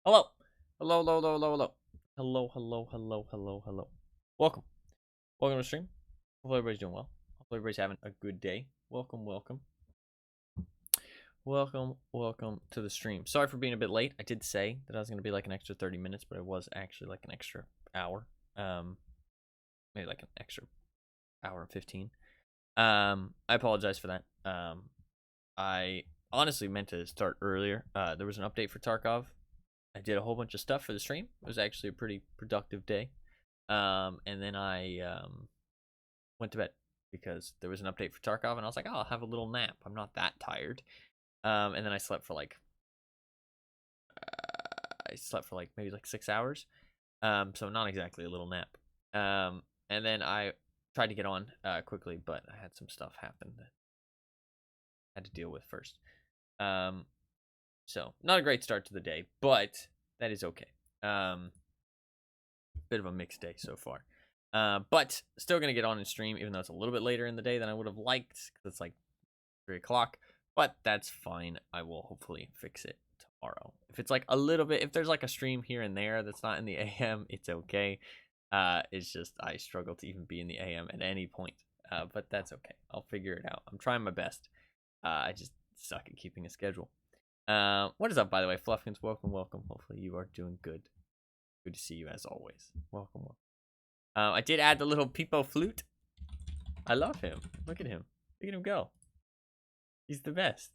Hello. Hello, hello, hello, hello, hello. Hello, hello, hello, hello, hello. Welcome. Welcome to the stream. Hopefully everybody's doing well. Hopefully everybody's having a good day. Welcome, welcome. Welcome to the stream. Sorry for being a bit late. I did say that I was going to be like an extra 30 minutes, but it was actually like an extra hour. Maybe like an extra hour and 15. I apologize for that. I honestly meant to start earlier. There was an update for Tarkov. I did a whole bunch of stuff for the stream. It was actually a pretty productive day. And then I went to bed because there was an update for Tarkov, and I was like, oh, I'll have a little nap. I'm not that tired. And then I slept for like maybe like 6 hours. So not exactly a little nap. And then I tried to get on quickly, but I had some stuff happen that I had to deal with first. So not a great start to the day, but that is okay. Bit of a mixed day so far. But still gonna get on and stream, even though it's a little bit later in the day than I would have liked, because it's like 3 o'clock. But that's fine. I will hopefully fix it tomorrow. If it's like a little bit, if there's like a stream here and there that's not in the AM, it's okay. It's just I struggle to even be in the AM at any point. But that's okay. I'll figure it out. I'm trying my best. I just suck at keeping a schedule. What is up, by the way, Fluffkins? Welcome. Hopefully you are doing good. Good to see you as always. Welcome. I did add the little Peepo flute. I love him. Look at him go. He's the best.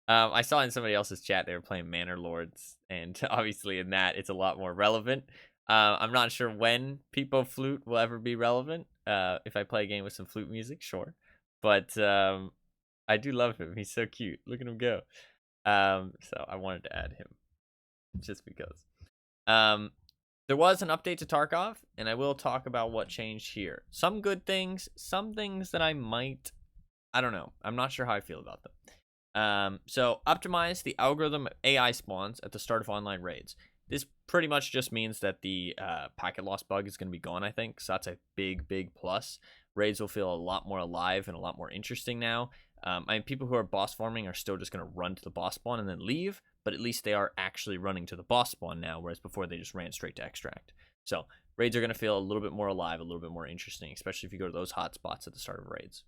I saw in somebody else's chat they were playing Manor Lords, and obviously in that it's a lot more relevant. I'm not sure when Peepo flute will ever be relevant. If I play a game with some flute music, sure. But I do love him. He's so cute. Look at him go. So I wanted to add him just because. There was an update to Tarkov, and I will talk about what changed here. Some good things, some things that I don't know. I'm not sure how I feel about them. So optimize the algorithm of AI spawns at the start of online raids. This pretty much just means that the packet loss bug is going to be gone, I think. So that's a big plus. Raids will feel a lot more alive and a lot more interesting now. People who are boss farming are still just going to run to the boss spawn and then leave, but at least they are actually running to the boss spawn now, whereas before they just ran straight to extract. So raids are going to feel a little bit more alive, a little bit more interesting, especially if you go to those hot spots at the start of raids.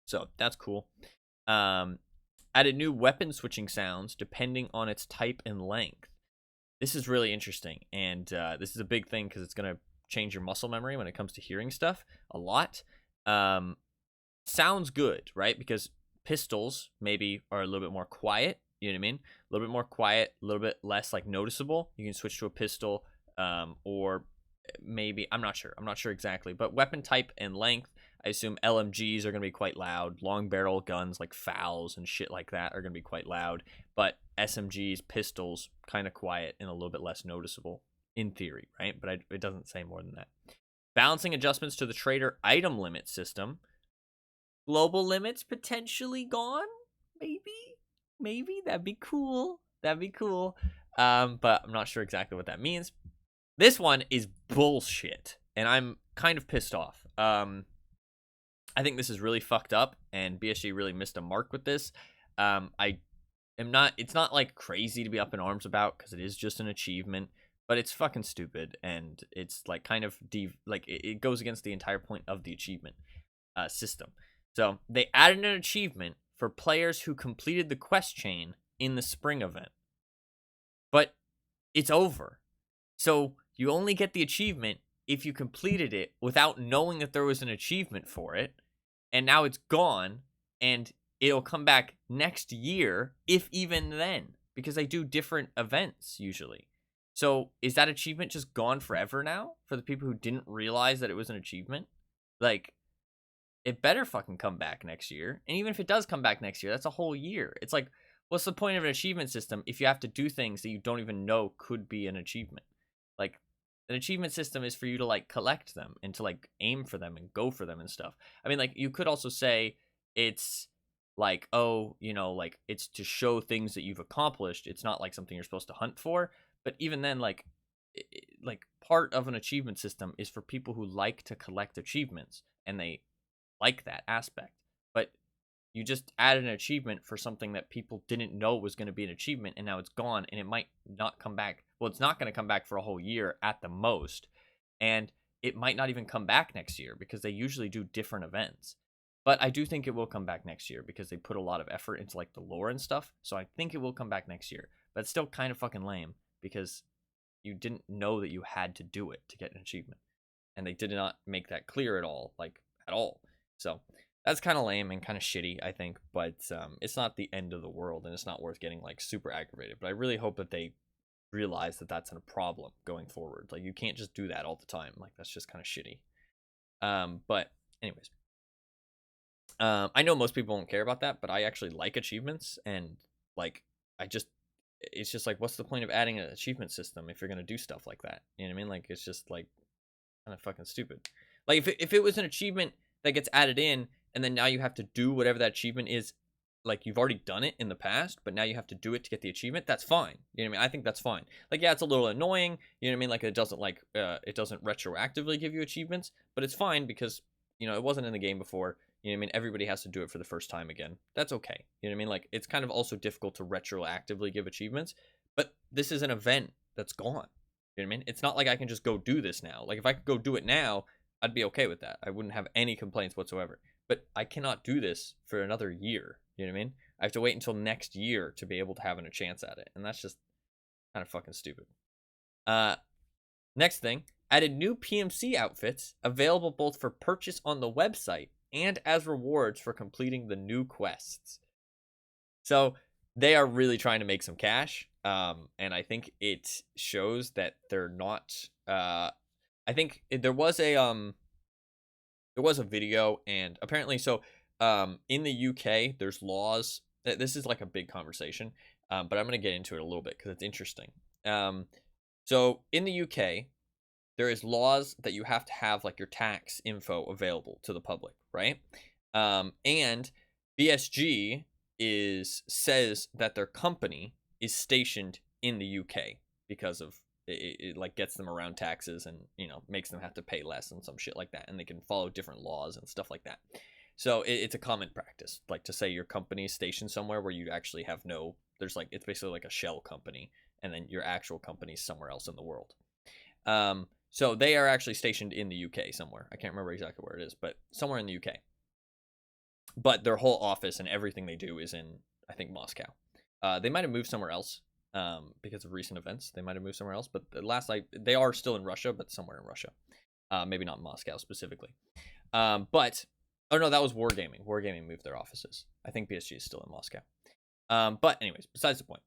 So that's cool. Added new weapon switching sounds depending on its type and length. This is really interesting, and this is a big thing because it's going to change your muscle memory when it comes to hearing stuff a lot. Sounds good, right? Because pistols maybe are a little bit more quiet. You know what I mean? A little bit more quiet, a little bit less like noticeable. You can switch to a pistol, or maybe I'm not sure exactly. But weapon type and length, I assume LMGs are gonna be quite loud. Long barrel guns like FALs and shit like that are gonna be quite loud. But SMGs, pistols, kind of quiet and a little bit less noticeable in theory, right? But it doesn't say more than that. Balancing adjustments to the trader item limit system. Global limits potentially gone, maybe that'd be cool. But I'm not sure exactly what that means. This one is bullshit, and I'm kind of pissed off. I think this is really fucked up, and BSG really missed a mark with this. It's not like crazy to be up in arms about, because it is just an achievement, but it's fucking stupid, and it's like kind of it goes against the entire point of the achievement system. So they added an achievement for players who completed the quest chain in the spring event. But it's over. So you only get the achievement if you completed it without knowing that there was an achievement for it. And now it's gone, and it'll come back next year, if even then, because they do different events usually. So is that achievement just gone forever now for the people who didn't realize that it was an achievement? Like, it better fucking come back next year. And even if it does come back next year, that's a whole year. It's like, what's the point of an achievement system if you have to do things that you don't even know could be an achievement? Like, an achievement system is for you to, like, collect them and to, like, aim for them and go for them and stuff. I mean, like, you could also say it's, like, oh, you know, like, it's to show things that you've accomplished. It's not, like, something you're supposed to hunt for. But even then, like part of an achievement system is for people who like to collect achievements. And they like that aspect, but You just added an achievement for something that people didn't know was going to be an achievement, and now it's gone, and it might not come back. Well, it's not going to come back for a whole year at the most, and it might not even come back next year because they usually do different events. But I do think it will come back next year because they put a lot of effort into like the lore and stuff. So I think it will come back next year. But it's still kind of fucking lame because you didn't know that you had to do it to get an achievement. And they did not make that clear at all, like at all. So that's kind of lame and kind of shitty, I think. But it's not the end of the world, and it's not worth getting like super aggravated. But I really hope that they realize that that's a problem going forward. Like, you can't just do that all the time. Like, that's just kind of shitty. But anyways, I know most people won't care about that, but I actually like achievements, and like it's just like, what's the point of adding an achievement system if you're gonna do stuff like that? You know what I mean? Like, it's just like kind of fucking stupid. Like, if it was an achievement that gets added in, and then now you have to do whatever that achievement is, like, you've already done it in the past, but now you have to do it to get the achievement, that's fine. You know what I mean? I think that's fine. Like, yeah, it's a little annoying, you know what I mean? Like, it doesn't retroactively give you achievements, but it's fine because, you know, it wasn't in the game before. You know what I mean? Everybody has to do it for the first time again. That's okay. You know what I mean? Like, it's kind of also difficult to retroactively give achievements, but this is an event that's gone. You know what I mean? It's not like I can just go do this now. Like, if I could go do it now, I'd be okay with that. I wouldn't have any complaints whatsoever. But I cannot do this for another year. You know what I mean? I have to wait until next year to be able to have a chance at it. And that's just kind of fucking stupid. Next thing, added new PMC outfits available both for purchase on the website and as rewards for completing the new quests. So they are really trying to make some cash. And I think it shows that they're not, I think there was a video, and apparently, so in the UK, there's laws. This is like a big conversation, but I'm going to get into it a little bit because it's interesting. So in the UK, there is laws that you have to have like your tax info available to the public, right? And BSG says that their company is stationed in the UK because of it like gets them around taxes, and, you know, makes them have to pay less and some shit like that, and they can follow different laws and stuff like that. So it's a common practice, like, to say your company is stationed somewhere where you actually have there's like, it's basically like a shell company, and then your actual company is somewhere else in the world. So they are actually stationed in the UK somewhere. I can't remember exactly where it is, but somewhere in the UK. But their whole office and everything they do is in, I think, Moscow. They might have moved somewhere else because of recent events. They might have moved somewhere else, but they are still in Russia, but somewhere in Russia. Maybe not Moscow specifically. But, oh no, that was Wargaming. Wargaming moved their offices. I think BSG is still in Moscow. But anyways, besides the point.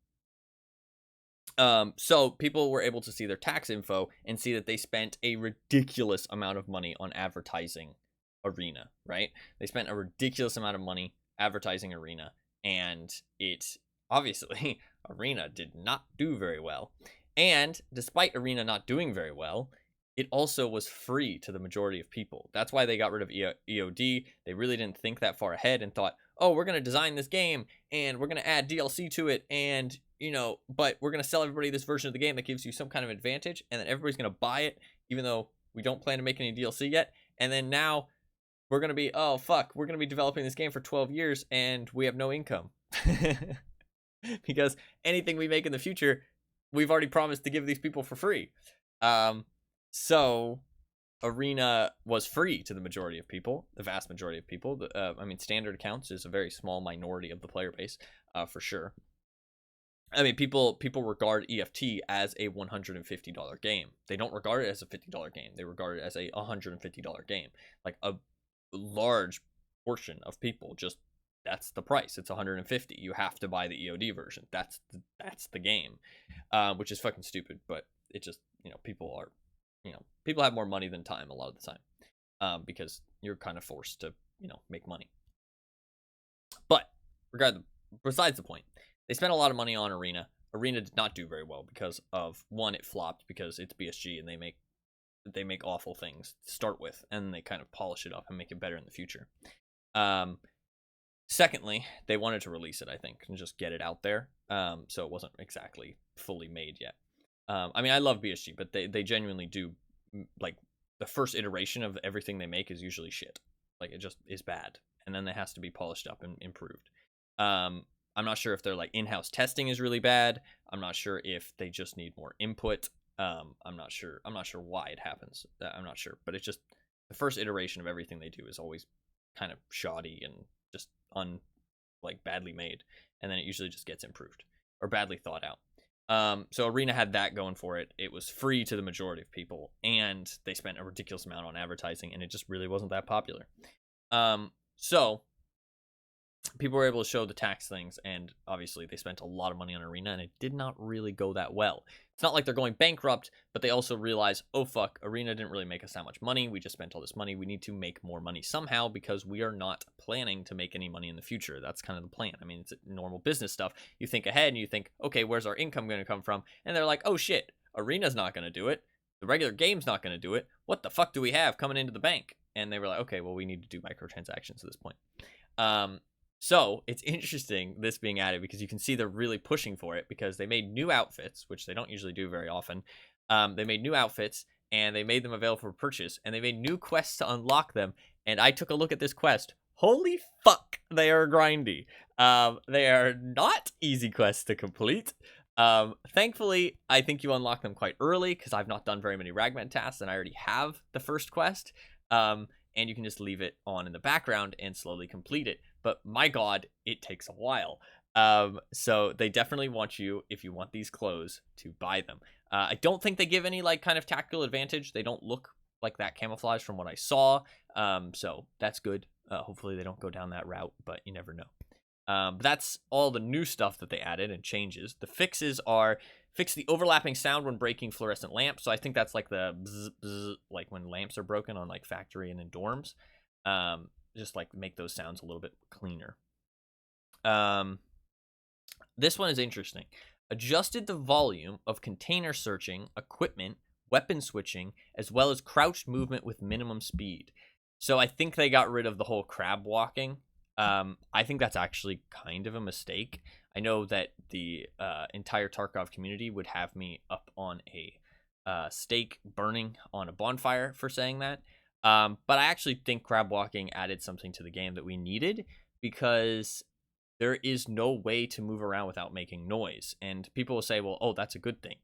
So people were able to see their tax info and see that they spent a ridiculous amount of money on advertising Arena, right? They spent a ridiculous amount of money advertising Arena, and it obviously Arena did not do very well. And despite Arena not doing very well, it also was free to the majority of people. That's why they got rid of EOD. They really didn't think that far ahead and thought, oh, we're going to design this game and we're going to add DLC to it, and, you know, but we're going to sell everybody this version of the game that gives you some kind of advantage, and then everybody's going to buy it, even though we don't plan to make any DLC yet. And then now we're going to be, oh, fuck, we're going to be developing this game for 12 years and we have no income. Because anything we make in the future, we've already promised to give these people for free. So Arena was free to the majority of people, the vast majority of people. I mean, standard accounts is a very small minority of the player base, for sure. I mean, people regard EFT as a $150 game. They don't regard it as a $50 game. They regard it as a $150 game. Like, a large portion of people just, that's the price. It's $150. You have to buy the EOD version. That's the game, which is fucking stupid. But it just, you know, people have more money than time a lot of the time, because you're kind of forced to, you know, make money. But besides the point, they spent a lot of money on Arena. Arena did not do very well because of, one, it flopped because it's BSG and they make awful things to start with, and they kind of polish it up and make it better in the future. Secondly, they wanted to release it, I think, and just get it out there. So it wasn't exactly fully made yet. I mean, I love BSG, but they genuinely do, like, the first iteration of everything they make is usually shit. Like, it just is bad. and then it has to be polished up and improved. I'm not sure if their like in-house testing is really bad. I'm not sure if they just need more input. I'm not sure why it happens. I'm not sure, but it's just the first iteration of everything they do is always kind of shoddy and just badly made, and then it usually just gets improved or badly thought out. So Arena had that going for it. It was free to the majority of people, and they spent a ridiculous amount on advertising, and it just really wasn't that popular. So people were able to show the tax things, and obviously they spent a lot of money on Arena, and it did not really go that well. It's not like they're going bankrupt, but they also realize, oh fuck, Arena didn't really make us that much money. We just spent all this money. We need to make more money somehow, because we are not planning to make any money in the future. That's kind of the plan. I mean, it's normal business stuff. You think ahead and you think, okay, where's our income going to come from? And they're like, oh shit, Arena's not going to do it. The regular game's not going to do it. What the fuck do we have coming into the bank? And they were like, okay, well, we need to do microtransactions at this point. So it's interesting this being added, because you can see they're really pushing for it, because they made new outfits, which they don't usually do very often. They made new outfits, and they made them available for purchase, and they made new quests to unlock them. And I took a look at this quest. Holy fuck, they are grindy. They are not easy quests to complete. Thankfully, I think you unlock them quite early, because I've not done very many Ragman tasks, and I already have the first quest. And you can just leave it on in the background and slowly complete it. But my god, it takes a while. So they definitely want you, if you want these clothes, to buy them. I don't think they give any like kind of tactical advantage. They don't look like that camouflage from what I saw. So that's good. Hopefully they don't go down that route, but you never know. But that's all the new stuff that they added and changes. The fixes are: fix the overlapping sound when breaking fluorescent lamps. So I think that's like the bzz, bzz, like when lamps are broken on like factory and in dorms. Just like make those sounds a little bit cleaner. This one is interesting. Adjusted the volume of container searching, equipment, weapon switching, as well as crouched movement with minimum speed. So I think they got rid of the whole crab walking. I think that's actually kind of a mistake. I know that the entire Tarkov community would have me up on a stake burning on a bonfire for saying that. But I actually think crab walking added something to the game that we needed, because there is no way to move around without making noise. And people will say, well, oh, that's a good thing.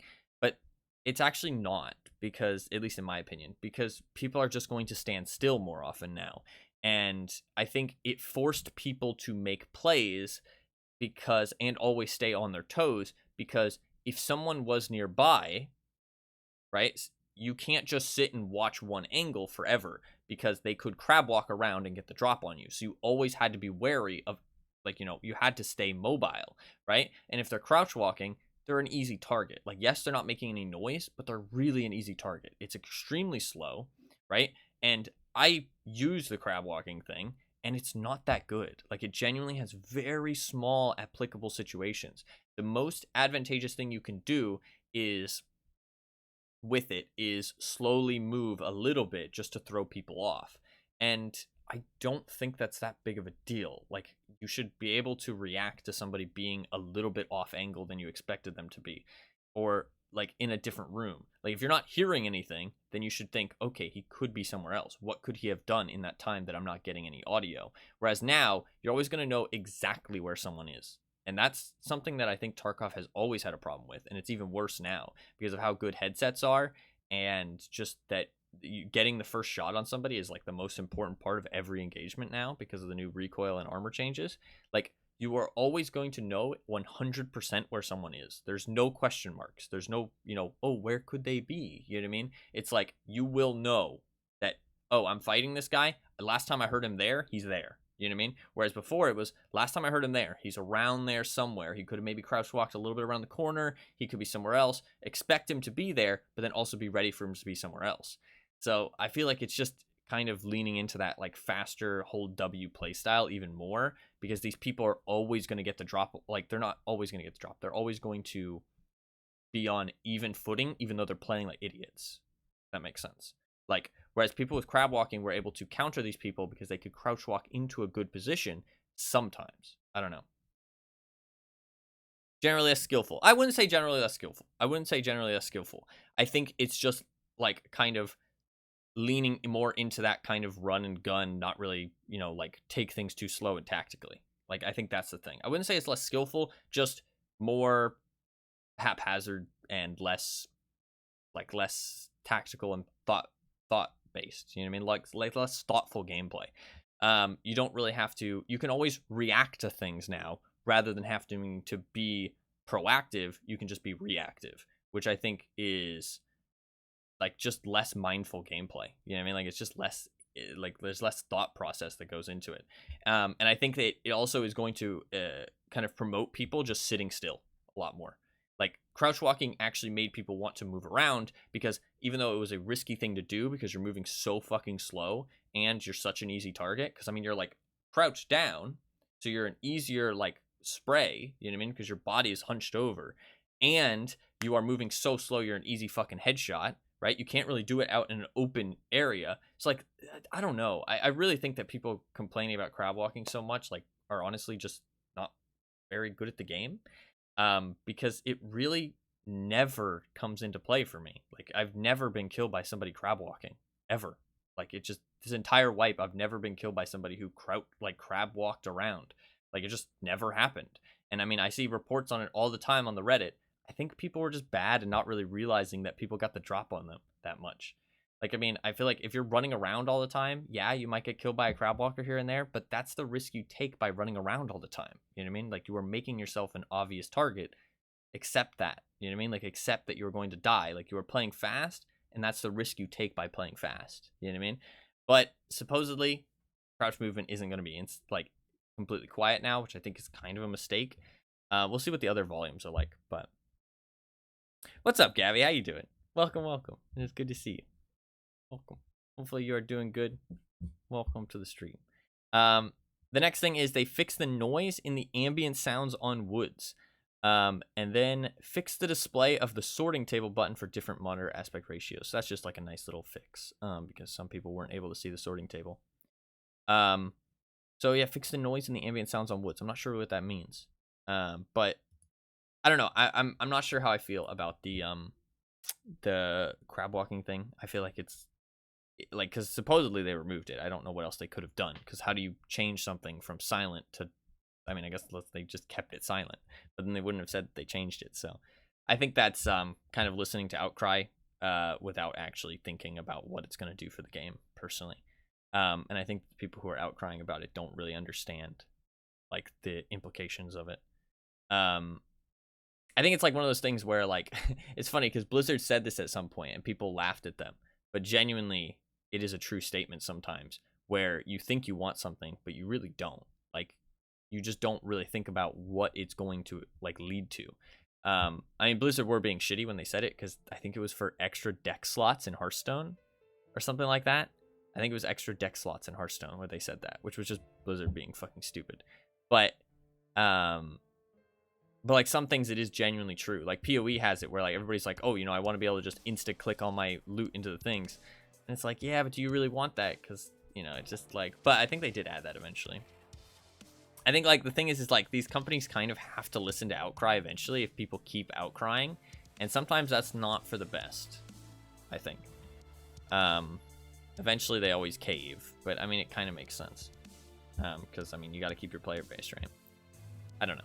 But it's actually not, because, at least in my opinion, because people are just going to stand still more often now. And I think it forced people to make plays and always stay on their toes, because if someone was nearby, right, you can't just sit and watch one angle forever, because they could crab walk around and get the drop on you. So you always had to be wary of, like, you had to stay mobile, right? And if they're crouch walking, they're an easy target. Like, yes, they're not making any noise, but they're really an easy target. It's extremely slow, right? And I use the crab walking thing, and it's not that good. Like, it genuinely has very small applicable situations. The most advantageous thing you can do is slowly move a little bit just to throw people off. And I don't think that's that big of a deal. Like, you should be able to react to somebody being a little bit off angle than you expected them to be, or like in a different room. Like, if you're not hearing anything, then you should think, okay, he could be somewhere else. What could he have done in that time that I'm not getting any audio? Whereas now, you're always going to know exactly where someone is. And that's something that I think Tarkov has always had a problem with. And it's even worse now because of how good headsets are, and just that getting the first shot on somebody is like the most important part of every engagement now, because of the new recoil and armor changes. Like, you are always going to know 100% where someone is. There's no question marks. There's no, oh, where could they be? You know what I mean? It's like, you will know that, oh, I'm fighting this guy. Last time I heard him there, he's there. You know what I mean? Whereas before it was, last time I heard him there, he's around there somewhere. He could have maybe crouch walked a little bit around the corner. He could be somewhere else. Expect him to be there, but then also be ready for him to be somewhere else. So I feel like it's just kind of leaning into that like faster hold W play style even more, because these people are always going to get the drop. Like, they're not always going to get the drop. They're always going to be on even footing, even though they're playing like idiots. If that makes sense. Like, whereas people with crab walking were able to counter these people because they could crouch walk into a good position sometimes. I don't know. Generally less skillful. I wouldn't say generally less skillful. I think it's just like kind of leaning more into that kind of run and gun, not really, you know, like take things too slow and tactically. Like, I think that's the thing. I wouldn't say it's less skillful, just more haphazard and less tactical and thought based. You know what I mean? Like less thoughtful gameplay. You don't really have to. You can always react to things now rather than having to be proactive. You can just be reactive, which I think is like just less mindful gameplay. You know what I mean? Like, it's just less, like, there's less thought process that goes into it. And I think that it also is going to kind of promote people just sitting still a lot more. Like, crouch walking actually made people want to move around, because even though it was a risky thing to do because you're moving so fucking slow and you're such an easy target, because I mean, you're like crouched down, so you're an easier like spray, you know what I mean? Because your body is hunched over and you are moving so slow, you're an easy fucking headshot, right? You can't really do it out in an open area. It's like, I don't know. I really think that people complaining about crab walking so much, like, are honestly just not very good at the game. Because it really never comes into play for me. Like, I've never been killed by somebody crab walking, ever. Like, it just, this entire wipe, I've never been killed by somebody who crab walked around. Like, it just never happened. And I mean, I see reports on it all the time on the Reddit. I think people were just bad and not really realizing that people got the drop on them that much. Like, I mean, I feel like if you're running around all the time, yeah, you might get killed by a crab walker here and there, but that's the risk you take by running around all the time. You know what I mean? Like, you are making yourself an obvious target. Accept that. You know what I mean? Like, accept that you're going to die. Like, you are playing fast, and that's the risk you take by playing fast. You know what I mean? But supposedly, crouch movement isn't going to be like completely quiet now, which I think is kind of a mistake. We'll see what the other volumes are like. But what's up, Gabby? How you doing? Welcome. It's good to see you. Welcome. Hopefully you are doing good. Welcome to the stream. The next thing is they fix the noise in the ambient sounds on woods. And then fix the display of the sorting table button for different monitor aspect ratios. So that's just like a nice little fix, because some people weren't able to see the sorting table. So yeah, fix the noise in the ambient sounds on woods. I'm not sure what that means. But I don't know. I'm not sure how I feel about the crab walking thing. I feel like it's like, because supposedly they removed it. I don't know what else they could have done, because how do you change something from silent to, I mean, I guess they just kept it silent, but then they wouldn't have said they changed it. So I think that's kind of listening to outcry without actually thinking about what it's going to do for the game, personally. And I think the people who are outcrying about it don't really understand like the implications of it. I think it's like one of those things where, like, it's funny because Blizzard said this at some point and people laughed at them, but genuinely it is a true statement sometimes, where you think you want something but you really don't. Like, you just don't really think about what it's going to like lead to. I mean, Blizzard were being shitty when they said it, because I think it was for extra deck slots in Hearthstone or something like that. I think it was extra deck slots in Hearthstone where they said that, which was just Blizzard being fucking stupid. But like, some things it is genuinely true. Like, PoE has it where like everybody's like, oh, you know, I want to be able to just insta click all my loot into the things, and it's like, yeah, but do you really want that? Because, you know, it's just like, but I think they did add that eventually. I think, like, the thing is like, these companies kind of have to listen to outcry eventually if people keep outcrying, and sometimes that's not for the best, I think. Eventually they always cave, but I mean, it kind of makes sense, because I mean, you got to keep your player base, right? I don't know.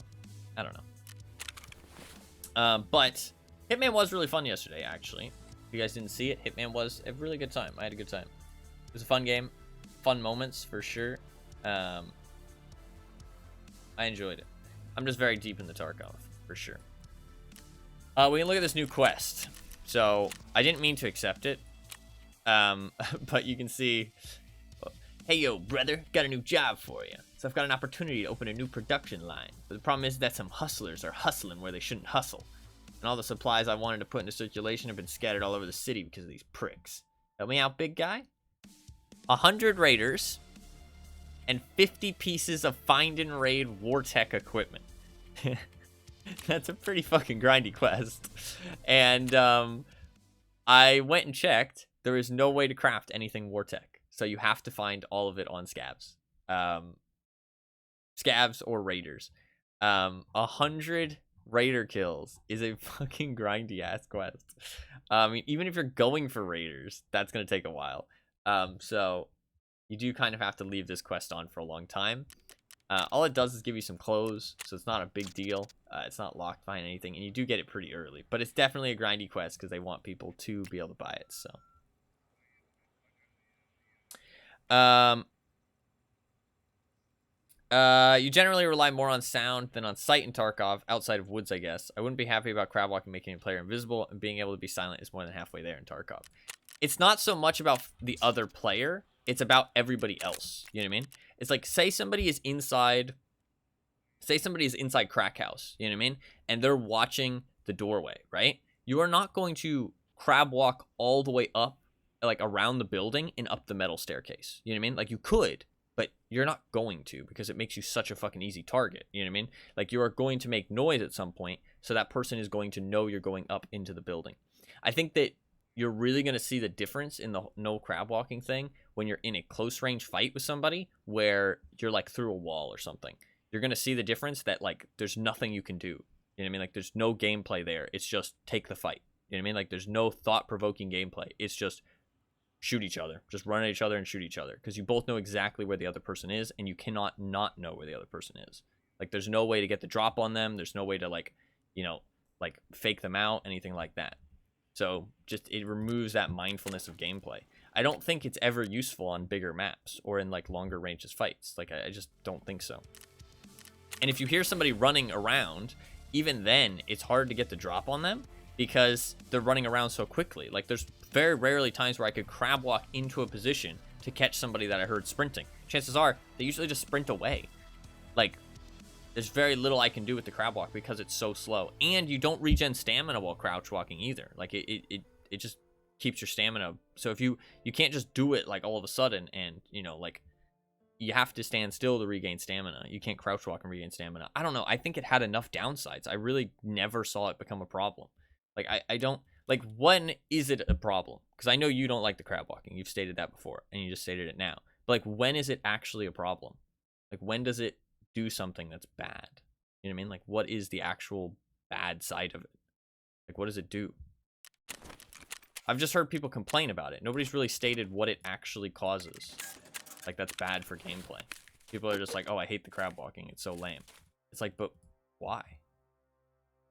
But Hitman was really fun yesterday, actually. If you guys didn't see it, Hitman was a really good time. I had a good time. It was a fun game, fun moments for sure. I enjoyed it. I'm just very deep in the Tarkov, for sure. We can look at this new quest. So, I didn't mean to accept it. But you can see, hey, yo, brother, got a new job for you. So I've got an opportunity to open a new production line. But the problem is that some hustlers are hustling where they shouldn't hustle. And all the supplies I wanted to put into circulation have been scattered all over the city because of these pricks. Help me out, big guy? 100 raiders and 50 pieces of find and raid Wartech equipment. That's a pretty fucking grindy quest. And I went and checked. There is no way to craft anything Wartech. So you have to find all of it on Scavs. Scavs or raiders. 100 raider kills is a fucking grindy ass quest. I mean, even if you're going for raiders, that's going to take a while. So you do kind of have to leave this quest on for a long time. All it does is give you some clothes, so it's not a big deal. It's not locked behind anything, and you do get it pretty early. But it's definitely a grindy quest because they want people to be able to buy it. So, you generally rely more on sound than on sight in Tarkov, outside of woods, I guess. I wouldn't be happy about crab walking making a player invisible, and being able to be silent is more than halfway there in Tarkov. It's not so much about the other player, it's about everybody else. You know what I mean? It's like, say somebody is inside crack house, you know what I mean? And they're watching the doorway, right? You are not going to crab walk all the way up, like around the building and up the metal staircase. You know what I mean? Like you could, but you're not going to because it makes you such a fucking easy target. You know what I mean? Like you are going to make noise at some point, so that person is going to know you're going up into the building. I think that you're really going to see the difference in the no crab walking thing when you're in a close range fight with somebody where you're like through a wall or something. You're going to see the difference that like there's nothing you can do. You know what I mean? Like there's no gameplay there. It's just take the fight. You know what I mean? Like there's no thought-provoking gameplay. It's just shoot each other. Just run at each other and shoot each other because you both know exactly where the other person is and you cannot not know where the other person is. Like there's no way to get the drop on them. There's no way to like, you know, like fake them out, anything like that. So just it removes that mindfulness of gameplay. I don't think it's ever useful on bigger maps or in like longer ranges fights. Like I just don't think so. And if you hear somebody running around, even then it's hard to get the drop on them because they're running around so quickly. Like there's very rarely times where I could crab walk into a position to catch somebody that I heard sprinting. Chances are they usually just sprint away. Like there's very little I can do with the crab walk because it's so slow. And you don't regen stamina while crouch walking either. Like it just keeps your stamina. So if you can't just do it like all of a sudden and, you know, like you have to stand still to regain stamina. You can't crouch walk and regain stamina. I don't know. I think it had enough downsides. I really never saw it become a problem. Like I don't like, when is it a problem? Because I know you don't like the crab walking. You've stated that before and you just stated it now. But like, when is it actually a problem? Like when does it do something that's bad? You know what I mean? Like what is the actual bad side of it? Like what does it do? I've just heard people complain about it. Nobody's really stated what it actually causes. Like that's bad for gameplay. People are just like, oh, I hate the crab walking. It's so lame. It's like, but why?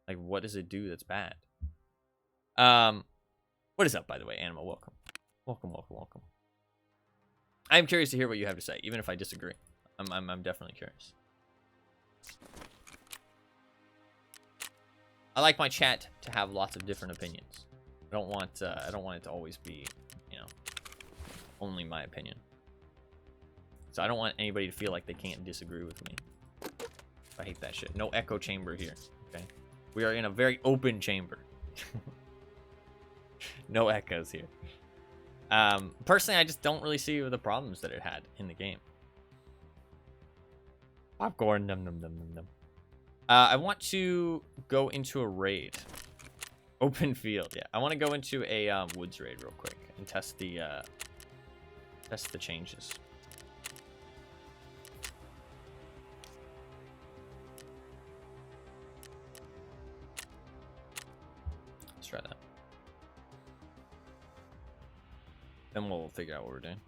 Like what does it do that's bad? What is up, by the way, Animal? Welcome. Welcome. I'm curious to hear what you have to say, even if I disagree. I'm definitely curious. I like my chat to have lots of different opinions. I don't want it to always be, you know, only my opinion. So I don't want anybody to feel like they can't disagree with me. I hate that shit. No echo chamber here. Okay, we are in a very open chamber. No echoes here. Personally, I just don't really see the problems that it had in the game. Popcorn, num num num num num. I want to go into a raid. Open field, yeah. I want to go into a woods raid real quick and test the changes. Let's try that. Then we'll figure out what we're doing.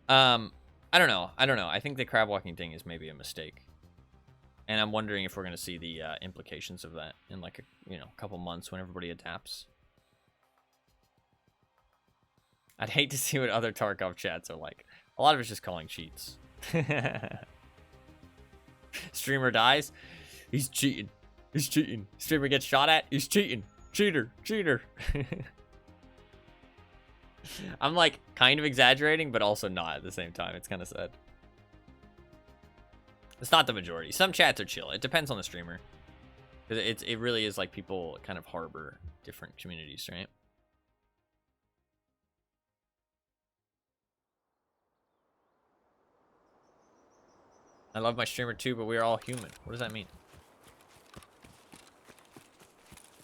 I don't know. I think the crab walking thing is maybe a mistake. And I'm wondering if we're going to see the implications of that in like a couple months when everybody adapts. I'd hate to see what other Tarkov chats are like. A lot of it's just calling cheats. Streamer dies. He's cheating. He's cheating. Streamer gets shot at. He's cheating. Cheater. Cheater. I'm like kind of exaggerating, but also not at the same time. It's kind of sad. It's not the majority. Some chats are chill. It depends on the streamer. It really is like people kind of harbor different communities, right? I love my streamer too, but we are all human. What does that mean?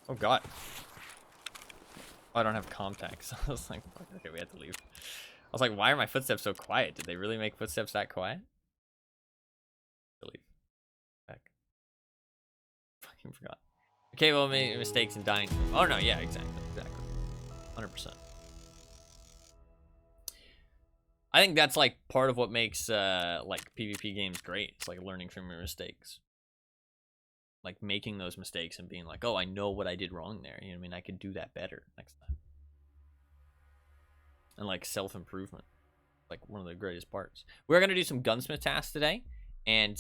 Oh god. Oh, I don't have contacts. I was like, okay, we have to leave. I was like, why are my footsteps so quiet? Did they really make footsteps that quiet? Leave. Back. Fucking forgot. Okay, well, made mistakes in dying. Oh no, yeah, exactly. 100%. I think that's like part of what makes like PvP games great. It's like learning from your mistakes. Like making those mistakes and being like, oh, I know what I did wrong there. You know what I mean? I could do that better next time. And like self-improvement. Like one of the greatest parts. We're going to do some Gunsmith tasks today. And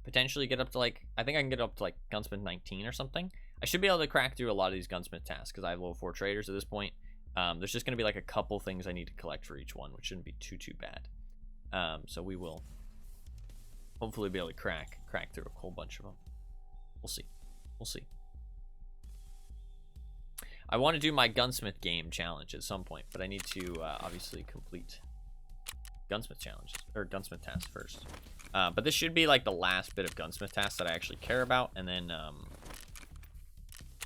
potentially get up to like, I think I can get up to like Gunsmith 19 or something. I should be able to crack through a lot of these Gunsmith tasks because I have level 4 traders at this point. There's just going to be like a couple things I need to collect for each one, which shouldn't be too bad. So we will hopefully be able to crack through a whole bunch of them. We'll see. We'll see. I want to do my Gunsmith game challenge at some point, but I need to obviously complete Gunsmith challenges or Gunsmith tasks first. But this should be like the last bit of Gunsmith tasks that I actually care about, and then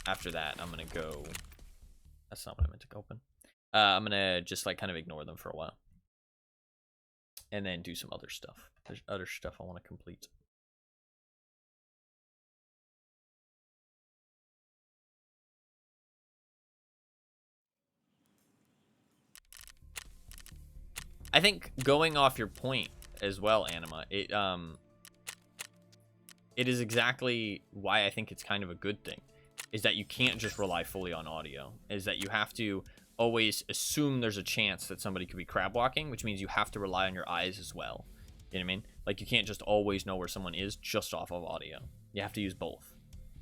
after that, I'm gonna go. That's not what I meant to open. I'm gonna just like kind of ignore them for a while, and then do some other stuff. There's other stuff I want to complete. I think going off your point as well, Anima, it is exactly why I think it's kind of a good thing, is that you can't just rely fully on audio, is that you have to always assume there's a chance that somebody could be crab walking, which means you have to rely on your eyes as well. You know what I mean? Like you can't just always know where someone is just off of audio. You have to use both.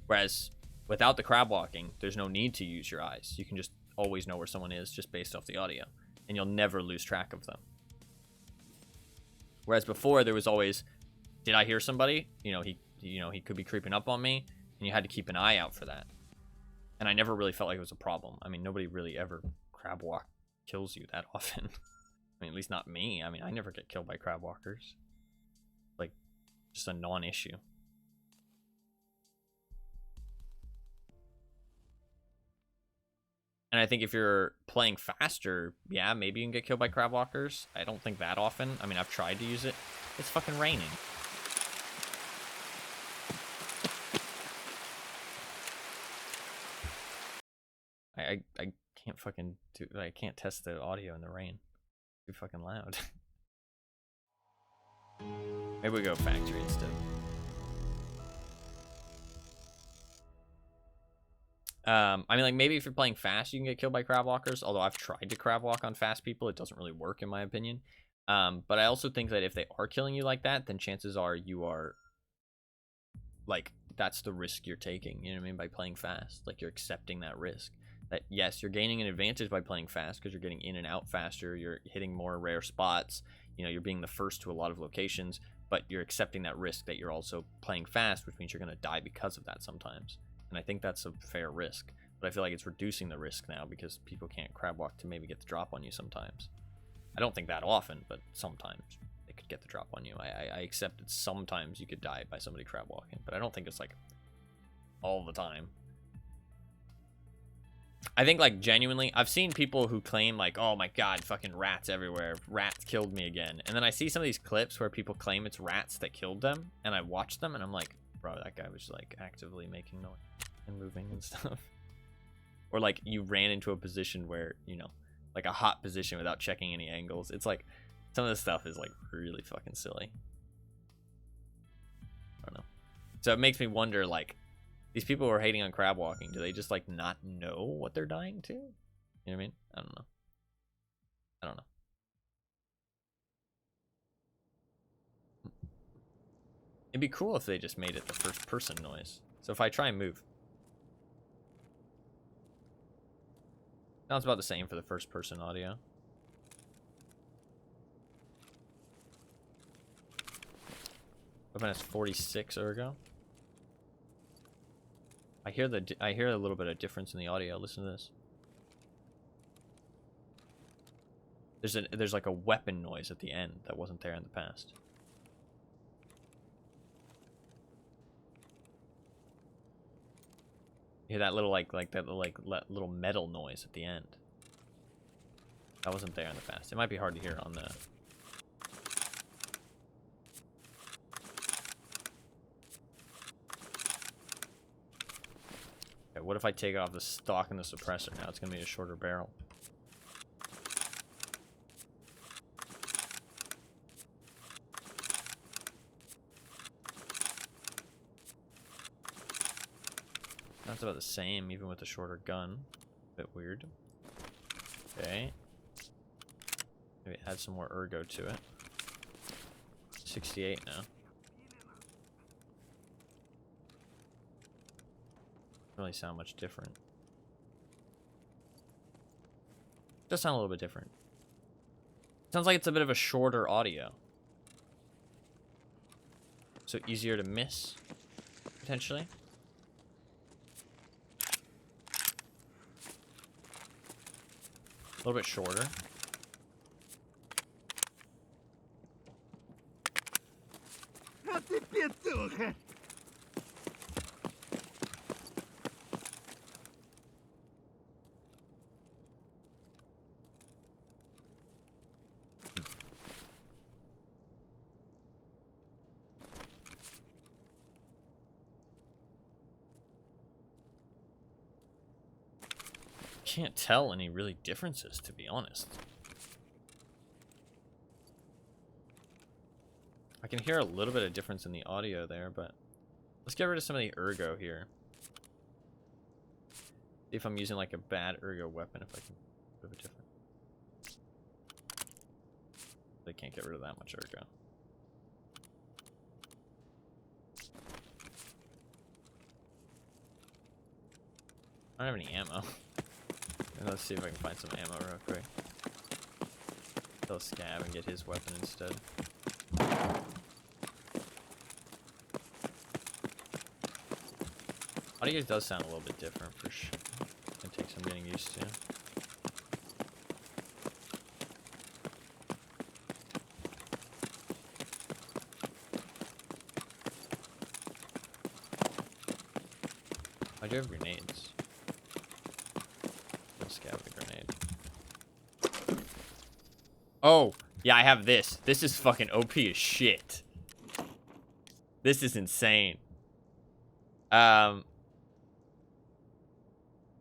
Whereas without the crab walking, there's no need to use your eyes. You can just always know where someone is just based off the audio, and you'll never lose track of them. Whereas before there was always, did I hear somebody? He could be creeping up on me, and you had to keep an eye out for that. And I never really felt like it was a problem. I mean, nobody really ever crab walk kills you that often. I mean, at least not me. I mean, I never get killed by crab walkers. Like, just a non-issue. And I think if you're playing faster, yeah, maybe you can get killed by crab walkers. I don't think that often. I mean, I've tried to use it. It's fucking raining. I can't fucking do. I can't test the audio in the rain. It's too fucking loud. Maybe we go factory instead. I mean, like, maybe if you're playing fast, you can get killed by crab walkers. Although I've tried to crab walk on fast people, it doesn't really work in my opinion. But I also think that if they are killing you like that, then chances are you are, like, that's the risk you're taking. You know what I mean? By playing fast, like you're accepting that risk. That yes, you're gaining an advantage by playing fast because you're getting in and out faster. You're hitting more rare spots. You know, you're being the first to a lot of locations. But you're accepting that risk that you're also playing fast, which means you're going to die because of that sometimes. And I think that's a fair risk. But I feel like it's reducing the risk now because people can't crab walk to maybe get the drop on you sometimes. I don't think that often, but sometimes they could get the drop on you. I accept that sometimes you could die by somebody crab walking, but I don't think it's like all the time. I think like genuinely, I've seen people who claim like, oh my god, fucking rats everywhere. Rats killed me again. And then I see some of these clips where people claim it's rats that killed them. And I watch them and I'm like, bro, that guy was like actively making noise and moving and stuff. Or like you ran into a position where, you know, like a hot position without checking any angles. It's like some of this stuff is like really fucking silly. I don't know. So it makes me wonder, like, these people who are hating on crab walking, do they just like not know what they're dying to? You know what I mean? I don't know. I don't know. It'd be cool if they just made it the first person noise. So if I try and move. Now it's about the same for the first person audio. Weapon has 46 ergo. I hear a little bit of difference in the audio. Listen to this. There's like a weapon noise at the end that wasn't there in the past. You hear that little little metal noise at the end. That wasn't there in the past. It might be hard to hear on the. Okay, what if I take off the stock and the suppressor? Now it's gonna be a shorter barrel. That's about the same, even with a shorter gun. Bit weird. Okay. Maybe add some more ergo to it. 68 now. Doesn't really sound much different. Does sound a little bit different. Sounds like it's a bit of a shorter audio. So easier to miss, potentially. A little bit shorter. Can't tell any really differences, to be honest. I can hear a little bit of difference in the audio there, but let's get rid of some of the ergo here. See if I'm using like a bad ergo weapon, if I can do it different. They can't get rid of that much ergo. I don't have any ammo. Let's see if I can find some ammo real quick. Kill Scav and get his weapon instead. Audio does sound a little bit different for sure. It takes some getting used to. I do have grenades. Let's scout the grenade. Oh, yeah, I have this. This is fucking OP as shit. This is insane.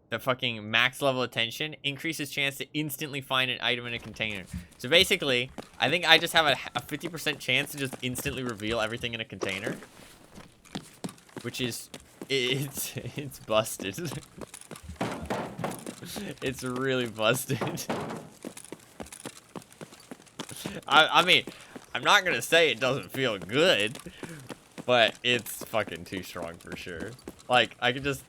The fucking max level attention increases chance to instantly find an item in a container. So basically, I think I just have a 50% chance to just instantly reveal everything in a container. Which is, it's busted. It's really busted. I mean, I'm not gonna say it doesn't feel good, but it's fucking too strong for sure. Like, I could just...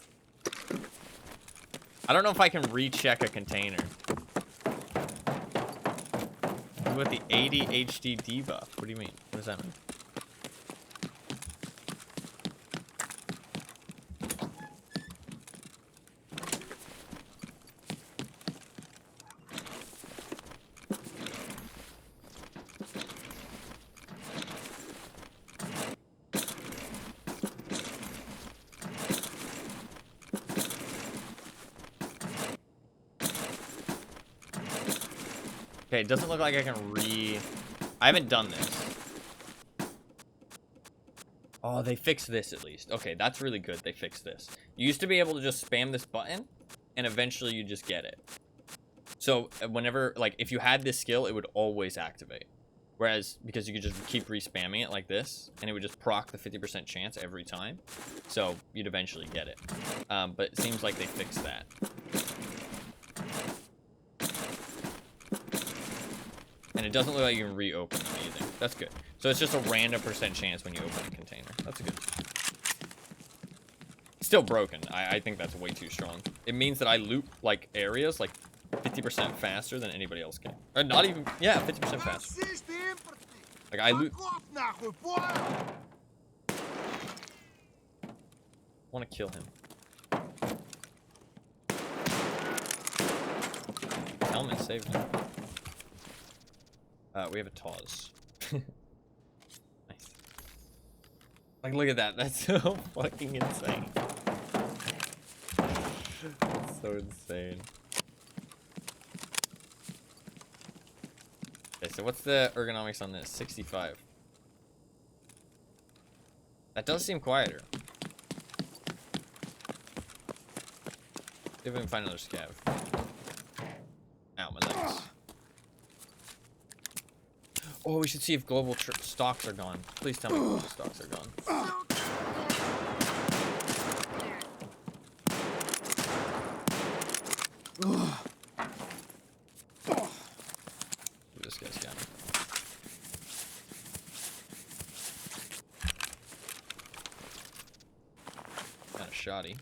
I don't know if I can recheck a container. With the ADHD debuff. What do you mean? What does that mean? Okay, it doesn't look like I can I haven't done this. Oh, they fixed this at least. Okay, that's really good. They fixed this. You used to be able to just spam this button, and eventually you just get it. So whenever, like, if you had this skill, it would always activate. Whereas, because you could just keep re-spamming it like this, and it would just proc the 50% chance every time. So you'd eventually get it. But it seems like they fixed that. And it doesn't look like you can reopen them either. That's good. So it's just a random % chance when you open a container. That's good. Still broken. I think that's way too strong. It means that I loot, like, areas, like, 50% faster than anybody else can. Or not even, yeah, 50% faster. Like, I loot... I want to kill him. Helmet saved him. We have a Taz. Nice. Like, look at that. That's so fucking insane. That's so insane. Okay, so what's the ergonomics on this? 65. That does seem quieter. See if we can find another scav. Ow, my legs. Oh, we should see if global stocks are gone. Please tell me global stocks are gone. This guy's got it. Kind of shoddy.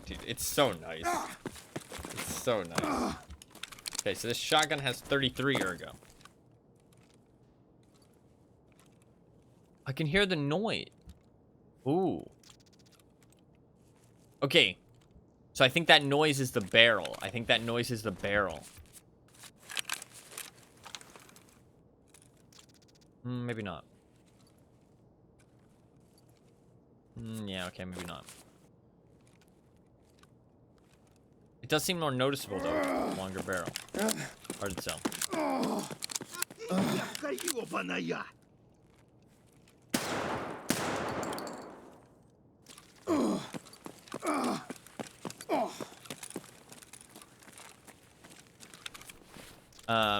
Dude, it's so nice. It's so nice. Okay, so this shotgun has 33 ergo. I can hear the noise. Ooh. Okay. So I think that noise is the barrel. I think that noise is the barrel. Maybe not. Yeah, okay, maybe not. It does seem more noticeable, though. Longer barrel. Hard to tell.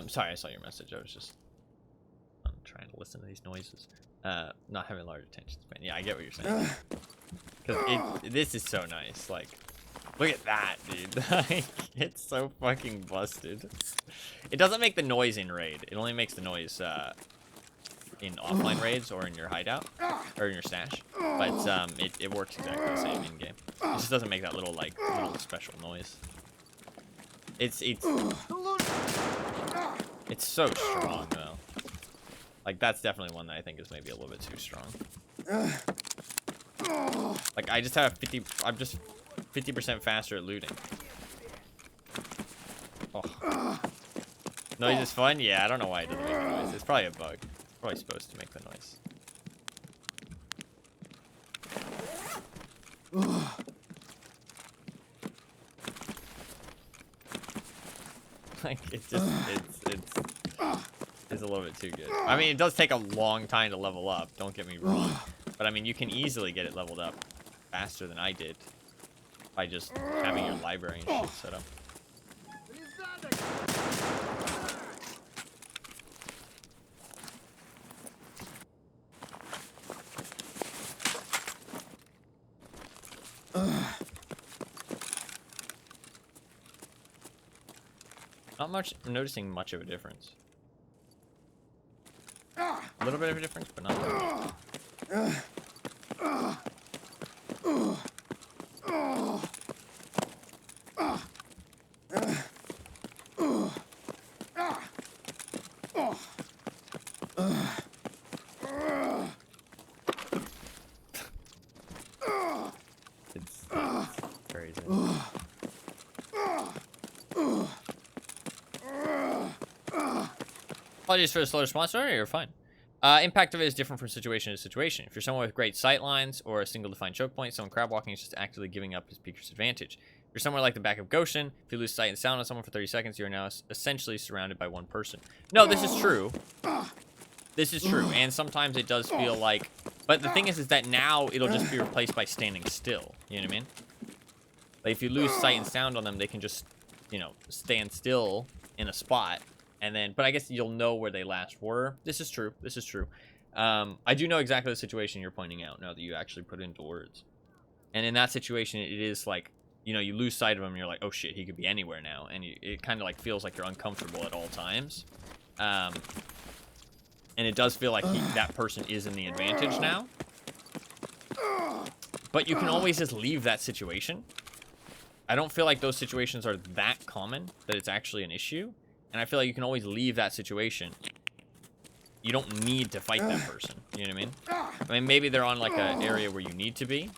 Sorry, I saw your message. I'm trying to listen to these noises. Not having large attention span. Yeah, I get what you're saying. Because this is so nice. Like, look at that, dude. Like, it's so fucking busted. It doesn't make the noise in raid. It only makes the noise in offline raids or in your hideout or in your stash. But it works exactly the same in game. It just doesn't make that little special noise. It's so strong though. Like that's definitely one that I think is maybe a little bit too strong. Like I just have I'm just 50% faster at looting. Oh. Noise is fun? Yeah, I don't know why it doesn't make the noise. It's probably a bug. It's probably supposed to make the noise. Like it's a little bit too good. I mean, it does take a long time to level up, don't get me wrong. But I mean, you can easily get it leveled up faster than I did by just having your library and shit set up. Not noticing much of a difference. A little bit of a difference, but not much. It's crazy. Apologies for the slow response. Sorry, you're fine. Impact of it is different from situation to situation. If you're someone with great sight lines or a single defined choke point, someone crab walking is just actively giving up his peaker's advantage. If you're somewhere like the back of Goshen, if you lose sight and sound on someone for 30 seconds, you are now essentially surrounded by one person. No, this is true. This is true, and sometimes it does feel like... But the thing is that now it'll just be replaced by standing still. You know what I mean? Like, if you lose sight and sound on them, they can just, you know, stand still in a spot. And then, but I guess you'll know where they last were. This is true. This is true. I do know exactly the situation you're pointing out now that you actually put it into words. And in that situation, it is like, you know, you lose sight of him and you're like, oh shit, he could be anywhere now. And it kind of like feels like you're uncomfortable at all times. And it does feel like that person is in the advantage now. But you can always just leave that situation. I don't feel like those situations are that common that it's actually an issue. And I feel like you can always leave that situation. You don't need to fight that person. You know what I mean? I mean, maybe they're on like an area where you need to be.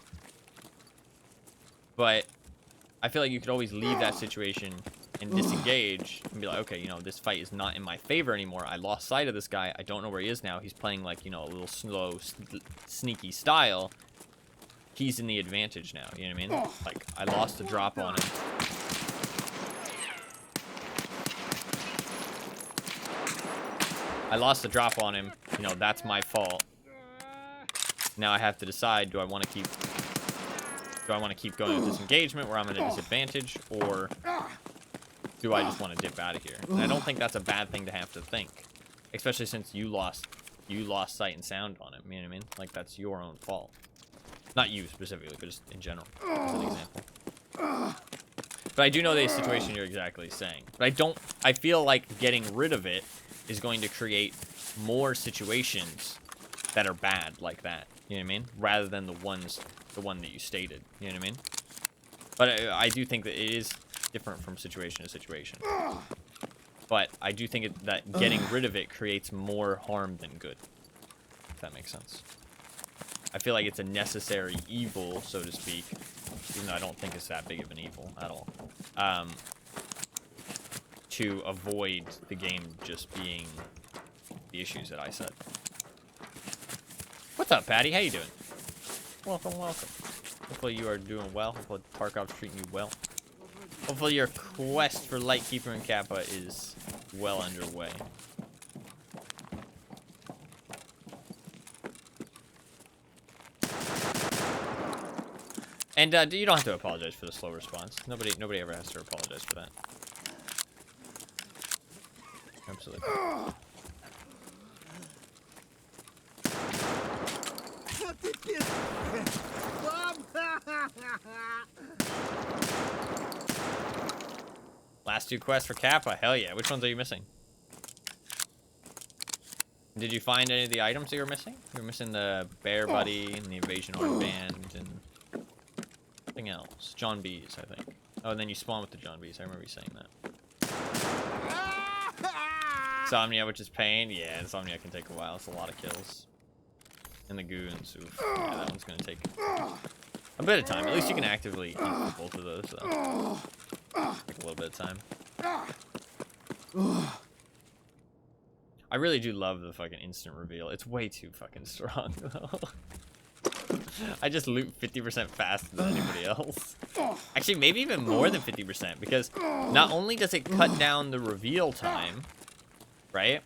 But I feel like you could always leave that situation and disengage and be like, okay, you know, this fight is not in my favor anymore. I lost sight of this guy. I don't know where he is now. He's playing like, you know, a little slow, sneaky style. He's in the advantage now. You know what I mean? Like, I lost a drop on him. I lost the drop on him. You know, that's my fault. Now I have to decide, do I want to keep going with disengagement where I'm at a disadvantage, or do I just want to dip out of here? And I don't think that's a bad thing to have to think, especially since you lost sight and sound on him. You know what I mean? Like, that's your own fault. Not you specifically, but just in general, as an example. But I do know the situation you're exactly saying. But I feel like getting rid of it is going to create more situations that are bad like that. You know what I mean? Rather than the one that you stated. You know what I mean? But I do think that it is different from situation to situation. But I do think that getting rid of it creates more harm than good. If that makes sense. I feel like it's a necessary evil, so to speak. Even though I don't think it's that big of an evil at all. To avoid the game just being the issues that I said. What's up, Patty? How you doing? Welcome, welcome. Hopefully you are doing well. Hopefully Tarkov's treating you well. Hopefully your quest for Lightkeeper and Kappa is well underway. And you don't have to apologize for the slow response. Nobody ever has to apologize for that. Absolutely. Last 2 quests for Kappa. Hell yeah. Which ones are you missing? Did you find any of the items that you were missing? You were missing the Bear Buddy and the Invasion Armband and something else. John B's, I think. Oh, and then you spawn with the John B's. I remember you saying that. Insomnia, which is pain. Yeah, Insomnia can take a while. It's a lot of kills. And the goons. Oof. Yeah, that one's going to take a bit of time. At least you can actively eat both of those, though. Take a little bit of time. I really do love the fucking instant reveal. It's way too fucking strong, though. I just loot 50% faster than anybody else. Actually, maybe even more than 50%, because not only does it cut down the reveal time, right?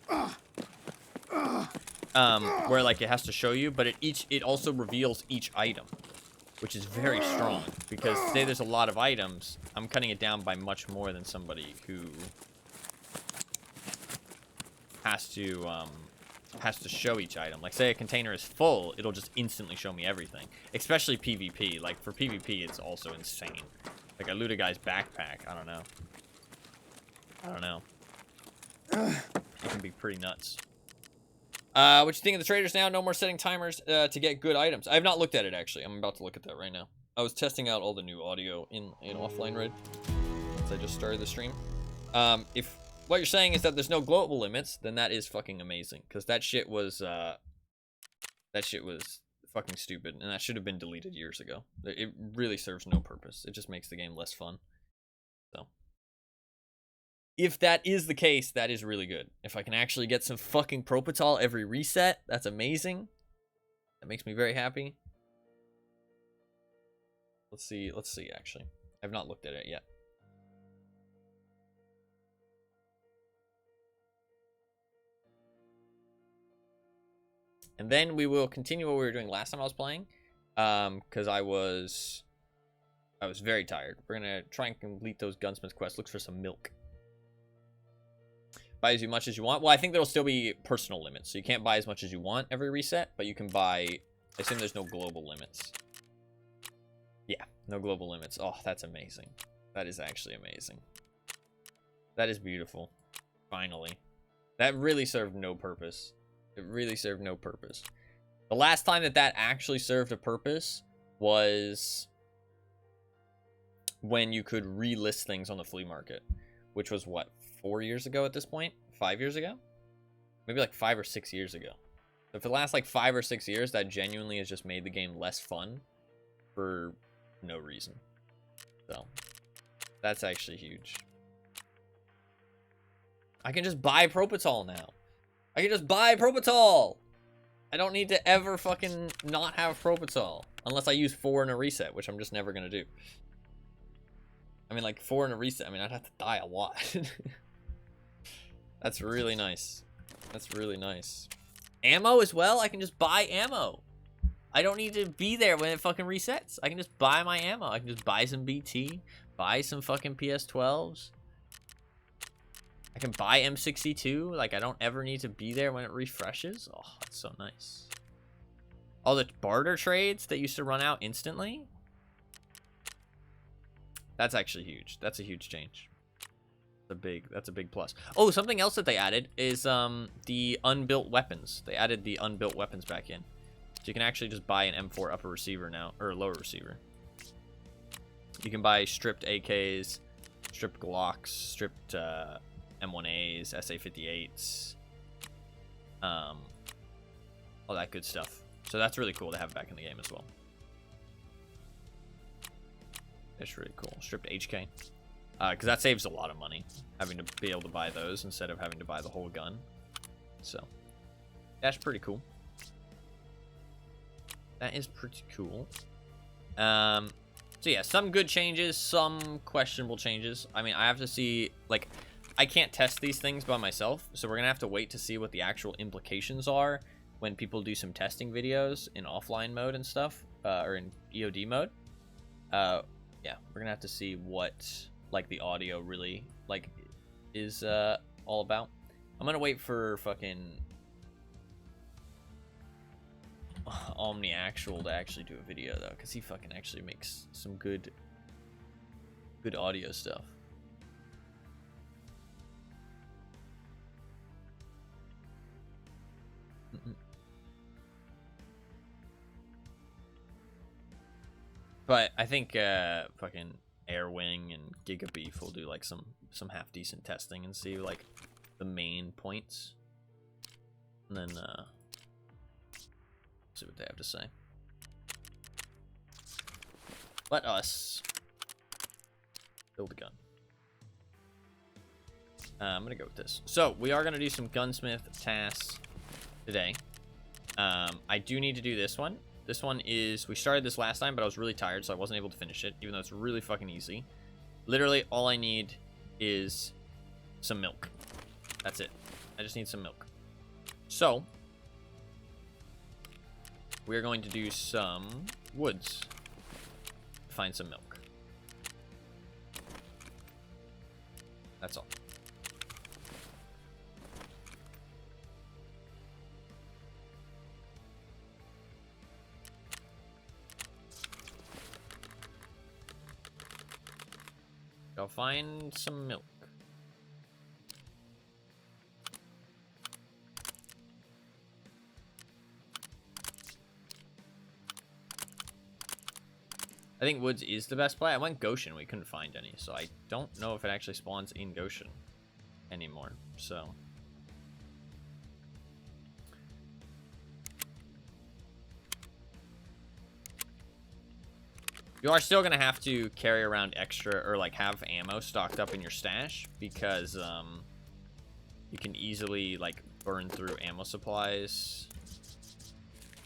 Where like it has to show you, but it also reveals each item, which is very strong. Because say there's a lot of items, I'm cutting it down by much more than somebody who has to show each item. Like say a container is full, it'll just instantly show me everything. Especially PvP. Like for PvP, it's also insane. Like I loot a guy's backpack. I don't know. It can be pretty nuts. What you think of the traders now? No more setting timers to get good items. I have not looked at it actually. I'm about to look at that right now. I was testing out all the new audio in offline raid since I just started the stream. If what you're saying is that there's no global limits, then that is fucking amazing. Because that shit was fucking stupid, and that should have been deleted years ago. It really serves no purpose. It just makes the game less fun. So, if that is the case, that is really good. If I can actually get some fucking Propital every reset, that's amazing. That makes me very happy. Let's see, actually. I've not looked at it yet. And then we will continue what we were doing last time I was playing. Because I was very tired. We're going to try and complete those Gunsmith quests. Look for some milk. Buy as much as you want. Well, I think there'll still be personal limits. So you can't buy as much as you want every reset. But you can buy... I assume there's no global limits. Yeah, no global limits. Oh, that's amazing. That is actually amazing. That is beautiful. Finally. That really served no purpose. It really served no purpose. The last time that actually served a purpose was when you could relist things on the flea market, which was what, 4 years ago at this point? 5 years ago? Maybe like 5 or 6 years ago. So for the last like 5 or 6 years, that genuinely has just made the game less fun for no reason. So that's actually huge. I can just buy Propital now. I can just buy Propital. I don't need to ever fucking not have Propital. Unless I use 4 in a reset, which I'm just never going to do. I mean, like 4 in a reset. I mean, I'd have to die a lot. That's really nice. That's really nice. Ammo as well? I can just buy ammo. I don't need to be there when it fucking resets. I can just buy my ammo. I can just buy some BT. Buy some fucking PS12s. I can buy M62. Like, I don't ever need to be there when it refreshes. Oh, that's so nice. All the barter trades that used to run out instantly. That's actually huge. That's a huge change. That's a big plus. Oh, something else that they added is the unbuilt weapons. They added the unbuilt weapons back in. So you can actually just buy an M4 upper receiver now, or lower receiver. You can buy stripped AKs, stripped Glocks, stripped M1As, SA58s, all that good stuff. So that's really cool to have back in the game as well. It's really cool. Stripped HK. Because that saves a lot of money, having to be able to buy those instead of having to buy the whole gun. So, that's pretty cool. That is pretty cool. So yeah, some good changes, some questionable changes. I mean, I have to see, like, I can't test these things by myself, so we're gonna have to wait to see what the actual implications are when people do some testing videos in offline mode and stuff, or in EOD mode. Yeah, we're gonna have to see what, like, the audio really, like, is all about. I'm gonna wait for fucking Omni Actual to actually do a video though, because he fucking actually makes some good audio stuff. But I think fucking Airwing and Gigabeef will do like some half decent testing and see like the main points, and then see what they have to say. Let us build a gun. I'm gonna go with this. So we are gonna do some gunsmith tasks today. I do need to do this one. This one is, we started this last time, but I was really tired, so I wasn't able to finish it, even though it's really fucking easy. Literally, all I need is some milk. That's it. I just need some milk. So, we're going to do some woods. Find some milk. That's all. Go find some milk. I think Woods is the best play. I went Goshen, we couldn't find any, so I don't know if it actually spawns in Goshen anymore. So you are still gonna have to carry around extra, or like have ammo stocked up in your stash, because you can easily like burn through ammo supplies,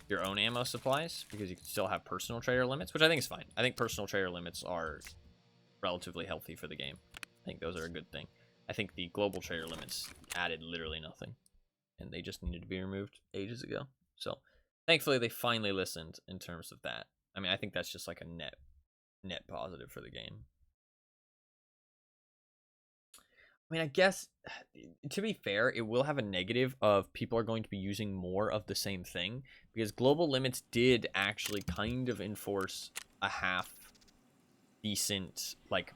your own ammo supplies, because you can still have personal trader limits, which I think is fine. I think personal trader limits are relatively healthy for the game. I think those are a good thing. I think the global trader limits added literally nothing, and they just needed to be removed ages ago. So thankfully they finally listened in terms of that. I mean, I think that's just like a net positive for the game. I mean, I guess, to be fair, it will have a negative of people are going to be using more of the same thing, because global limits did actually kind of enforce a half decent like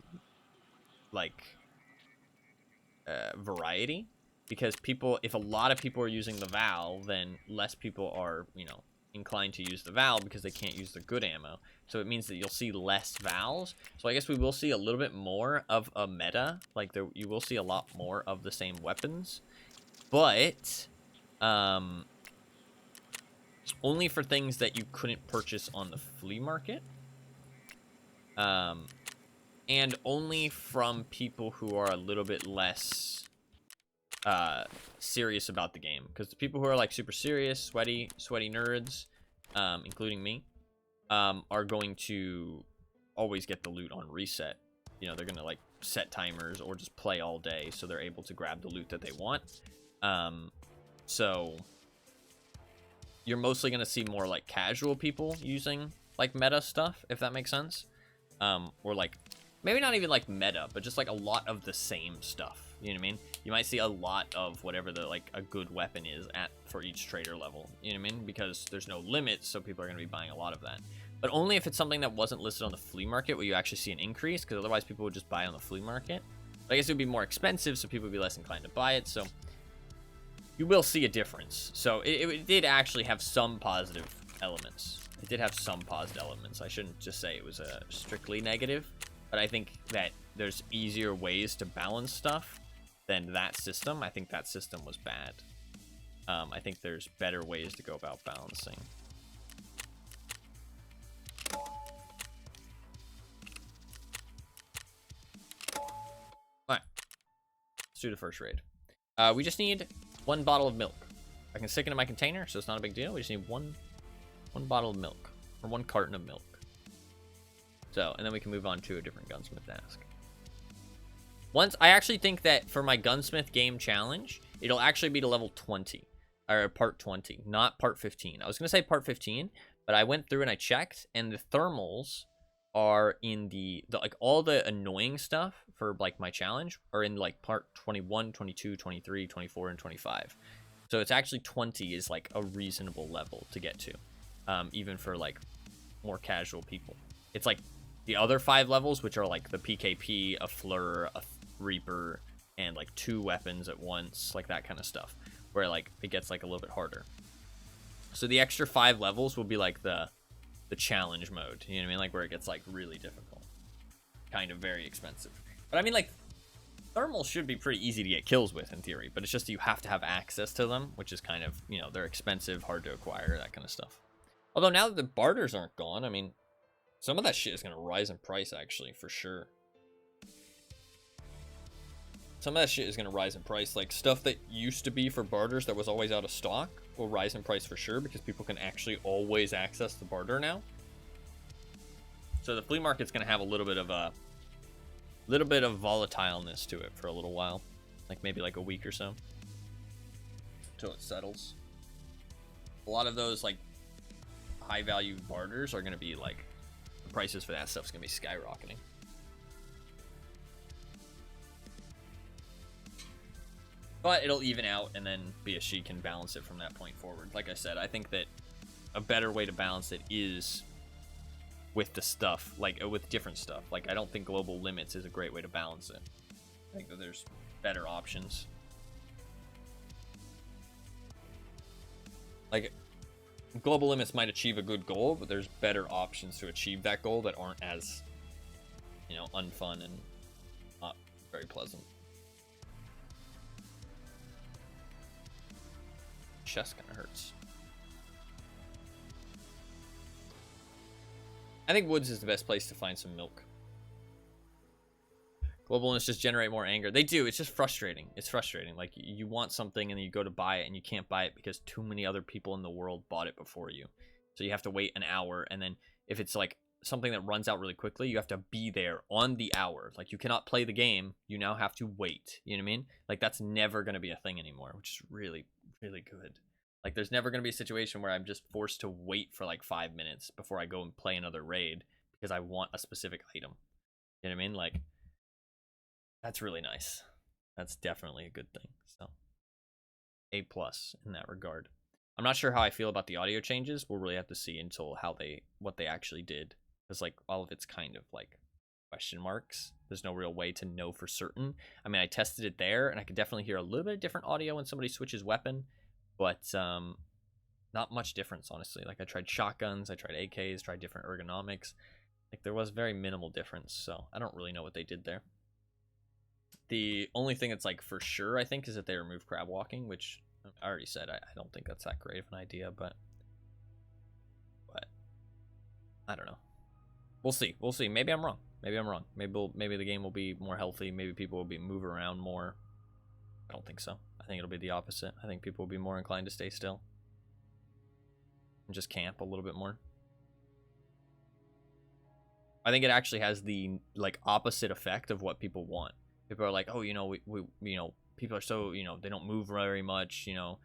variety, because people, if a lot of people are using the Val, then less people are, you know, inclined to use the Val because they can't use the good ammo. So it means that you'll see less Vals. So I guess we will see a little bit more of a meta. Like, you will see a lot more of the same weapons. But only for things that you couldn't purchase on the flea market. And only from people who are a little bit less serious about the game, because the people who are like super serious, sweaty nerds, including me, are going to always get the loot on reset. You know, they're gonna like set timers or just play all day, so they're able to grab the loot that they want. So you're mostly gonna see more like casual people using like meta stuff, if that makes sense. Or like, maybe not even like meta, but just like a lot of the same stuff. You know what I mean? You might see a lot of whatever the like a good weapon is at for each trader level. You know what I mean? Because there's no limit, so people are going to be buying a lot of that. but only if it's something that wasn't listed on the flea market where you actually see an increase, because otherwise people would just buy on the flea market. But I guess it would be more expensive, so people would be less inclined to buy it, so you will see a difference. So it did actually have some positive elements. It did have some positive elements. I shouldn't just say it was a strictly negative, but I think that there's easier ways to balance stuff than that system. I think that system was bad. I think there's better ways to go about balancing. Alright. Let's do the first raid. We just need 1 bottle of milk. I can stick it in my container, so it's not a big deal. We just need one bottle of milk. Or 1 carton of milk. So, and then we can move on to a different gunsmith task. I actually think that for my gunsmith game challenge, it'll actually be to level 20. Or part 20, not part 15. I was going to say part 15, but I went through and I checked, and the thermals are in the like all the annoying stuff for like my challenge are in like part 21, 22, 23, 24, and 25. So it's actually 20 is like a reasonable level to get to, even for like more casual people. It's like the other 5 levels, which are like the PKP, a Fleur, a Reaper, and like 2 weapons at once, like that kind of stuff, where like it gets like a little bit harder. So the extra 5 levels will be like the challenge mode, you know what I mean, like where it gets like really difficult, kind of very expensive. But I mean, like, thermals should be pretty easy to get kills with in theory, but it's just you have to have access to them, which is kind of, you know, they're expensive, hard to acquire, that kind of stuff. Although now that the barters aren't gone, I mean, some of that shit is going to rise in price, actually, for sure. Some of that shit is going to rise in price. Like, stuff that used to be for barters that was always out of stock will rise in price for sure, because people can actually always access the barter now. So the flea market's going to have a little bit of volatileness to it for a little while. Like, maybe like a week or so. Until it settles. A lot of those, like, high-value barters are going to be, like, the prices for that stuff's going to be skyrocketing. But it'll even out, and then BSG can balance it from that point forward. Like I said, I think that a better way to balance it is with the stuff, like with different stuff. Like, I don't think global limits is a great way to balance it. I think that there's better options. Like, global limits might achieve a good goal, but there's better options to achieve that goal that aren't as, you know, unfun and not very pleasant. Chest kind of hurts. I think woods is the best place to find some milk. Global limits just generate more anger. They do. It's just frustrating. It's frustrating. Like, you want something and then you go to buy it and you can't buy it because too many other people in the world bought it before you. So you have to wait an hour, and then if it's like something that runs out really quickly, you have to be there on the hour. Like, you cannot play the game. You now have to wait. You know what I mean? Like, that's never going to be a thing anymore, which is really, really good. Like, there's never going to be a situation where I'm just forced to wait for like 5 minutes before I go and play another raid because I want a specific item. You know what I mean? Like, that's really nice. That's definitely a good thing. So, A+ in that regard. I'm not sure how I feel about the audio changes. We'll really have to see until what they actually did. Because, like, all of it's kind of like question marks. There's no real way to know for certain. I mean, I tested it there, and I could definitely hear a little bit of different audio when somebody switches weapon. But not much difference, honestly. Like, I tried shotguns, I tried AKs, tried different ergonomics. Like, there was very minimal difference, so I don't really know what they did there. The only thing that's, like, for sure, I think, is that they removed crab walking, which I already said I don't think that's that great of an idea, but I don't know. We'll see. We'll see. Maybe I'm wrong. Maybe I'm wrong. Maybe the game will be more healthy. Maybe people will be moving around more. I don't think so. I think it'll be the opposite. I think people will be more inclined to stay still and just camp a little bit more. I think it actually has the, like, opposite effect of what people want. People are like, oh, you know, we you know, people are so, you know, they don't move very much, you know.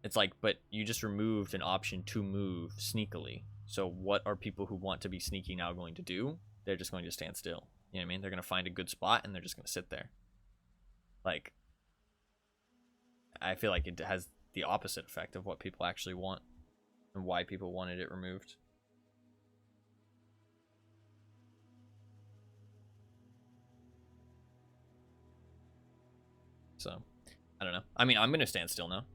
It's like, but you just removed an option to move sneakily. So what are people who want to be sneaky now going to do? They're just going to stand still. You know what I mean? They're going to find a good spot and they're just going to sit there. Like, I feel like it has the opposite effect of what people actually want and why people wanted it removed. So, I don't know. I mean, I'm going to stand still now.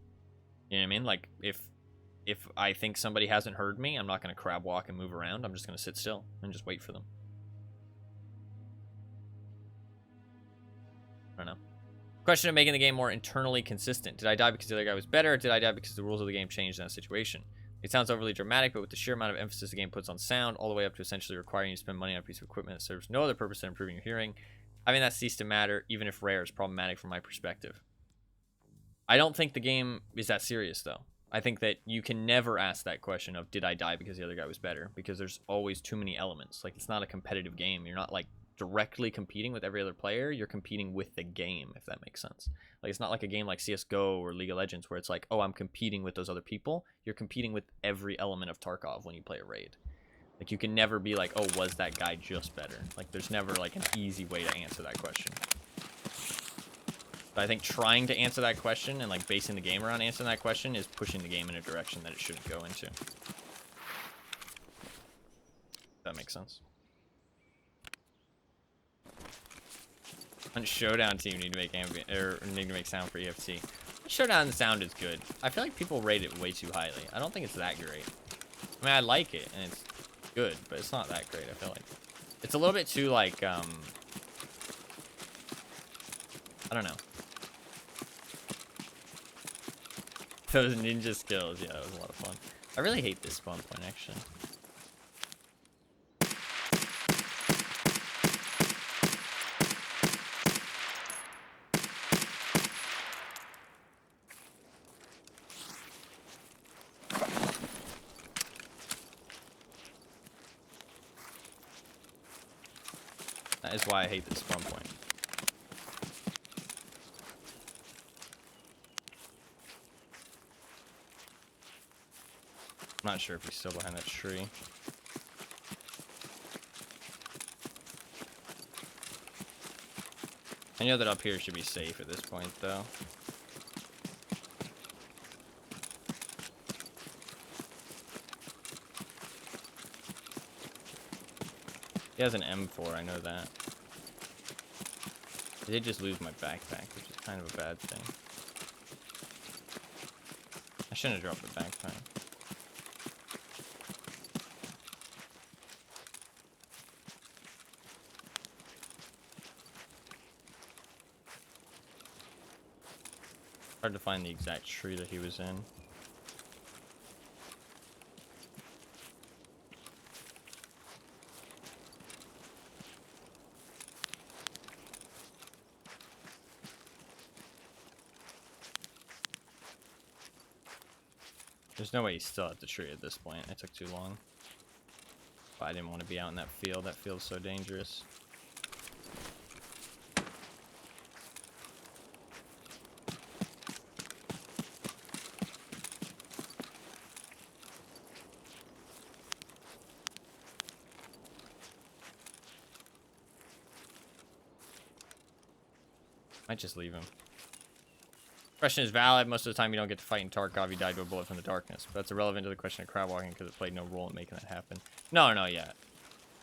You know what I mean? Like, if I think somebody hasn't heard me, I'm not going to crab walk and move around. I'm just going to sit still and just wait for them. I don't know. Question of making the game more internally consistent. Did I die because the other guy was better, or did I die because the rules of the game changed in that situation? It sounds overly dramatic, but with the sheer amount of emphasis the game puts on sound, all the way up to essentially requiring you to spend money on a piece of equipment that serves no other purpose than improving your hearing, having that cease to matter, even if rare, is problematic from my perspective. I don't think the game is that serious, though. I think that you can never ask that question of, did I die because the other guy was better? Because there's always too many elements. Like, it's not a competitive game. You're not, like, directly competing with every other player. You're competing with the game, if that makes sense. Like, it's not like a game like CSGO or League of Legends where it's like, oh, I'm competing with those other people. You're competing with every element of Tarkov when you play a raid. Like, you can never be like, oh, was that guy just better? Like, there's never, like, an easy way to answer that question. But I think trying to answer that question and, like, basing the game around answering that question is pushing the game in a direction that it shouldn't go into. That makes sense. On Showdown team need to make ambient or need to make sound for EFT. Showdown sound is good. I feel like people rate it way too highly. I don't think it's that great. I mean, I like it and it's good, but it's not that great. I feel like it's a little bit too like I don't know. Those ninja skills, yeah, that was a lot of fun. I really hate this spawn point actually. That is why I hate this spawn point. I'm not sure if he's still behind that tree. I know that up here should be safe at this point, though. He has an M4, I know that. I did just lose my backpack, which is kind of a bad thing. I shouldn't have dropped the backpack. Hard to find the exact tree that he was in. There's no way he's still at the tree at this point. It took too long. But I didn't want to be out in that field. That field's so dangerous. Might just leave him. Question is valid. Most of the time you don't get to fight in Tarkov. You die to a bullet from the darkness. But that's irrelevant to the question of crowd walking because it played no role in making that happen. No, yeah.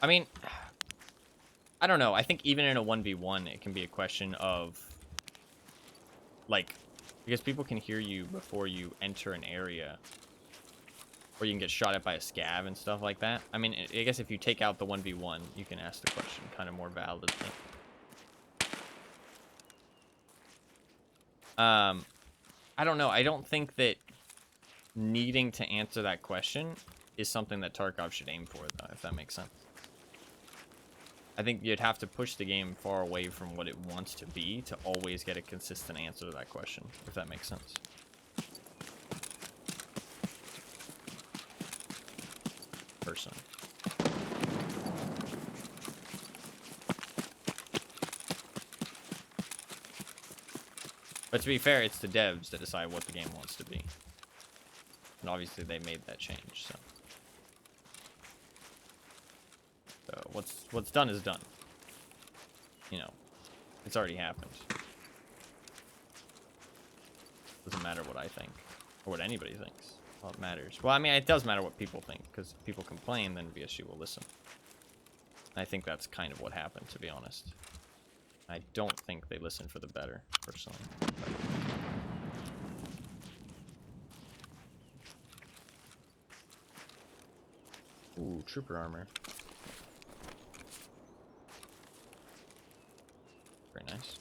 I mean, I don't know. I think even in a 1v1, it can be a question of, like, because people can hear you before you enter an area. Or you can get shot at by a scav and stuff like that. I mean, I guess if you take out the 1v1, you can ask the question kind of more validly. I don't know. I don't think that needing to answer that question is something that Tarkov should aim for, though, if that makes sense. I think you'd have to push the game far away from what it wants to be to always get a consistent answer to that question, if that makes sense. Personally. But to be fair, it's the devs that decide what the game wants to be. And obviously they made that change, so. So what's done is done. You know, it's already happened. Doesn't matter what I think, or what anybody thinks. Well, it matters. Well, I mean, it does matter what people think, because if people complain, then VSG will listen. And I think that's kind of what happened, to be honest. I don't think they listen for the better, personally. Ooh, trooper armor. Very nice.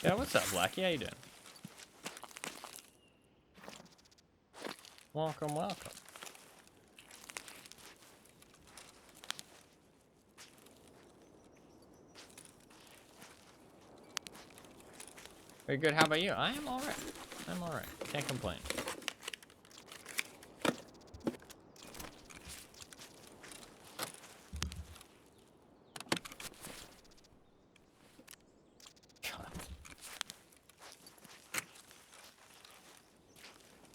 Yeah, what's up, Blackie? How you doing? Welcome, welcome. Very good. How about you? I am alright. I'm alright. Can't complain.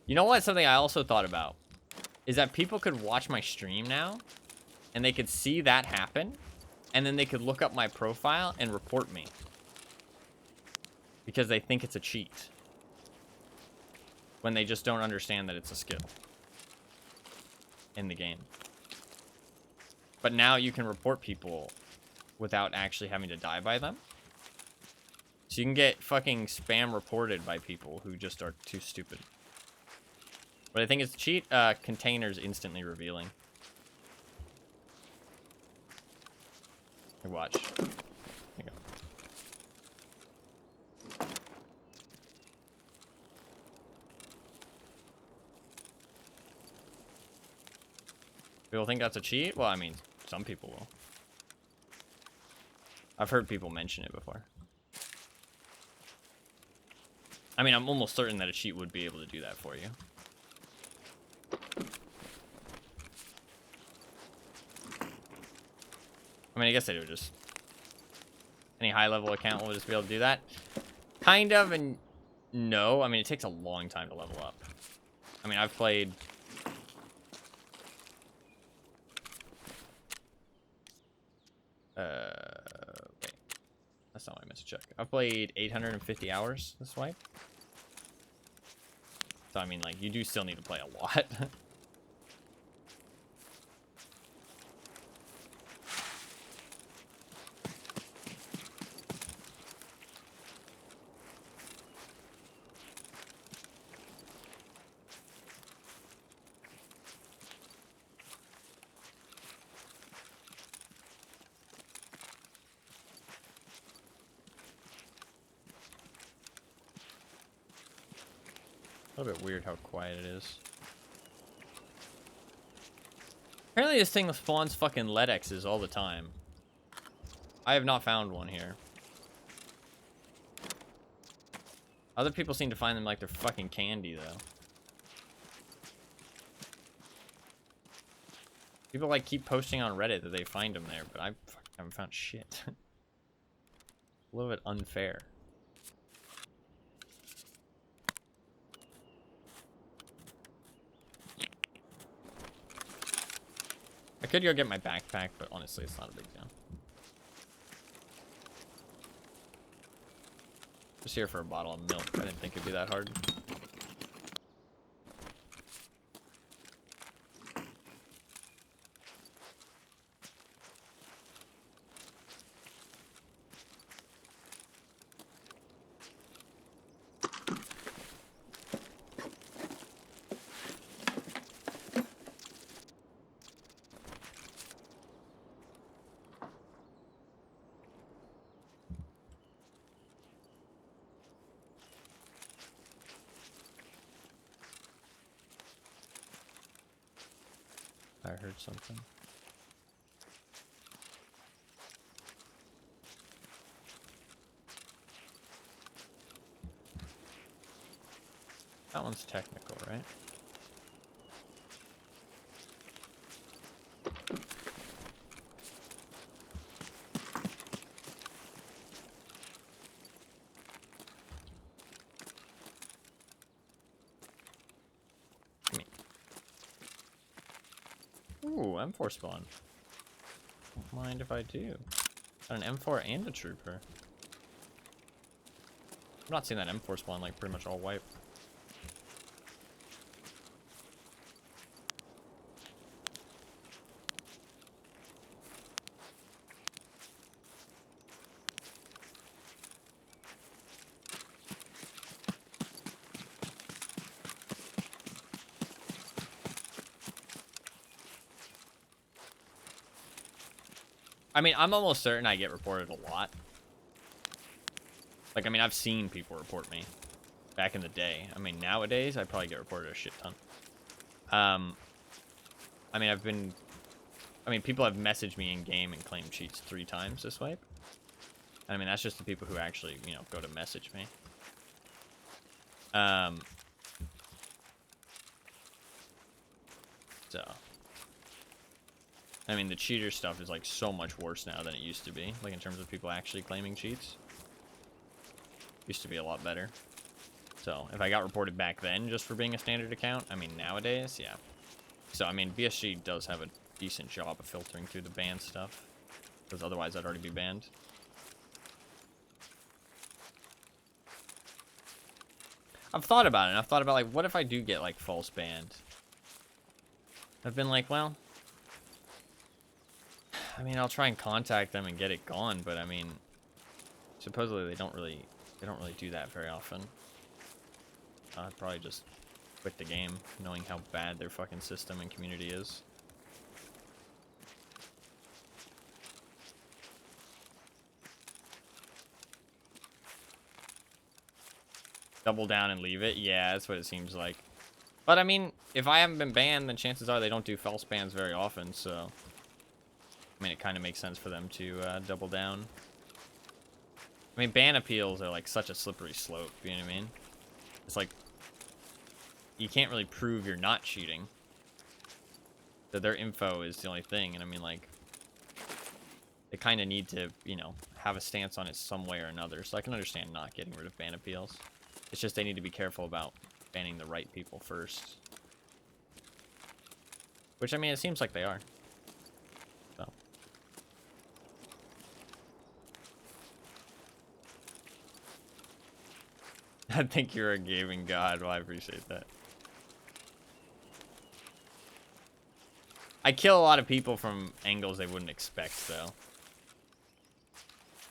You know what? Something I also thought about is that people could watch my stream now and they could see that happen and then they could look up my profile and report me because they think it's a cheat when they just don't understand that it's a skill in the game. But now you can report people without actually having to die by them. So you can get fucking spam reported by people who just are too stupid. But I think it's cheat. Containers instantly revealing. Hey, watch. Here you go. People think that's a cheat? Well, I mean, some people will. I've heard people mention it before. I mean, I'm almost certain that a cheat would be able to do that for you. I mean, I guess they would just... Any high-level account will just be able to do that. Kind of, and no. I mean, it takes a long time to level up. I mean, I've played... Wait. That's not what I meant to check. I've played 850 hours this wipe. So, I mean, like, you do still need to play a lot. A little bit weird how quiet it is. Apparently this thing spawns fucking LEDXs all the time. I have not found one here. Other people seem to find them like they're fucking candy, though. People like keep posting on Reddit that they find them there, but I fucking haven't found shit. A little bit unfair. I could go get my backpack, but honestly, it's not a big deal. Just here for a bottle of milk. I didn't think it'd be that hard. I heard something. That one's technical, right? Ooh, M4 spawn. Don't mind if I do. Got an M4 and a trooper. I'm not seeing that M4 spawn like pretty much all wipe. I mean, I'm almost certain I get reported a lot. Like, I mean, I've seen people report me back in the day. I mean, nowadays, I probably get reported a shit ton. I mean, people have messaged me in game and claimed cheats 3 times this wipe. I mean, that's just the people who actually, you know, go to message me. So, I mean, the cheater stuff is like so much worse now than it used to be. Like in terms of people actually claiming cheats, used to be a lot better. So if I got reported back then just for being a standard account, I mean, nowadays, yeah. So I mean, VSG does have a decent job of filtering through the ban stuff, because otherwise I'd already be banned. I've thought about it, and I've thought about, like, what if I do get, like, false banned? I've been like, well, I mean, I'll try and contact them and get it gone, but I mean, supposedly they don't really do that very often. I'd probably just quit the game, knowing how bad their fucking system and community is. Double down and leave it? Yeah, that's what it seems like. But I mean, if I haven't been banned, then chances are they don't do false bans very often, so I mean, it kind of makes sense for them to double down. I mean, ban appeals are like such a slippery slope, you know what I mean? It's like, you can't really prove you're not cheating. So their info is the only thing, and I mean, like, they kind of need to, you know, have a stance on it some way or another. So I can understand not getting rid of ban appeals. It's just they need to be careful about banning the right people first. Which, I mean, it seems like they are. So. I think you're a gaming god. Well, I appreciate that. I kill a lot of people from angles they wouldn't expect, though.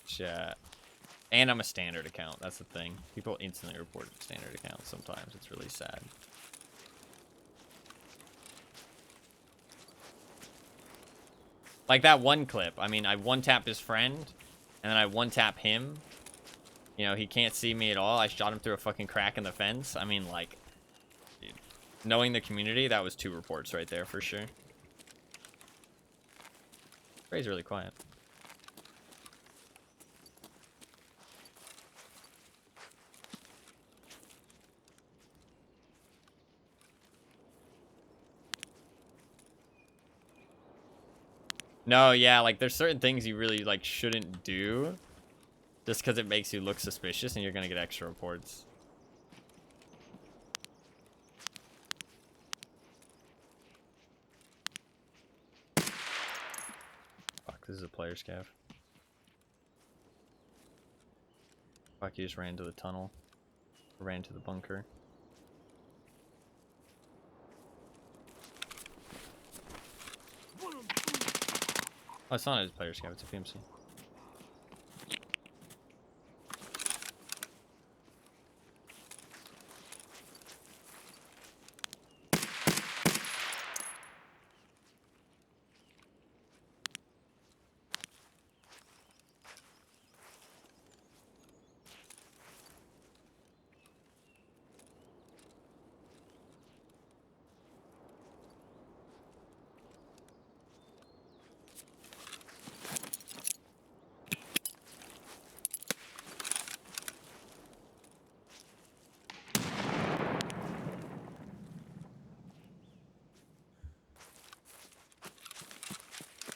Chat. And I'm a standard account. That's the thing. People instantly report standard accounts sometimes. It's really sad. Like that one clip. I mean, I one-tapped his friend, and then I one-tap him. You know, he can't see me at all. I shot him through a fucking crack in the fence. I mean, like, dude, knowing the community, that was 2 reports right there for sure. Ray's really quiet. No, yeah, like, there's certain things you really, like, shouldn't do just because it makes you look suspicious and you're gonna get extra reports. Fuck, this is a player scav. Fuck, he just ran to the tunnel. Ran to the bunker. Oh, it's not his player scav, it's a PMC.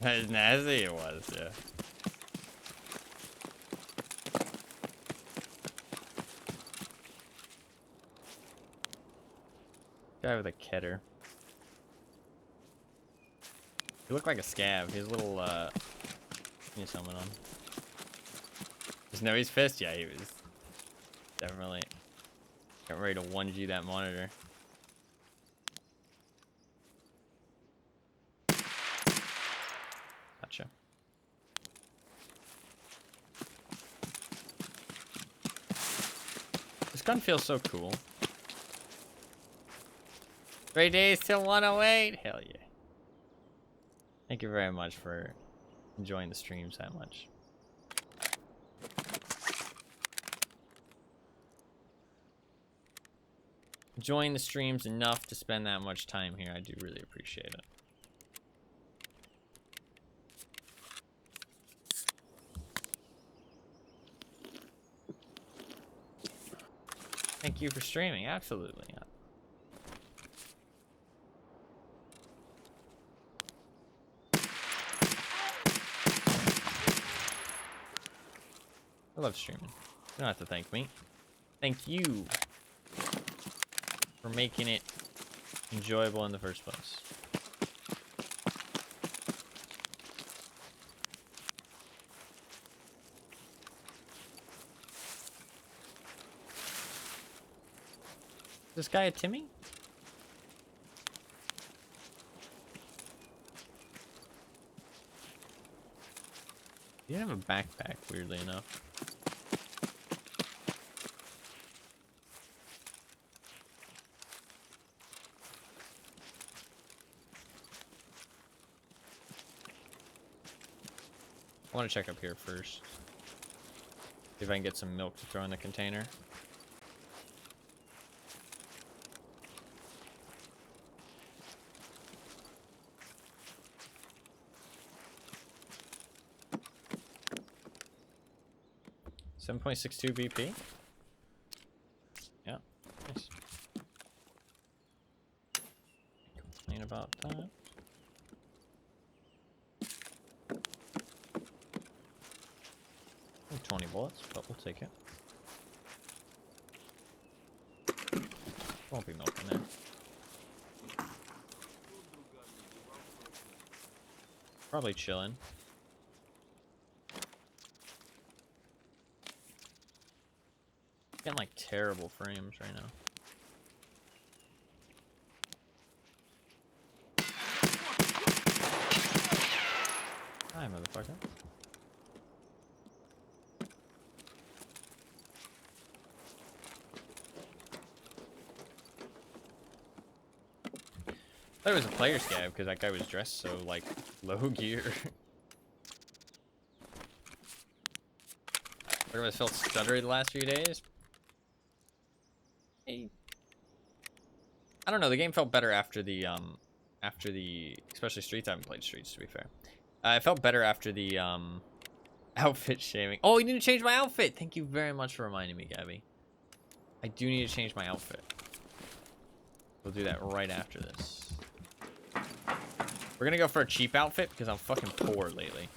As nasty it was, yeah. Guy with a ketter. He looked like a scav. He has a little His helmet on. Just know he's pissed. Yeah, he was Definitely. Get ready to 1G that monitor. Gotcha. This gun feels so cool. 3 days till 108. Hell yeah. Thank you very much for enjoying the streams that much. Enjoying the streams enough to spend that much time here. I do really appreciate it. Thank you for streaming. Absolutely. I love streaming. You don't have to thank me. Thank you for making it enjoyable in the first place. Is this guy a Timmy? He didn't have a backpack, weirdly enough. I want to check up here first. See if I can get some milk to throw in the container. .62 BP. Yeah, nice. Complain about that. Only 20 bullets, but we'll take it. Won't be milk in there. Probably chilling. Getting like terrible frames right now. Hi, motherfucker. I thought it was a player scav because that guy was dressed so like low gear. What have I felt stuttery the last few days? Hey. I don't know, the game felt better after the especially Streets. I haven't played Streets, to be fair. It felt better after the outfit shaming. Oh, you need to change my outfit. Thank you very much for reminding me, Gabby. I do need to change my outfit. We'll do that right after this. We're gonna go for a cheap outfit because I'm fucking poor lately.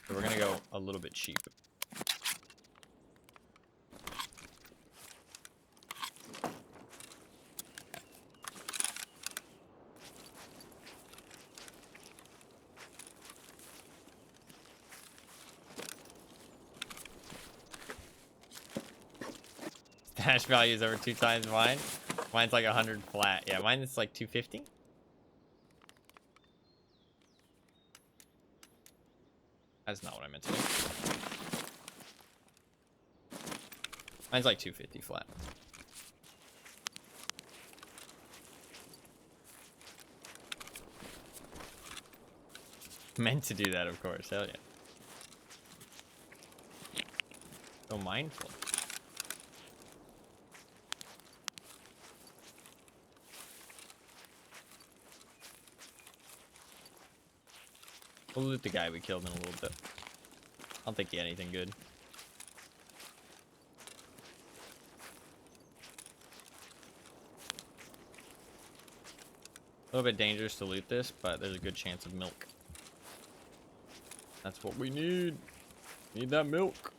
So we're gonna go a little bit cheap. Stash value is over 2 times mine. Mine's like 100 flat. Yeah, mine is like 250. That's not what I meant to do. Mine's like 250 flat. Meant to do that, of course. Hell yeah. So mindful. We'll loot the guy we killed in a little bit. I don't think he had anything good. A little bit dangerous to loot this, but there's a good chance of milk. That's what we need. Need that milk.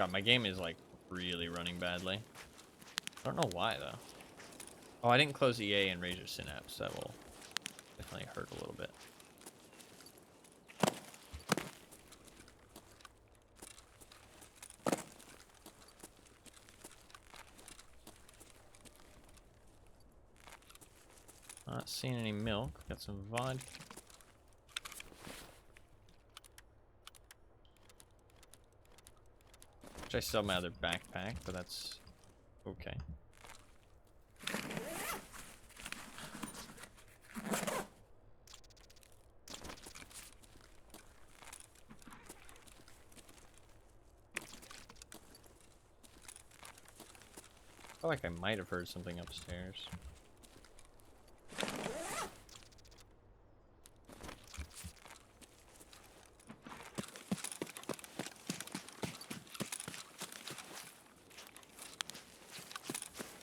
God, my game is like really running badly. I don't know why though. Oh, I didn't close EA and Razor Synapse. That will definitely hurt a little bit. Not seeing any milk. Got some vodka. I still have my other backpack, but that's okay. I feel like I might have heard something upstairs.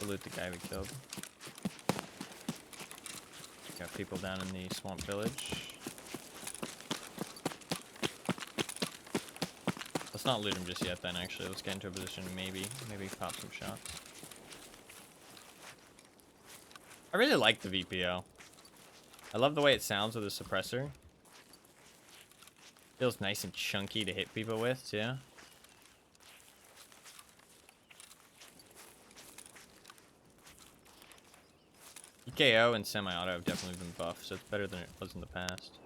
Loot the guy we killed. Got people down in the swamp village. Let's not loot him just yet then, actually. Let's get into a position to maybe pop some shots. I really like the VPO. I love the way it sounds with the suppressor. Feels nice and chunky to hit people with, too. EKO and semi-auto have definitely been buffed, so it's better than it was in the past.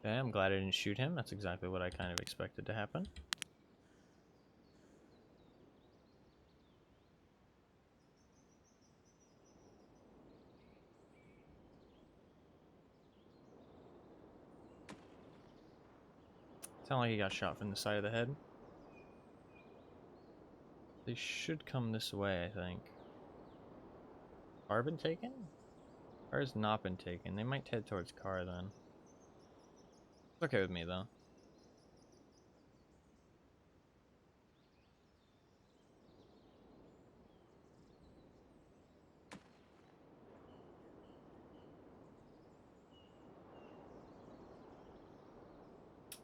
Okay, I'm glad I didn't shoot him. That's exactly what I kind of expected to happen. Sound like he got shot from the side of the head. They should come this way, I think. Car been taken? Car has not been taken. They might head towards car then. It's okay with me though.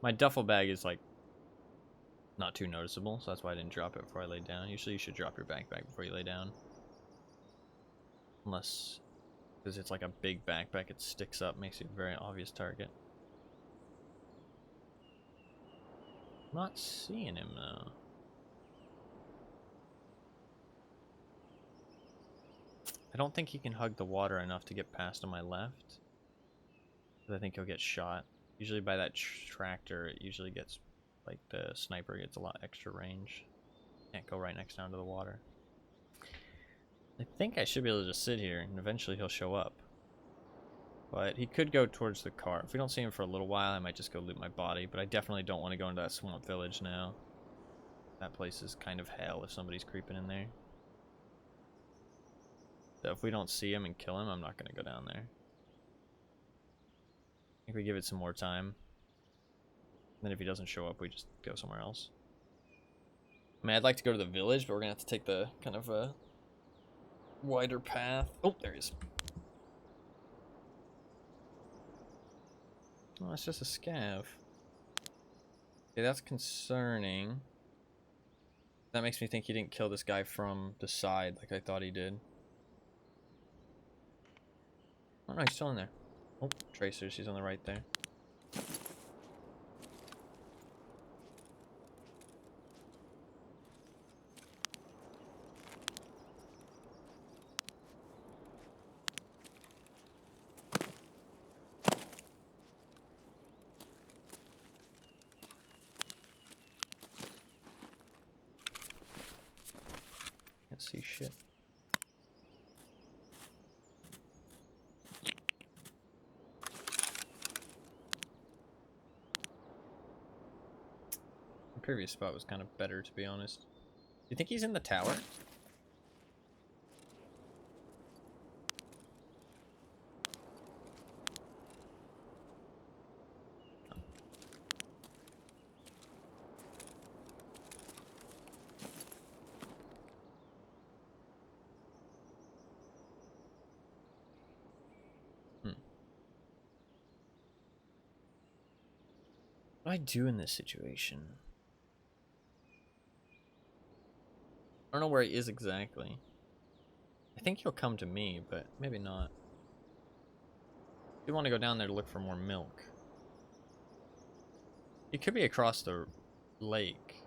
My duffel bag is like not too noticeable, so that's why I didn't drop it before I laid down. Usually you should drop your backpack before you lay down. Unless, because it's like a big backpack, it sticks up, makes you a very obvious target. I'm not seeing him though. I don't think he can hug the water enough to get past on my left. Because I think he'll get shot. Usually by that tractor, it usually gets, like the sniper gets a lot extra range. Can't go right next down to the water. I think I should be able to just sit here and eventually he'll show up. But he could go towards the car. If we don't see him for a little while, I might just go loot my body. But I definitely don't want to go into that swamp village now. That place is kind of hell if somebody's creeping in there. So if we don't see him and kill him, I'm not going to go down there. I think we give it some more time. And then if he doesn't show up, we just go somewhere else. I mean, I'd like to go to the village, but we're going to have to take the kind of a wider path. Oh, there he is. Oh, it's just a scav. Okay, that's concerning. That makes me think he didn't kill this guy from the side like I thought he did. Oh no, he's still in there. Oh, tracers, he's on the right there. Can't see shit. The previous spot was kind of better, to be honest. Do you think he's in the tower? I do in this situation? I don't know where he is exactly. I think he'll come to me, but maybe not. I do want to go down there to look for more milk. He could be across the lake.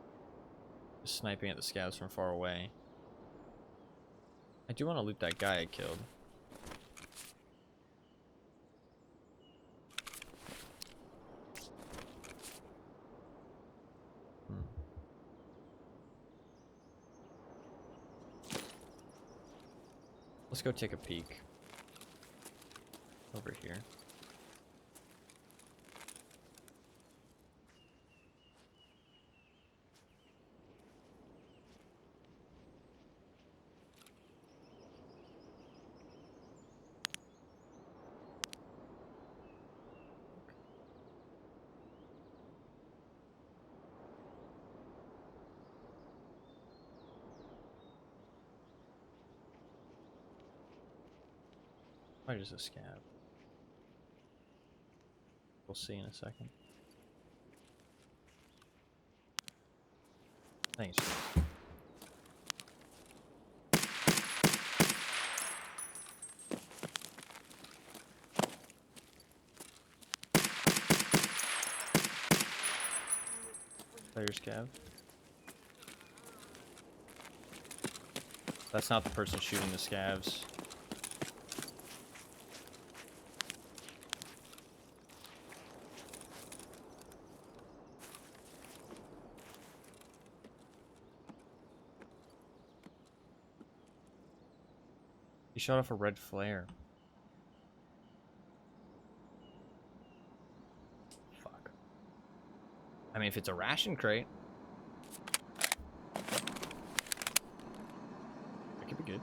Just sniping at the scouts from far away. I do want to loot that guy I killed. Let's go take a peek. Over here. Probably just a scab. We'll see in a second. Thanks. Player scav. That's not the person shooting the scavs. He shot off a red flare. Fuck. I mean, if it's a ration crate, that could be good.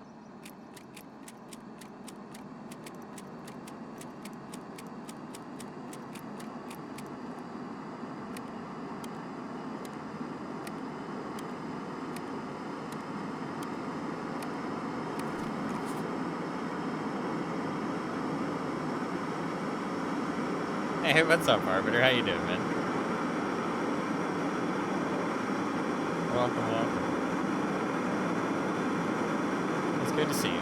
Hey, what's up, Arbiter? How you doing, man? Welcome, welcome. It's good to see you.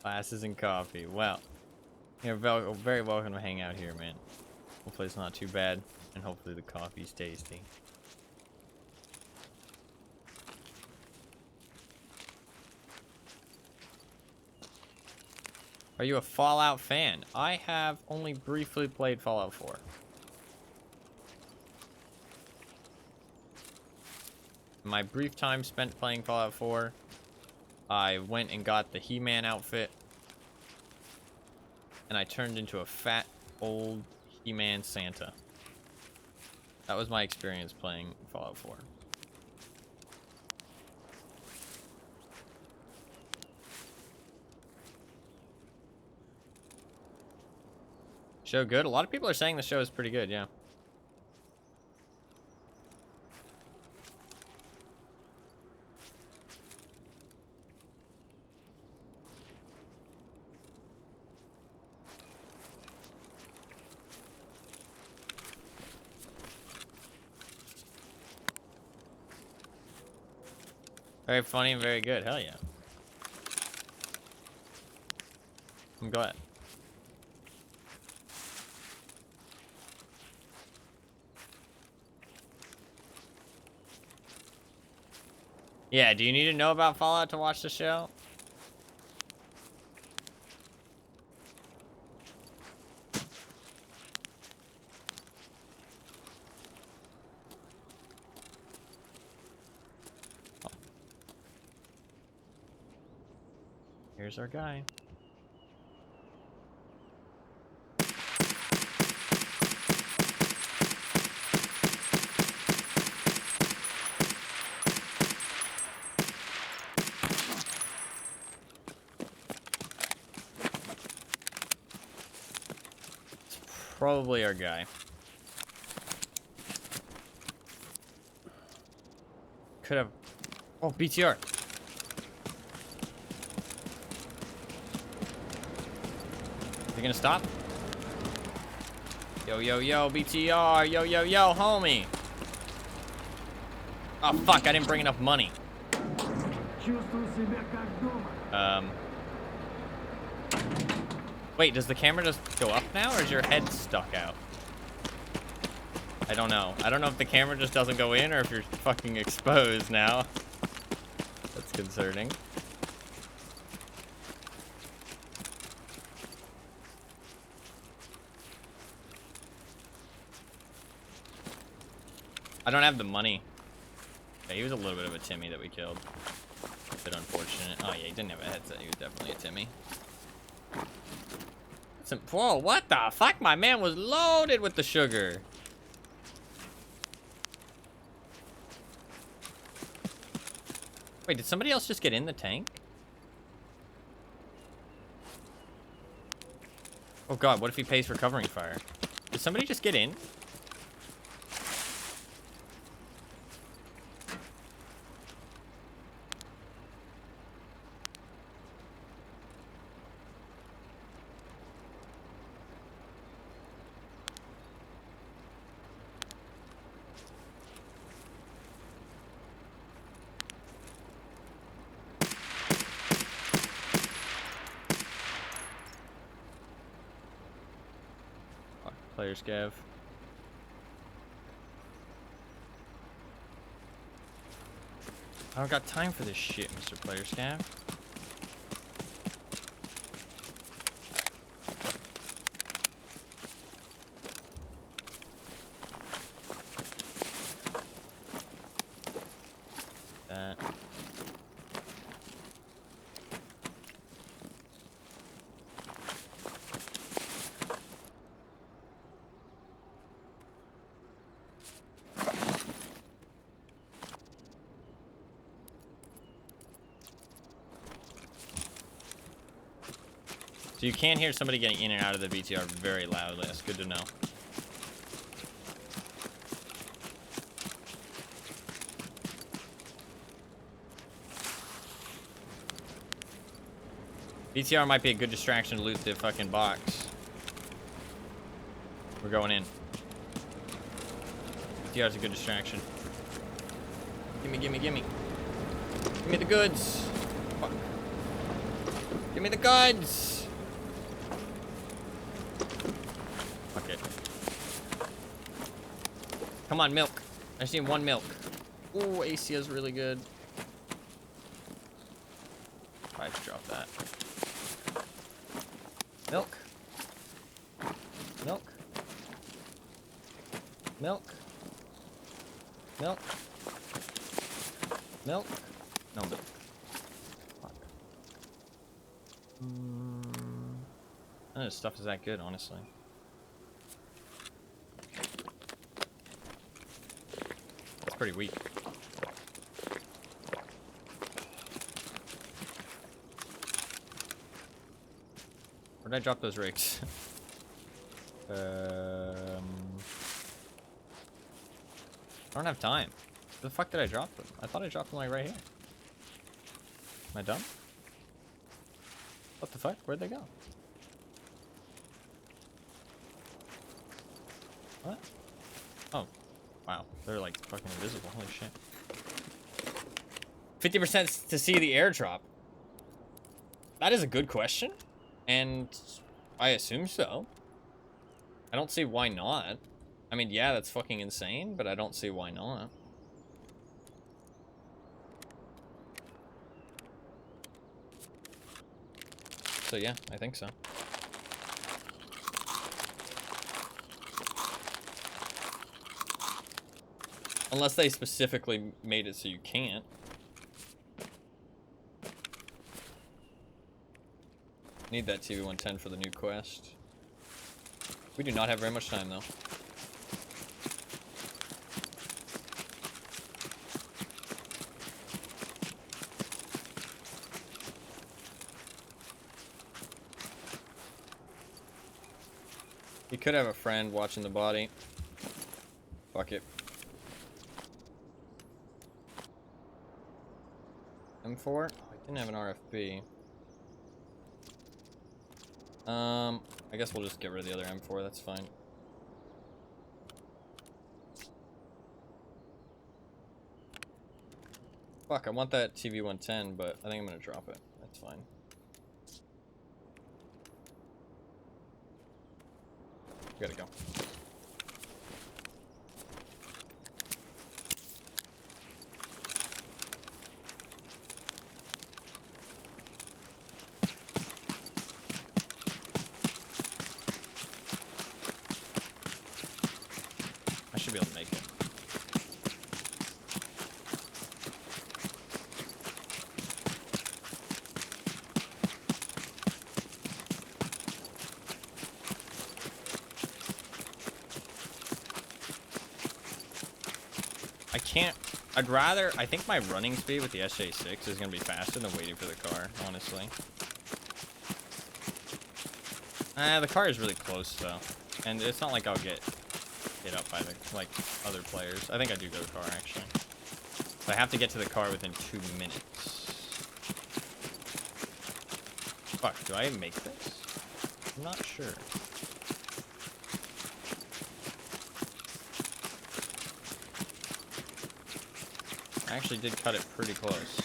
Glasses and coffee. Well, you're very welcome to hang out here, man. Hopefully it's not too bad, and hopefully the coffee's tasty. Are you a Fallout fan? I have only briefly played Fallout 4. My brief time spent playing Fallout 4, I went and got the He-Man outfit, and I turned into a fat, old He-Man Santa. That was my experience playing Fallout 4. Show good? A lot of people are saying the show is pretty good, yeah. Very funny and very good. Hell yeah. I'm glad. Yeah, do you need to know about Fallout to watch the show? Here's our guy. Probably our guy. Could have. Oh, BTR. Is he gonna stop? Yo, yo, yo, BTR. Yo, yo, yo, homie. Oh, fuck. I didn't bring enough money. Wait, does the camera just go up now, or is your head stuck out? I don't know. I don't know if the camera just doesn't go in, or if you're fucking exposed now. That's concerning. I don't have the money. Yeah, he was a little bit of a Timmy that we killed. A bit unfortunate. Oh, yeah, he didn't have a headset. He was definitely a Timmy. Whoa, what the fuck? My man was loaded with the sugar. Wait, did somebody else just get in the tank? Oh god, what if he pays for covering fire? Did somebody just get in? Player Scav. I don't got time for this shit, Mr. Player Scav. That. So you can hear somebody getting in and out of the BTR very loudly. That's good to know. BTR might be a good distraction to loot the fucking box. We're going in. BTR's a good distraction. Gimme, gimme, gimme. Give me the goods. Fuck. Give me the goods. Fuck it. Come on, milk. I just need one milk. Ooh, AC's really good. I should drop that. Milk. Milk. Milk. Milk. Milk. No milk. Fuck. None of this stuff is that good, honestly. It's pretty weak. Where'd I drop those rigs? I don't have time. Where the fuck did I drop them? I thought I dropped them like right here. Am I done? What the fuck? Where'd they go? What? Oh. Wow. They're like fucking invisible. Holy shit. 50% to see the airdrop. That is a good question. And I assume so. I don't see why not. I mean, yeah, that's fucking insane, but I don't see why not. So yeah, I think so. Unless they specifically made it so you can't. Need that TV-110 for the new quest. We do not have very much time, though. He could have a friend watching the body. Fuck it. M4? Oh, I didn't have an RFB. I guess we'll just get rid of the other M4, that's fine. Fuck, I want that TV-110, but I think I'm gonna drop it. That's fine. We gotta go. I should be able to make it. I can't. I think my running speed with the SJ6 is gonna be faster than waiting for the car, honestly. The car is really close though, and it's not like I'll get hit up by the other players. I think I do go to the car actually. So I have to get to the car within 2 minutes. Fuck, do I make this? I'm not sure. I actually did cut it pretty close.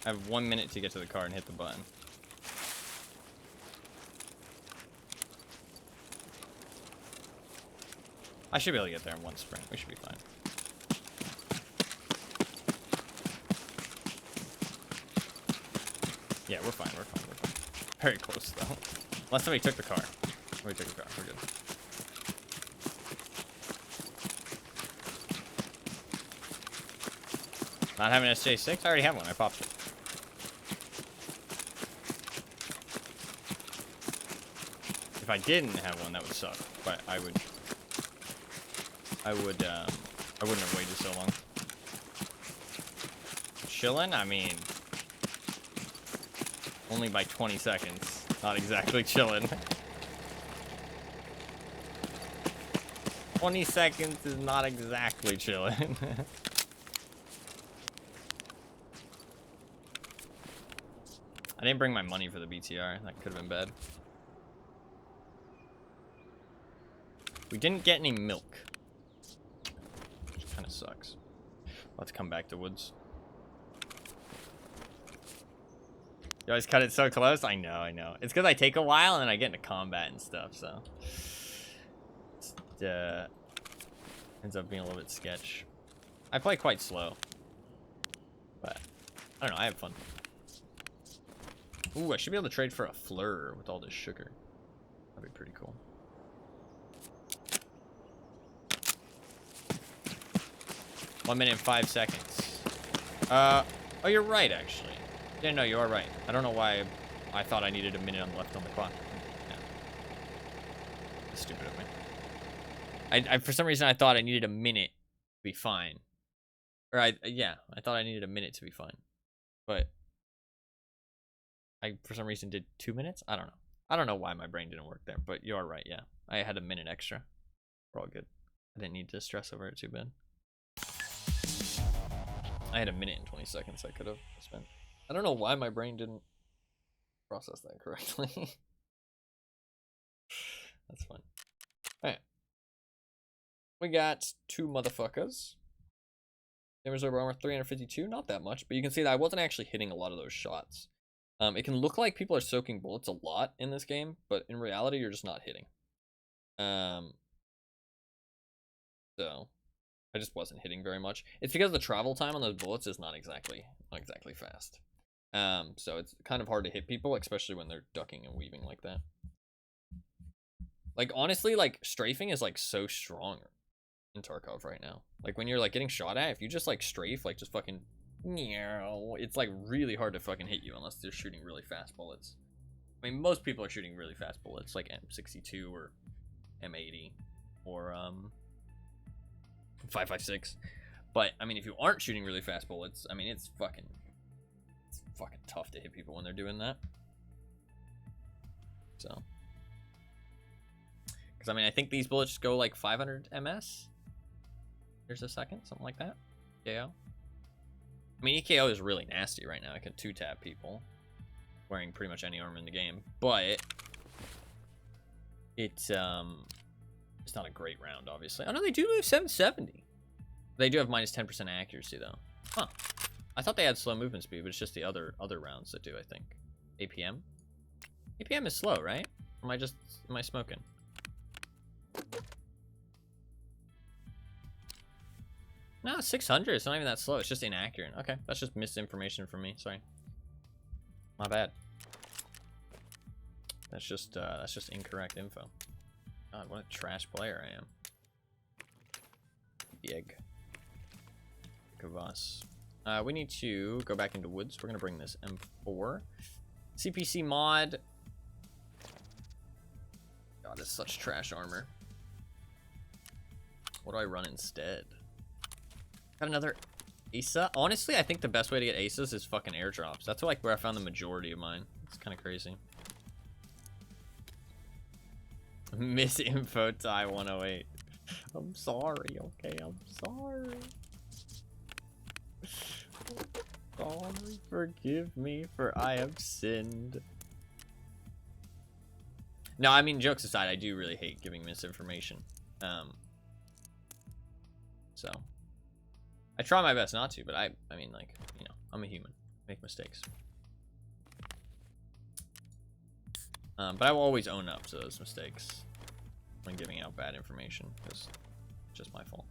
I have 1 minute to get to the car and hit the button. I should be able to get there in one sprint. We should be fine. Yeah, we're fine, we're fine, we're fine. Very close, though. Unless somebody took the car. Somebody took the car, we're good. Not having an SJ6? I already have one, I popped it. If I didn't have one, that would suck. But I wouldn't have waited so long. Chillin'? I mean, only by 20 seconds. Not exactly chillin'. 20 seconds is not exactly chillin'. I didn't bring my money for the BTR. That could have been bad. We didn't get any milk. Which kind of sucks. Let's come back to woods. You always cut it so close? I know, I know. It's because I take a while and then I get into combat and stuff, so. It ends up being a little bit sketch. I play quite slow. But, I don't know, I have fun. Ooh, I should be able to trade for a fleur with all this sugar. That'd be pretty cool. 1 minute and 5 seconds. Oh, you're right, actually. Yeah, no, you are right. I don't know why I thought I needed a minute left on the clock. Yeah. That's stupid of me. I for some reason, I thought I needed a minute to be fine. Or, yeah, I thought I needed a minute to be fine. But I, for some reason, did 2 minutes? I don't know. I don't know why my brain didn't work there, but you are right, yeah. I had a minute extra. We're all good. I didn't need to stress over it too bad. I had a minute and 20 seconds I could have spent. I don't know why my brain didn't process that correctly. That's fun. Alright. We got 2 motherfuckers. Damage over armor 352, not that much, but you can see that I wasn't actually hitting a lot of those shots. It can look like people are soaking bullets a lot in this game, but in reality, you're just not hitting. So I just wasn't hitting very much. It's because the travel time on those bullets is not exactly fast. So it's kind of hard to hit people, especially when they're ducking and weaving like that. Like, honestly, like, strafing is, like, so strong in Tarkov right now. Like, when you're, like, getting shot at, if you just, like, strafe, like, just fucking, it's, like, really hard to fucking hit you unless they're shooting really fast bullets. I mean, most people are shooting really fast bullets, like M62 or M80 or, 5.56. But, I mean, if you aren't shooting really fast bullets, I mean, it's fucking tough to hit people when they're doing that. So. Because, I mean, I think these bullets just go like 500 ms. Here's a second, something like that. EKO. I mean, EKO is really nasty right now. I can 2-tap people wearing pretty much any armor in the game. But it's not a great round, obviously. Oh, no, they do move 770. They do have minus 10% accuracy, though. Huh. I thought they had slow movement speed, but it's just the other rounds that do, I think. APM? APM is slow, right? Or am I smoking? No, 600. It's not even that slow. It's just inaccurate. Okay, that's just misinformation from me. Sorry. My bad. That's just incorrect info. God, what a trash player I am. Yeg. Kavas. We need to go back into woods. We're gonna bring this M4. CPC mod. God, it's such trash armor. What do I run instead? Got another ASA. Honestly, I think the best way to get ASAs is fucking airdrops. That's like where I found the majority of mine. It's kind of crazy. Misinfo tie 108. I'm sorry, okay? I'm sorry. Sorry, forgive me, for I have sinned. No, I mean, jokes aside, I do really hate giving misinformation. So I try my best not to, but I mean, like, you know, I'm a human. Make mistakes. But I will always own up to those mistakes when giving out bad information, because it's just my fault.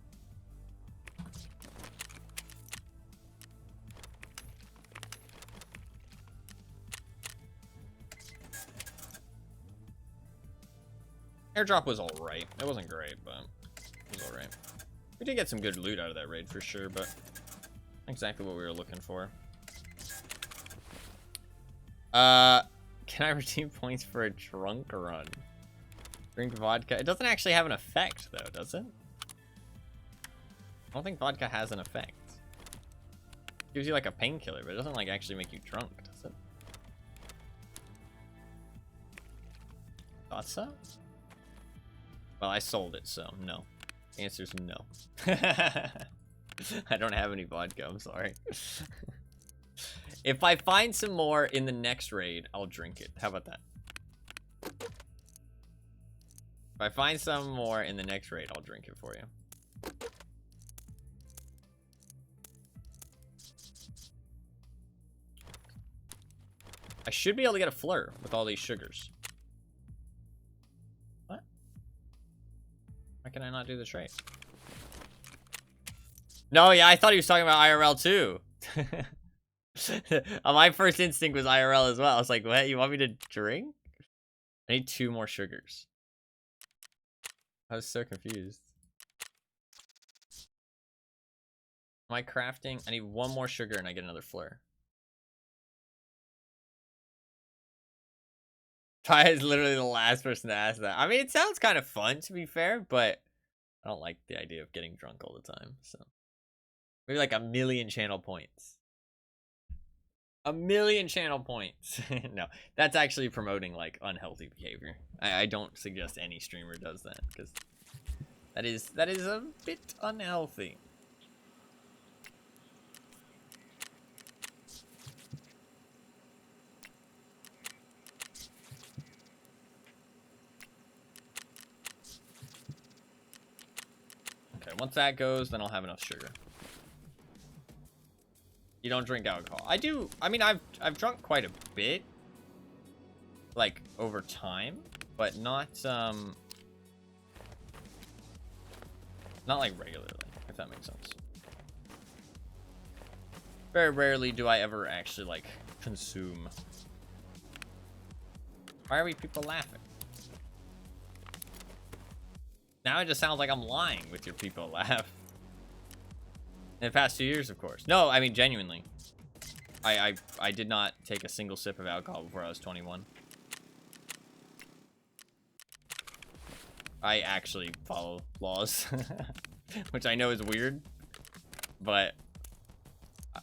Airdrop was alright. It wasn't great, but it was alright. We did get some good loot out of that raid for sure, but not exactly what we were looking for. Can I redeem points for a drunk run? Drink vodka. It doesn't actually have an effect, though, does it? I don't think vodka has an effect. It gives you like a painkiller, but it doesn't like actually make you drunk, does it? Thought so? Well, I sold it, so no. The answer is no. I don't have any vodka, I'm sorry. If I find some more in the next raid, I'll drink it. How about that? If I find some more in the next raid, I'll drink it for you. I should be able to get a fleur with all these sugars. What? Why can I not do the trade? No, yeah, I thought he was talking about IRL too. My first instinct was IRL as well. I was like, what? You want me to drink? I need 2 more sugars. I was so confused. Am I crafting? I need 1 more sugar and I get another fleur. Ty is literally the last person to ask that. I mean, it sounds kind of fun, to be fair, but I don't like the idea of getting drunk all the time. So maybe like 1,000,000 channel points. 1,000,000 channel points. No, that's actually promoting like unhealthy behavior. I don't suggest any streamer does that, because that is a bit unhealthy. Okay, once that goes, then I'll have enough sugar. You don't drink alcohol. I do. I mean, I've drunk quite a bit, like over time, but not like regularly, if that makes sense. Very rarely do I ever actually like Consume. Why are we people laughing? Now it just sounds like I'm lying with your people laugh. In the past 2 years, of course. No, I mean, genuinely. I did not take a single sip of alcohol before I was 21. I actually follow laws. Which I know is weird. But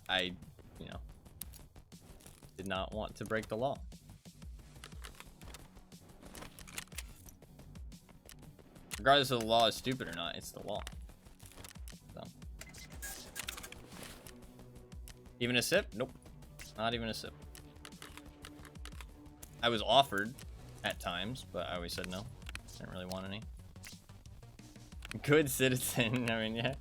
I, you know, did not want to break the law. Regardless of the law is stupid or not, it's the law. So. Even a sip? Nope. Not even a sip. I was offered at times, but I always said no. Didn't really want any. Good citizen. I mean, yeah.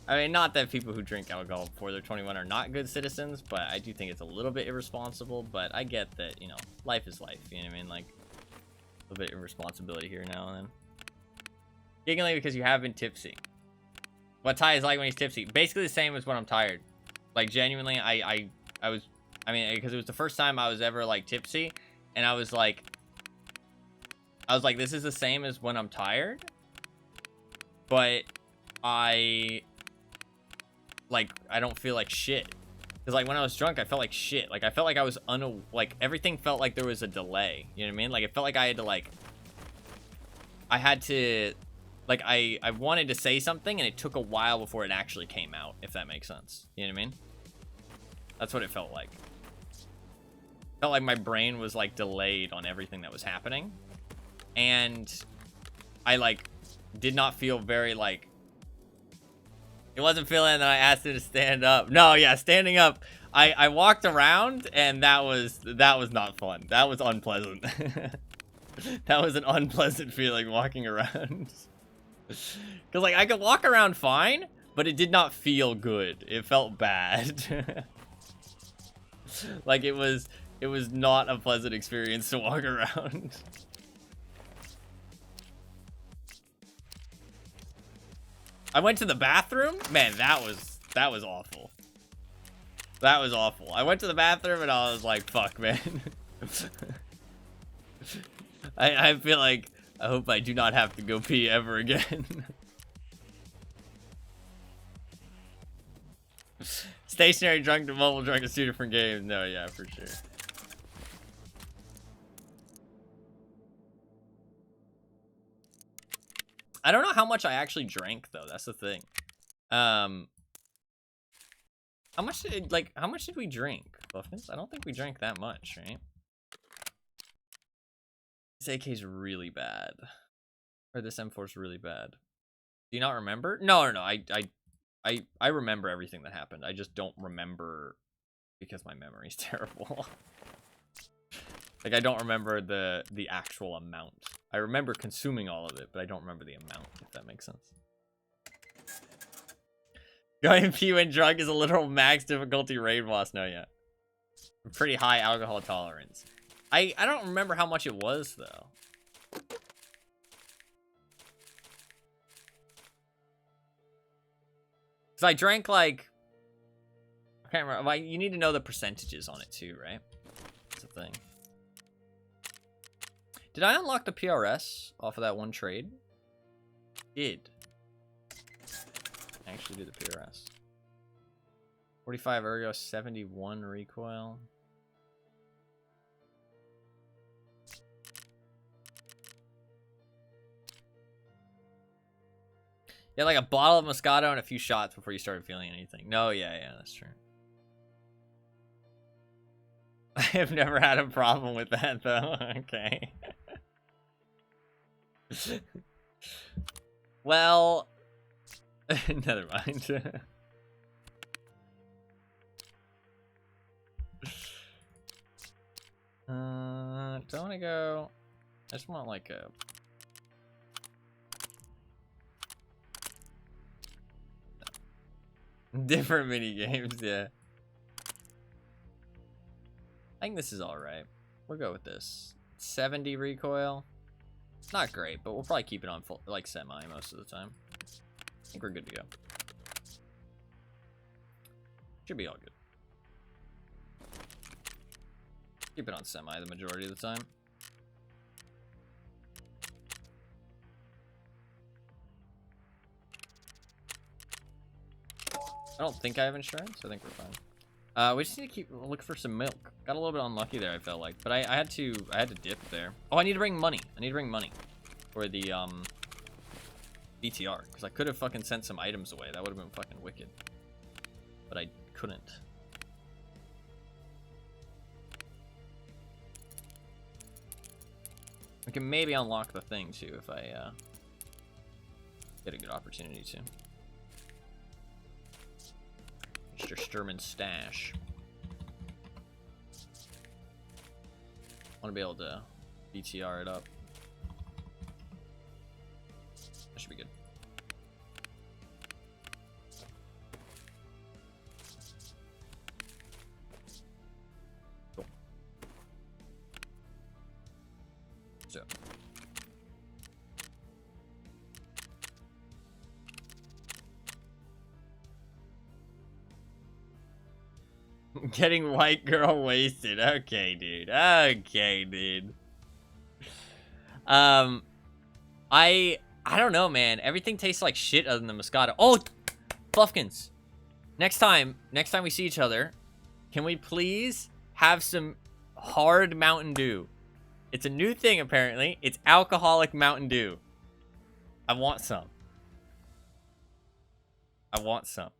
I mean, not that people who drink alcohol before they're 21 are not good citizens, but I do think it's a little bit irresponsible. But I get that, you know, life is life. You know what I mean? Like, a little bit of irresponsibility here now and then. Giggling because you have been tipsy. What Ty is like when he's tipsy. Basically the same as when I'm tired. Like, genuinely, I mean, because it was the first time I was ever, like, tipsy. And I was like, this is the same as when I'm tired. But I don't feel like shit. Because, like, when I was drunk, I felt like shit. Like, I felt like I was like, everything felt like there was a delay. You know what I mean? Like, it felt like I had to, like, I wanted to say something, and it took a while before it actually came out, if that makes sense. You know what I mean? That's what it felt like. Felt like my brain was, like, delayed on everything that was happening. And I, like, did not feel very, like... It wasn't feeling that I asked him to stand up. No, yeah, standing up. I walked around, and that was not fun. That was unpleasant. That was an unpleasant feeling, walking around. Because, like, I could walk around fine, but it did not feel good. It felt bad. Like, it was not a pleasant experience to walk around. I went to the bathroom. Man, that was awful. That was awful. I went to the bathroom and I was like, fuck, man. I feel like I hope I do not have to go pee ever again. Stationary drunk to mobile drunk is 2 different games. No, yeah, for sure. I don't know how much I actually drank though. That's the thing. How much did we drink, Buffins? I don't think we drank that much, right? This AK's really bad. Or this M4's really bad. Do you not remember? No. I remember everything that happened. I just don't remember because my memory's terrible. Like, I don't remember the actual amount. I remember consuming all of it, but I don't remember the amount, if that makes sense. Going pee when drunk is a literal max difficulty raid boss. No, yeah. Pretty high alcohol tolerance. I don't remember how much it was, though. Because I drank, like... I can't remember. Like, you need to know the percentages on it, too, right? That's the thing. Did I unlock the PRS off of that one trade? Did. I actually did the PRS. 45 ergo, 71 recoil. Yeah, like a bottle of Moscato and a few shots before you started feeling anything. No, yeah, that's true. I have never had a problem with that, though. Okay. Well, never mind. Don't want to go. I just want like a. Different mini games, yeah. I think this is all right. We'll go with this. 70 recoil. Not great, but we'll probably keep it on full, like semi most of the time. I think we're good to go. Should be all good. Keep it on semi the majority of the time. I don't think I have insurance. I think we're fine. We just need to look for some milk. Got a little bit unlucky there, I felt like, but I had to dip there. Oh, I need to bring money. I need to bring money for the BTR, because I could have fucking sent some items away. That would have been fucking wicked, but I couldn't. We can maybe unlock the thing too if I get a good opportunity to. Mr. Sturman's stash. I want to be able to BTR it up. That should be good. Cool. So. Getting white girl wasted. Okay, dude. Okay, dude. I don't know, man. Everything tastes like shit other than the Moscato. Oh, Buffkins. Next time we see each other, can we please have some hard Mountain Dew? It's a new thing, apparently. It's alcoholic Mountain Dew. I want some. I want some.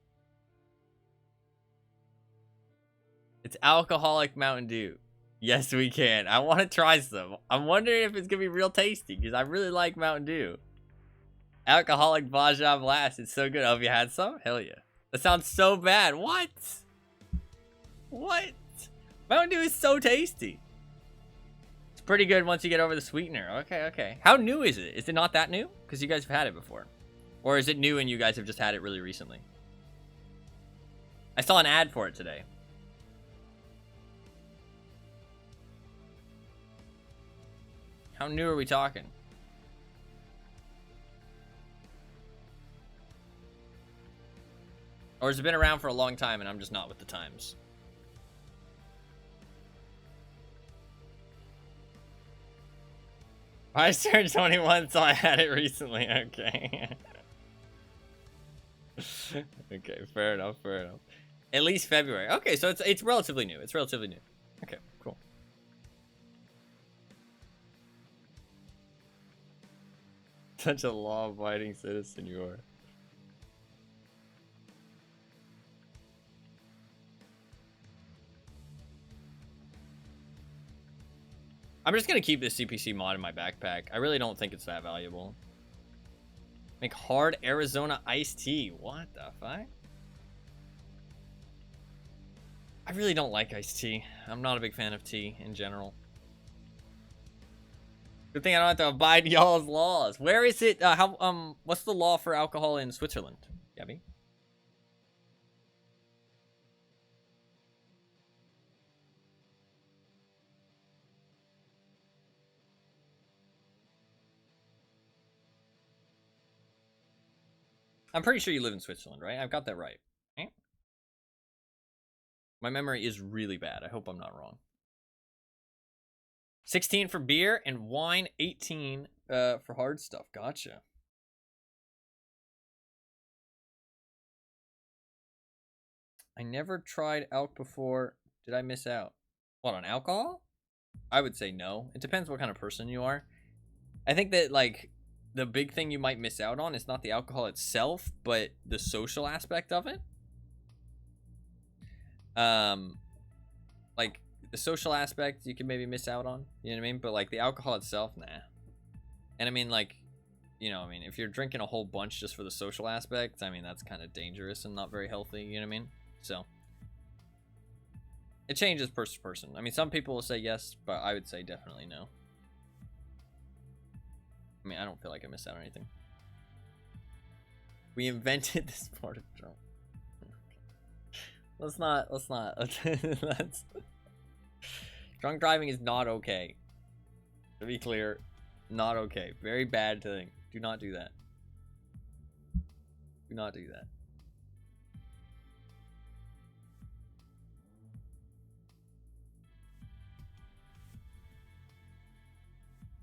It's alcoholic Mountain Dew. Yes, we can. I want to try some. I'm wondering if it's going to be real tasty, because I really like Mountain Dew. Alcoholic Baja Blast. It's so good. Oh, have you had some? Hell yeah. That sounds so bad. What? What? Mountain Dew is so tasty. It's pretty good once you get over the sweetener. Okay, okay. How new is it? Is it not that new? Because you guys have had it before. Or is it new and you guys have just had it really recently? I saw an ad for it today. How new are we talking? Or has it been around for a long time and I'm just not with the times? I turned 21, so I had it recently. Okay. Okay, fair enough, fair enough. At least February. Okay, so it's relatively new. It's relatively new. Okay, cool. Such a law-abiding citizen you are. I'm just gonna keep this CPC mod in my backpack. I really don't think it's that valuable. Make hard Arizona iced tea. What the fuck? I really don't like iced tea. I'm not a big fan of tea in general. Good thing I don't have to abide y'all's laws. Where is it? What's the law for alcohol in Switzerland, Gabby? I'm pretty sure you live in Switzerland, right? I've got that right. Right? My memory is really bad. I hope I'm not wrong. 16 for beer and wine, 18 for hard stuff. Gotcha. I never tried alk before. Did I miss out? What, on alcohol? I would say no. It depends what kind of person you are. I think that, like, the big thing you might miss out on is not the alcohol itself, but the social aspect of it. Like, the social aspect you can maybe miss out on, you know what I mean? But, like, the alcohol itself, nah. And I mean, like, you know, I mean, if you're drinking a whole bunch just for the social aspect, I mean, that's kind of dangerous and not very healthy, you know what I mean? So, it changes person to person. I mean, some people will say yes, but I would say definitely no. I mean, I don't feel like I missed out on anything. We invented this part of drunk. Let's not. That's... Drunk driving is not okay. To be clear, not okay. Very bad thing. Do not do that. Do not do that.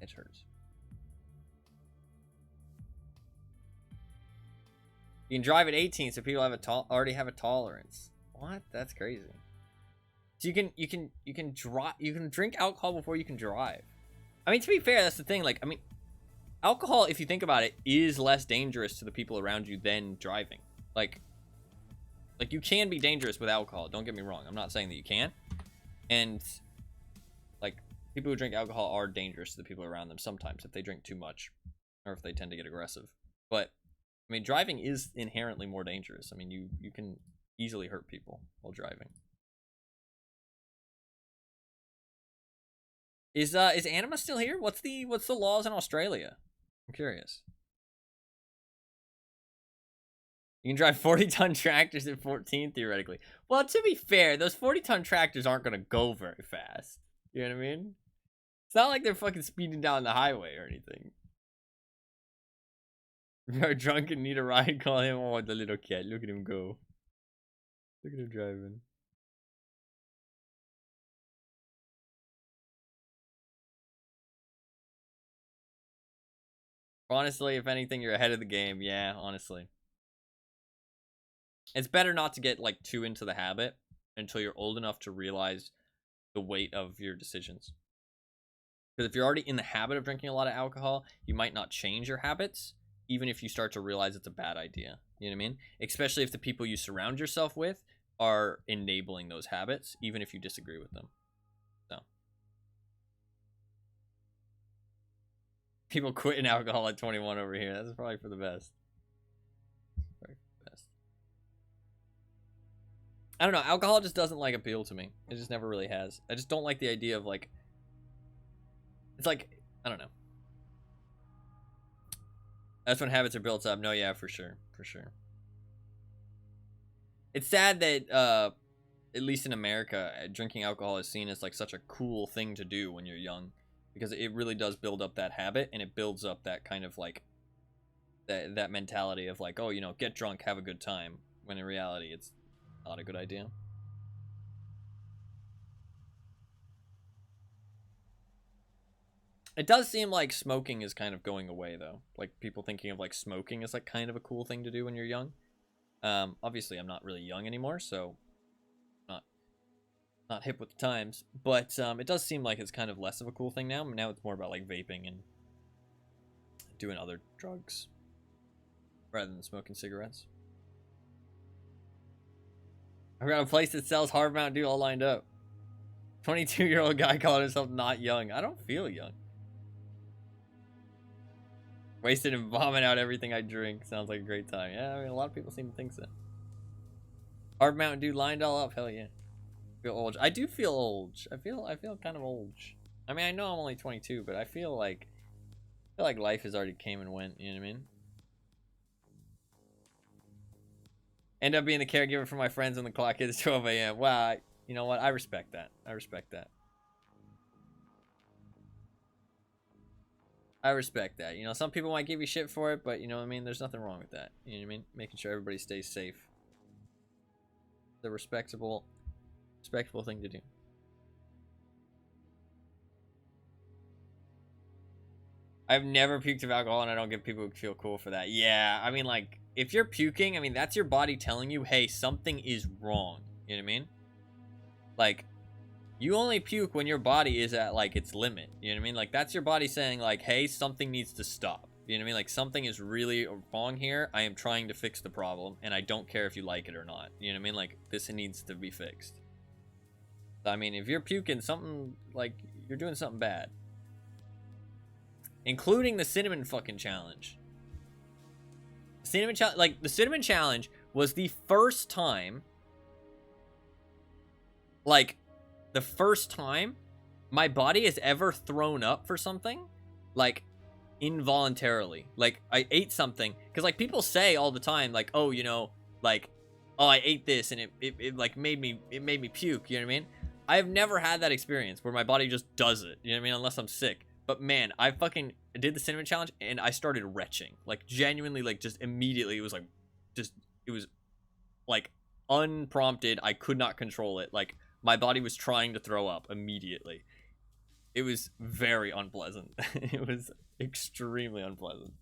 It hurts. You can drive at 18, so people have already have a tolerance. What? That's crazy. So you can drink alcohol before you can drive. I mean, to be fair, that's the thing. Like, I mean, alcohol, if you think about it, is less dangerous to the people around you than driving. Like you can be dangerous with alcohol. Don't get me wrong. I'm not saying that you can't. And like, people who drink alcohol are dangerous to the people around them sometimes if they drink too much or if they tend to get aggressive. But I mean, driving is inherently more dangerous. I mean, you can easily hurt people while driving. Is Anima still here? What's the laws in Australia? I'm curious. You can drive 40-ton tractors at 14, theoretically. Well, to be fair, those 40-ton tractors aren't going to go very fast. You know what I mean? It's not like they're fucking speeding down the highway or anything. If you're drunk and need a ride, call him. Oh, the little cat. Look at him go. Look at him driving. Honestly, if anything, you're ahead of the game. Yeah, honestly. It's better not to get, like, too into the habit until you're old enough to realize the weight of your decisions. Because if you're already in the habit of drinking a lot of alcohol, you might not change your habits, even if you start to realize it's a bad idea. You know what I mean? Especially if the people you surround yourself with are enabling those habits, even if you disagree with them. So. People quitting alcohol at 21 over here. That's probably for the best. I don't know. Alcohol just doesn't, like, appeal to me. It just never really has. I just don't like the idea of, like... It's like... I don't know. That's when habits are built up. No, yeah, for sure. For sure. It's sad that, at least in America, drinking alcohol is seen as, like, such a cool thing to do when you're young. Because it really does build up that habit, and it builds up that kind of, like... That mentality of, like, oh, you know, get drunk, have a good time. When in reality, it's... not a good idea. It does seem like smoking is kind of going away, though. Like, people thinking of, like, smoking as, like, kind of a cool thing to do when you're young. Obviously, I'm not really young anymore, so not hip with the times. But it does seem like it's kind of less of a cool thing now. Now it's more about, like, vaping and doing other drugs rather than smoking cigarettes. I've got a place that sells hard Mountain Dew all lined up. 22-year-old guy calling himself not young. I don't feel young. Wasted and vomit out everything I drink. Sounds like a great time. Yeah, I mean, a lot of people seem to think so. Hard Mountain Dew lined all up. Hell yeah. Feel old. I do feel old. I feel kind of old. I mean, I know I'm only 22, but I feel like life has already came and went. You know what I mean? End up being the caregiver for my friends when the clock hits 12 a.m. Wow, you know what? I respect that. I respect that. I respect that. You know, some people might give you shit for it, but you know what I mean? There's nothing wrong with that. You know what I mean? Making sure everybody stays safe. It's a respectable thing to do. I've never puked of alcohol, and I don't get people who feel cool for that. Yeah, I mean, like, if you're puking, I mean, that's your body telling you, hey, something is wrong. You know what I mean? Like, you only puke when your body is at, like, its limit. You know what I mean? Like, that's your body saying, like, hey, something needs to stop. You know what I mean? Like, something is really wrong here. I am trying to fix the problem, and I don't care if you like it or not. You know what I mean? Like, this needs to be fixed. I mean, if you're puking, something, like, you're doing something bad. Including the cinnamon fucking challenge. The cinnamon challenge was the first time, like, the first time my body has ever thrown up for something, like, involuntarily. Like, I ate something, because, like, people say all the time, like, oh, you know, like, oh, I ate this, and it like, made me puke, you know what I mean? I've never had that experience where my body just does it, you know what I mean, unless I'm sick. But man, I fucking did the cinnamon challenge, and I started retching. Like, genuinely, like, just immediately, it was like, unprompted. I could not control it. Like, my body was trying to throw up immediately. It was very unpleasant. It was extremely unpleasant.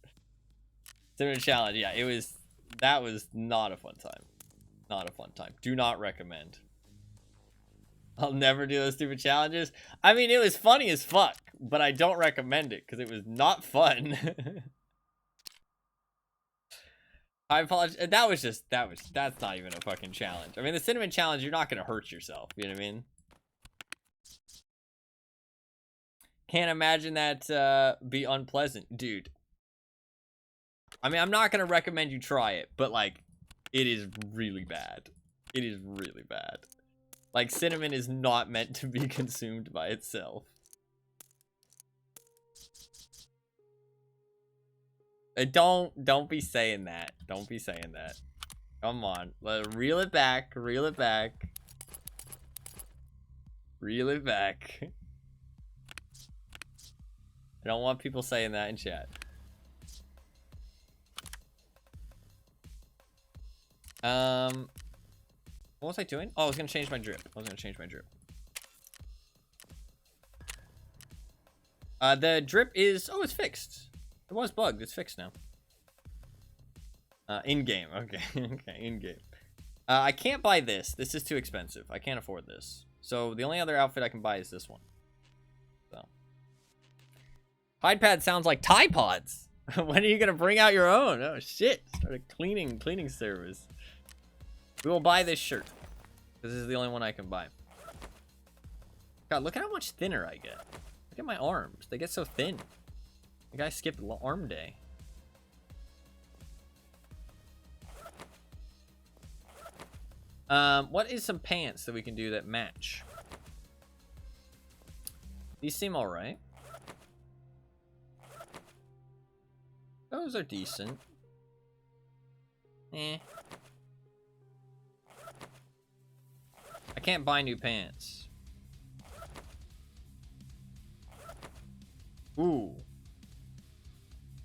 Cinnamon challenge, yeah, it was. That was not a fun time. Not a fun time. Do not recommend. I'll never do those stupid challenges. I mean, it was funny as fuck, but I don't recommend it because it was not fun. I apologize. That's not even a fucking challenge. I mean, the cinnamon challenge, you're not gonna hurt yourself. You know what I mean? Can't imagine that be unpleasant, dude. I mean, I'm not gonna recommend you try it, but like, it is really bad. It is really bad. Like, cinnamon is not meant to be consumed by itself. Don't be saying that. Don't be saying that. Come on. Reel it back. Reel it back. Reel it back. I don't want people saying that in chat. What was I doing? Oh, I was gonna change my drip. The drip is... Oh, it's fixed. It was bugged. It's fixed now. In-game. Okay. Okay, in-game. I can't buy this. This is too expensive. I can't afford this. So, the only other outfit I can buy is this one. So. Hide pad sounds like Tide Pods. When are you gonna bring out your own? Oh, shit. Start a cleaning service. We will buy this shirt. This is the only one I can buy. God, look at how much thinner I get. Look at my arms. They get so thin. The guy skipped arm day. What is some pants that we can do that match? These seem alright. Those are decent. Eh. I can't buy new pants. Ooh.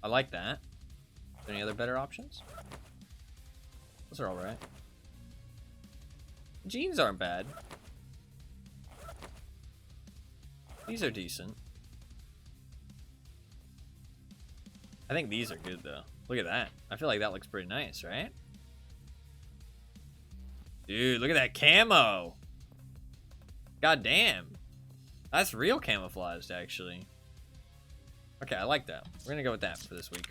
I like that. Is there any other better options? Those are alright. Jeans aren't bad. These are decent. I think these are good, though. Look at that. I feel like that looks pretty nice, right? Dude, look at that camo. God damn. That's real camouflaged, actually. Okay, I like that. We're gonna go with that for this week.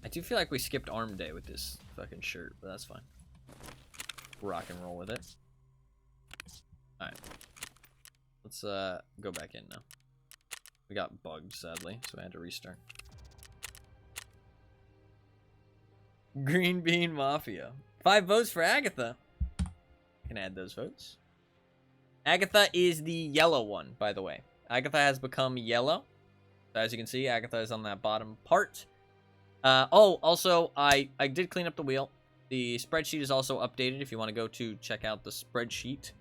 I do feel like we skipped arm day with this fucking shirt, but that's fine. Rock and roll with it. Alright. Let's go back in now. We got bugged, sadly, so I had to restart. Green Bean Mafia. 5 votes for Agatha. I can add those votes. Agatha is the yellow one, by the way. Agatha has become yellow. So as you can see, Agatha is on that bottom part. Oh, also, I did clean up the wheel. The spreadsheet is also updated if you want to go to check out the spreadsheet.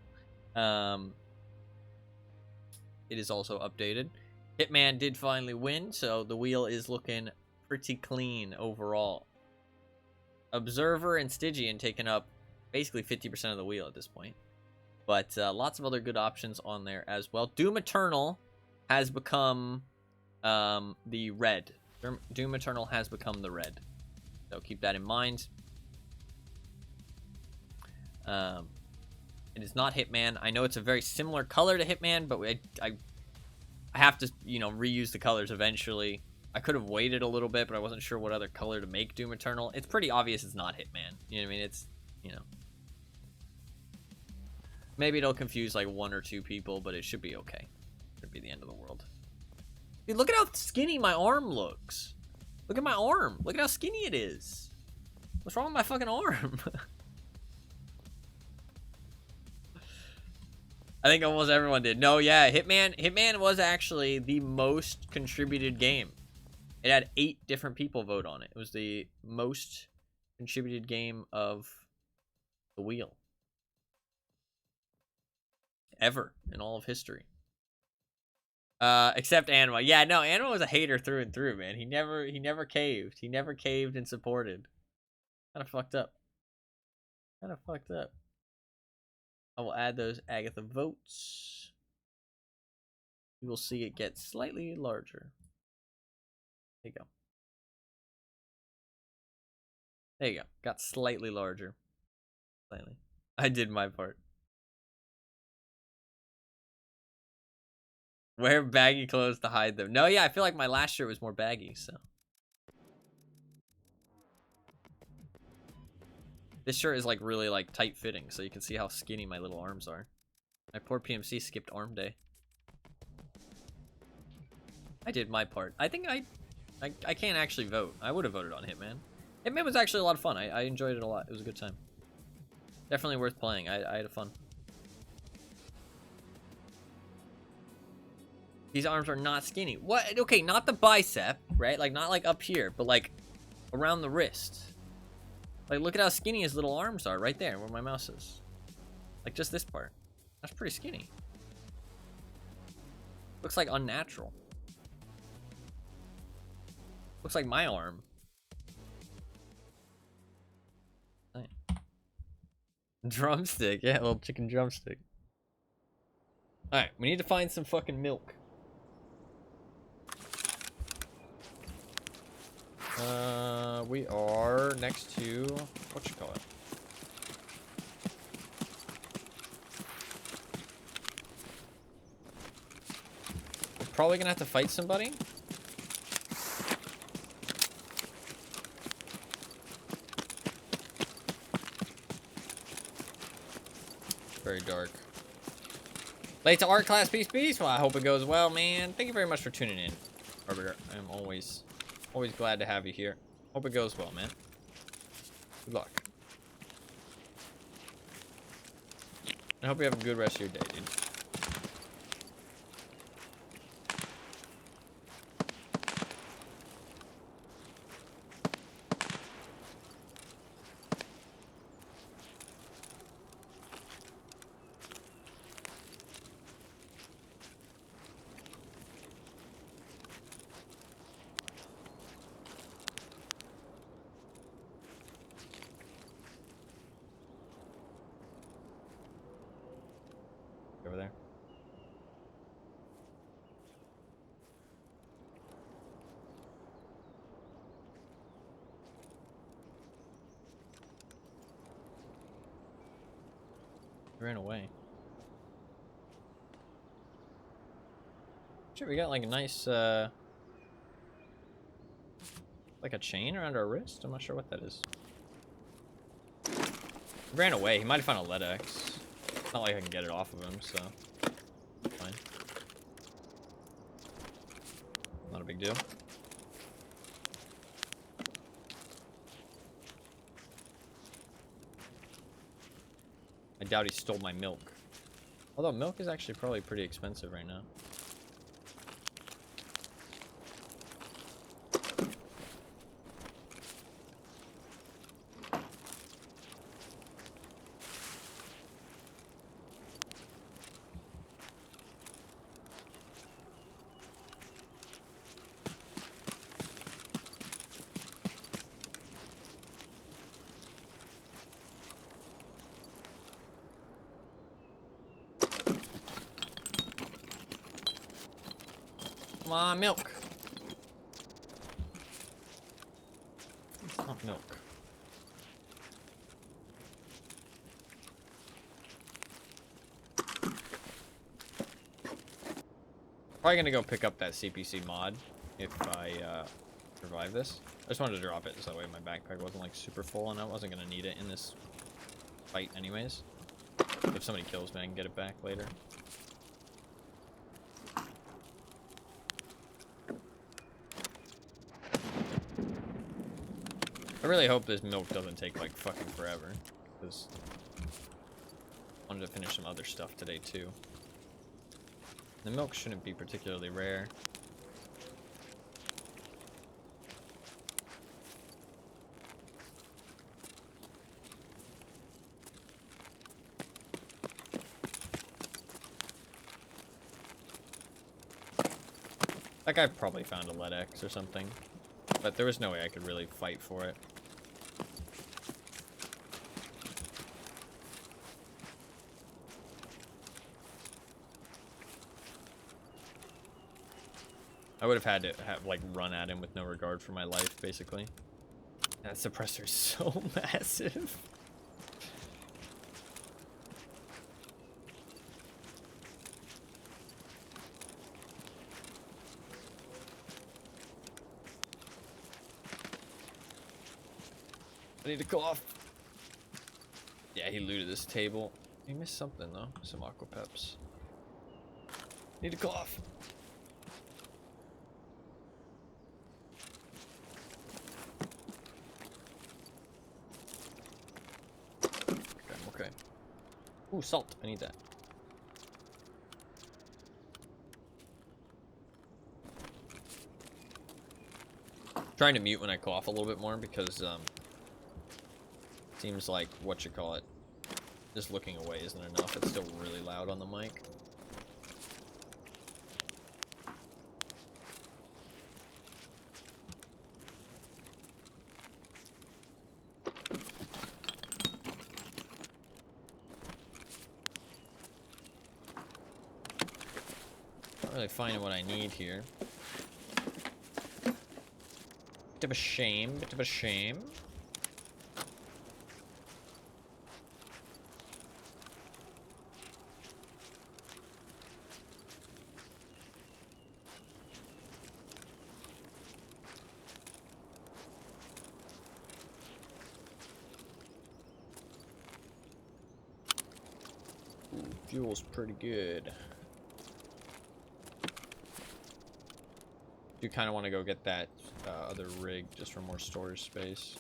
It is also updated. Hitman did finally win, so the wheel is looking pretty clean overall. Observer and Stygian taking up basically 50% of the wheel at this point. But lots of other good options on there as well. Doom Eternal has become the red. Doom Eternal has become the red. So keep that in mind. It is not Hitman. I know it's a very similar color to Hitman, but I have to, you know, reuse the colors eventually. I could have waited a little bit, but I wasn't sure what other color to make Doom Eternal. It's pretty obvious it's not Hitman. You know what I mean? It's, you know. Maybe it'll confuse like 1 or 2 people, but it should be okay. Should be the end of the world. Dude, look at how skinny my arm looks. Look at my arm. Look at how skinny it is. What's wrong with my fucking arm? I think almost everyone did. No, yeah, Hitman was actually the most contributed game. It had 8 different people vote on it. It was the most contributed game of the wheel ever in all of history. Except Anima. Yeah, no, Anima was a hater through and through, man. He never caved. He never caved and supported. Kind of fucked up. I will add those Agatha votes. You will see it get slightly larger. There you go. There you go. Got slightly larger. Slightly. I did my part. Wear baggy clothes to hide them. No, yeah, I feel like my last shirt was more baggy, so. This shirt is like really like tight fitting, so you can see how skinny my little arms are. My poor PMC skipped arm day. I did my part. I think I can't actually vote. I would have voted on Hitman. Hitman was actually a lot of fun. I enjoyed it a lot. It was a good time. Definitely worth playing. I had fun. These arms are not skinny. What? Okay, not the bicep, right? Like, not like up here, but like around the wrist. Like, look at how skinny his little arms are right there where my mouse is. Like, just this part. That's pretty skinny. Looks like unnatural. Looks like my arm. Drumstick. Yeah, a little chicken drumstick. Alright, we need to find some fucking milk. We are next to what you call it. We're probably gonna have to fight somebody. Very dark. Late to art class, peace. Well, I hope it goes well, man. Thank you very much for tuning in, Arbiter. I'm always glad to have you here. Hope it goes well, man. Good luck. I hope you have a good rest of your day, dude. Over there. He ran away. Shit, we got like a nice like a chain around our wrist. I'm not sure what that is. He ran away. He might have found a lead X. It's not like I can get it off of him, so fine. Not a big deal. I doubt he stole my milk. Although milk is actually probably pretty expensive right now. Come on, milk. It's not milk. Probably gonna go pick up that CPC mod if I survive this. I just wanted to drop it so that way my backpack wasn't like super full and I wasn't gonna need it in this fight anyways. If somebody kills me, I can get it back later. I really hope this milk doesn't take like fucking forever, because I wanted to finish some other stuff today too. The milk shouldn't be particularly rare. That guy probably found a lead X or something, but there was no way I could really fight for it. I would have had to have like run at him with no regard for my life, basically. That suppressor's so massive. I need to cough. Yeah, he looted this table. He missed something though. Some aqua peps. Need to cough. Okay. Ooh, salt. I need that. Trying to mute when I cough a little bit more because seems like just looking away isn't enough. It's still really loud on the mic. Not really finding what I need here. Bit of a shame, bit of a shame. Ooh, fuel's pretty good. You kind of want to go get that other rig just for more storage space.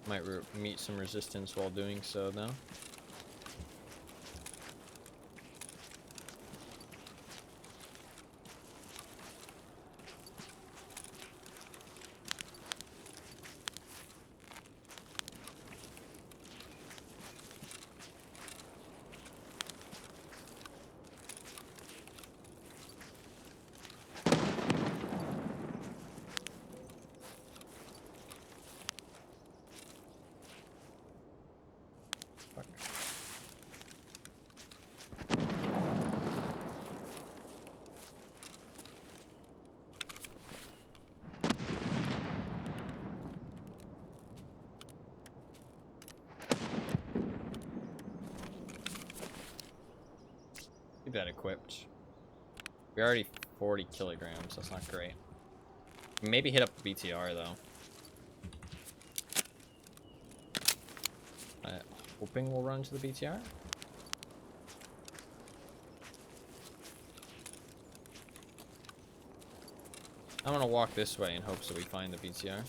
Might meet some resistance while doing so, though. Keep that equipped. We're already 40 kilograms. That's not great. Maybe hit up the BTR though. Hoping we'll run to the BTR. I'm gonna walk this way in hopes that we find the BTR.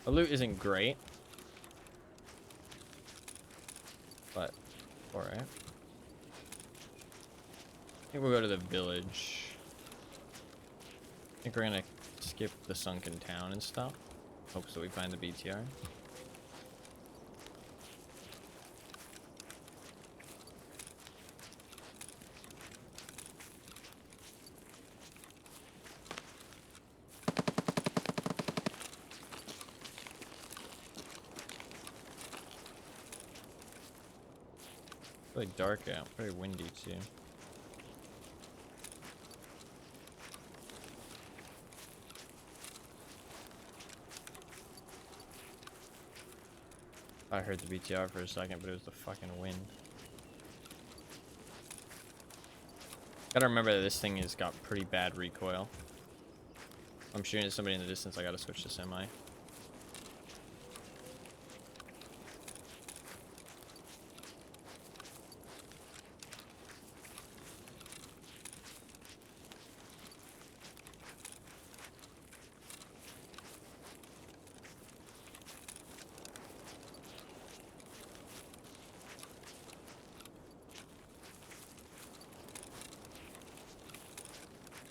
The loot isn't great, but alright. I think we'll go to the village. I think we're gonna skip the sunken town and stuff. Hope so we find the BTR. Really dark out, very windy too. I heard the BTR for a second, but it was the fucking wind. Gotta remember that this thing has got pretty bad recoil. I'm shooting at somebody in the distance, I gotta switch to semi.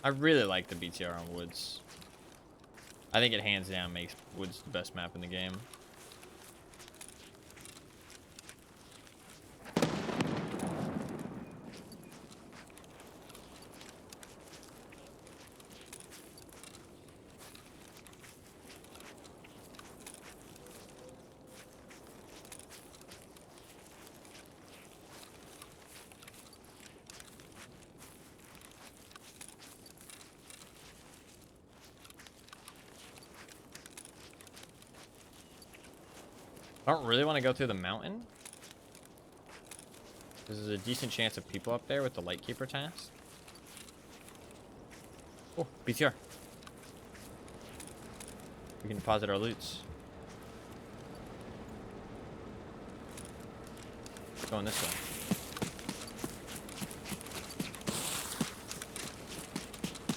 I really like the BTR on Woods. I think it hands down makes Woods the best map in the game. I don't really want to go through the mountain. There's a decent chance of people up there with the Lightkeeper task. Oh, BTR. We can deposit our loots. Going this way.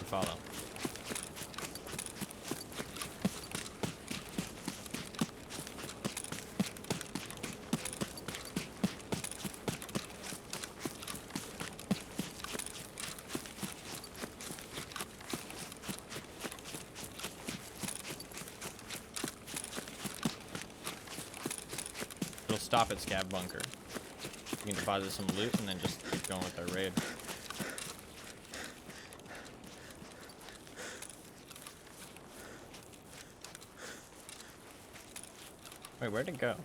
Follow. It'll stop at Scav bunker. We can deposit some loot and then just keep going with our raid. Wait, where'd it go?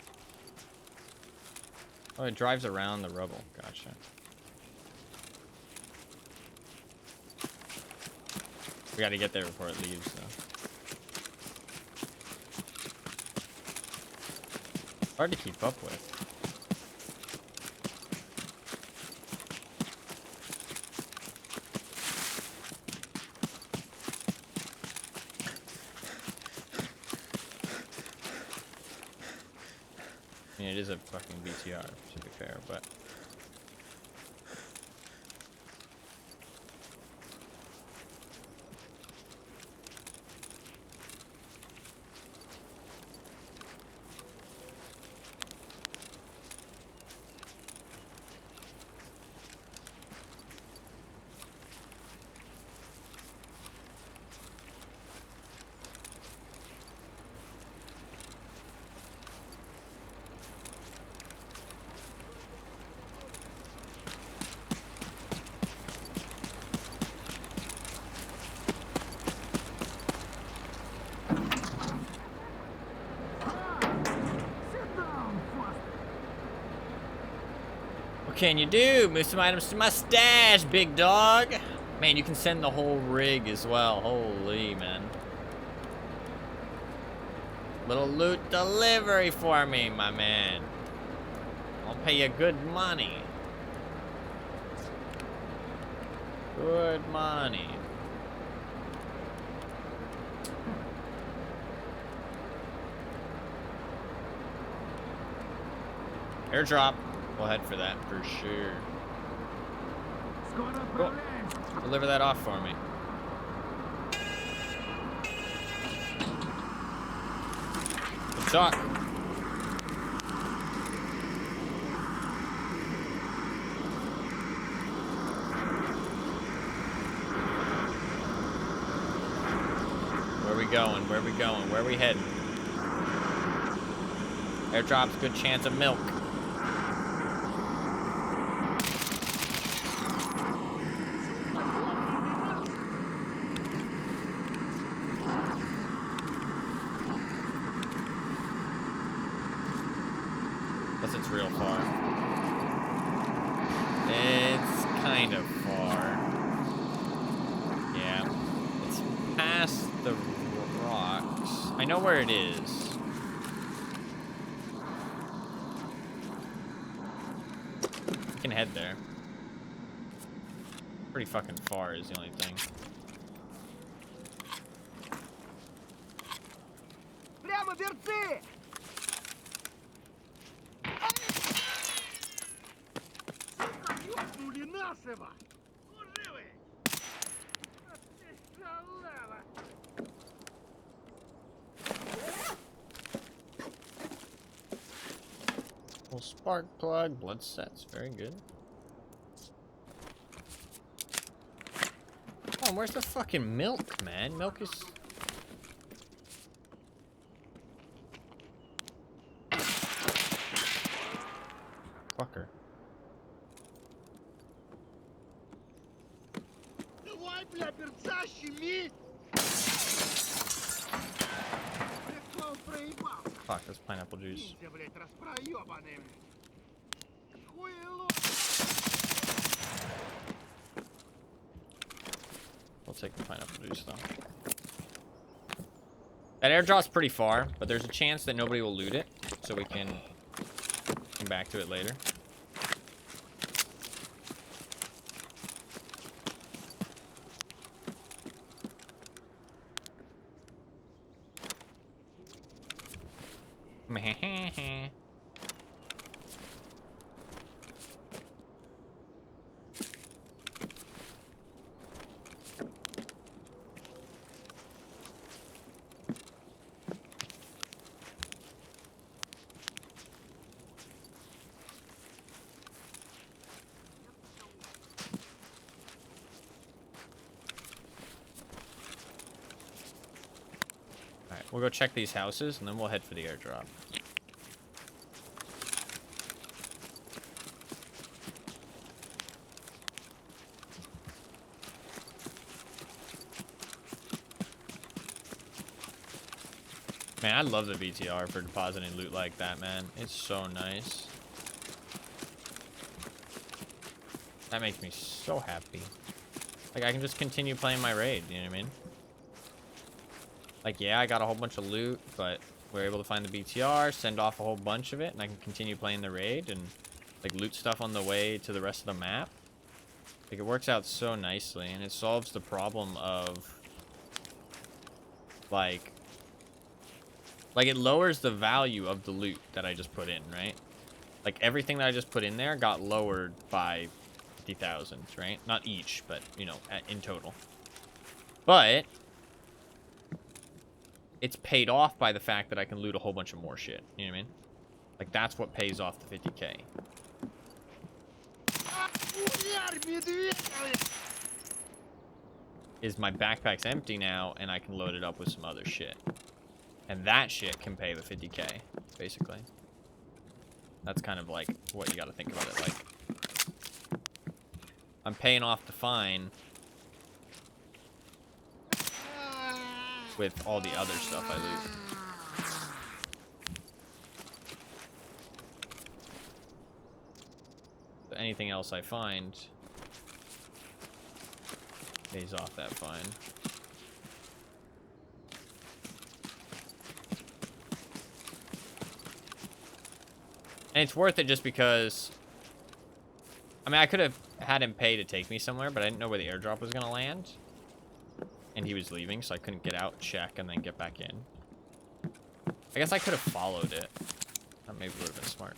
Oh, it drives around the rubble. Gotcha. We gotta get there before it leaves, though. Hard to keep up with. I mean, it is a fucking BTR, to be fair, but... What can you do? Move some items to my stash, big dog. Man, you can send the whole rig as well. Holy, man. Little loot delivery for me, my man. I'll pay you good money. Good money. Airdrop. We'll head for that for sure. Cool. Deliver that off for me. Good talk. Where we going? Where we going? Where we heading? Airdrop's good chance of milk. It's real far. It's kind of far. Yeah. It's past the rocks. I know where it is. We can head there. Pretty fucking far is the only thing. Well, spark plug, blood sets, very good. Come on, where's the fucking milk, man? Milk is... Fucker. Fuck, that's pineapple juice. We'll take the pineapple juice, though. That airdrop's pretty far, but there's a chance that nobody will loot it, so we can come back to it later. We'll go check these houses, and then we'll head for the airdrop. Man, I love the BTR for depositing loot like that, man. It's so nice. That makes me so happy. Like, I can just continue playing my raid, you know what I mean? Like, yeah, I got a whole bunch of loot, but we're able to find the BTR, send off a whole bunch of it, and I can continue playing the raid and, like, loot stuff on the way to the rest of the map. Like, it works out so nicely, and it solves the problem of, like, it lowers the value of the loot that I just put in, right? Like, everything that I just put in there got lowered by 50,000, right? Not each, but, you know, in total. But it's paid off by the fact that I can loot a whole bunch of more shit. You know what I mean? Like, that's what pays off the 50k. Is my backpack's empty now, and I can load it up with some other shit. And that shit can pay the 50k, basically. That's kind of like what you gotta think about it like. I'm paying off the fine with all the other stuff I loot. So anything else I find pays off that fine. And it's worth it just because, I mean, I could have had him pay to take me somewhere, but I didn't know where the airdrop was going to land. And he was leaving, so I couldn't get out, check, and then get back in. I guess I could have followed it. That maybe would have been smart.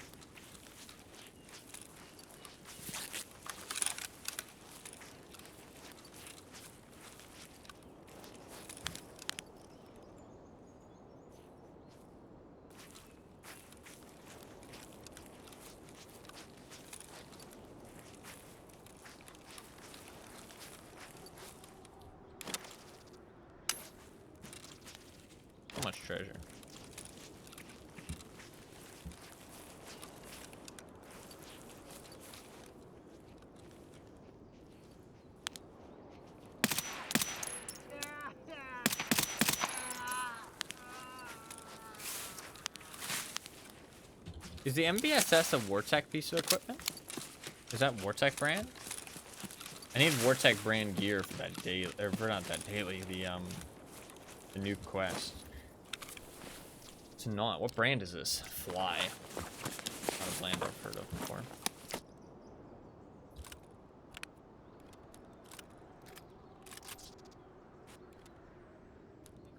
So much treasure. Is the MBSS a Wartech piece of equipment? Is that Wartech brand? I need Wartech brand gear for that daily, or for not that daily, the new quest. It's not. What brand is this? Fly. Not a brand I've heard of before.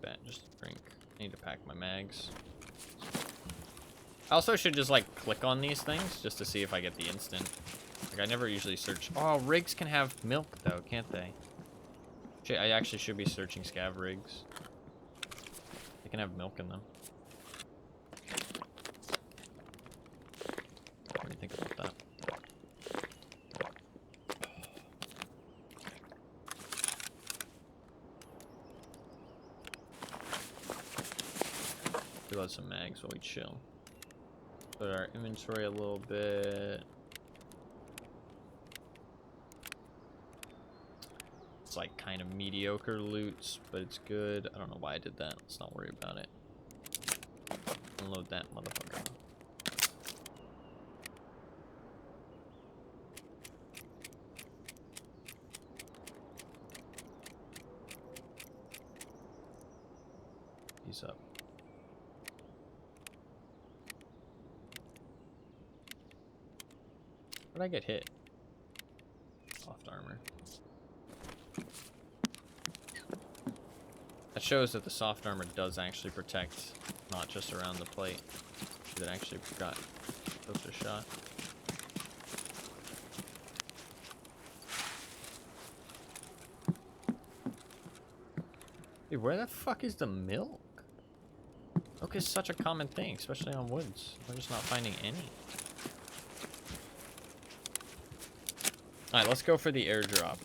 That, just a drink. I need to pack my mags. I also should just, like, click on these things just to see if I get the instant. Like, I never usually search. Oh, rigs can have milk, though, can't they? I actually should be searching scav rigs. They can have milk in them. What do you think about that? Reload some mags while we chill. Put our inventory a little bit. It's like kind of mediocre loots, but it's good. I don't know why I did that. Let's not worry about it. Unload that motherfucker. He's up. Where'd I get hit? Soft armor. That shows that the soft armor does actually protect, not just around the plate. That actually got closer shot. Dude, where the fuck is the milk? Milk is such a common thing, especially on woods. We're just not finding any. Alright, let's go for the airdrop.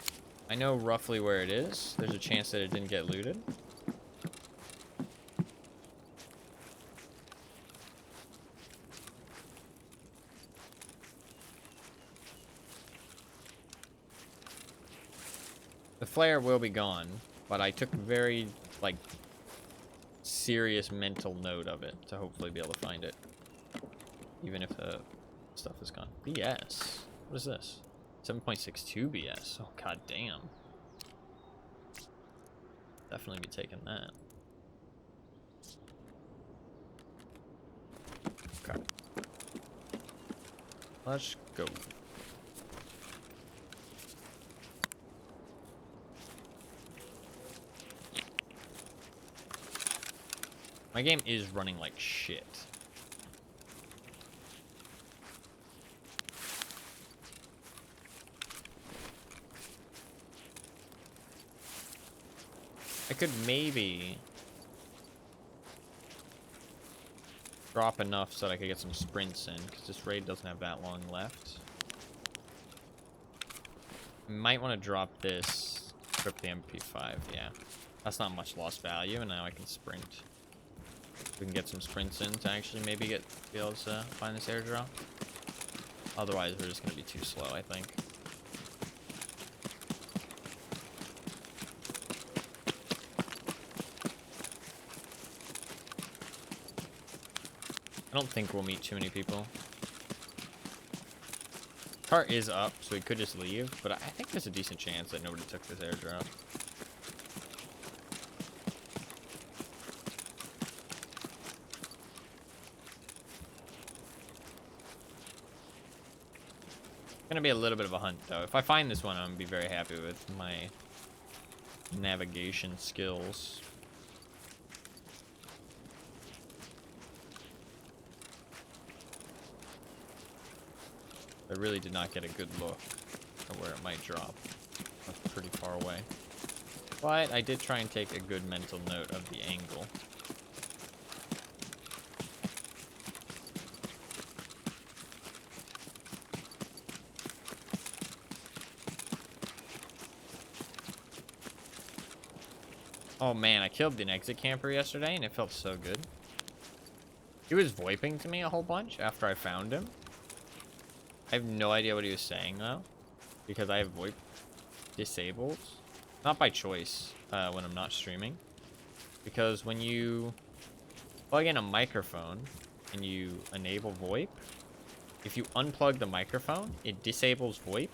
I know roughly where it is. There's a chance that it didn't get looted. The flare will be gone, but I took very, like, serious mental note of it to hopefully be able to find it. Even if the stuff is gone. BS. What is this? 7.62 BS. Oh, god damn. Definitely be taking that. Okay. Let's go. My game is running like shit. I could maybe drop enough so that I could get some sprints in, because this raid doesn't have that long left. I might want to drop this, equip the MP5, yeah. That's not much lost value, and now I can sprint. We can get some sprints in to actually maybe be able to find this airdrop. Otherwise, we're just going to be too slow, I think. I don't think we'll meet too many people. Cart is up, so we could just leave, but I think there's a decent chance that nobody took this airdrop. Gonna be a little bit of a hunt, though. If I find this one, I'm gonna be very happy with my navigation skills. I really did not get a good look at where it might drop. That's pretty far away. But I did try and take a good mental note of the angle. Oh man, I killed an exit camper yesterday and it felt so good. He was VoIPing to me a whole bunch after I found him. I have no idea what he was saying though, because I have VoIP disabled. Not by choice when I'm not streaming. Because when you plug in a microphone and you enable VoIP, if you unplug the microphone, it disables VoIP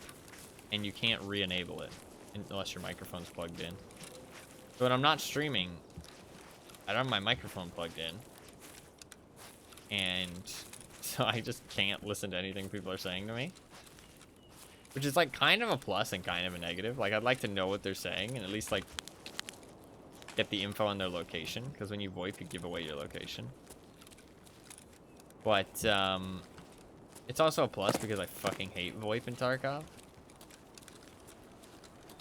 and you can't re-enable it unless your microphone's plugged in. So when I'm not streaming, I don't have my microphone plugged in. And so I just can't listen to anything people are saying to me. Which is like kind of a plus and kind of a negative. Like I'd like to know what they're saying and at least like get the info on their location. Because when you VoIP, you give away your location. But it's also a plus because I fucking hate VoIP in Tarkov.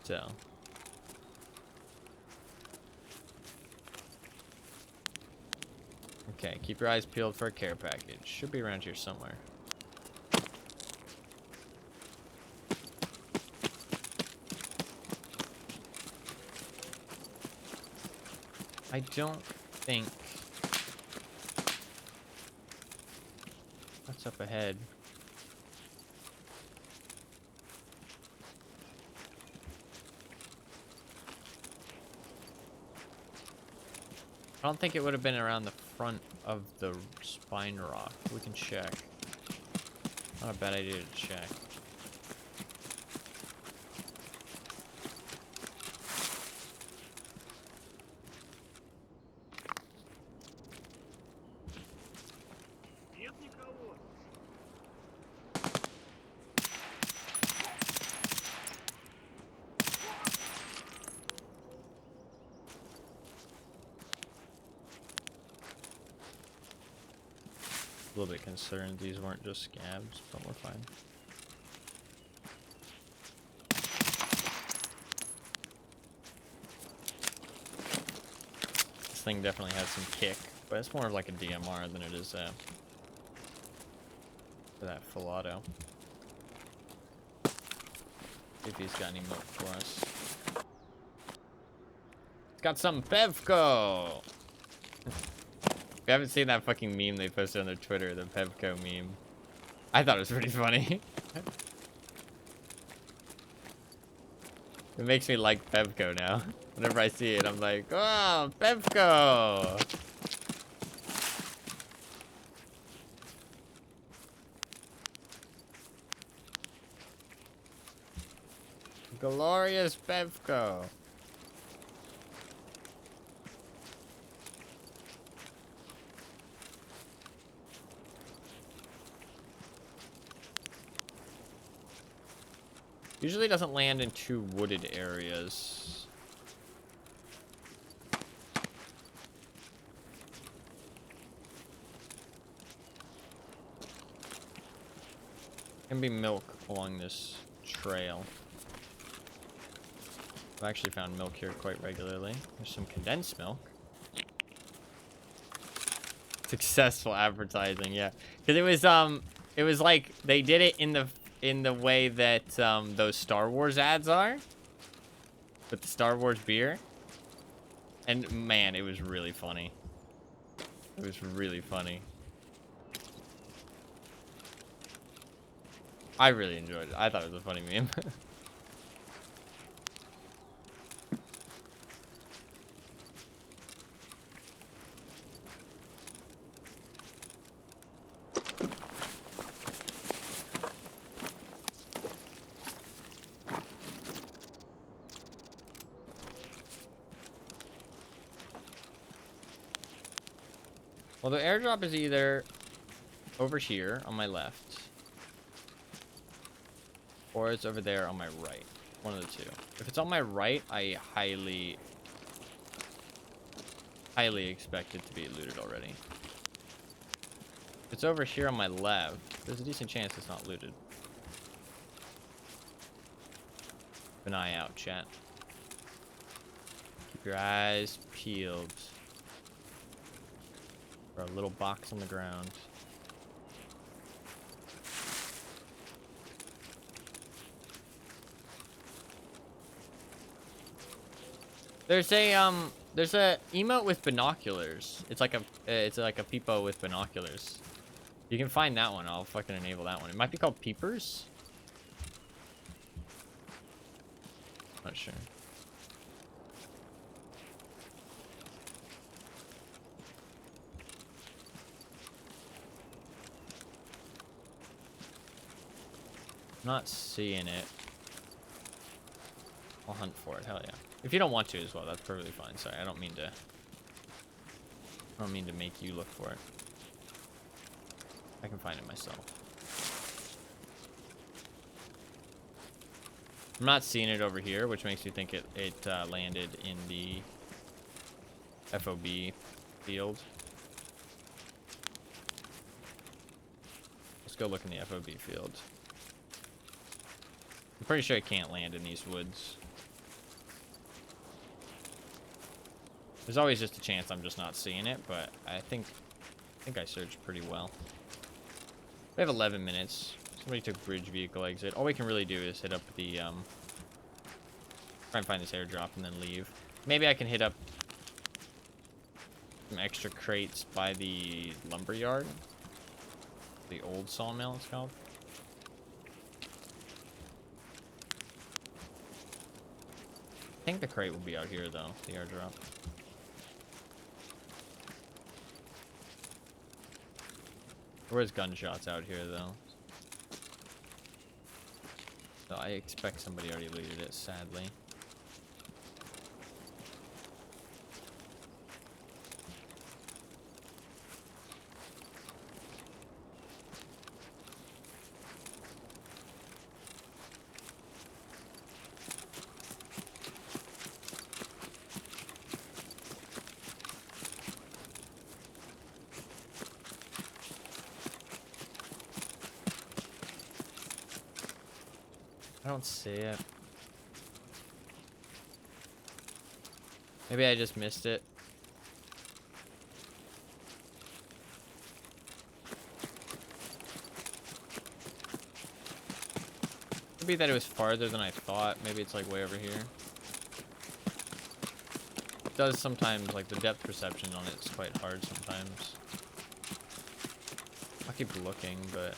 So... Okay, keep your eyes peeled for a care package. Should be around here somewhere. I don't think What's up ahead? I don't think it would have been around the front of the spine rock. We can check. Not a bad idea to check. A little bit concerned these weren't just scabs, but we're fine. This thing definitely has some kick, but it's more of like a DMR than it is for that full auto. See if he's got any milk for us. It's got some Pevco! If you haven't seen that fucking meme they posted on their Twitter, the Pevco meme, I thought it was pretty funny. It makes me like Pevco now. Whenever I see it, I'm like, oh, Pevco! Glorious Pevco! Usually doesn't land in too wooded areas. Can be milk along this trail. I've actually found milk here quite regularly. There's some condensed milk. Successful advertising, yeah. Because it was like they did it in the way that those Star Wars ads are with the Star Wars beer, and man, it was really funny. It was really funny. I really enjoyed it. I thought it was a funny meme. Well, the airdrop is either over here on my left, or it's over there on my right. One of the two. If it's on my right, I highly expect it to be looted already. If it's over here on my left, there's a decent chance it's not looted. Keep an eye out, chat. Keep your eyes peeled. A little box on the ground. There's a emote with binoculars. It's like a peepo with binoculars. You can find that one. I'll fucking enable that one. It might be called peepers. Not sure. Not seeing it. I'll hunt for it. Hell yeah. If you don't want to as well, that's perfectly fine. Sorry, I don't mean to make you look for it. I can find it myself. I'm not seeing it over here, which makes me think it landed in the FOB field. Let's go look in the FOB field. I'm pretty sure it can't land in these woods. There's always just a chance I'm just not seeing it, but I think I searched pretty well. We have 11 minutes. Somebody took bridge vehicle exit. All we can really do is hit up the try and find this airdrop and then leave. Maybe I can hit up some extra crates by the lumber yard. The old sawmill, it's called. I think the crate will be out here, though. The airdrop. There was gunshots out here, though. So I expect somebody already looted it, sadly. I don't see it. Maybe I just missed it. Maybe that it was farther than I thought. Maybe it's like way over here. It does sometimes, like the depth perception on it is quite hard sometimes. I'll keep looking, but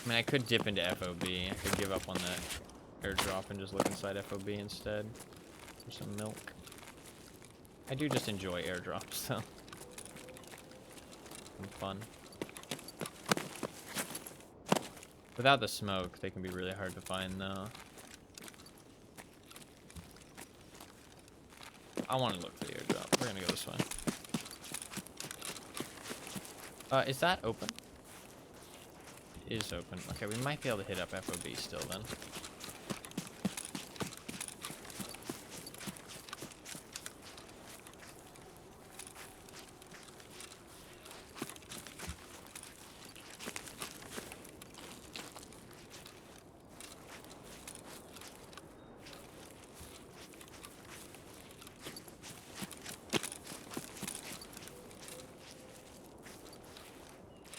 I mean, I could dip into FOB. I could give up on that airdrop and just look inside FOB instead for some milk. I do just enjoy airdrops, so some fun. Without the smoke, they can be really hard to find, though. I want to look for the airdrop. We're gonna go this way. Is that open? It is open. Okay, we might be able to hit up FOB still then.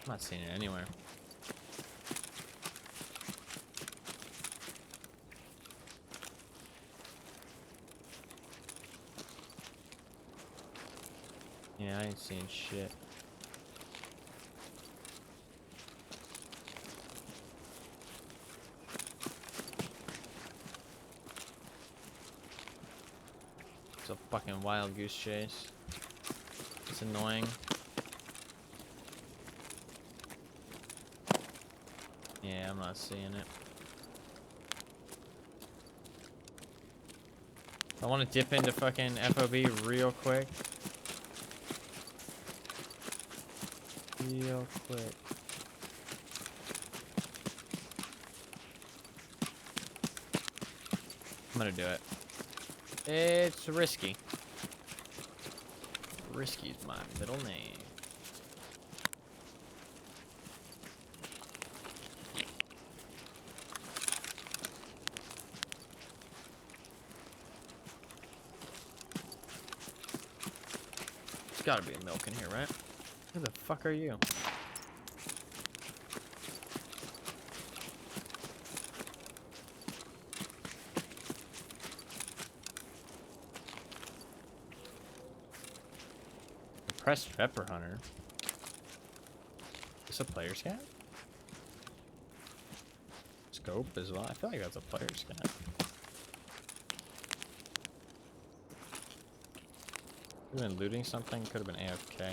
I'm not seeing it anywhere. Yeah, I ain't seeing shit. It's a fucking wild goose chase. It's annoying. Yeah, I'm not seeing it. I want to dip into fucking FOB real quick. Real quick. I'm gonna do it. It's risky. Risky's my middle name. There's gotta be a milk in here, right? Who the fuck are you? Pressed pepper hunter. Is this a player scat? Scope as well. I feel like that's a player scat. Could have been looting something. Could have been AFK.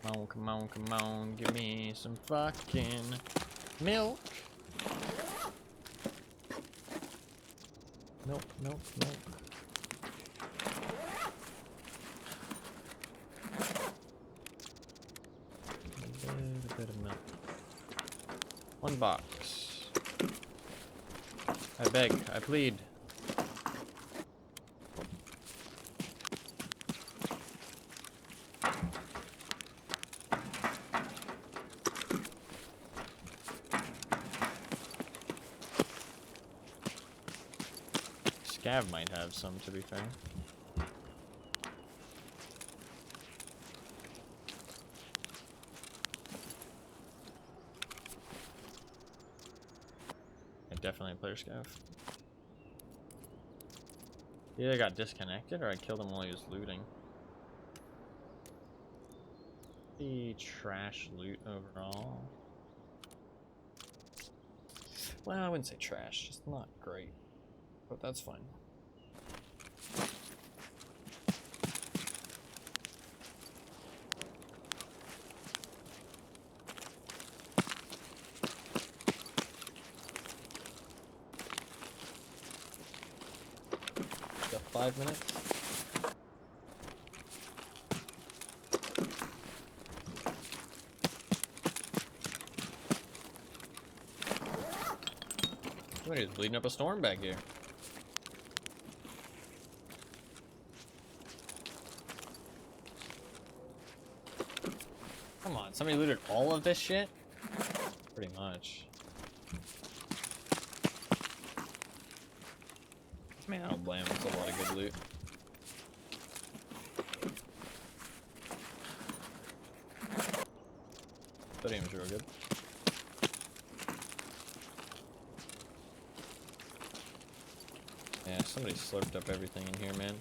Come on, come on, come on. Give me some fucking milk. Milk, milk, milk. A bit of milk. One box. I beg, I plead. Scav might have some, to be fair. Yeah, definitely a player Scav. He either got disconnected or I killed him while he was looting. The trash loot overall. Well, I wouldn't say trash, just not great. But that's fine. Got 5 minutes. Somebody's bleeding up a storm back here. Come on, somebody looted all of this shit? Pretty much. I mean, I don't blame him. It's a lot of good loot. Sodium's real good. Yeah, somebody slurped up everything in here, man.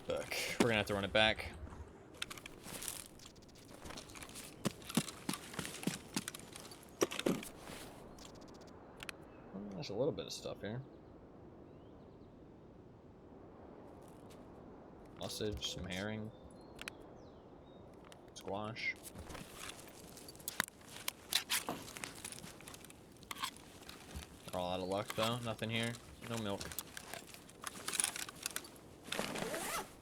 Look, we're gonna have to run it back. There's a little bit of stuff here. Sausage, some herring, squash. We're all out of luck though. Nothing here. No milk.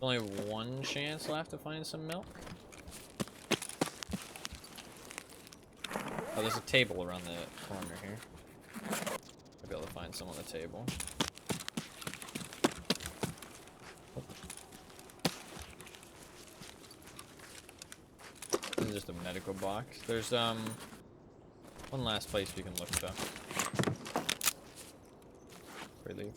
Only one chance left to find some milk. Oh, there's a table around the corner here. I'll be able to find some on the table. This is just a medical box. There's one last place we can look though. Before we leave.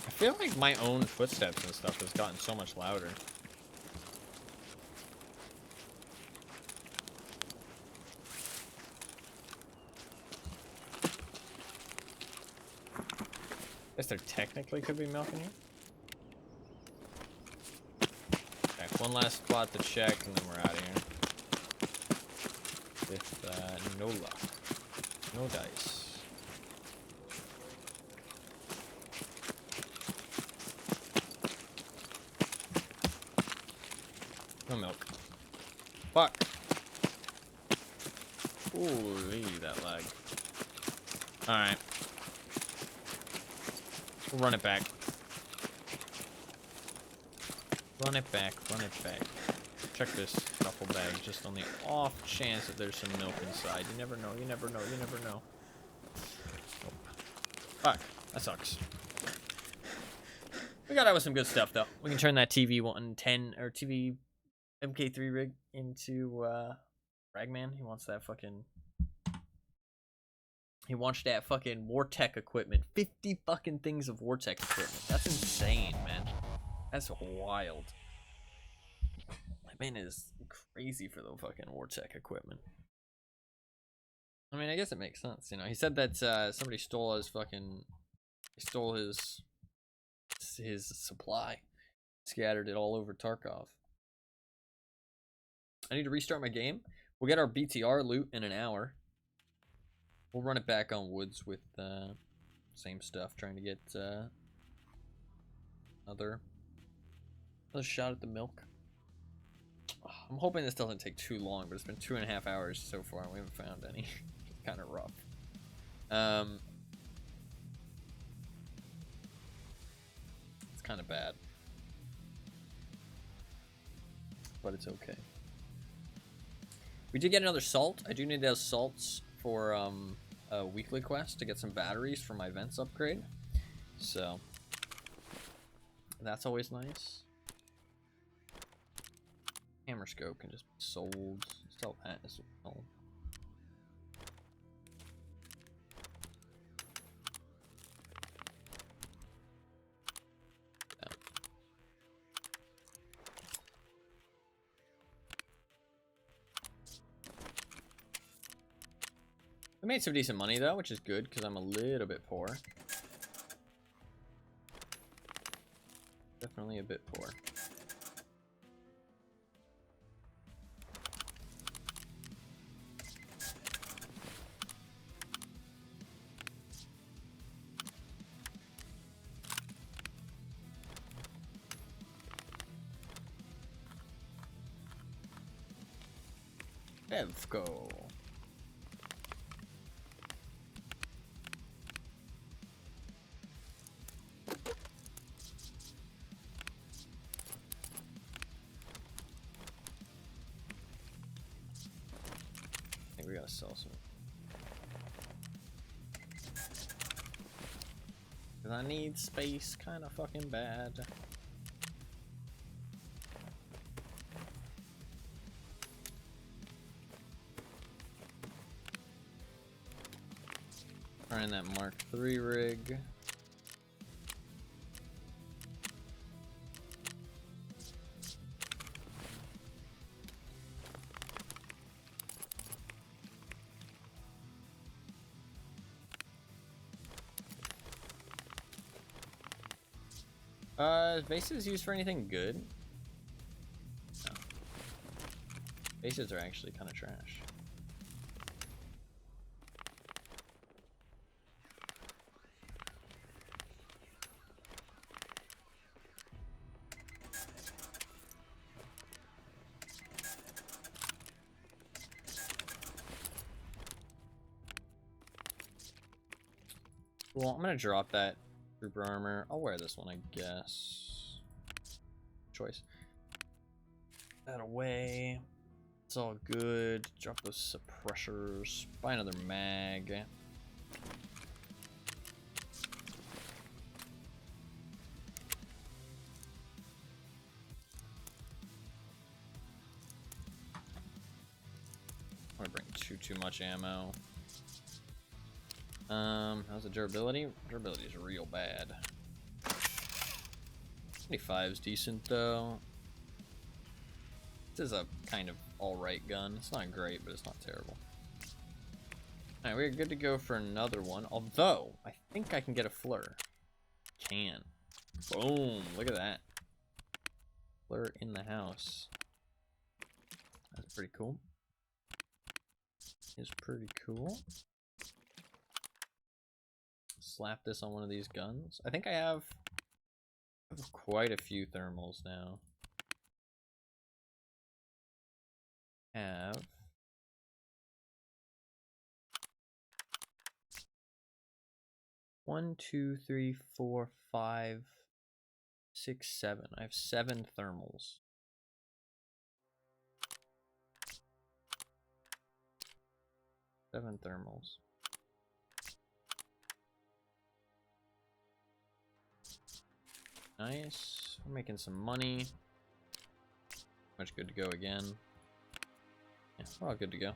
I feel like my own footsteps and stuff has gotten so much louder. Guess there technically could be milk in here. Okay, one last spot to check and then we're out of here. With no luck. No dice. No milk. Fuck. Holy, that lag. Alright. We'll run it back. Run it back, run it back. Check this duffel bag just on the off chance that there's some milk inside. You never know, you never know, you never know. Nope. Fuck, that sucks. We got out with some good stuff though. We can turn that TV 110 or TV MK3 rig into Ragman. He wants that fucking. He wants that fucking Wartech equipment. 50 fucking things of Wartech equipment. That's insane, man. That's wild. That man is crazy for the fucking Wartech equipment. I mean, I guess it makes sense, you know. He said that somebody stole his fucking. He stole his supply. Scattered it all over Tarkov. I need to restart my game. We'll get our BTR loot in an hour. We'll run it back on woods with same stuff, trying to get another shot at the milk. I'm hoping this doesn't take too long, but it's been 2.5 hours so far and we haven't found any. It's kind of rough. It's kind of bad, but it's okay. We did get another salt. I do need those salts for a weekly quest to get some batteries for my vents upgrade. So that's always nice. Hammer scope can just be sold. Sell that as well. made some decent money though, which is good because I'm a little bit poor. Definitely a bit poor. Evco. I think we gotta sell some. Cause I need space kinda fucking bad. Trying that Mark III rig. Bases used for anything good? No. Bases are actually kind of trash. Well, I'm gonna drop that trooper armor. I'll wear this one, I guess. Choice. That away. It's all good. Drop those suppressors. Buy another mag. I'm gonna bring too much ammo. How's the durability? Durability is real bad. 25 is decent though. This is a kind of alright gun. It's not great, but it's not terrible. Alright, we're good to go for another one. Although, I think I can get a fleur. Can. Boom! Look at that. Fleur in the house. That's pretty cool. It's pretty cool. Slap this on one of these guns. I think I have quite a few thermals now. Have 1, 2, 3, 4, 5, 6, 7. I have 7 thermals. Seven thermals. Nice. We're making some money. Much good to go again. Yeah, we're all good to go.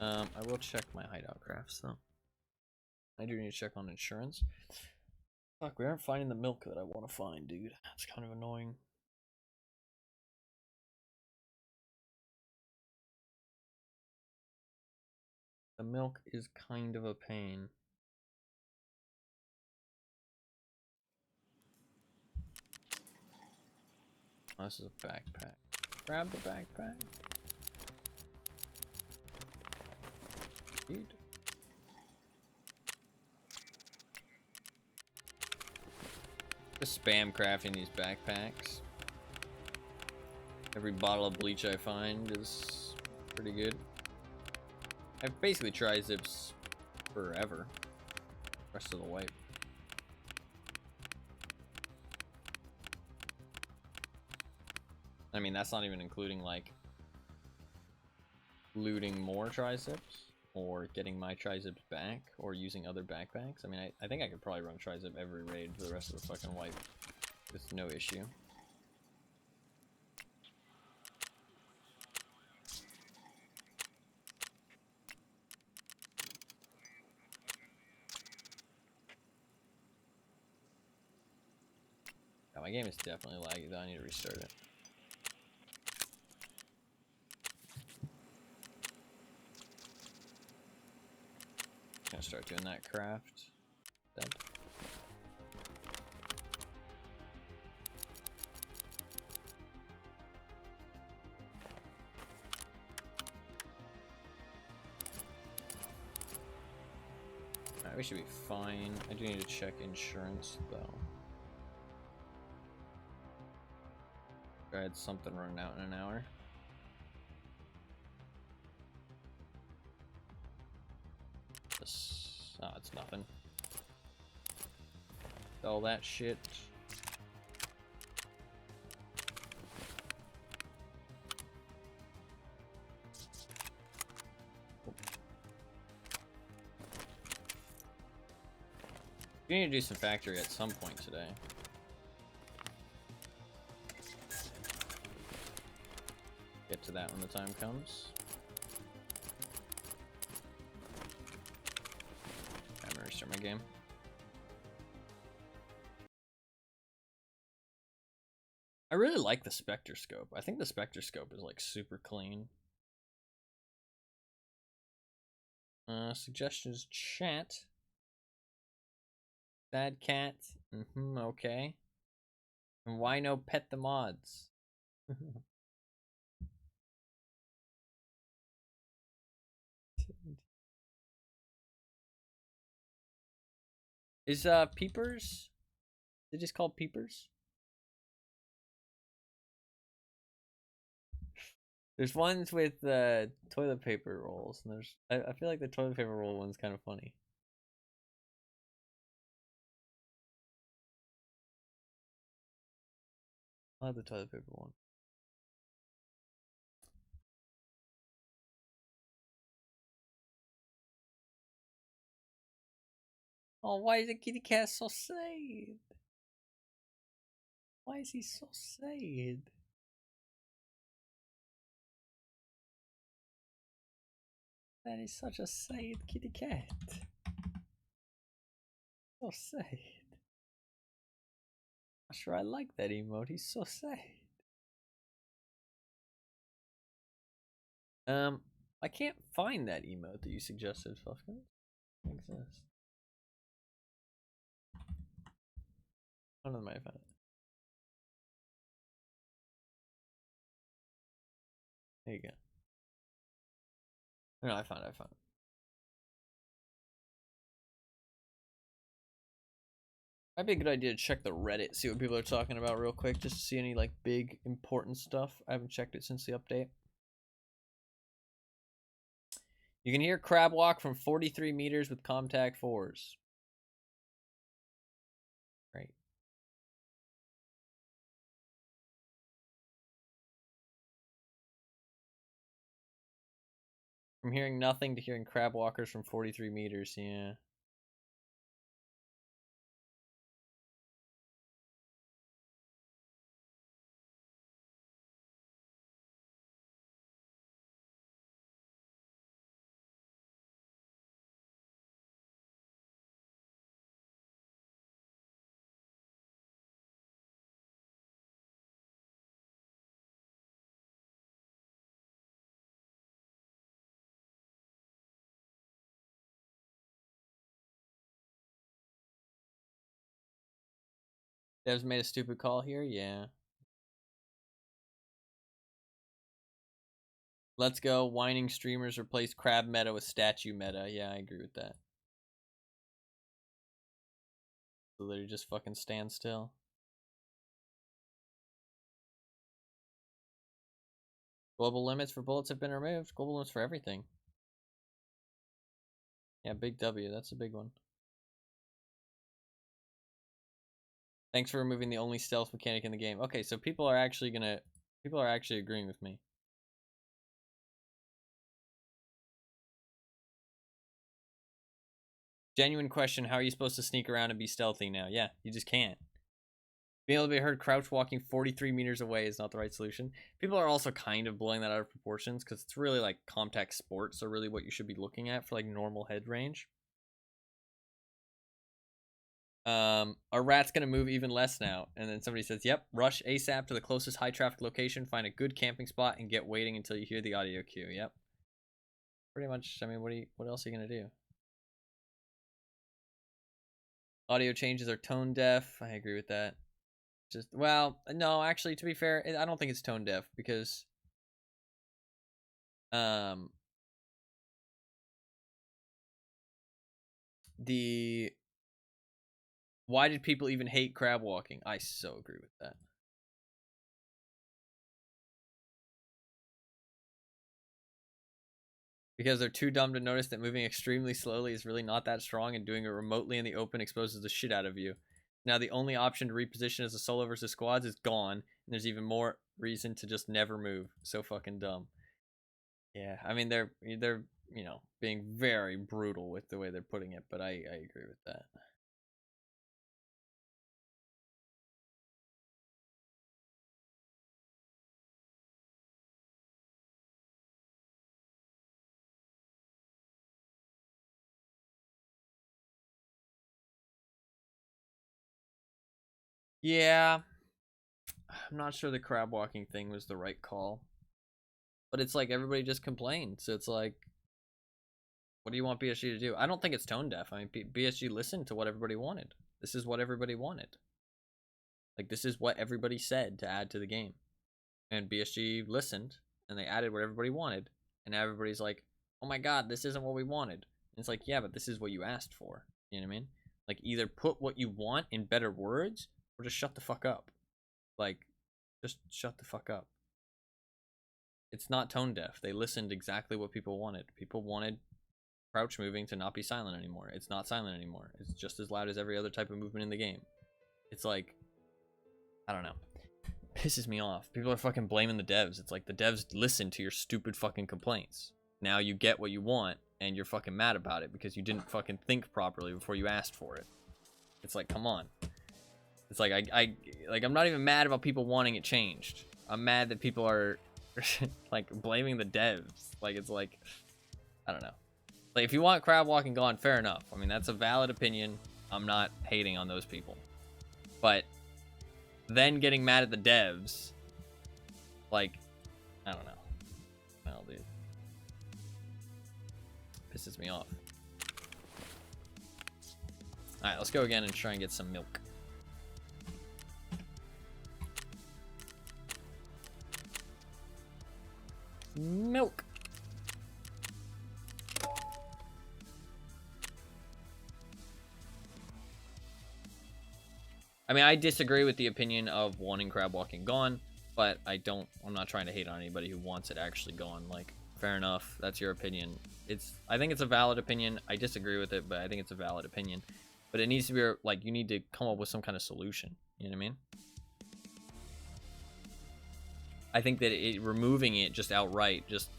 I will check my hideout crafts though. I do need to check on insurance. Fuck, we aren't finding the milk that I want to find, dude. That's kind of annoying. The milk is kind of a pain. Oh, this is a backpack. Grab the backpack. Dude. Just spam crafting these backpacks. Every bottle of bleach I find is pretty good. I've basically tried zips forever. Rest of the wipe. I mean, that's not even including like looting more tri-zips or getting my tri-zips back or using other backpacks. I mean, I think I could probably run tri-zip every raid for the rest of the fucking wipe with no issue. Yeah, my game is definitely laggy though. I need to restart it. gonna start doing that craft. Dead. Alright, we should be fine. I do need to check insurance though. I had something running out in an hour. This, oh, it's nothing. All that shit. We need to do some factory at some point today. Get to that when the time comes. I'm gonna restart my game. I really like the Spectre scope. I think the Spectre scope is like super clean. Suggestions chat. Sad cat. Okay. And why no pet the mods? Is peepers? They just called peepers? There's ones with toilet paper rolls, and there's I feel like the toilet paper roll one's kind of funny. I love the toilet paper one. Oh, why is the kitty cat so sad? Why is he so sad? That is such a sad kitty cat. So sad. Not sure I like that emote. He's so sad. I can't find that emote that you suggested, Fluffkin. It exists. One of them might find it. There you go. No, I found it. Might be a good idea to check the Reddit, see what people are talking about real quick, just to see any like big important stuff. I haven't checked it since the update. You can hear crab walk from 43 meters with Comtac 4s. Great. From hearing nothing to hearing crab walkers from 43 meters, yeah. Devs made a stupid call here? Yeah. Let's go. Whining streamers replace crab meta with statue meta. Yeah, I agree with that. So literally just fucking stand still. Global limits for bullets have been removed. Global limits for everything. Yeah, big W. That's a big one. Thanks for removing the only stealth mechanic in the game. Okay, so people are actually agreeing with me. Genuine question, how are you supposed to sneak around and be stealthy now? Yeah, you just can't. Being able to be heard crouch walking 43 meters away is not the right solution. People are also kind of blowing that out of proportions because it's really like Comtac sports are really what you should be looking at for like normal head range. Our rat's gonna move even less now. And then somebody says, yep, rush ASAP to the closest high traffic location, find a good camping spot, and get waiting until you hear the audio cue. Yep. Pretty much, I mean, what else are you gonna do? Audio changes are tone deaf. I agree with that. Just, well, no, actually, to be fair, I don't think it's tone deaf because the why did people even hate crab walking? I so agree with that. Because they're too dumb to notice that moving extremely slowly is really not that strong, and doing it remotely in the open exposes the shit out of you. Now the only option to reposition as a solo versus squads is gone, and there's even more reason to just never move. So fucking dumb. Yeah, I mean they're you know being very brutal with the way they're putting it, but I agree with that. Yeah, I'm not sure the crab walking thing was the right call, but it's like everybody just complained, so it's like, what do you want BSG to do? I don't think it's tone deaf. I mean, BSG listened to what everybody wanted. This is what everybody wanted. Like, this is what everybody said to add to the game. And BSG listened, and they added what everybody wanted. And now everybody's like, oh my god, this isn't what we wanted. And it's like, yeah, but this is what you asked for. You know what I mean? Like, either put what you want in better words, or just shut the fuck up. Like, just shut the fuck up. It's not tone deaf. They listened exactly what people wanted. People wanted crouch moving to not be silent anymore. It's not silent anymore. It's just as loud as every other type of movement in the game. It's like, I don't know. Pisses me off. People are fucking blaming the devs. It's like the devs listen to your stupid fucking complaints. Now you get what you want and you're fucking mad about it because you didn't fucking think properly before you asked for it. It's like, come on. It's like I'm not even mad about people wanting it changed. I'm mad that people are like blaming the devs. Like, it's like, I don't know. Like, if you want crab walking gone, fair enough. I mean, that's a valid opinion. I'm not hating on those people. But then getting mad at the devs, like, I don't know. Well, dude. Pisses me off. Alright, let's go again and try and get some milk. Milk. I mean, I disagree with the opinion of wanting crab walking gone, but I'm not trying to hate on anybody who wants it actually gone. Like, fair enough. That's your opinion. I think it's a valid opinion. I disagree with it, but I think it's a valid opinion. But it needs to be, like, you need to come up with some kind of solution. You know what I mean? I think that removing it just outright just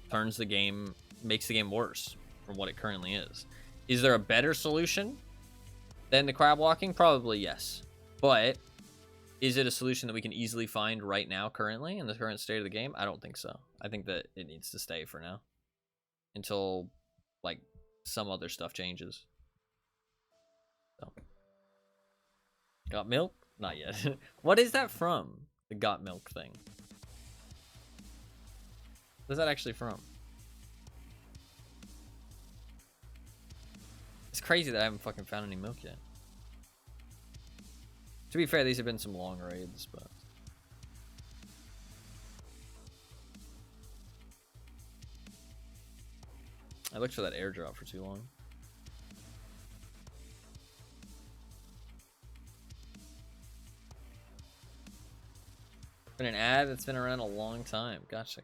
turns the game, makes the game worse from what it currently is. Is there a better solution than the crab walking? Probably yes. But is it a solution that we can easily find right now currently in the current state of the game? I don't think so. I think that it needs to stay for now until like some other stuff changes. So. Got milk? Not yet. What is that from? The got milk thing. What is that actually from? It's crazy that I haven't fucking found any milk yet. To be fair, these have been some long raids, but... I looked for that airdrop for too long. Been an ad that's been around a long time. Gotcha.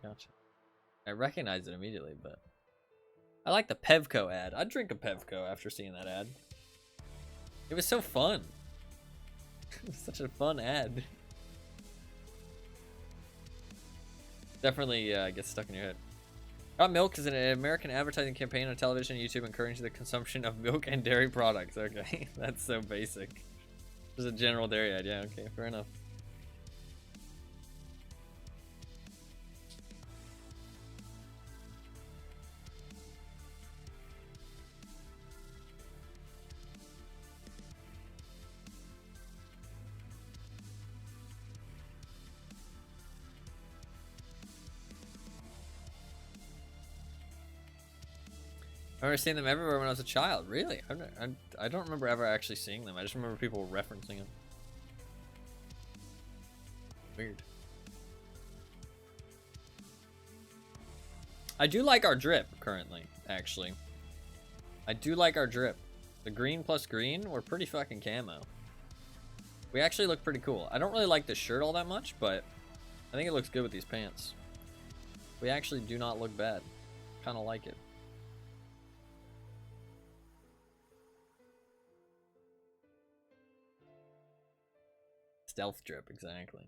I recognized it immediately, but... I like the Pevco ad. I'd drink a Pevco after seeing that ad. It was so fun. It was such a fun ad. Definitely gets stuck in your head. Got Milk is an American advertising campaign on television and YouTube encouraging the consumption of milk and dairy products. Okay, that's so basic. Just a general dairy ad. Yeah, okay, fair enough. remember seeing them everywhere when I was a child. Really? I don't remember ever actually seeing them. I just remember people referencing them. Weird. I do like our drip currently, actually. I do like our drip. The green plus green, we're pretty fucking camo. We actually look pretty cool. I don't really like the shirt all that much, but I think it looks good with these pants. We actually do not look bad. Kind of like it. Stealth drip, exactly.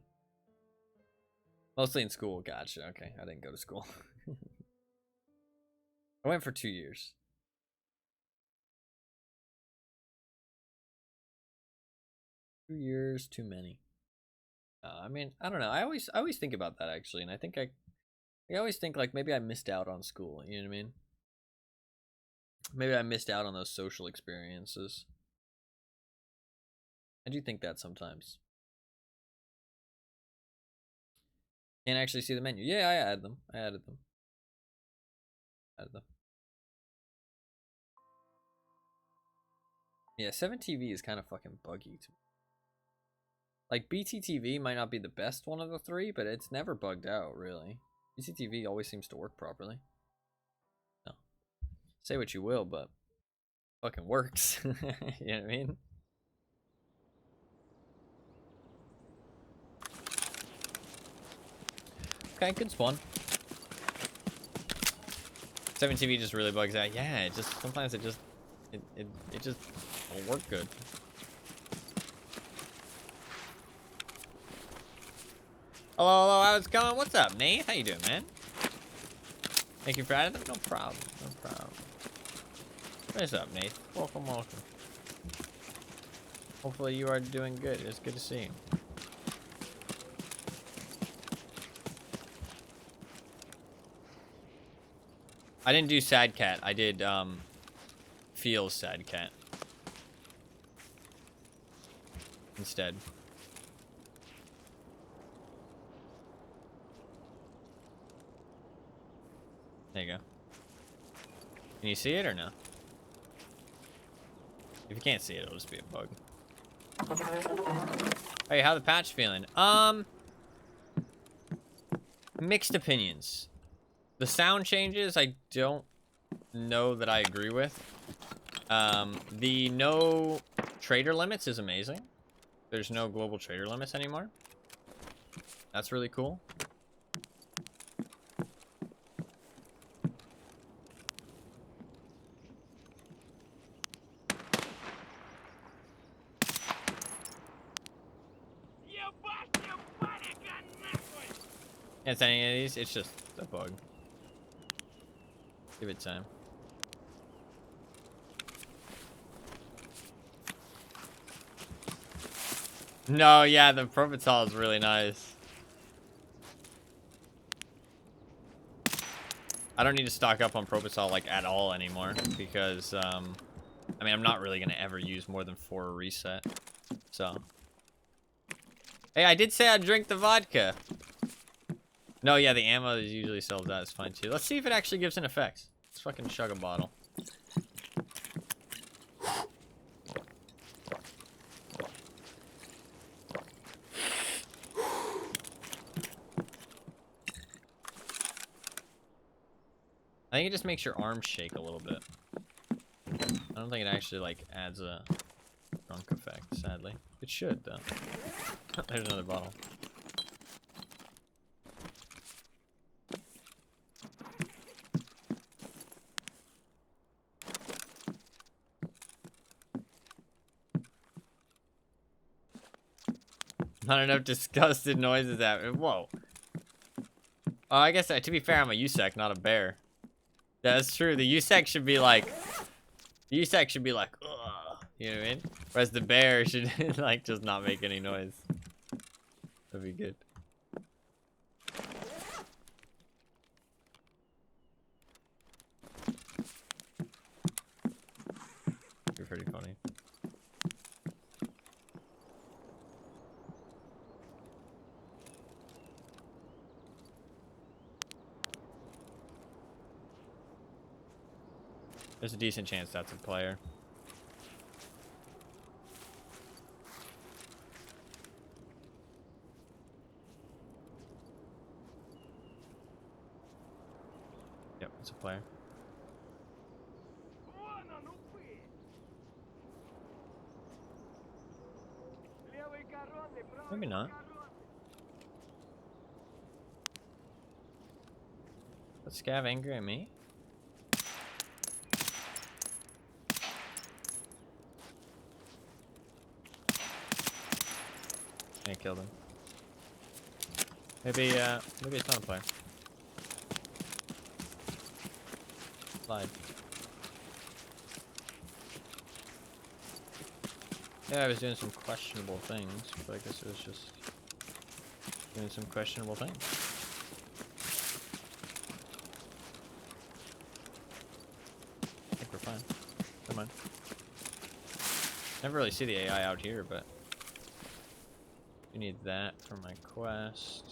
Mostly in school. Gotcha. Okay, I didn't go to school. I went for 2 years. 2 years, too many. I mean, I don't know. I always think about that actually, and I think I always think like maybe I missed out on school. You know what I mean? Maybe I missed out on those social experiences. I do think that sometimes. Can't actually see the menu. Yeah, I added them. Added them. Yeah, 7TV is kind of fucking buggy to me. Like, BTTV might not be the best one of the three, but it's never bugged out, really. BTTV always seems to work properly. No. Say what you will, but fucking works. You know what I mean? Okay, good spawn. 7TV just really bugs out. Yeah, it just sometimes it just won't work good. Hello, how's it going? What's up, Nate? How you doing, man? Thank you for adding them. No problem. No problem. What's up, Nate? Welcome. Hopefully you are doing good. It's good to see you. I didn't do Sad Cat. I did Feels Sad Cat instead. There you go. Can you see it or no? If you can't see it, it'll just be a bug. Hey, how the patch feeling? Mixed opinions. The sound changes, I don't know that I agree with. The no trader limits is amazing. There's no global trader limits anymore. That's really cool. It's any of these, it's just a bug. Give it time. No, yeah, the Propital is really nice. I don't need to stock up on Propital like at all anymore because I mean I'm not really gonna ever use more than 4 reset. So hey, I did say I'd drink the vodka. No, yeah, the ammo is usually sells out. It's fine too. Let's see if it actually gives an effect. Let's fucking chug a bottle. I think it just makes your arms shake a little bit. I don't think it actually like adds a drunk effect, sadly. It should though. There's another bottle. Not enough disgusted noises happening. Whoa. Oh, I guess to be fair, I'm a USEC, not a bear. Yeah, that's true. The USEC should be like, ugh. You know what I mean? Whereas the bear should like just not make any noise. That'd be good. You're pretty funny. There's a decent chance that's a player. Yep, it's a player. Maybe not. Is Scav angry at me? I killed him. Maybe it's not a player. Slide. Yeah, I was doing some questionable things, but I guess it was just doing some questionable things. I think we're fine. Come on. Never really see the AI out here, but we need that for my quest.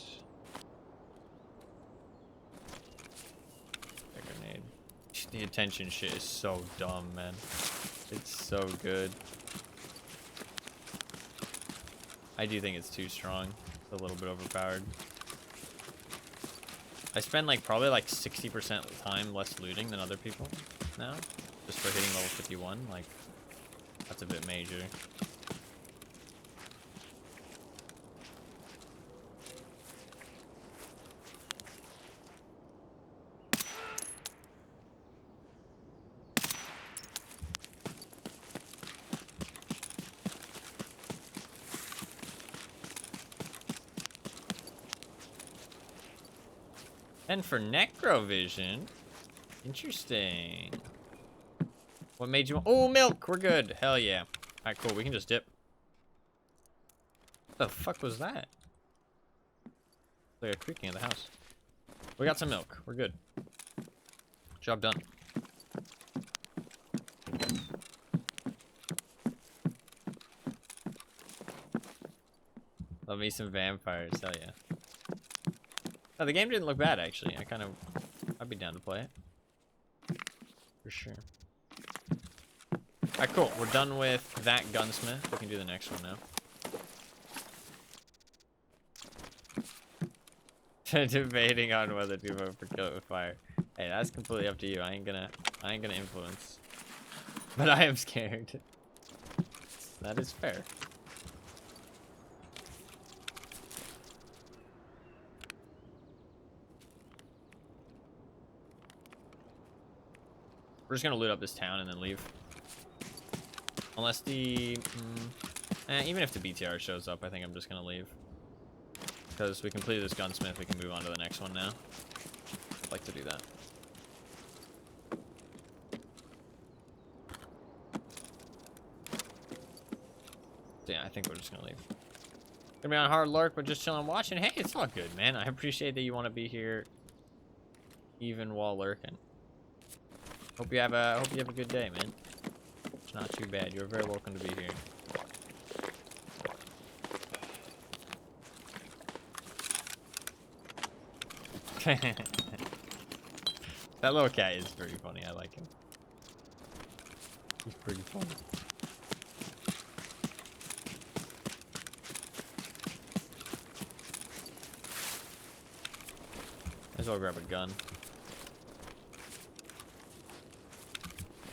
A grenade. The attention shit is so dumb, man. It's so good. I do think it's too strong. It's a little bit overpowered. I spend like probably like 60% of the time less looting than other people now. Just for hitting level 51. Like, that's a bit major. And for Necrovision, interesting. What made you? Oh, milk. We're good. Hell yeah. All right, cool. We can just dip. What the fuck was that? Like a creaking of the house. We got some milk. We're good. Job done. Love me some vampires. Hell yeah. Oh, the game didn't look bad, actually. I'd be down to play it. For sure. Alright, cool. We're done with that gunsmith. We can do the next one now. Debating on whether to vote for kill it with fire. Hey, that's completely up to you. I ain't gonna influence. But I am scared. That is fair. We're just gonna loot up this town and then leave. Unless the... even if the BTR shows up, I think I'm just gonna leave. Because we completed this gunsmith, we can move on to the next one now. I'd like to do that. So yeah, I think we're just gonna leave. Gonna be on hard lurk, but just chilling watching. Hey, it's all good, man. I appreciate that you want to be here even while lurking. Hope you have a good day, man. It's not too bad. You're very welcome to be here. That little cat is very funny. I like him. He's pretty funny. Might as well grab a gun.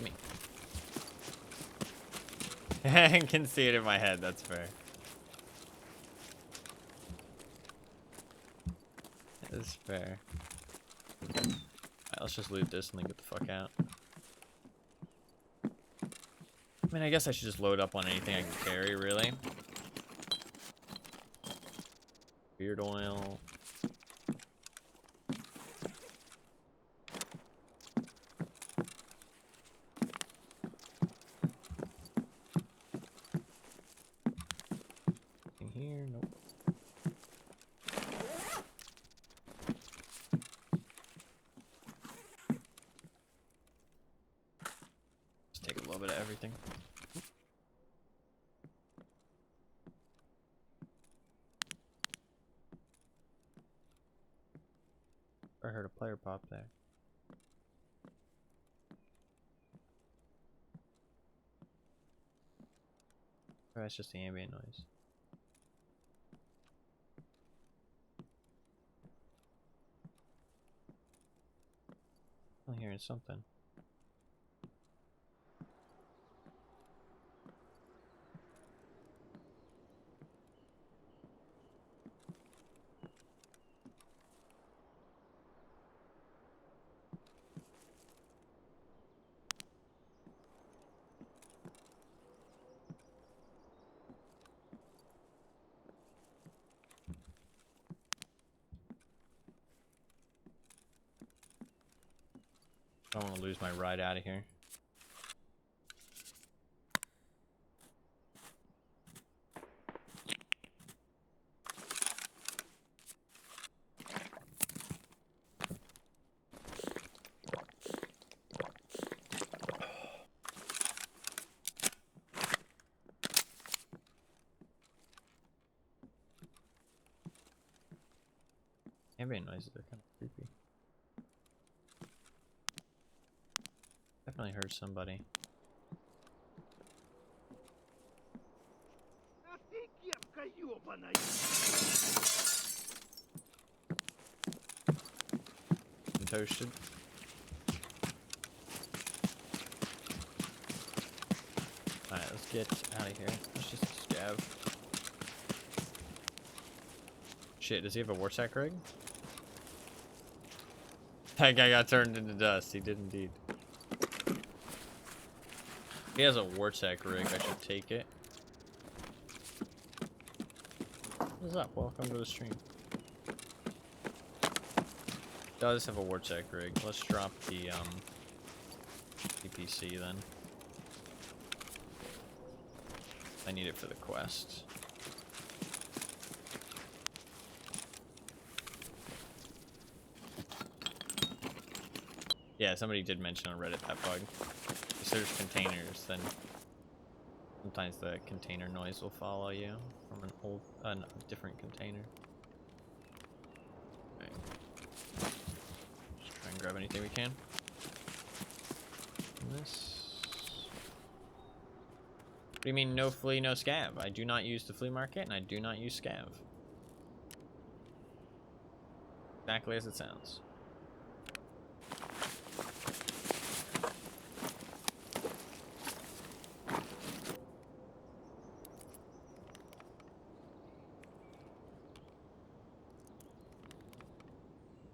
Me. I can see it in my head. That's fair. That's fair. Alright, let's just loot this and then get the fuck out. I mean, I guess I should just load up on anything I can carry, really. Beard oil. In here, nope. Just take a little bit of everything. I heard a player pop there. Oh, that's just the ambient noise. I'm hearing something. I don't want to lose my ride out of here. Ambient noises are kind of creepy. Definitely heard somebody. I'm toasted. Alright, let's get out of here. Let's just scav. Shit, does he have a Warsack rig? That guy got turned into dust. He did indeed. He has a Warsack rig. I should take it. What is up? Welcome to the stream. Does have a Warsack rig. Let's drop the PPC then. I need it for the quest. Yeah, somebody did mention on Reddit that bug. If there's containers, then sometimes the container noise will follow you from a different container. Okay. Just try and grab anything we can. And this. What do you mean no flea, no scav? I do not use the flea market, and I do not use scav. Exactly as it sounds.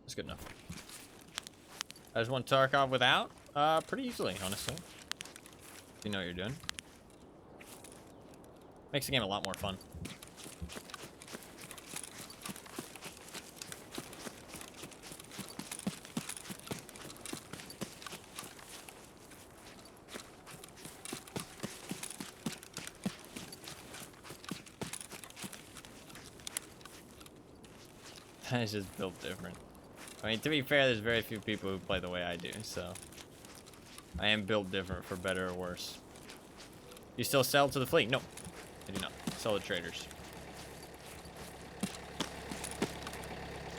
That's good enough. I just want Tarkov without? Pretty easily, honestly. You know what you're doing. Makes the game a lot more fun. That is just built different. I mean, to be fair, there's very few people who play the way I do, so I am built different for better or worse. You still sell to the fleet? No, I do not. Sell to traders.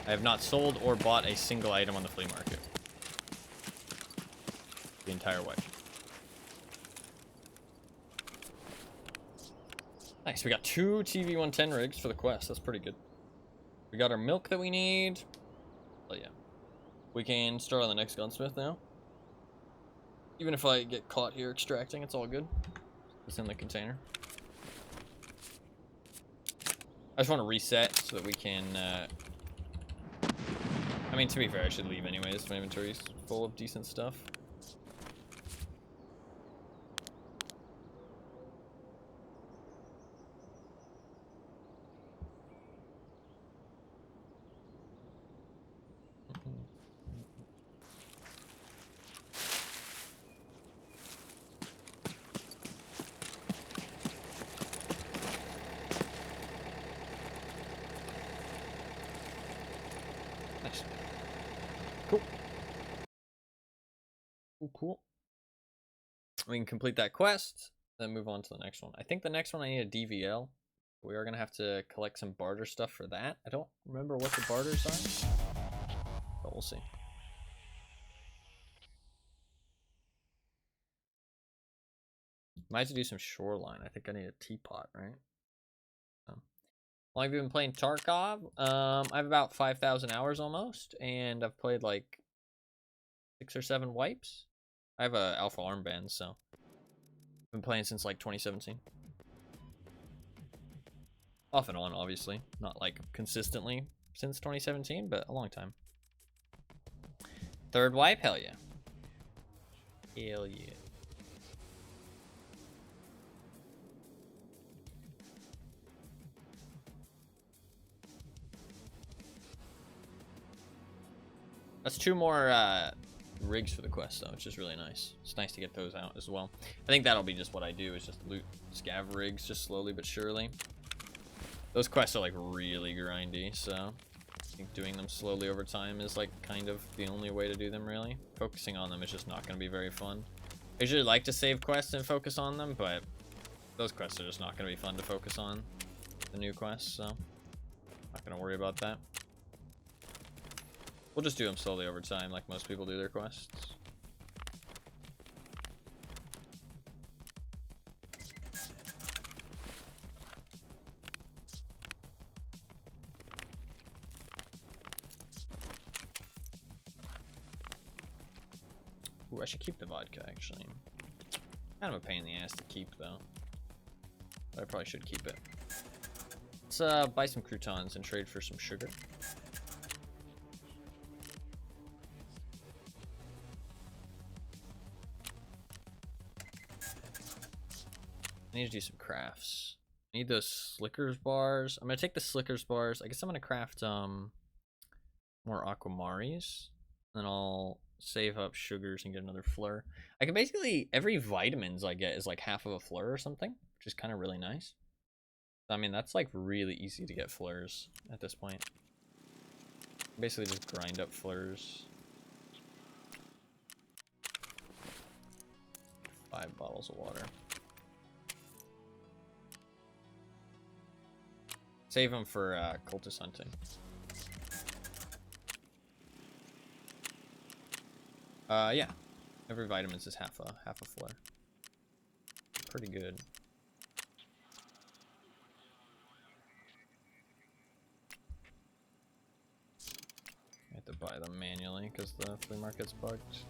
I have not sold or bought a single item on the flea market. The entire way. Nice, we got 2 TV-110 rigs for the quest. That's pretty good. We got our milk that we need. Oh yeah. We can start on the next gunsmith now. Even if I get caught here extracting, it's all good. It's in the container. I just want to reset so that we can... I mean, to be fair, I should leave anyways. My inventory's full of decent stuff. Nice. Cool. Cool. We can complete that quest, then move on to the next one. I think the next one I need a DVL. We are going to have to collect some barter stuff for that. I don't remember what the barters are, but we'll see. Might have to do some shoreline. I think I need a teapot, right? So, how long have you been playing Tarkov? I have about 5,000 hours almost, and I've played like 6 or 7 wipes. I have a alpha armband, so I've been playing since like 2017. Off and on, obviously. Not like consistently since 2017, but a long time. 3rd wipe? Hell yeah. Hell yeah. That's 2 more rigs for the quest, though, which is really nice. It's nice to get those out as well. I think that'll be just what I do, is just loot scav rigs just slowly but surely. Those quests are like really grindy, so I think doing them slowly over time is like kind of the only way to do them, really. Focusing on them is just not going to be very fun. I usually like to save quests and focus on them, but those quests are just not going to be fun to focus on, the new quests, so not going to worry about that. We'll just do them slowly over time, like most people do their quests. Ooh, I should keep the vodka, actually. Kind of a pain in the ass to keep, though. But I probably should keep it. Let's buy some croutons and trade for some sugar. I need to do some crafts. I need those Slickers bars. I'm gonna take the Slickers bars. I guess I'm gonna craft more Aquamaris. Then I'll save up sugars and get another fleur. I can basically, every vitamins I get is like half of a fleur or something, which is kind of really nice. I mean, that's like really easy to get fleurs at this point. Basically just grind up fleurs. 5 bottles of water. Save them for cultist hunting. Yeah. Every vitamins is half a fleur. Pretty good. I have to buy them manually because the flea market's bugged.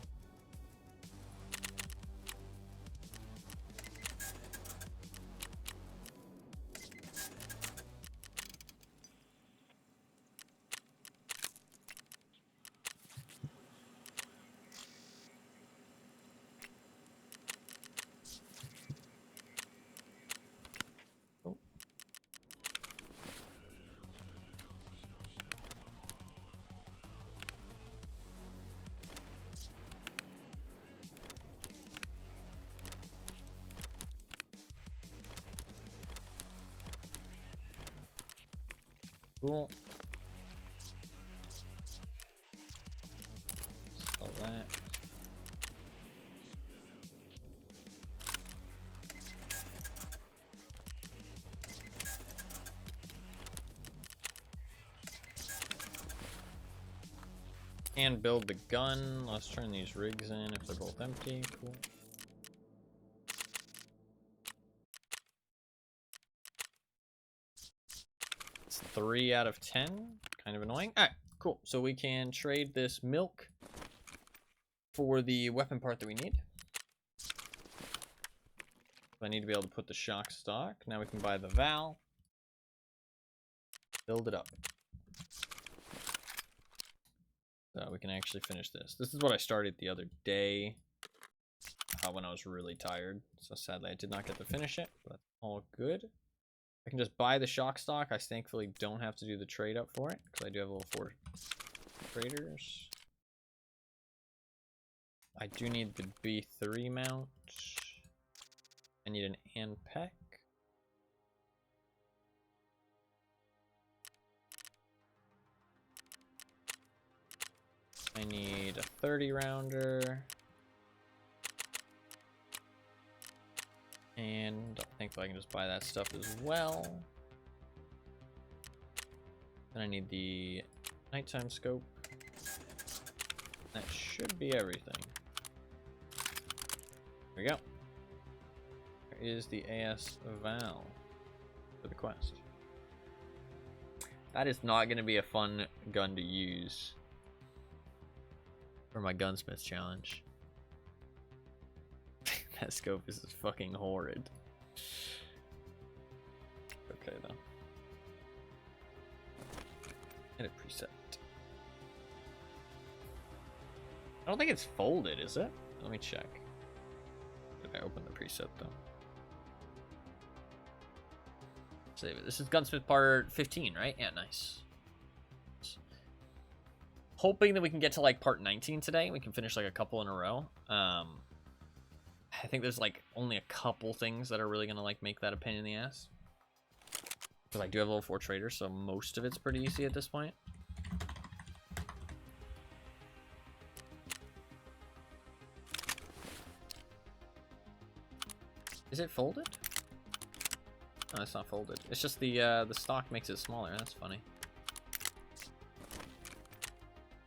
Cool. Sell that. And build the gun. Let's turn these rigs in if they're both empty. Cool. It's 3 out of 10. Kind of annoying. Alright, cool. So we can trade this milk for the weapon part that we need. I need to be able to put the shock stock. Now we can buy the Val. Build it up. So we can actually finish this. This is what I started the other day when I was really tired. So sadly I did not get to finish it, but all good. I can just buy the shock stock. I thankfully don't have to do the trade up for it because I do have a level 4 traders. I do need the B3 mount. I need an ANPEC. I need a 30 rounder. And thankfully I can just buy that stuff as well. Then I need the nighttime scope. That should be everything. There we go. is the AS Val for the quest. That is not going to be a fun gun to use for my Gunsmith challenge. That scope is fucking horrid. Okay, though. And a preset. I don't think it's folded, is it? Let me check. Did I open the preset, though? Save it. This is Gunsmith part 15, right? Yeah, nice. Hoping that we can get to like part 19 today. We can finish like a couple in a row. I think there's like only a couple things that are really gonna like make that a pain in the ass. Because I do have level 4 traders, so most of it's pretty easy at this point. Is it folded? No, it's not folded. It's just the stock makes it smaller. That's funny.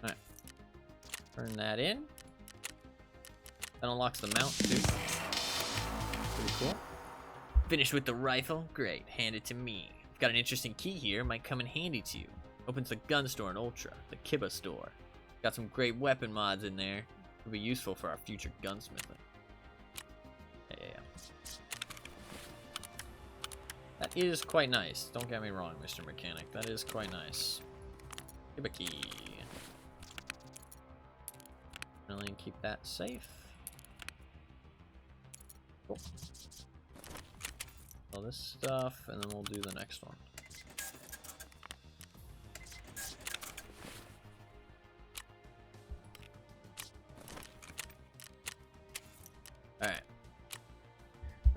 All right, turn that in. That unlocks the mount too. Pretty cool. Finished with the rifle? Great. Hand it to me. I've got an interesting key here. Might come in handy to you. Opens the gun store in Ultra, the Kibba store. Got some great weapon mods in there. It'll be useful for our future gunsmithing. Yeah. That is quite nice. Don't get me wrong, Mr. Mechanic. That is quite nice. Kibba key. Really keep that safe. Cool. All this stuff, and then we'll do the next one. Alright.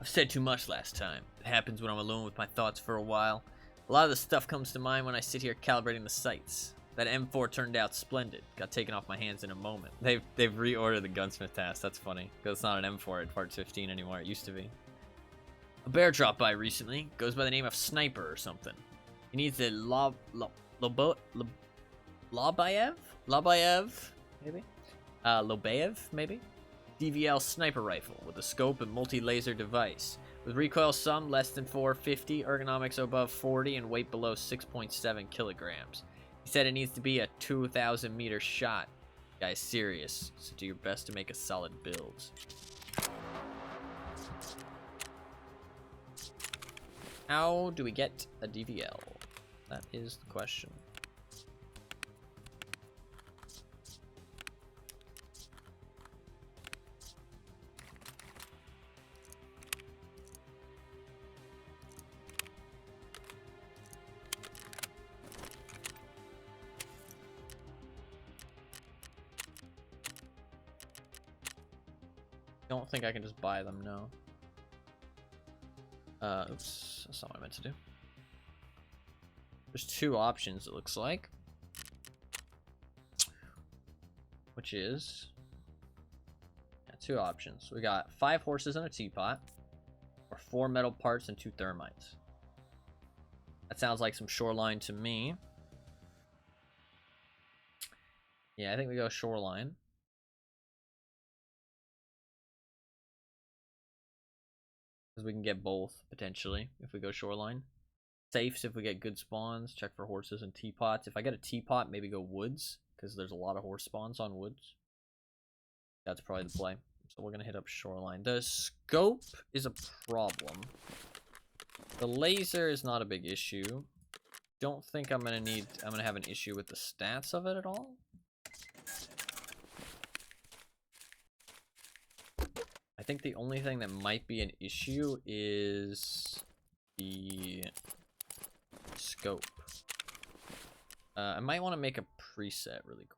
I've said too much last time. It happens when I'm alone with my thoughts for a while. A lot of the stuff comes to mind when I sit here calibrating the sights. That M4 turned out splendid. Got taken off my hands in a moment. They've reordered the Gunsmith task. That's funny. Because it's not an M4 at part 15 anymore. It used to be. A bear dropped by recently. Goes by the name of Sniper or something. He needs a Lobayev? Maybe? Lobayev, maybe? DVL sniper rifle with a scope and multi-laser device. With recoil some less than 450, ergonomics above 40, and weight below 6.7 kilograms. He said it needs to be a 2,000 meter shot. Guy's serious, so do your best to make a solid build. How do we get a DVL? That is the question. Don't think I can just buy them, no. Oops, that's not what I meant to do. There's two options, it looks like. Which is... yeah, two options. We got 5 horses and a teapot, or 4 metal parts and 2 thermites. That sounds like some shoreline to me. Yeah, I think we go shoreline. Because we can get both, potentially, if we go shoreline. Safes if we get good spawns. Check for horses and teapots. If I get a teapot, maybe go woods, because there's a lot of horse spawns on woods. That's probably the play. So we're going to hit up shoreline. The scope is a problem. The laser is not a big issue. Don't think I'm going to have an issue with the stats of it at all. I think the only thing that might be an issue is the scope. I might want to make a preset really quick.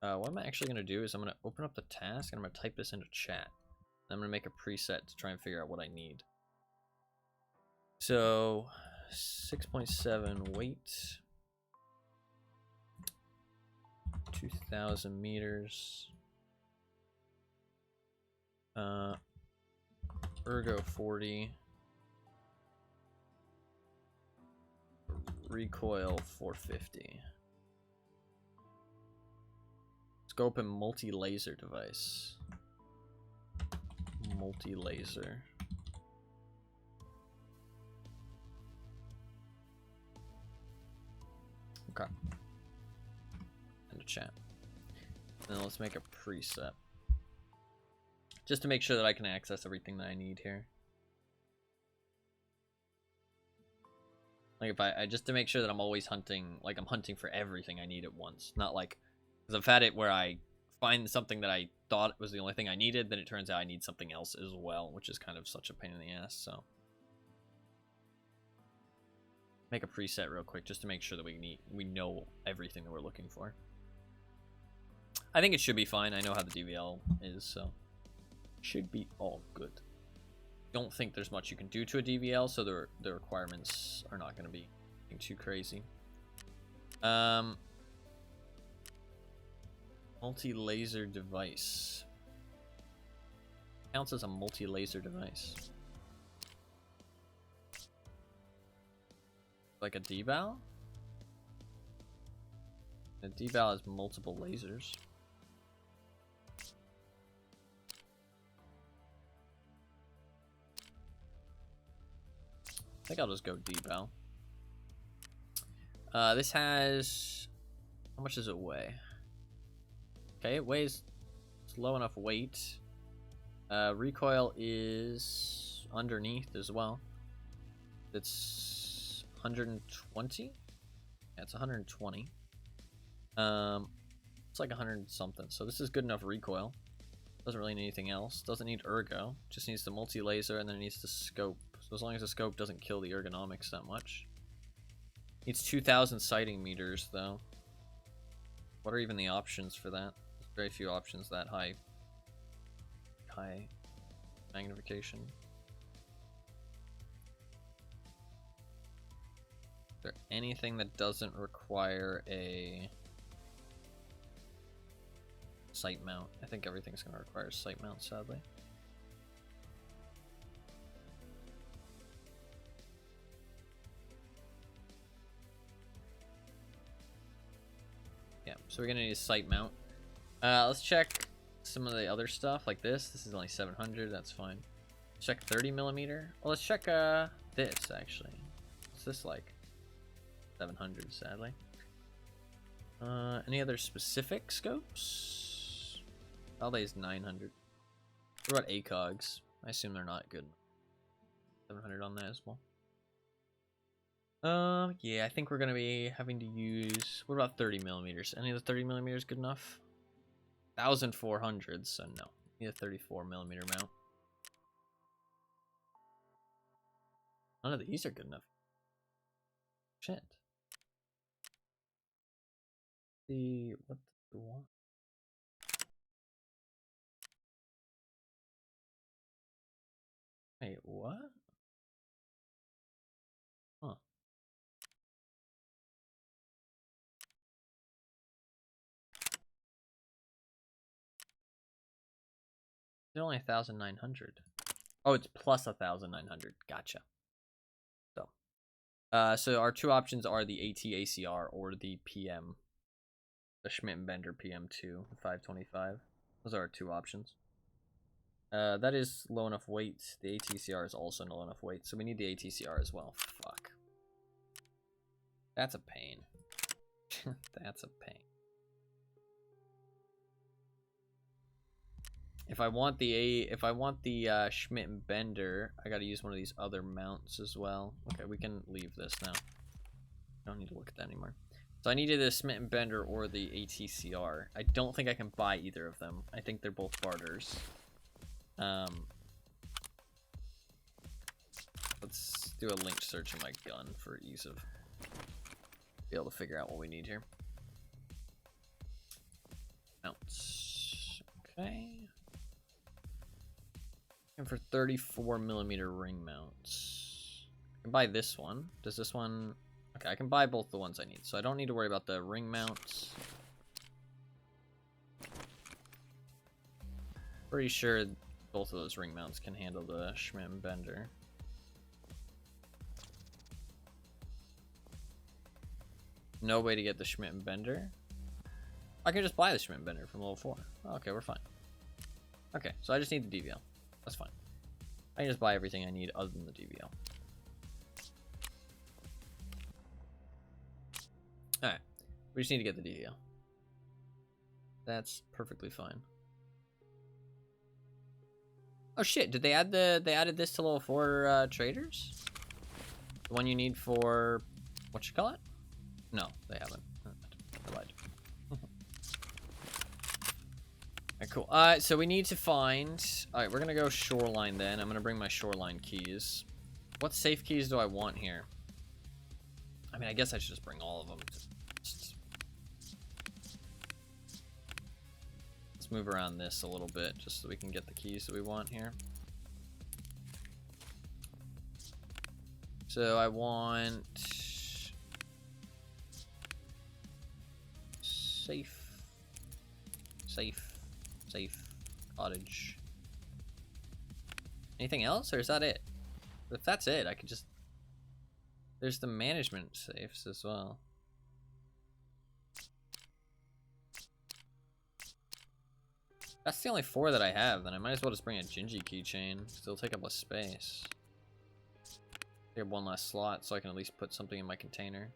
What I'm actually going to do is I'm going to open up the task and I'm going to type this into chat. I'm going to make a preset to try and figure out what I need. So 6.7 weight, 2,000 meters. Ergo 40. Recoil 450. Scope and multi-laser device. Multi-laser. Okay. End of chat. And then let's make a preset. Just to make sure that I can access everything that I need here. Like if I just to make sure that I'm always hunting, like I'm hunting for everything I need at once. Not like, because I've had it where I find something that I thought was the only thing I needed, then it turns out I need something else as well, which is kind of such a pain in the ass, so. Make a preset real quick just to make sure that we know everything that we're looking for. I think it should be fine. I know how the DVL is, so should be all good. Don't think there's much you can do to a DVL, so the requirements are not going to be too crazy. Multi-laser device. Counts as a multi-laser device. Like a deval? A deval has multiple lasers. I think I'll just go deval. This has... How much does it weigh? Okay, it weighs... It's low enough weight. Recoil is underneath as well. It's 120? Yeah, it's 120. It's like 100 something. So this is good enough recoil. Doesn't really need anything else. Doesn't need ergo. Just needs the multi-laser and then it needs the scope. So as long as the scope doesn't kill the ergonomics that much. Needs 2,000 sighting meters though. What are even the options for that? There's very few options that high magnification. Is there anything that doesn't require a sight mount? I think everything's going to require a sight mount, sadly. Yeah, so we're going to need a sight mount. Let's check some of the other stuff like this. This is only 700, that's fine. Let's check 30mm. Well, let's check this actually. What's this like? 700, sadly. Any other specific scopes? Valdez 900. What about ACOGs? I assume they're not good. 700 on that as well. Yeah, I think we're gonna be having to use. What about 30mm? Any of the 30mm good enough? 1,400, so no. Need a 34mm mount. None of these are good enough. Shit. What do we want? Wait, what? Huh. It's only 1,900. Oh, it's plus 1,900. Gotcha. So our two options are the AT-ACR or the PM. The Schmidt and Bender PM2, 525. Those are our two options. That is low enough weight. The ATCR is also low enough weight, so we need the ATCR as well. Fuck. That's a pain. That's a pain. If I want the Schmidt and Bender, I gotta use one of these other mounts as well. Okay, we can leave this now. I don't need to look at that anymore. So I needed the Schmidt and Bender or the ATCR. I don't think I can buy either of them. I think they're both barters. Let's do a link search of my gun for ease of be able to figure out what we need here. Mounts. Okay. And for 34mm ring mounts. I can buy this one. Does this one... Okay, I can buy both the ones I need, so I don't need to worry about the ring mounts. Pretty sure both of those ring mounts can handle the Schmidt and Bender. No way to get the Schmidt and Bender. I can just buy the Schmidt and Bender from level 4. Okay, we're fine. Okay, so I just need the DVL. That's fine. I can just buy everything I need other than the DVL. Alright. We just need to get the DVL. That's perfectly fine. Oh shit, did they add they added this to level 4 traders? The one you need for what you call it? No, they haven't. I lied. Alright, cool. So we need to find... Alright, we're gonna go shoreline then. I'm gonna bring my shoreline keys. What safe keys do I want here? I mean, I guess I should just bring all of them. Let's move around this a little bit just so we can get the keys that we want here. So I want... Safe cottage. Anything else, or is that it? If that's it, I could just... There's the management safes as well. That's the only 4 that I have, then I might as well just bring a Gingy keychain. Still take up less space. Take up one last slot so I can at least put something in my container.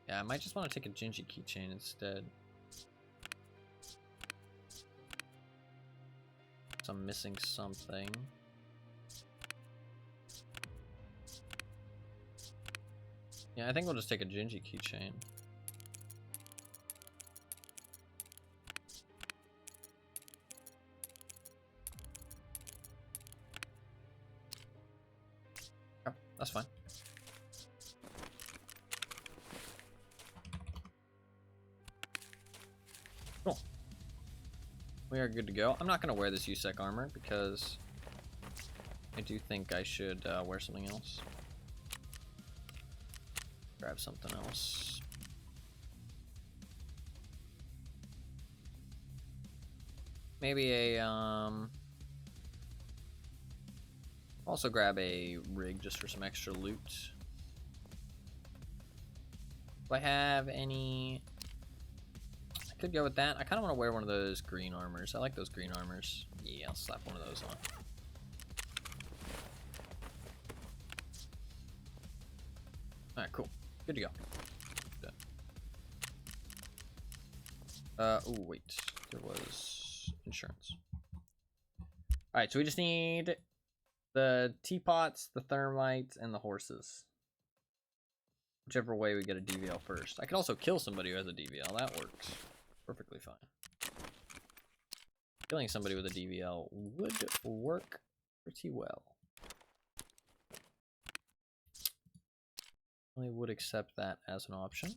Yeah, I might just want to take a Gingy keychain instead. So I'm missing something. Yeah, I think we'll just take a Gingy keychain. Oh, that's fine. Cool. We are good to go. I'm not going to wear this USEC armor because I do think I should wear something else. Grab something else. Maybe a also grab a rig just for some extra loot. Do I have any? I could go with that. I kind of want to wear one of those green armors. I like those green armors. Yeah, I'll slap one of those on. Alright, cool. Good to go. Oh, wait. There was insurance. Alright, so we just need the teapots, the thermite, and the horses. Whichever way we get a DVL first. I could also kill somebody who has a DVL. That works perfectly fine. Killing somebody with a DVL would work pretty well. I would accept that as an option.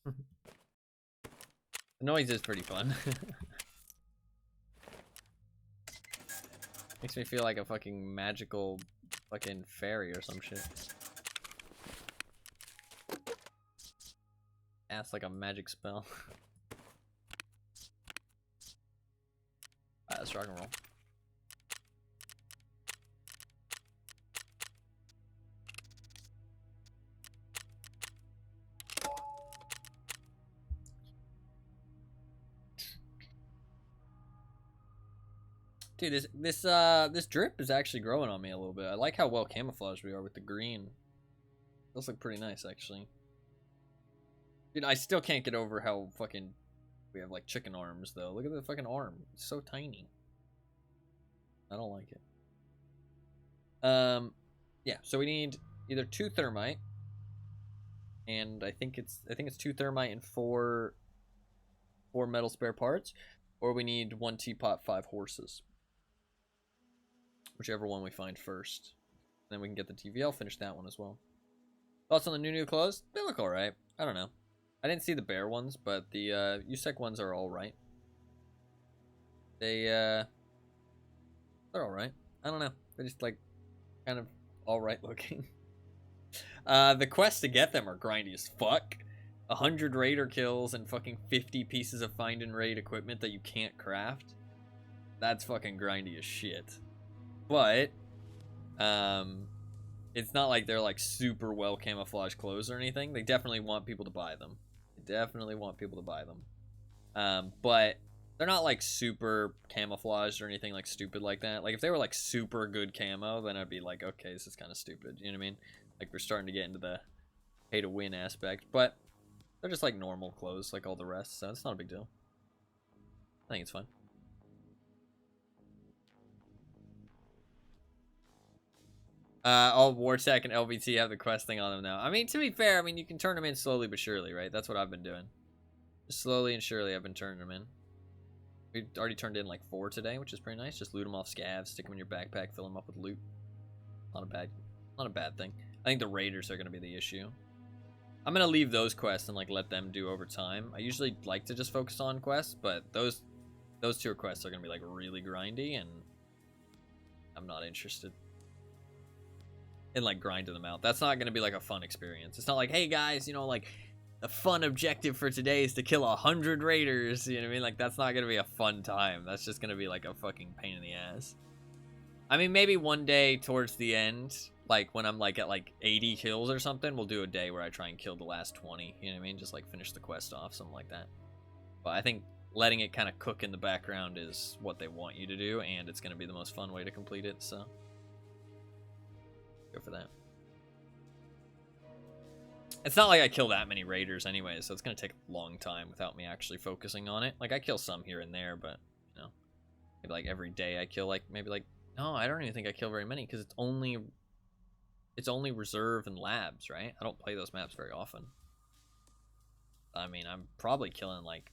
The noise is pretty fun. Makes me feel like a fucking magical fucking fairy or some shit. That's like a magic spell. Alright, let's rock and roll. Dude, this drip is actually growing on me a little bit. I like how well camouflaged we are with the green. Those look pretty nice, actually. Dude, I still can't get over how fucking we have like chicken arms, though. Look at the fucking arm; it's so tiny. I don't like it. Yeah. So we need either 2 thermite, and I think it's 2 thermite and 4 metal spare parts, or we need 1 teapot, 5 horses. Whichever one we find first. Then we can get the TVL, finish that one as well. Thoughts on the new clothes? They look alright. I don't know. I didn't see the bear ones, but the USEC ones are alright. They're alright. I don't know. They're just like kind of alright looking. The quests to get them are grindy as fuck. 100 raider kills and fucking 50 pieces of find and raid equipment that you can't craft. That's fucking grindy as shit. But it's not like they're like super well camouflaged clothes or anything. They definitely want people to buy them. They definitely want people to buy them. But They're not like super camouflaged or anything like stupid like that. Like if they were like super good camo, then I'd be like, okay, this is kind of stupid. You know what I mean? Like we're starting to get into the pay to win aspect, but they're just like normal clothes like all the rest, so it's not a big deal. I think it's fine. All Wartech and LVT have the quest thing on them now. I mean, to be fair, I mean, you can turn them in slowly but surely, right? That's what I've been doing. Just slowly and surely I've been turning them in. We already turned in like 4 today, which is pretty nice. Just loot them off scavs, stick them in your backpack, fill them up with loot. Not a bad thing. I think the raiders are going to be the issue. I'm going to leave those quests and like let them do over time. I usually like to just focus on quests, but those 2 quests are going to be like really grindy, and I'm not interested in like grinding them out. That's not going to be like a fun experience. It's not like, hey guys, you know, like a fun objective for today is to kill 100 raiders. You know what I mean? Like that's not going to be a fun time. That's just going to be like a fucking pain in the ass. I mean, maybe one day towards the end, like when I'm like at like 80 kills or something, we'll do a day where I try and kill the last 20. You know what I mean? Just like finish the quest off, something like that. But I think letting it kind of cook in the background is what they want you to do, and it's going to be the most fun way to complete it, so go for that. It's not like I kill that many raiders anyway, so it's going to take a long time without me actually focusing on it. Like I kill some here and there, but you know, maybe like every day I kill like maybe like, no, I don't even think I kill very many, because it's only reserve and labs, right? I don't play those maps very often. I mean, I'm probably killing like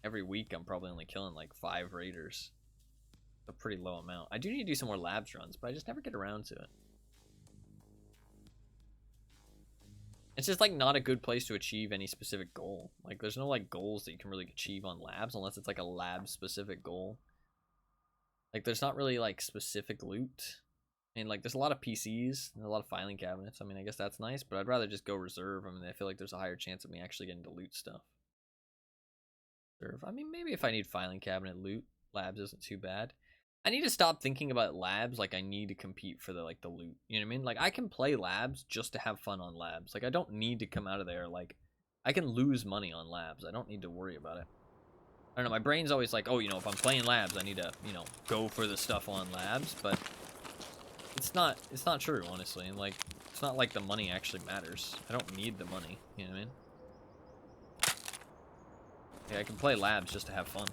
every week. I'm probably only killing like 5 raiders. A pretty low amount. I do need to do some more labs runs, but I just never get around to it. It's just like not a good place to achieve any specific goal. Like there's no like goals that you can really achieve on labs unless it's like a lab specific goal. Like there's not really like specific loot. I mean, like there's a lot of PCs and a lot of filing cabinets. I mean, I guess that's nice, but I'd rather just go reserve. I mean, I feel like there's a higher chance of me actually getting to loot stuff. Reserve. I mean, maybe if I need filing cabinet loot, labs isn't too bad. I need to stop thinking about labs like I need to compete for the like the loot. You know what I mean? Like I can play labs just to have fun on labs. Like I don't need to come out of there like I can lose money on labs. I don't need to worry about it. I don't know, my brain's always like, oh, you know, if I'm playing labs, I need to, you know, go for the stuff on labs, but it's not true, honestly. And like it's not like the money actually matters. I don't need the money, you know what I mean? Yeah, I can play labs just to have fun.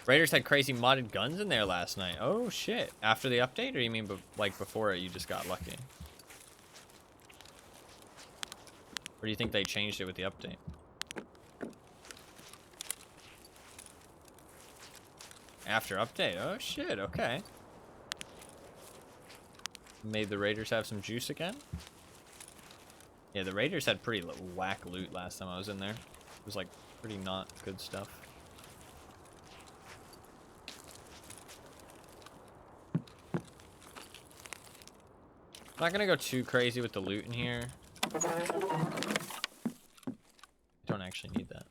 Raiders had crazy modded guns in there last night. Oh shit. After the update, or you mean like before it, you just got lucky? Or do you think they changed it with the update? After update? Oh shit, okay. Made the Raiders have some juice again? Yeah, the Raiders had pretty whack loot last time I was in there. It was like pretty not good stuff. I'm not gonna go too crazy with the loot in here. Don't actually need that.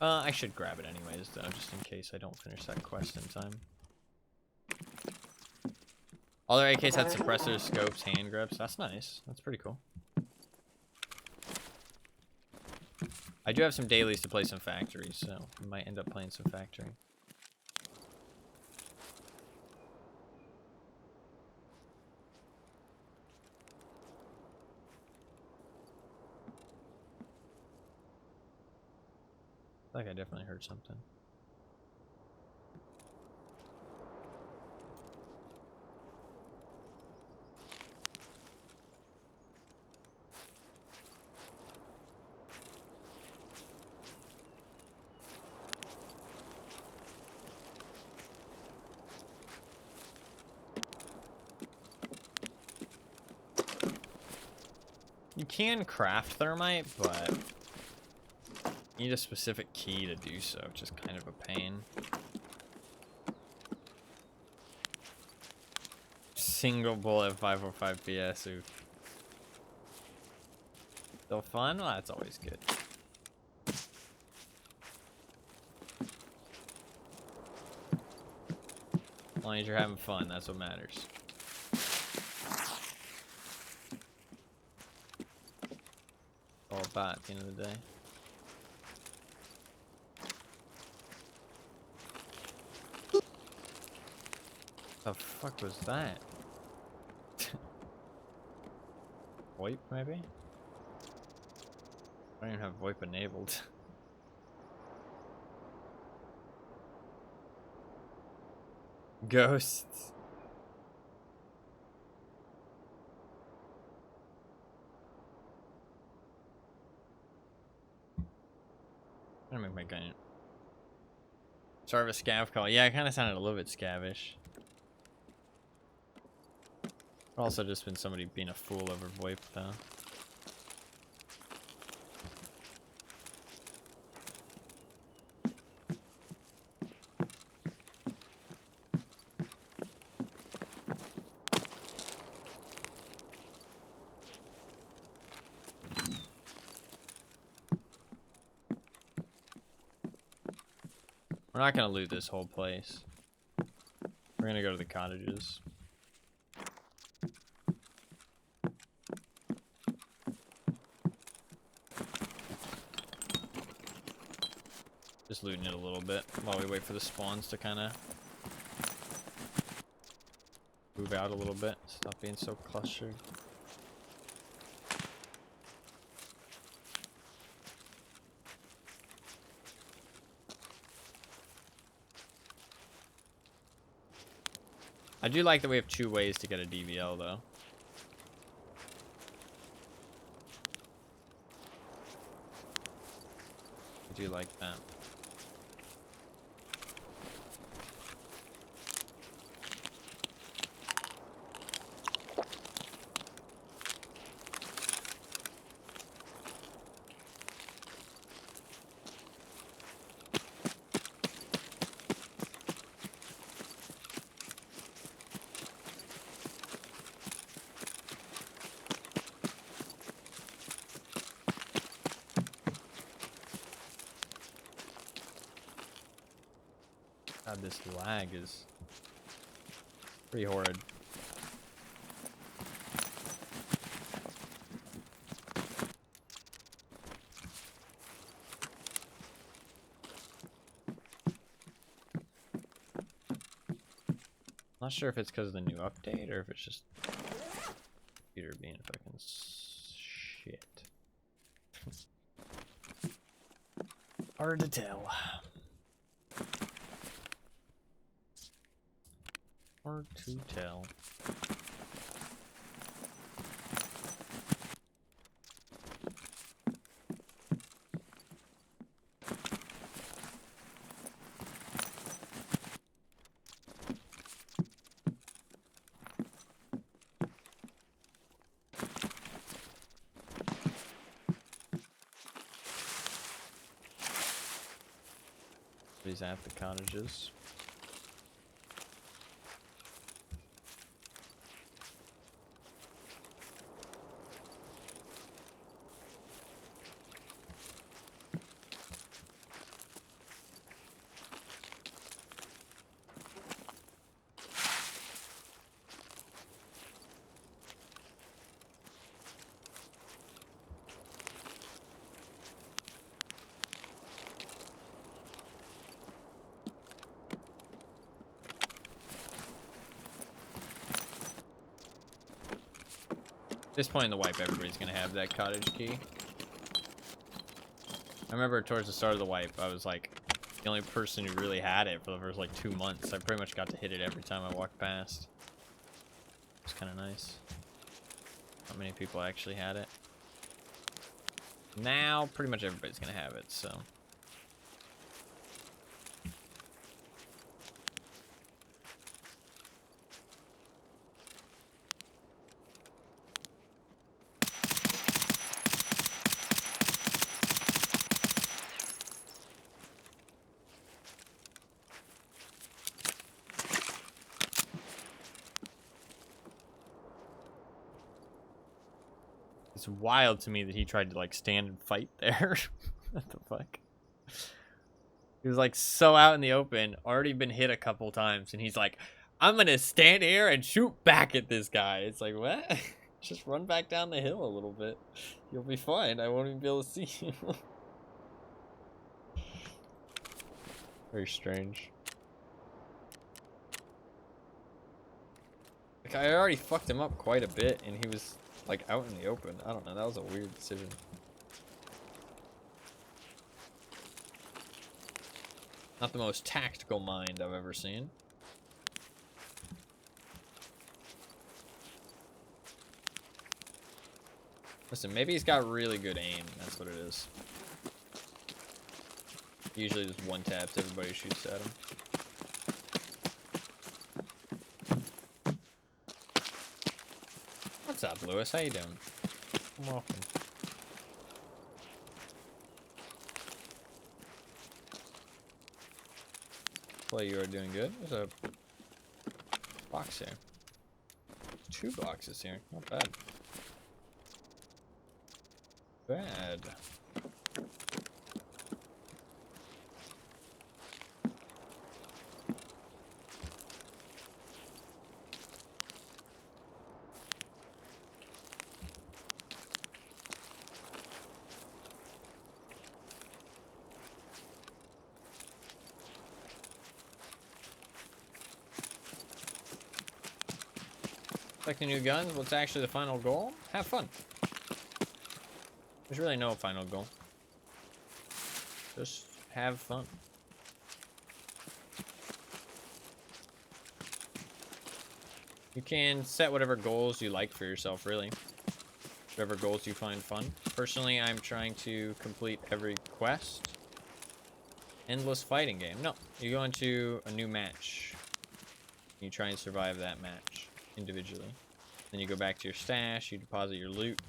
I should grab it anyways, though, just in case I don't finish that quest in time. All their AKs had suppressors, scopes, hand grips. That's nice. That's pretty cool. I do have some dailies to play some factories, so I might end up playing some factory. I feel like I definitely heard something. You can craft thermite, but you need a specific key to do so, which is kind of a pain. Single bullet 545 PS. Oof. Still fun? Well, that's always good. As long as you're having fun, that's what matters. all about at the end of the day. The fuck was that? VoIP maybe? I don't even have VoIP enabled. Ghosts. I'm gonna make my gun. Start of a scav call. Yeah, it kind of sounded a little bit scavish. Also just been somebody being a fool over VoIP though. We're not gonna loot this whole place. We're gonna go to the cottages. Just looting it a little bit while we wait for the spawns to kind of move out a little bit. Stop being so clustered. I do like that we have 2 ways to get a DVL though. I do like that. God, this lag is pretty horrid. Not sure if it's because of the new update or if it's just computer being fucking shit. Hard to tell. Hard to tell. He's at the cottages. At this point in the wipe, everybody's gonna have that cottage key. I remember towards the start of the wipe, I was like the only person who really had it for the first like 2 months. I pretty much got to hit it every time I walked past. It's kind of nice. Not many people actually had it. Now, pretty much everybody's gonna have it, so. It's wild to me that he tried to like stand and fight there. What the fuck? He was like so out in the open, already been hit a couple times, and he's like, I'm gonna stand here and shoot back at this guy. It's like, what? Just run back down the hill a little bit. You'll be fine. I won't even be able to see you. Very strange. Like, I already fucked him up quite a bit, and he was, like, out in the open. I don't know. That was a weird decision. Not the most tactical mind I've ever seen. Listen, maybe he's got really good aim. That's what it is. Usually just one taps, everybody shoots at him. What's up, Lewis? How you doing? Welcome. Play, you are doing good. There's a box here. 2 boxes here. Not bad. Bad. Collecting new guns, what's actually the final goal? Have fun. There's really no final goal. Just have fun. You can set whatever goals you like for yourself, really. Whatever goals you find fun. Personally, I'm trying to complete every quest. Endless fighting game. No, you go into a new match. You try and survive that match individually. Then you go back to your stash, you deposit your loot,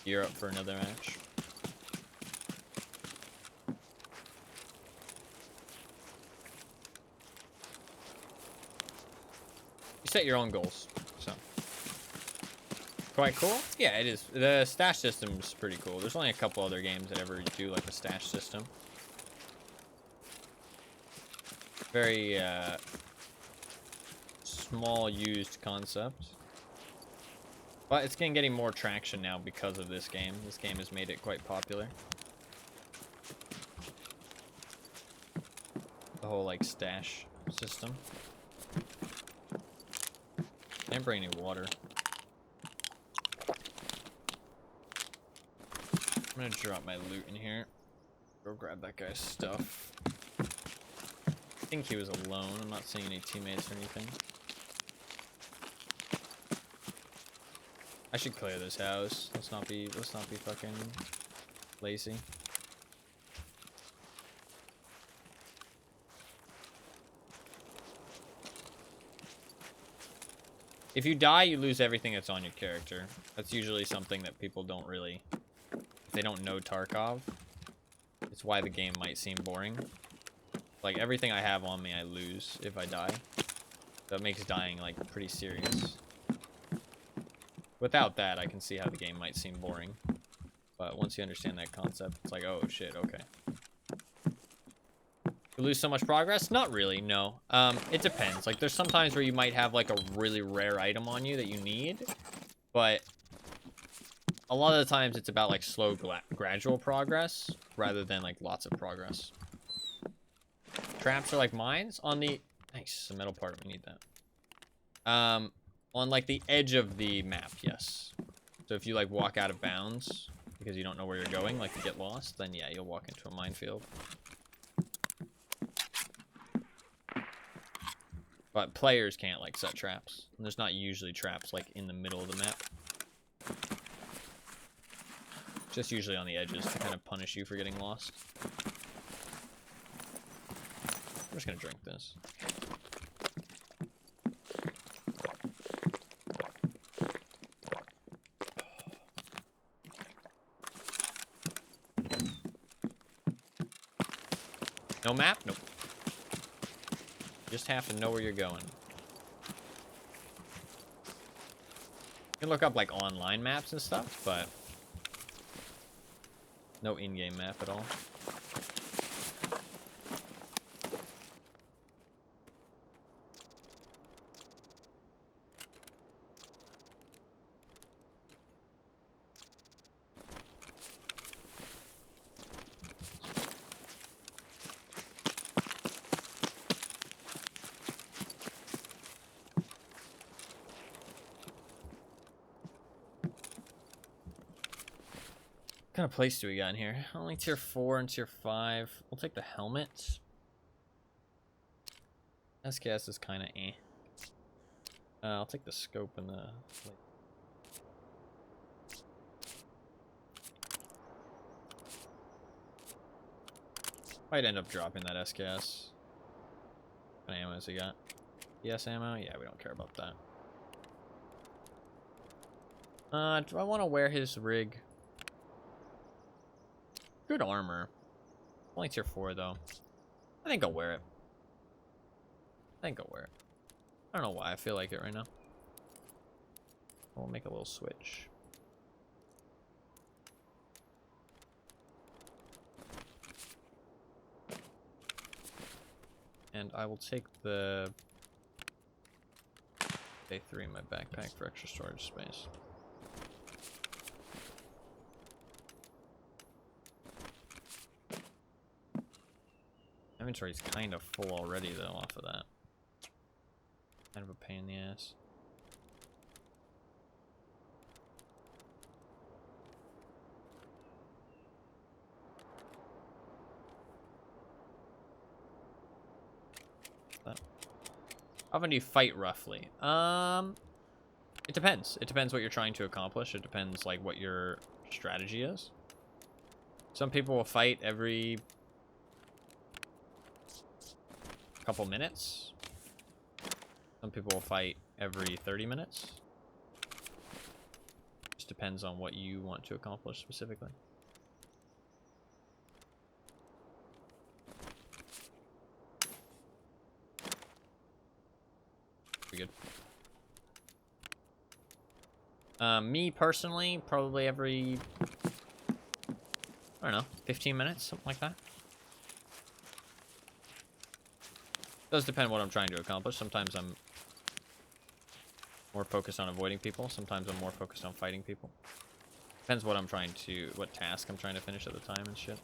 gear up for another match. You set your own goals, so. Quite cool? Yeah, it is. The stash system is pretty cool. There's only a couple other games that ever do like a stash system. Very, small used concept. But it's getting more traction now because of this game. This game has made it quite popular. The whole, like, stash system. Didn't bring any water. I'm gonna drop my loot in here. Go grab that guy's stuff. I think he was alone. I'm not seeing any teammates or anything. I should clear this house. Let's not be fucking lazy. If you die, you lose everything that's on your character. That's usually something that people don't really, if they don't know Tarkov, it's why the game might seem boring. Like, everything I have on me, I lose if I die. That makes dying, like, pretty serious. Without that, I can see how the game might seem boring. But once you understand that concept, it's like, oh shit, okay. You lose so much progress? Not really, no. It depends. Like, there's sometimes where you might have, like, a really rare item on you that you need. But a lot of the times, it's about, like, slow, gradual progress, rather than, like, lots of progress. Traps are like mines on the... Nice, the metal part, we need that. On, like, the edge of the map, yes. So if you, like, walk out of bounds because you don't know where you're going, like, you get lost, then, yeah, you'll walk into a minefield. But players can't, like, set traps. And there's not usually traps, like, in the middle of the map. Just usually on the edges to kind of punish you for getting lost. I'm just gonna drink this. No map? Nope. You just have to know where you're going. You can look up, like, online maps and stuff, but no in-game map at all. kind of place do we got in here? Only tier 4 and tier 5. We'll take the helmet. SKS is kind of eh. I'll take the scope and the... Might end up dropping that SKS. What ammo has he got? Yes ammo? Yeah, we don't care about that. Do I want to wear his rig? Good armor. Only tier 4 though. I think I'll wear it. I don't know why I feel like it right now. We'll make a little switch. And I will take the day 3 in my backpack for extra storage space. Inventory's kind of full already though off of that. Kind of a pain in the ass. How often do you fight roughly? It depends. It depends what you're trying to accomplish. It depends like what your strategy is. Some people will fight every couple minutes. Some people will fight every 30 minutes. Just depends on what you want to accomplish specifically. Pretty good. Me personally, probably every, I don't know, 15 minutes, something like that. Does depend what I'm trying to accomplish. Sometimes I'm more focused on avoiding people. Sometimes I'm more focused on fighting people. Depends what I'm trying to, what task I'm trying to finish at the time and shit.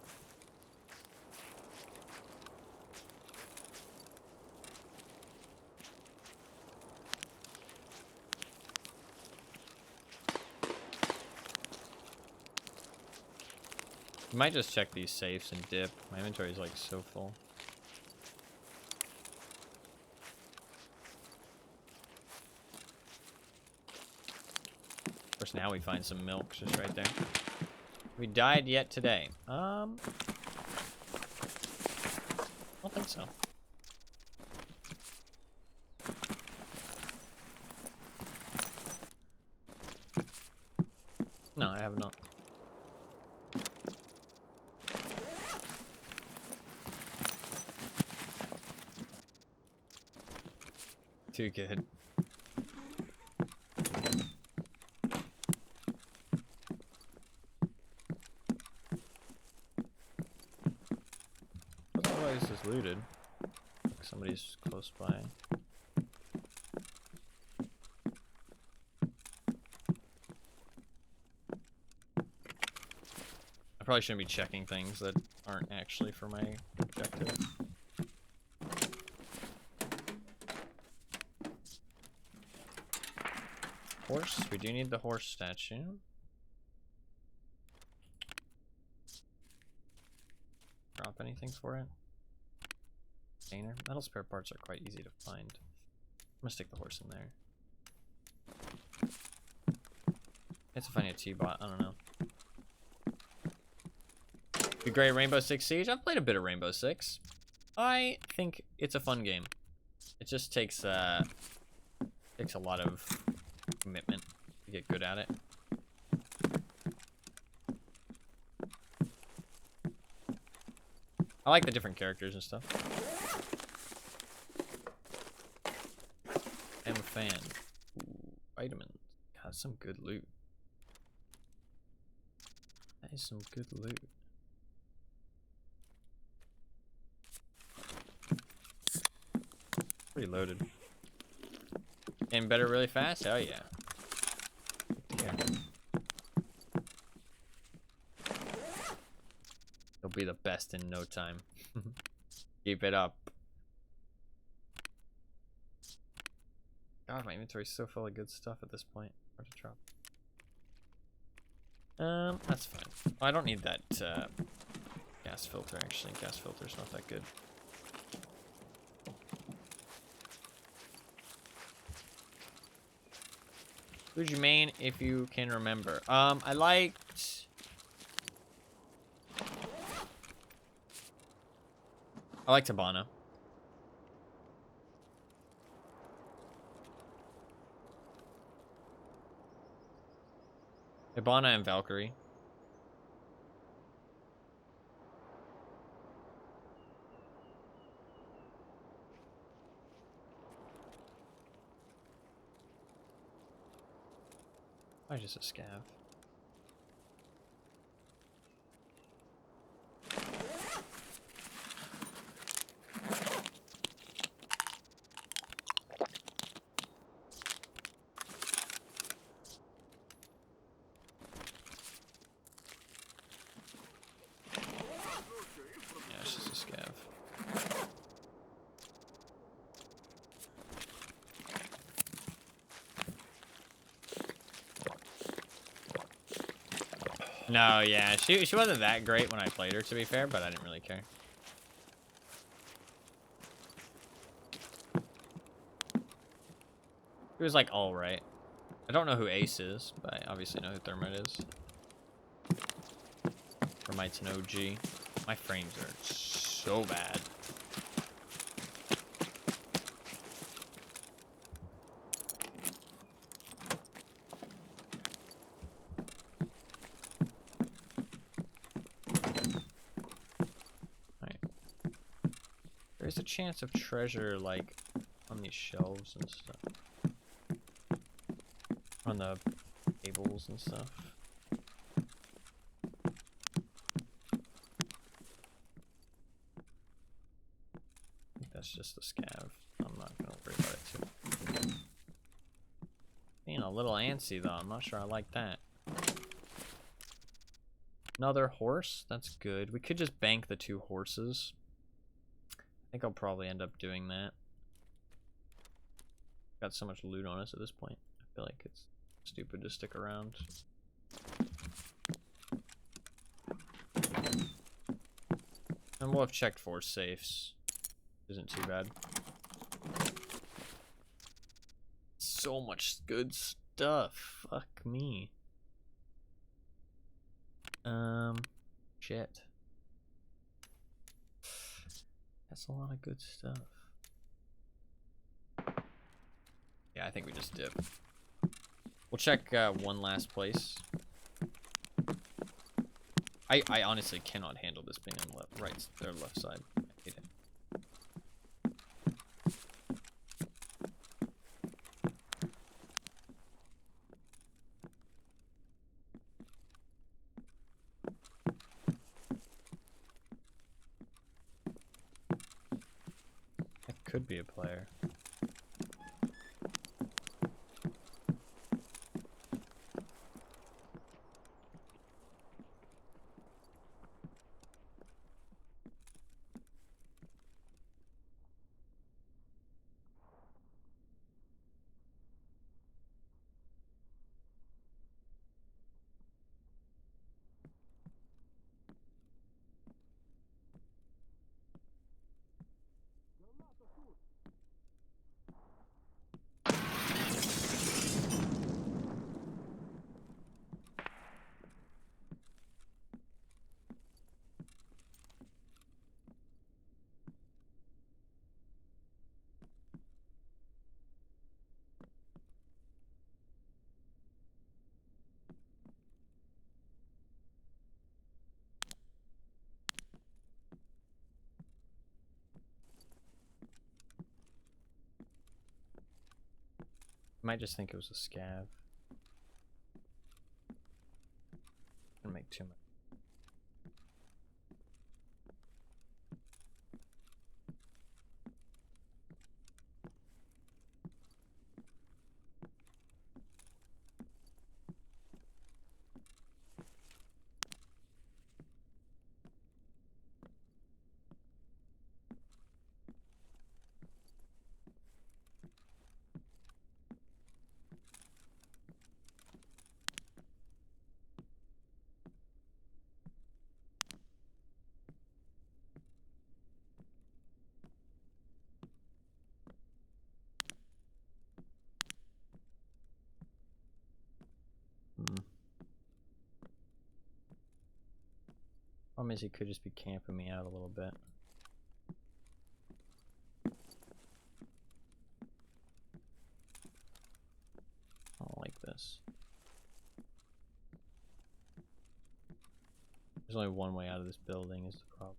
I might just check these safes and dip. My inventory is like so full. Of course, now we find some milk just right there. We died yet today. I don't think so. No, I have not. Too good. Otherwise, is looted. Like somebody's close by. I probably shouldn't be checking things that aren't actually for my objective. Horse? We do need the horse statue. Drop anything for it? Container? Metal spare parts are quite easy to find. I'm gonna stick the horse in there. It's finding a T-bot, I don't know. Be great at Rainbow Six Siege? I've played a bit of Rainbow Six. I think it's a fun game. It just takes a lot of commitment to get good at it. I like the different characters and stuff. I'm a fan. Ooh, vitamins. God, some good loot. That is some good loot. Pretty loaded. Getting better really fast? Hell yeah. Yeah. You'll be the best in no time. Keep it up. God, my inventory's so full of good stuff at this point. Hard to drop. That's fine. Oh, I don't need that gas filter, actually. Gas filter's not that good. Who's your main, if you can remember? I liked... Habana. Habana and Valkyrie. Why just a scav? Yeah, it's just a scav. No, yeah, she wasn't that great when I played her, to be fair, but I didn't really care. It was like all right. I don't know who Ace is, but I obviously know who Thermite is. Thermite's an OG. My frames are so bad. Alright. There's a chance of treasure, like, on these shelves and stuff. On the tables and stuff. I think that's just a scav. I'm not gonna worry about it too. Being a little antsy though, I'm not sure I like that. Another horse? That's good. We could just bank the 2 horses. I think I'll probably end up doing that. Got so much loot on us at this point. I feel like it's stupid to stick around. And we'll have checked 4 safes. Isn't too bad. So much good stuff. Fuck me. Shit. That's a lot of good stuff. Yeah, I think we just dip. We'll check one last place. I honestly cannot handle this being on their left side. I hate it. That could be a player. Might just think it was a scav. Gonna make too much. Problem is he could just be camping me out a little bit. I don't like this. There's only one way out of this building is the problem.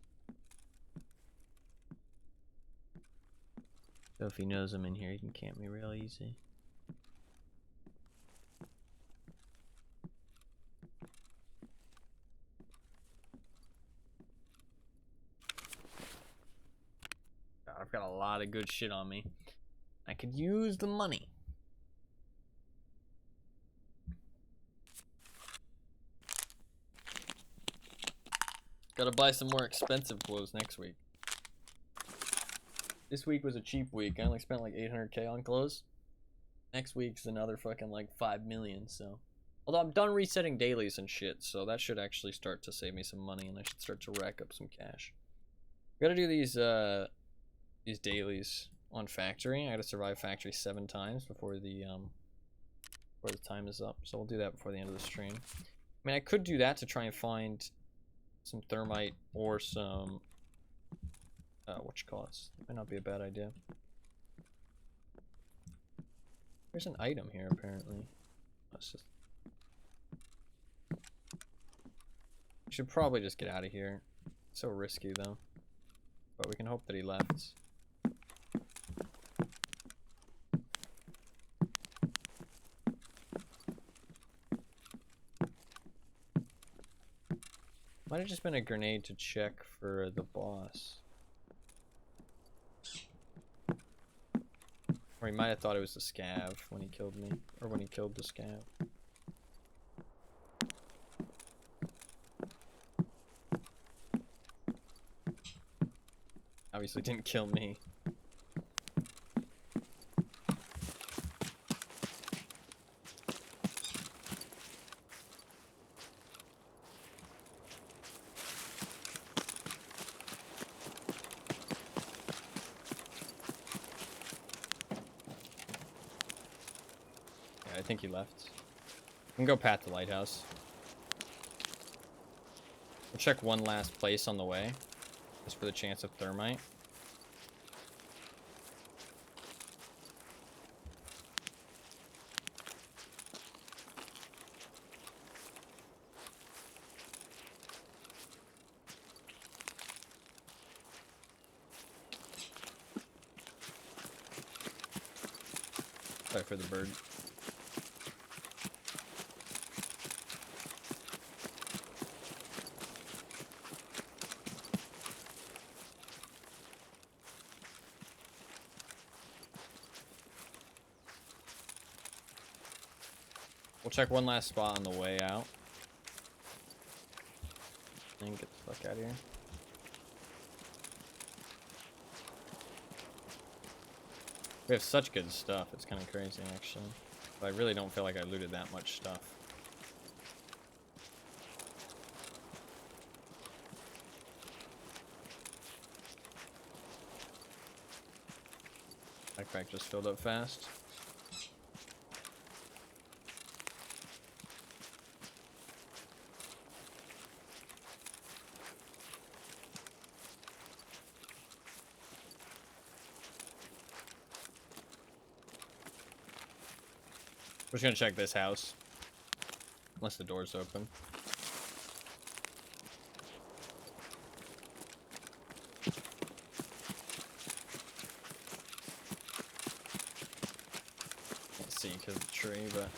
So if he knows I'm in here, he can camp me real easy. God, I've got a lot of good shit on me. I could use the money. Gotta buy some more expensive clothes next week. This week was a cheap week. I only spent like 800k on clothes. Next week's another fucking like 5 million, so. Although I'm done resetting dailies and shit, so that should actually start to save me some money and I should start to rack up some cash. Gotta do these dailies on factory. I gotta survive factory 7 times before the time is up. So we'll do that before the end of the stream. I mean, I could do that to try and find some thermite or some whatchamacallits. Might not be a bad idea. There's an item here apparently. Let's just. We should probably just get out of here. It's so risky though. But we can hope that he left. Might have just been a grenade to check for the boss. Or he might have thought it was the Scav when he killed me. Or when he killed the Scav. Obviously didn't kill me. I think he left. We can go past the lighthouse. We'll check one last place on the way, just for the chance of thermite. Sorry for the bird. We'll check one last spot on the way out. And get the fuck out of here. We have such good stuff, it's kind of crazy actually. But I really don't feel like I looted that much stuff. Backpack just filled up fast. We're just gonna check this house. Unless the door's open. Can't see because of the tree, but.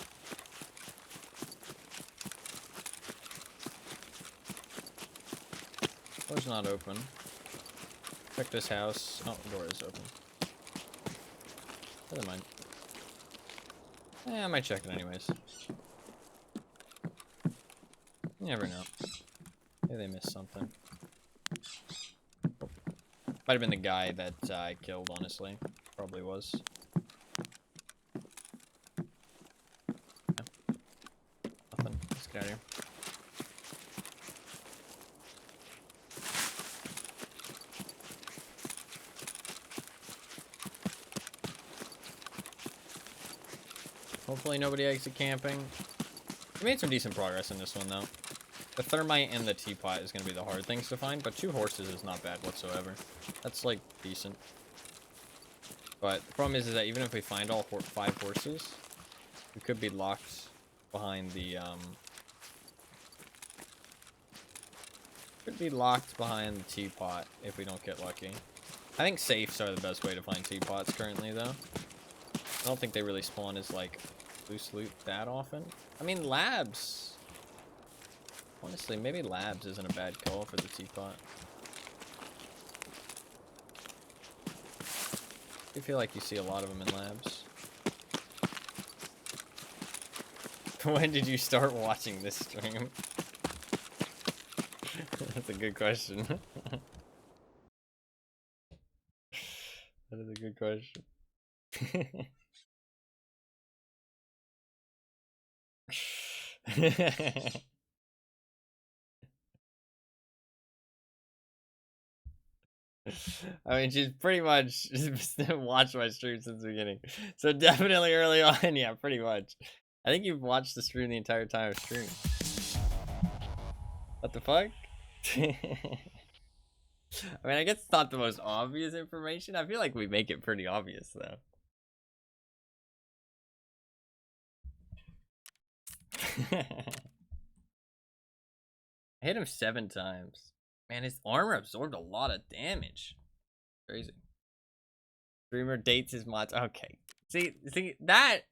Door's not open. Check this house. Oh, the door is open. Never mind. I might check it anyways. You never know. Maybe they missed something. Might have been the guy that I killed, honestly. Probably was. Yeah. Nothing. Let's get out of here. Hopefully nobody exit camping. We made some decent progress in this one though. The thermite and the teapot is going to be the hard things to find, but 2 horses is not bad whatsoever. That's, like, decent. But the problem is that even if we find all 5 horses, we could be locked behind the, Could be locked behind the teapot if we don't get lucky. I think safes are the best way to find teapots currently, though. I don't think they really spawn as, like, loose loot that often. I mean, labs... Honestly, maybe labs isn't a bad call for the teapot. I feel like you see a lot of them in labs. When did you start watching this stream? That's a good question. That is a good question. I mean, she's pretty much watched my stream since the beginning. So definitely early on, yeah, pretty much. I think you've watched the stream the entire time of stream. What the fuck? I mean, I guess it's not the most obvious information. I feel like we make it pretty obvious, though. I hit him 7 times. Man, his armor absorbed a lot of damage. Crazy. Streamer dates his mods. Okay. See that.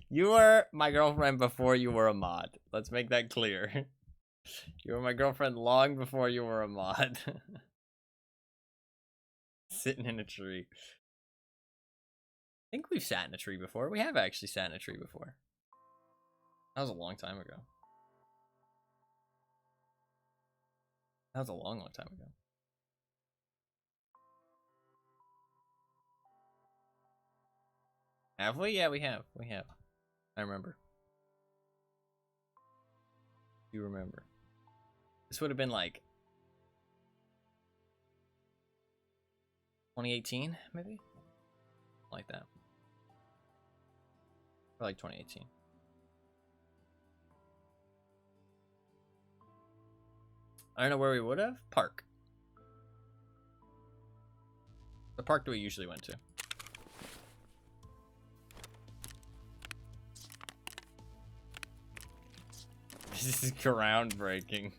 You were my girlfriend before you were a mod. Let's make that clear. You were my girlfriend long before you were a mod. Sitting in a tree. I think we've sat in a tree before. We have actually sat in a tree before. That was a long time ago. That was a long, long time ago. Have we? Yeah, we have. We have. I remember. You remember. This would have been like 2018, maybe? Like that. Or like 2018. I don't know where we would have. Park. The park that we usually went to. This is groundbreaking.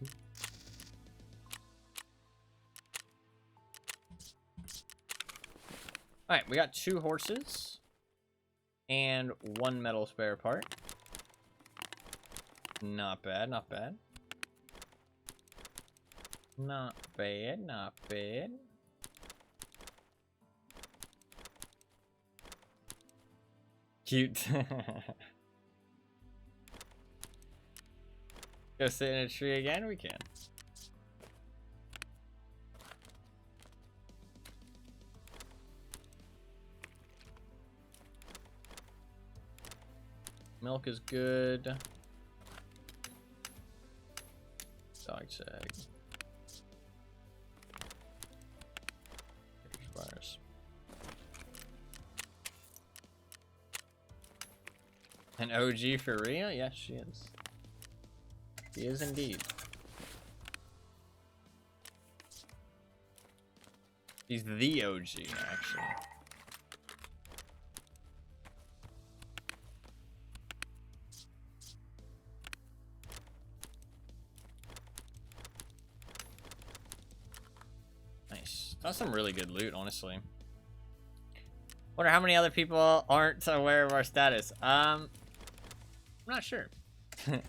Alright, we got 2 horses. And 1 metal spare part. Not bad, not bad. Not bad, not bad. Cute. Go sit in a tree again? We can. Milk is good. Dog tag. Expires. An OG for real? Yes, she is. She is indeed. She's the OG, actually. Nice. That's some really good loot, honestly. Wonder how many other people aren't aware of our status. I'm not sure. I'm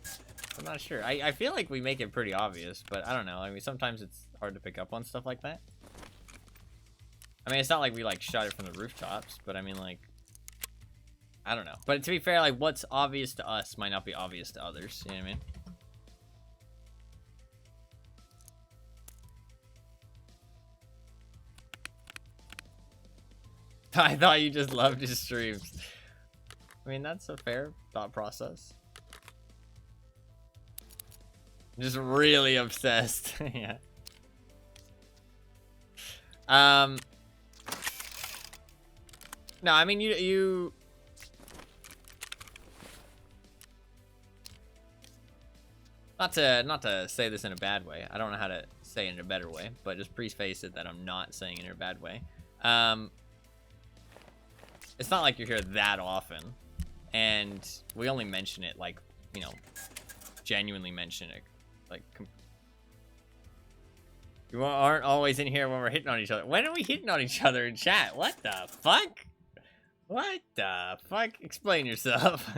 not sure. I feel like we make it pretty obvious, but I don't know. I mean, sometimes it's hard to pick up on stuff like that. I mean, it's not like we, like, shot it from the rooftops, but I mean, like, I don't know. But to be fair, like, what's obvious to us might not be obvious to others. You know what I mean? I thought you just loved his streams. I mean, that's a fair thought process. Just really obsessed. Yeah. No, I mean you Not to say this in a bad way. I don't know how to say it in a better way, but just preface it that I'm not saying it in a bad way. It's not like you're here that often, and we only mention it like, you know, genuinely mention it. Like, you aren't always in here when we're hitting on each other. When are we hitting on each other in chat? What the fuck? What the fuck? Explain yourself.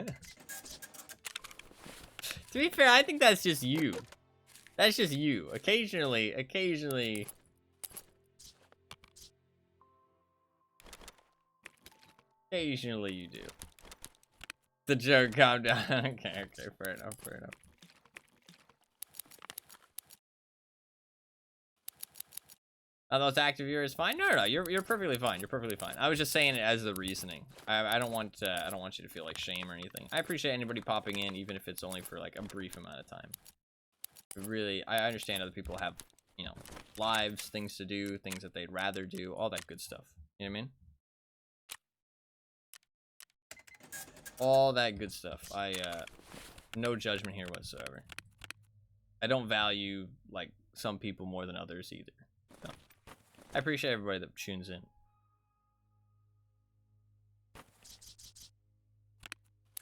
To be fair, I think that's just you. That's just you. Occasionally you do. The joke, calm down. Okay, fair enough. Are those active viewers fine? No, you're perfectly fine. You're perfectly fine. I was just saying it as the reasoning. I don't want you to feel like shame or anything. I appreciate anybody popping in, even if it's only for like a brief amount of time. Really, I understand other people have, you know, lives, things to do, things that they'd rather do, all that good stuff. You know what I mean? All that good stuff. No judgment here whatsoever. I don't value, like, some people more than others either. No. I appreciate everybody that tunes in.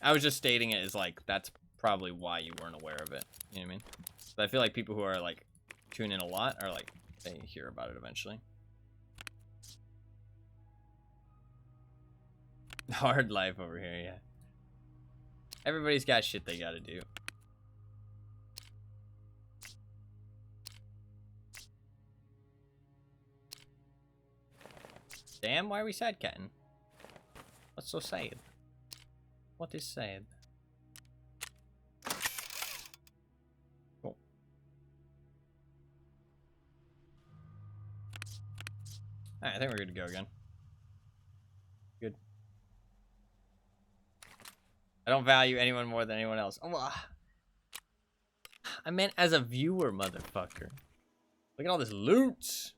I was just stating it as, like, that's probably why you weren't aware of it. You know what I mean? But I feel like people who are, like, tune in a lot are, like, they hear about it eventually. Hard life over here, yeah. Everybody's got shit they gotta do. Damn, why are we sad catting? What's so sad? What is sad? Cool. Alright, I think we're good to go again. Good. I don't value anyone more than anyone else. Oh, I meant as a viewer, motherfucker. Look at all this loot.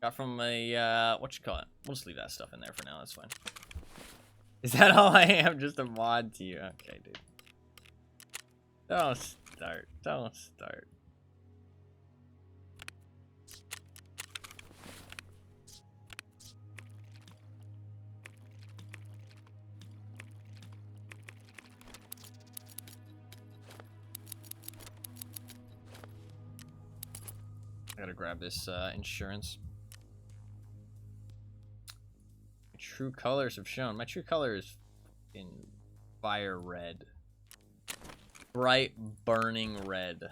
Got from a, what you call it? We'll just leave that stuff in there for now. That's fine. Is that all I am? Just a mod to you? Okay, dude. Don't start. Don't start. I gotta grab this insurance. My true colors have shown. My true color is in fire red. Bright burning red.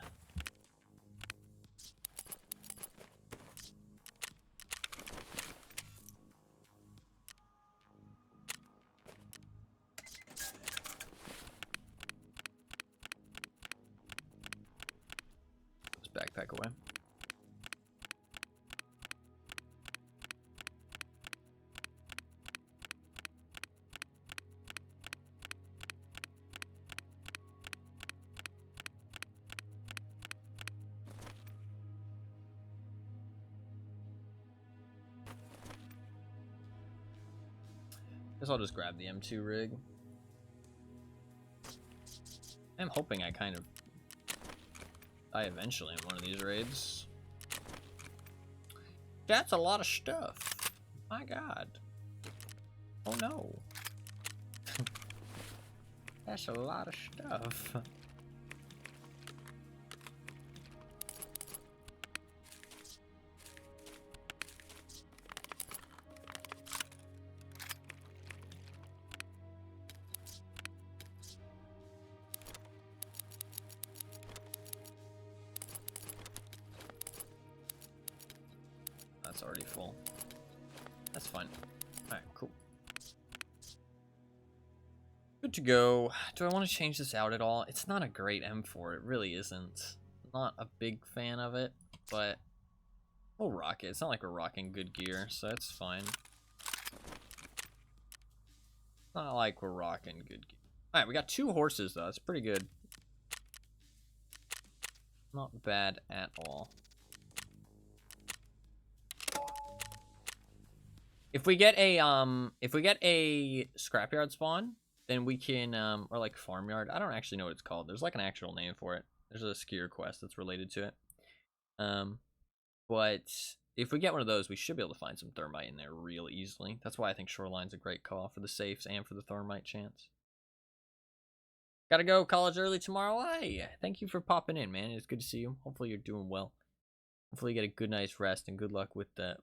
Let's backpack away. Guess I'll just grab the M2 rig. I'm hoping I kind of die eventually in one of these raids. That's a lot of stuff. My god. Oh no. That's a lot of stuff. That's already full. That's fine. Alright, cool. Good to go. Do I want to change this out at all? It's not a great M4. It really isn't. Not a big fan of it, but we'll rock it. It's not like we're rocking good gear, so it's fine. Not like we're rocking good gear. Alright, we got 2 horses, though. That's pretty good. Not bad at all. If we get a scrapyard spawn, then we can or like farmyard. I don't actually know what it's called. There's like an actual name for it. There's a skier quest that's related to it. But if we get one of those, we should be able to find some thermite in there real easily. That's why I think Shoreline's a great call for the safes and for the thermite chance. Gotta go college early tomorrow. Hey, thank you for popping in, man. It's good to see you. Hopefully you're doing well. Hopefully you get a good night's rest and good luck with the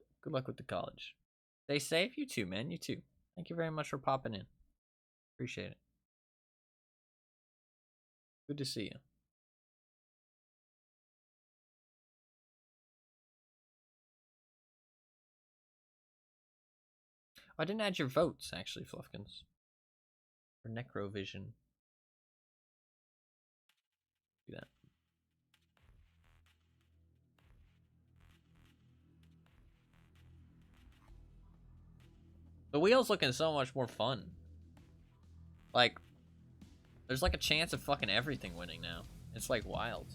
college. Stay safe. You too, man. You too. Thank you very much for popping in. Appreciate it. Good to see you. I didn't add your votes, actually, Fluffkins. For Necrovision. Do that. The wheel's looking so much more fun. Like, there's like a chance of fucking everything winning now. It's like wild.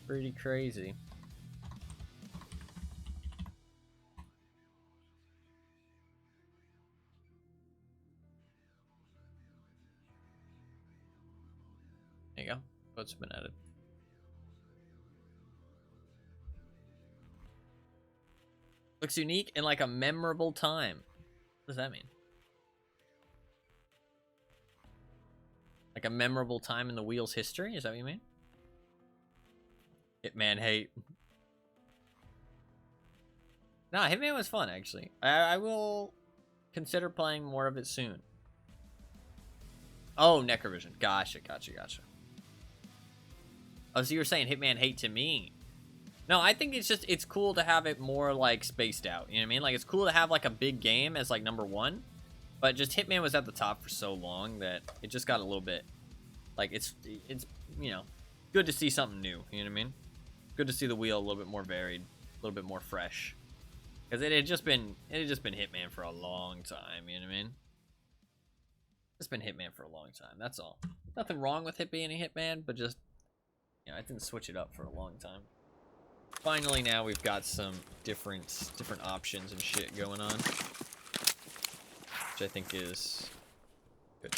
Pretty crazy. There you go. Votes have been added. Looks unique and like a memorable time. What does that mean? Like a memorable time in the wheel's history? Is that what you mean? Hitman hate. Nah, Hitman was fun, actually. I will consider playing more of it soon. Oh, Necrovision. Gotcha. Oh, so you were saying Hitman hate to me. No, I think it's cool to have it more, like, spaced out. You know what I mean? Like, it's cool to have, like, a big game as, like, #1. But just Hitman was at the top for so long that it just got a little bit... Like, it's you know, good to see something new. You know what I mean? Good to see the wheel a little bit more varied. A little bit more fresh. Because it had just been Hitman for a long time. You know what I mean? It's been Hitman for a long time. That's all. Nothing wrong with it being a Hitman, but just... You know, I didn't switch it up for a long time. Finally, now we've got some different options and shit going on, which I think is good.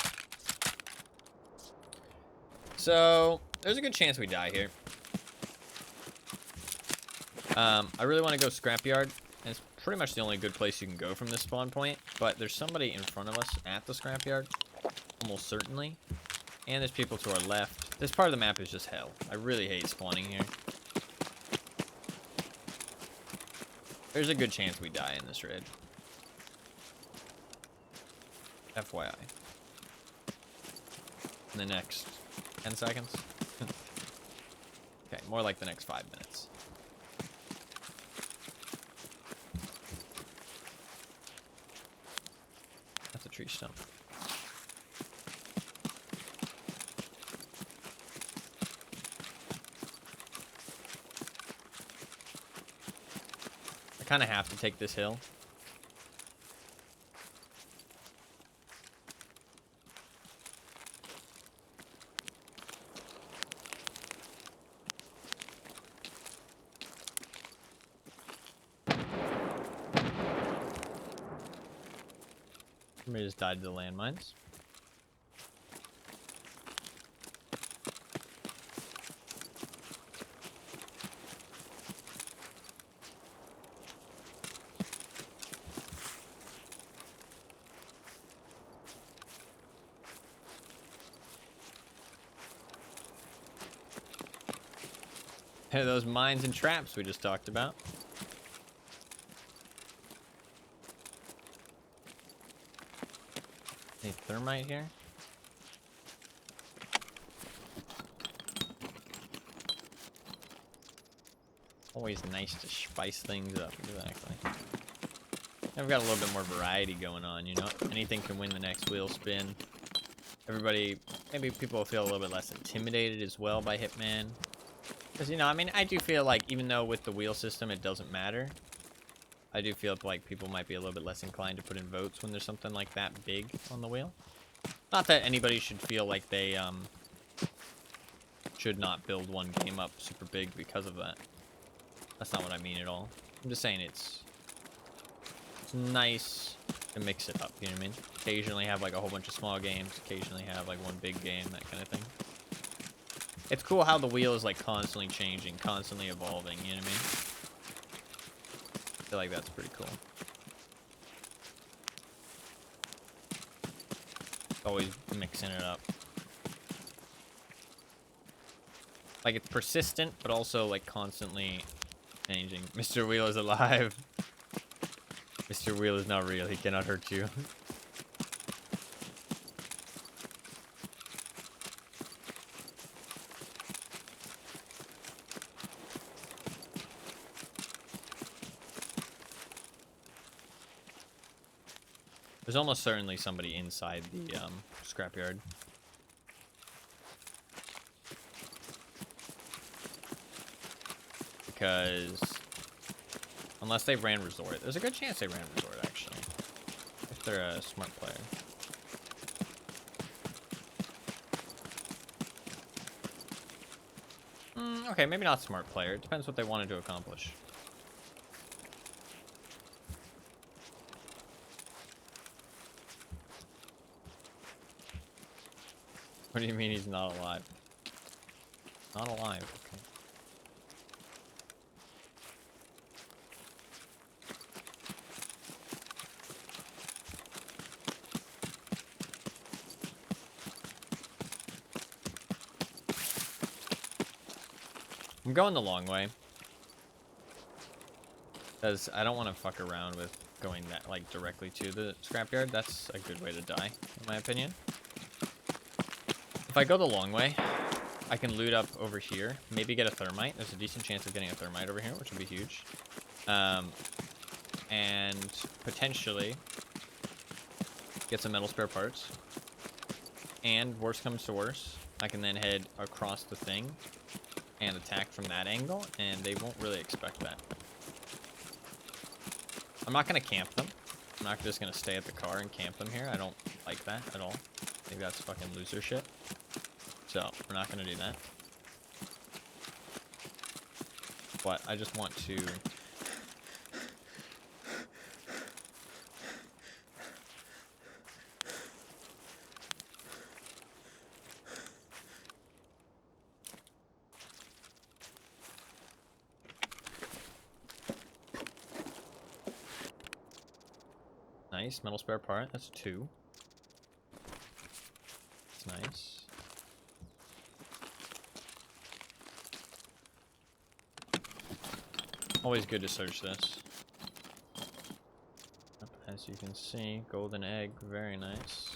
So there's a good chance we die here. I really want to go Scrapyard, and it's pretty much the only good place you can go from this spawn point. But there's somebody in front of us at the Scrapyard, almost certainly, and there's people to our left. This part of the map is just hell. I really hate spawning here. There's a good chance we die in this raid. FYI. In the next 10 seconds? Okay, more like the next 5 minutes. That's a tree stump. I kind of have to take this hill. Somebody just died to the landmines. Hey, those mines and traps we just talked about. Any thermite here? Always nice to spice things up, exactly. And we've got a little bit more variety going on, you know? Anything can win the next wheel spin. Everybody, maybe people feel a little bit less intimidated as well by Hitman. Because, you know, I mean, I do feel like even though with the wheel system it doesn't matter, I do feel like people might be a little bit less inclined to put in votes when there's something like that big on the wheel. Not that anybody should feel like they should not build one game up super big because of that. That's not what I mean at all. I'm just saying it's nice to mix it up, you know what I mean? Occasionally have like a whole bunch of small games, occasionally have like one big game, that kind of thing. It's cool how the wheel is like constantly changing, constantly evolving, you know what I mean? I feel like that's pretty cool. Always mixing it up. Like it's persistent, but also like constantly changing. Mr. Wheel is alive. Mr. Wheel is not real. He cannot hurt you. There's almost certainly somebody inside the scrapyard. Because unless they ran Resort, there's a good chance they ran Resort actually. If they're a smart player. Okay, maybe not smart player. It depends what they wanted to accomplish. What do you mean he's not alive? Not alive, okay. I'm going the long way. Because I don't want to fuck around with going that like directly to the scrapyard. That's a good way to die, in my opinion. If I go the long way, I can loot up over here. Maybe get a thermite. There's a decent chance of getting a thermite over here, which would be huge. And potentially get some metal spare parts. And worst comes to worst, I can then head across the thing and attack from that angle, and they won't really expect that. I'm not going to camp them. I'm not just going to stay at the car and camp them here. I don't like that at all. I think that's fucking loser shit. So, we're not going to do that. But I just want to... Nice, metal spare part. That's 2. That's nice. Always good to search this. As you can see, golden egg, very nice.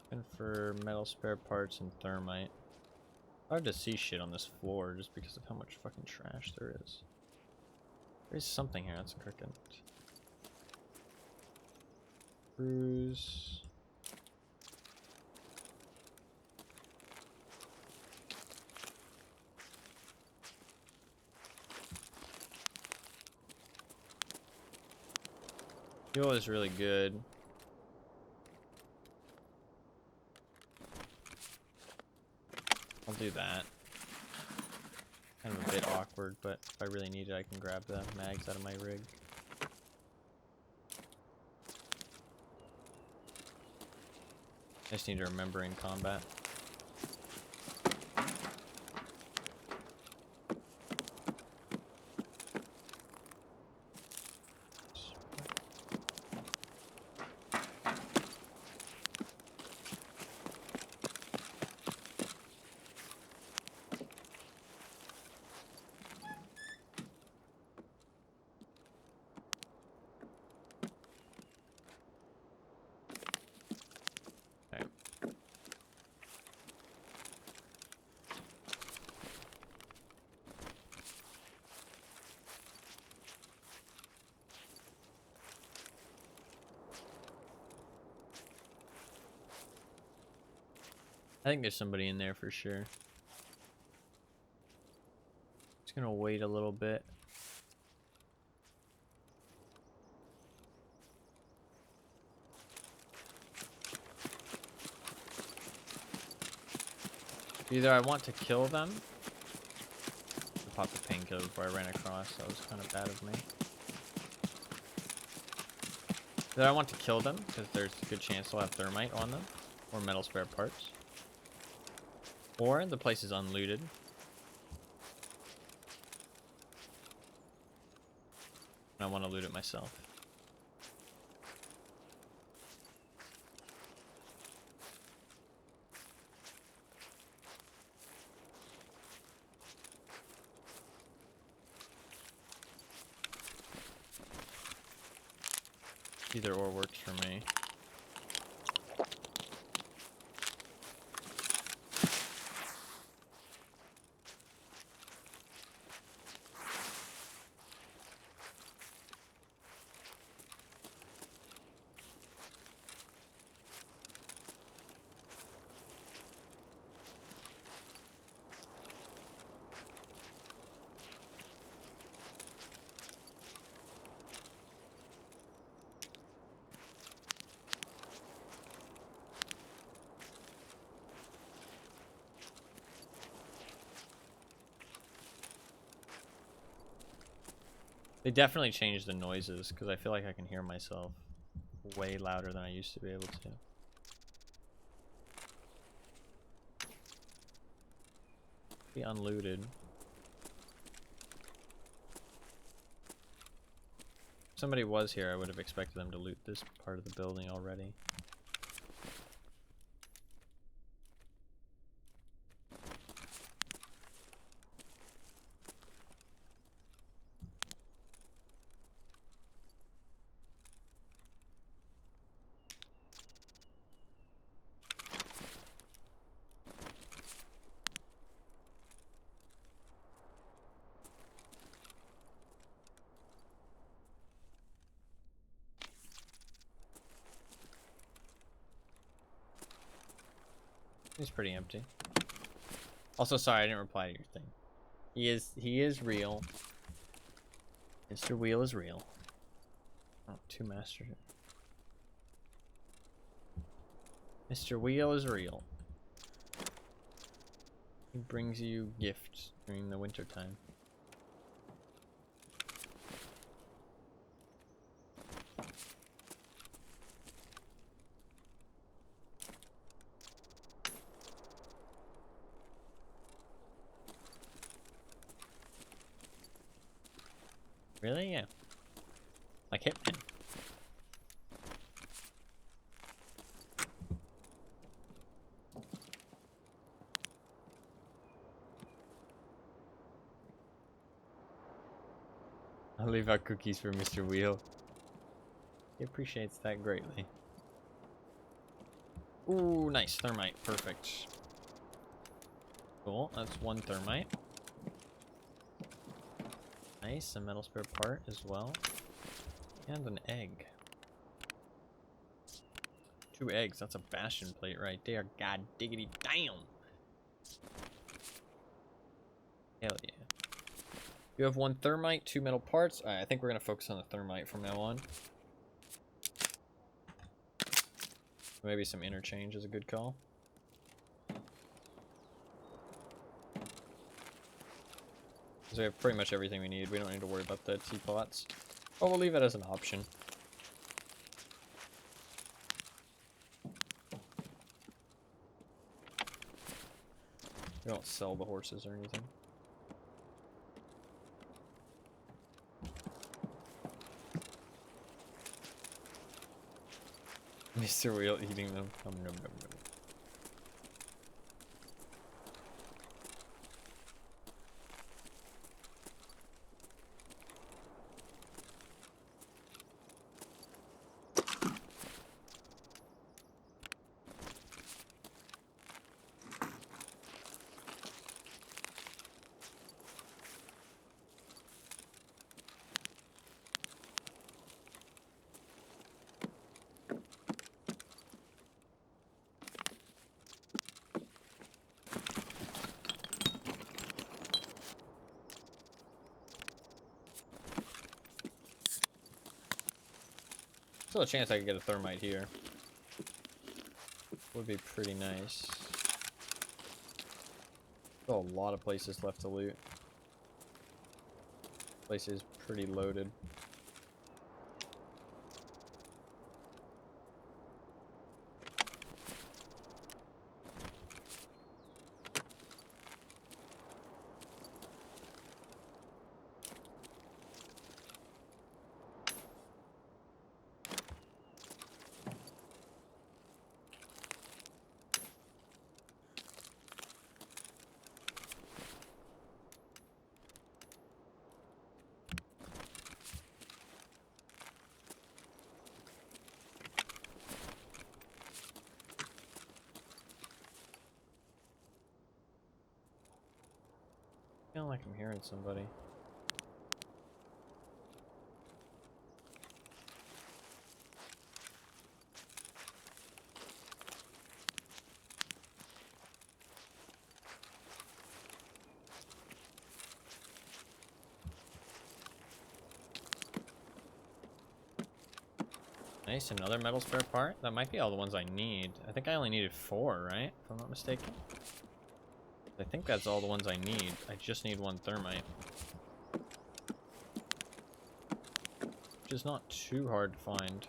And for metal spare parts and thermite. Hard to see shit on this floor just because of how much fucking trash there is. There's something here that's crooked. Cruise. Fuel is really good. I'll do that. Kind of a bit awkward, but if I really need it, I can grab the mags out of my rig. I just need to remember in combat. I think there's somebody in there for sure. Just gonna wait a little bit. Either I want to kill them. I popped the painkiller before I ran across. That was kind of bad of me. Either I want to kill them because there's a good chance they'll have thermite on them or metal spare parts. Or the place is unlooted. And I want to loot it myself. Either or works for me. They definitely changed the noises because I feel like I can hear myself way louder than I used to be able to. Be unlooted. If somebody was here, I would have expected them to loot this part of the building already. He's pretty empty. Also, sorry, I didn't reply to your thing. He is real. Mr. Wheel is real. Oh, 2 masters. Mr. Wheel is real. He brings you gifts during the winter time. Really? Yeah. Like Hitman. I'll leave out cookies for Mr. Wheel. He appreciates that greatly. Ooh, nice. Thermite. Perfect. Cool. That's 1 thermite. Nice. A metal spare part as well. And an egg. 2 eggs. That's a bastion plate right there. God diggity damn. Hell yeah. You have 1 thermite, 2 metal parts. Alright, I think we're going to focus on the thermite from now on. Maybe some interchange is a good call. Because we have pretty much everything we need. We don't need to worry about the teapots. But we'll leave it as an option. We don't sell the horses or anything. Mr. Wheel eating them. Nom, nom, nom, nom. Still a chance I could get a thermite here. Would be pretty nice. Still a lot of places left to loot. Place is pretty loaded. I feel like I'm hearing somebody. Nice, another metal spare part? That might be all the ones I need. I think I only needed 4, right? If I'm not mistaken. I think that's all the ones I need. I just need 1 thermite. Which is not too hard to find.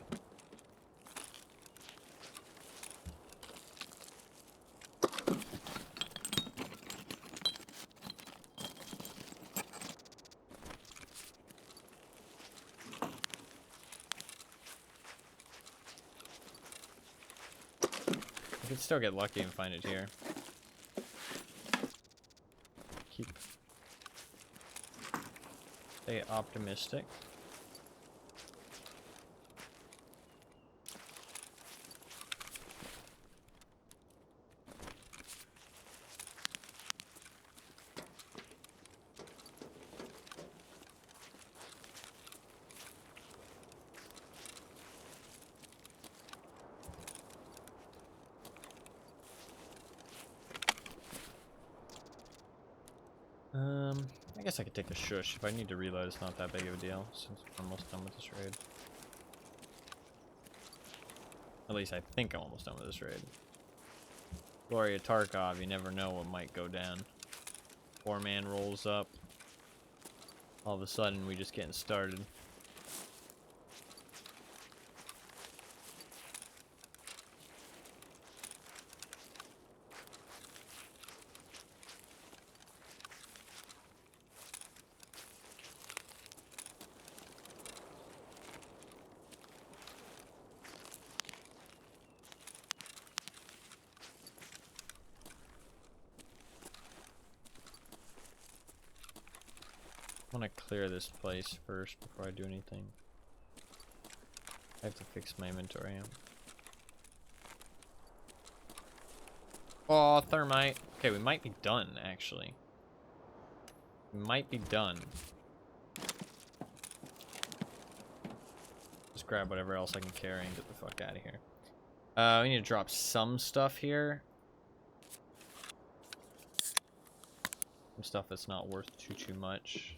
I could still get lucky and find it here. Stay optimistic. I guess I could take a shush. If I need to reload, it's not that big of a deal, since I'm almost done with this raid. At least I think I'm almost done with this raid. Gloria Tarkov, you never know what might go down. 4-man rolls up. All of a sudden, we just getting started. I want to clear this place first before I do anything. I have to fix my inventory. Oh, thermite. Okay, we might be done, actually. We might be done. Just grab whatever else I can carry and get the fuck out of here. We need to drop some stuff here. Some stuff that's not worth too much.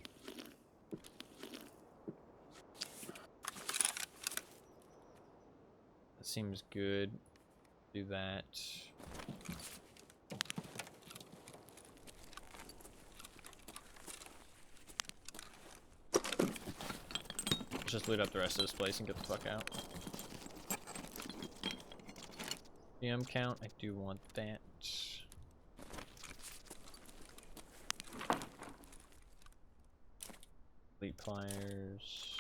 That seems good. Do that. Let's just loot up the rest of this place and get the fuck out. DM count, I do want that. Fleet pliers.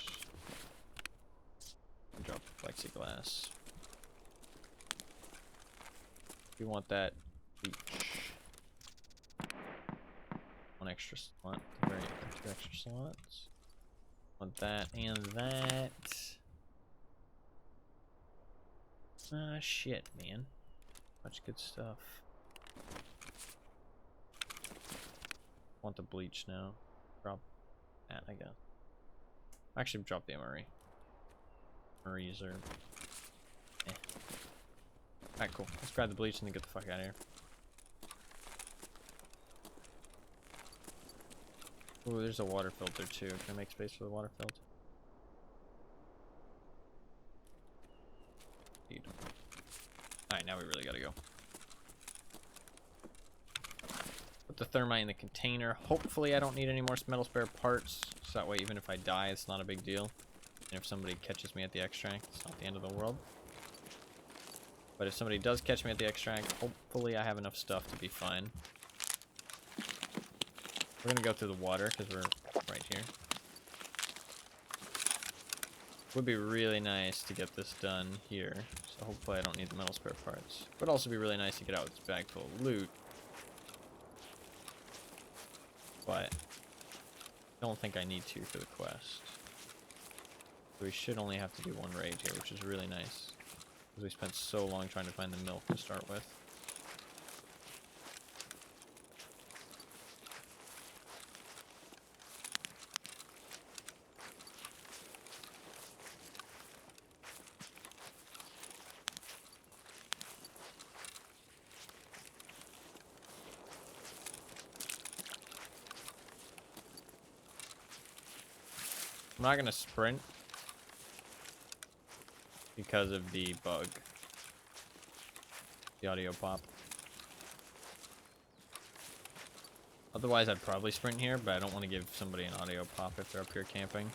Drop the plexiglass. You want that bleach. 1 extra slot. Very 2 extra slots. Want that and that. Ah, shit, man. Much good stuff. Want the bleach now. Drop that, I guess. Actually, drop the MRE. MREs are... eh. Alright, cool. Let's grab the bleach and then get the fuck out of here. Ooh, there's a water filter too. Can I make space for the water filter? Alright, now we really gotta go. Put the thermite in the container. Hopefully I don't need any more metal spare parts. So that way even if I die, it's not a big deal. And if somebody catches me at the extract, it's not the end of the world. But if somebody does catch me at the extract, hopefully I have enough stuff to be fine. We're gonna go through the water because we're right here. Would be really nice to get this done here. So hopefully I don't need the metal spare parts. Would also be really nice to get out this bag full of loot. But I don't think I need to for the quest. So we should only have to do one raid here, which is really nice. Because we spent so long trying to find the milk to start with. I'm not gonna sprint because of the bug, the audio pop. Otherwise I'd probably sprint here, but I don't want to give somebody an audio pop if they're up here camping.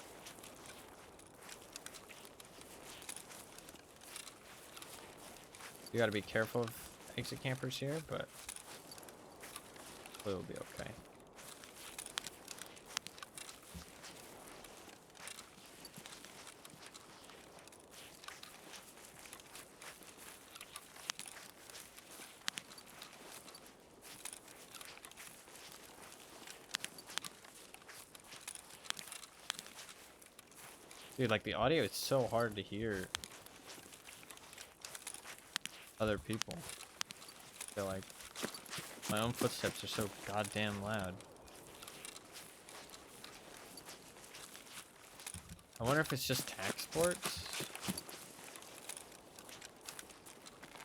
You gotta be careful of exit campers here, but it'll be okay. Dude, like the audio is so hard to hear other people. I feel like my own footsteps are so goddamn loud. I wonder if it's just tac sports.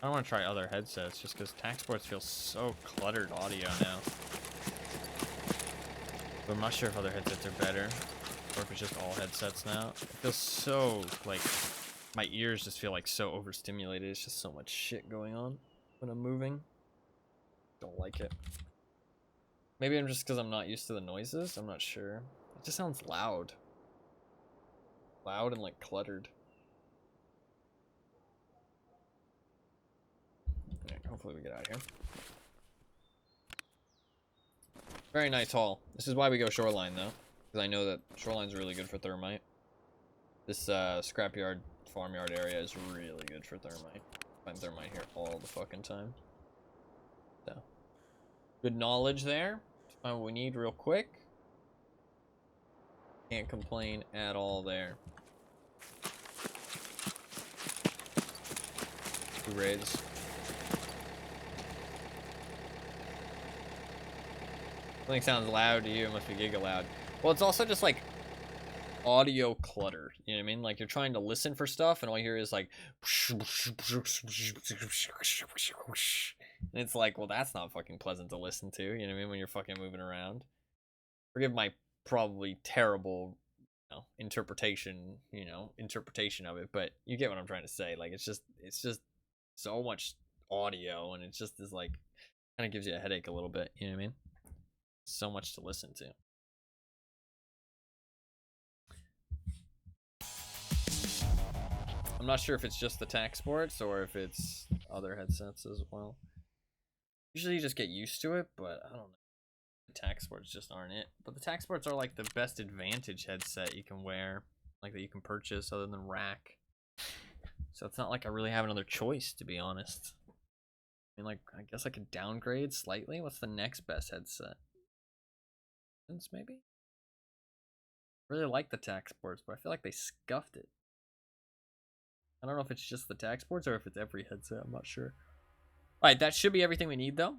I don't want to try other headsets just because tac sports feels so cluttered audio now. But I'm not sure if other headsets are better. Or if it's just all headsets now. It feels so, like, my ears just feel like so overstimulated. It's just so much shit going on when I'm moving. Don't like it. Maybe I'm just because I'm not used to the noises. I'm not sure. It just sounds loud. Loud and, like, cluttered. Alright, hopefully we get out of here. Very nice haul. This is why we go shoreline, though. Because I know that shoreline's really good for thermite. This scrapyard, farmyard area is really good for thermite. I find thermite here all the fucking time. So, good knowledge there. Find what we need real quick. Can't complain at all there. 2 raids. Something sounds loud to you, it must be giga loud. Well, it's also just like audio clutter, you know what I mean? Like you're trying to listen for stuff and all you hear is like and it's like, well, that's not fucking pleasant to listen to, you know what I mean, when you're fucking moving around. Forgive my probably terrible, interpretation of it, but you get what I'm trying to say. Like it's just so much audio and it just is like kind of gives you a headache a little bit, you know what I mean? So much to listen to. I'm not sure if it's just the tac sports or if it's other headsets as well. Usually you just get used to it, but I don't know. The tac sports just aren't it. But the tac sports are like the best advantage headset you can wear, like that you can purchase other than rack. So it's not like I really have another choice, to be honest. I mean, like, I guess I could downgrade slightly. What's the next best headset? Maybe? I really like the tac sports, but I feel like they scuffed it. I don't know if it's just the tac sports or if it's every headset. I'm not sure. Alright, that should be everything we need, though.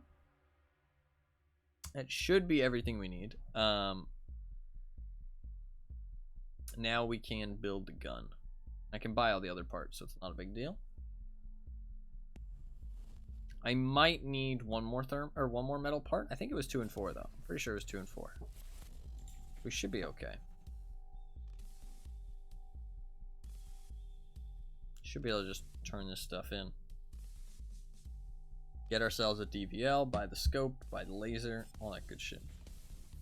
That should be everything we need. Now we can build the gun. I can buy all the other parts, so it's not a big deal. I might need one more metal part. I think it was 2 and 4, though. I'm pretty sure it was 2 and 4. We should be okay. Should be able to just turn this stuff in. Get ourselves a DVL, buy the scope, buy the laser, all that good shit.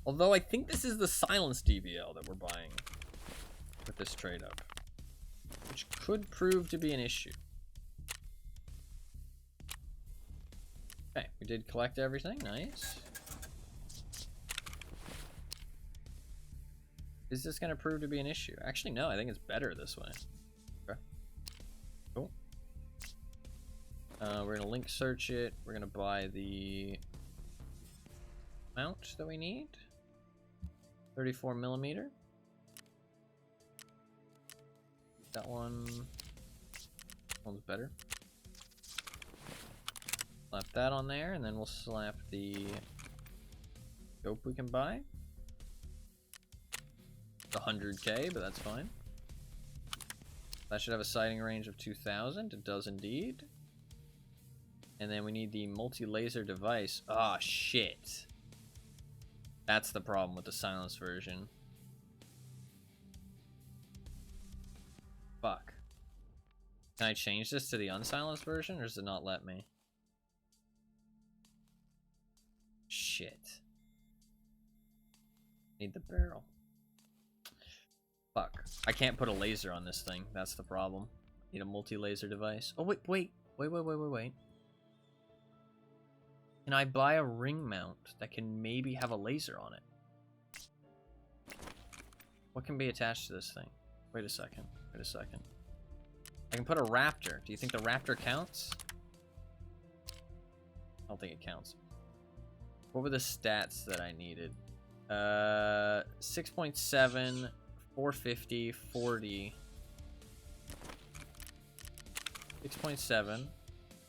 Although I think this is the silenced DVL that we're buying with this trade up, which could prove to be an issue. Okay, we did collect everything. Nice. Is this going to prove to be an issue? Actually, no. I think it's better this way. Okay. Cool. We're going to link search it. We're going to buy the mount that we need. 34 millimeter. That one's better. Slap that on there, and then we'll slap the scope we can buy. It's 100K, but that's fine. That should have a sighting range of 2,000. It does indeed. And then we need the multi-laser device. Ah, shit. That's the problem with the silenced version. Fuck. Can I change this to the unsilenced version, or does it not let me? Shit. Need the barrel. Fuck. I can't put a laser on this thing. That's the problem. Need a multi-laser device. Oh, wait. Can I buy a ring mount that can maybe have a laser on it? What can be attached to this thing? Wait a second. I can put a Raptor. Do you think the Raptor counts? I don't think it counts. What were the stats that I needed? 6.7, 450, 40. 6.7.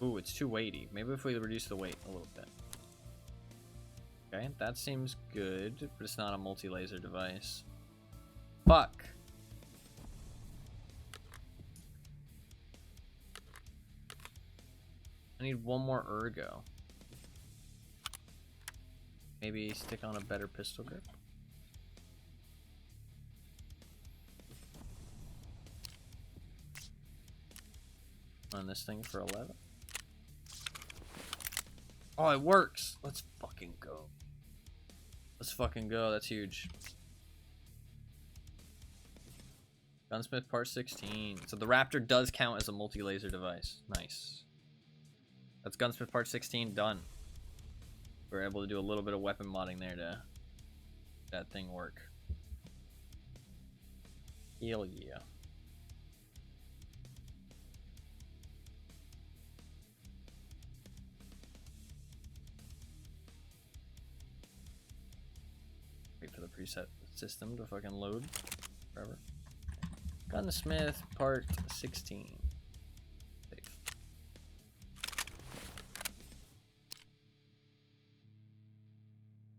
Ooh, it's too weighty. Maybe if we reduce the weight a little bit. Okay, that seems good, but it's not a multi-laser device. Fuck. I need one more ergo. Maybe stick on a better pistol grip. On this thing for 11. Oh, it works. Let's fucking go. That's huge. Gunsmith part 16. So the Raptor does count as a multi-laser device. Nice. That's Gunsmith part 16 done. We're able to do a little bit of weapon modding there to that thing work. Hell yeah. Wait for the preset system to fucking load forever. Gunsmith part 16. Safe.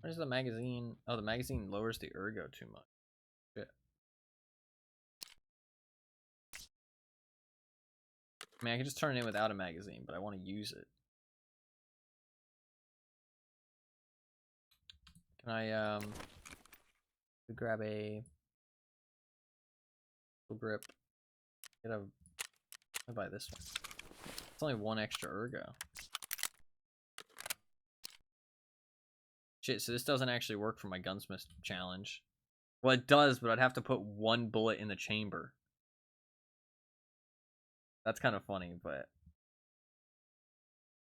Where's the magazine? Oh, the magazine lowers the ergo too much. Shit. I mean, I can just turn it in without a magazine, but I want to use it. Can I grab a grip? I'll buy this one. It's only one extra ergo. Shit, so this doesn't actually work for my Gunsmith challenge. Well, it does, but I'd have to put one bullet in the chamber. That's kind of funny, but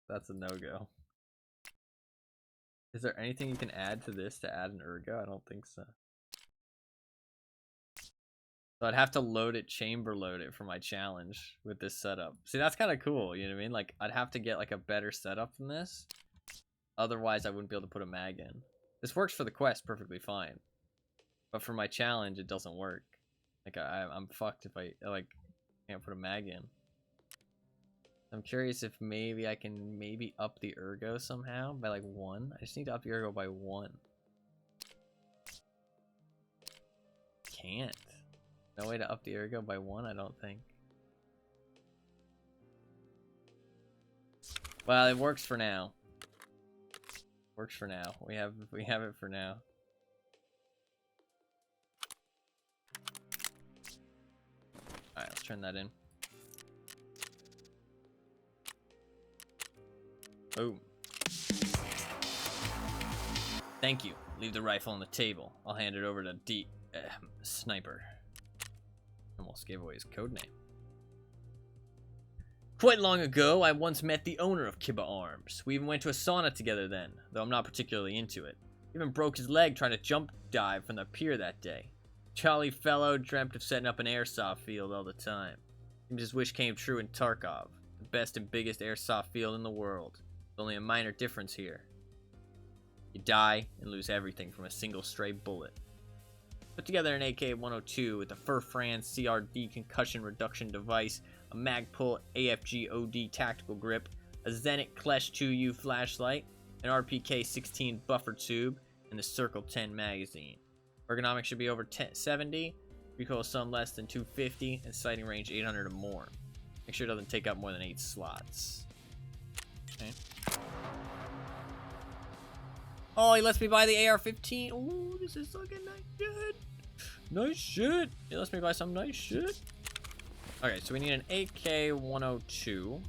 that's a no-go. Is there anything you can add to this to add an ergo? I don't think so. So I'd have to load it, chamber load it for my challenge with this setup. See, that's kind of cool, you know what I mean? Like, I'd have to get like a better setup than this. Otherwise, I wouldn't be able to put a mag in. This works for the quest perfectly fine. But for my challenge, it doesn't work. Like, I'm fucked if I, like, can't put a mag in. I'm curious if maybe I can up the ergo somehow by like 1. I just need to up the ergo by 1. Can't. No way to up the ergo by 1, I don't think. Well, it works for now. Works for now. We have it for now. All right, let's turn that in. Boom. Thank you. Leave the rifle on the table. I'll hand it over to Sniper. Almost gave away his codename. Quite long ago, I once met the owner of Kiba Arms. We even went to a sauna together then, though I'm not particularly into it. Even broke his leg trying to jump dive from the pier that day. Jolly fellow, dreamt of setting up an airsoft field all the time. Seems his wish came true in Tarkov, the best and biggest airsoft field in the world. There's only a minor difference here. You die and lose everything from a single stray bullet. Put together an AK-102 with a FleaMarket CRD concussion reduction device, a Magpul AFG OD tactical grip, a Zenit Klesh 2U flashlight, an RPK-16 buffer tube, and the Circle 10 magazine. Ergonomics should be over 70, recoil some less than 250, and sighting range 800 or more. Make sure it doesn't take up more than 8 slots. Okay. Oh, he lets me buy the AR-15. Ooh, this is fucking nice shit. Nice shit. He lets me buy some nice shit. Okay, so we need an AK-102.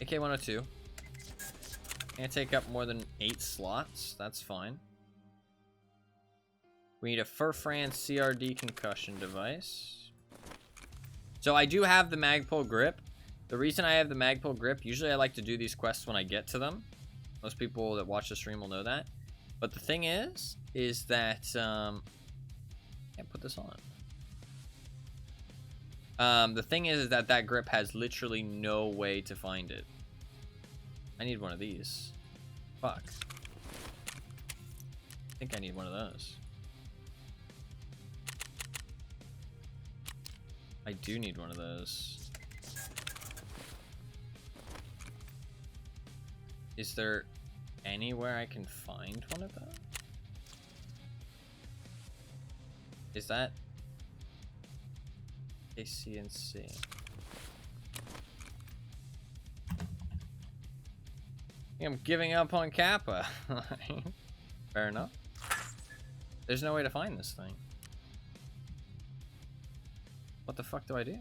AK-102. Can't take up more than 8 slots. That's fine. We need a FleaMarket CRD concussion device. So I do have the Magpul grip. The reason I have the Magpul grip, usually I like to do these quests when I get to them. Most people that watch the stream will know that. But the thing is that, can't put this on. The thing is that that grip has literally no way to find it. I need one of these. Fuck. I think I need one of those. I do need one of those. Is there anywhere I can find one of those? Is that ACNC? I'm giving up on Kappa. Fair enough. There's no way to find this thing. What the fuck do I do?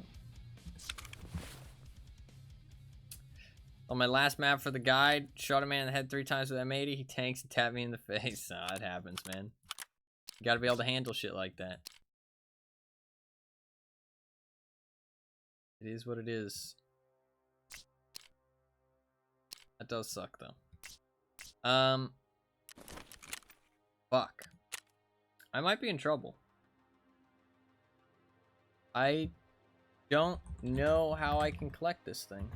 On my last map for the guide, shot a man in the head 3 times with M80. He tanks and tapped me in the face. Oh, it happens, man. You gotta be able to handle shit like that. It is what it is. That does suck, though. Fuck. I might be in trouble. I don't know how I can collect this thing.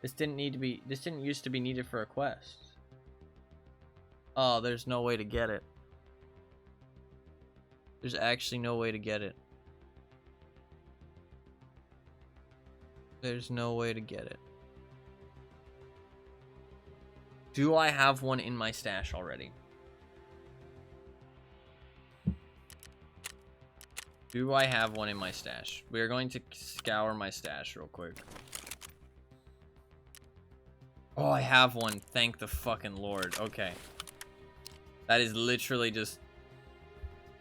This didn't used to be needed for a quest. Oh, there's no way to get it. There's actually no way to get it. There's no way to get it. Do I have one in my stash already? Do I have one in my stash? We are going to scour my stash real quick. Oh, I have one. Thank the fucking Lord. Okay. That is literally just...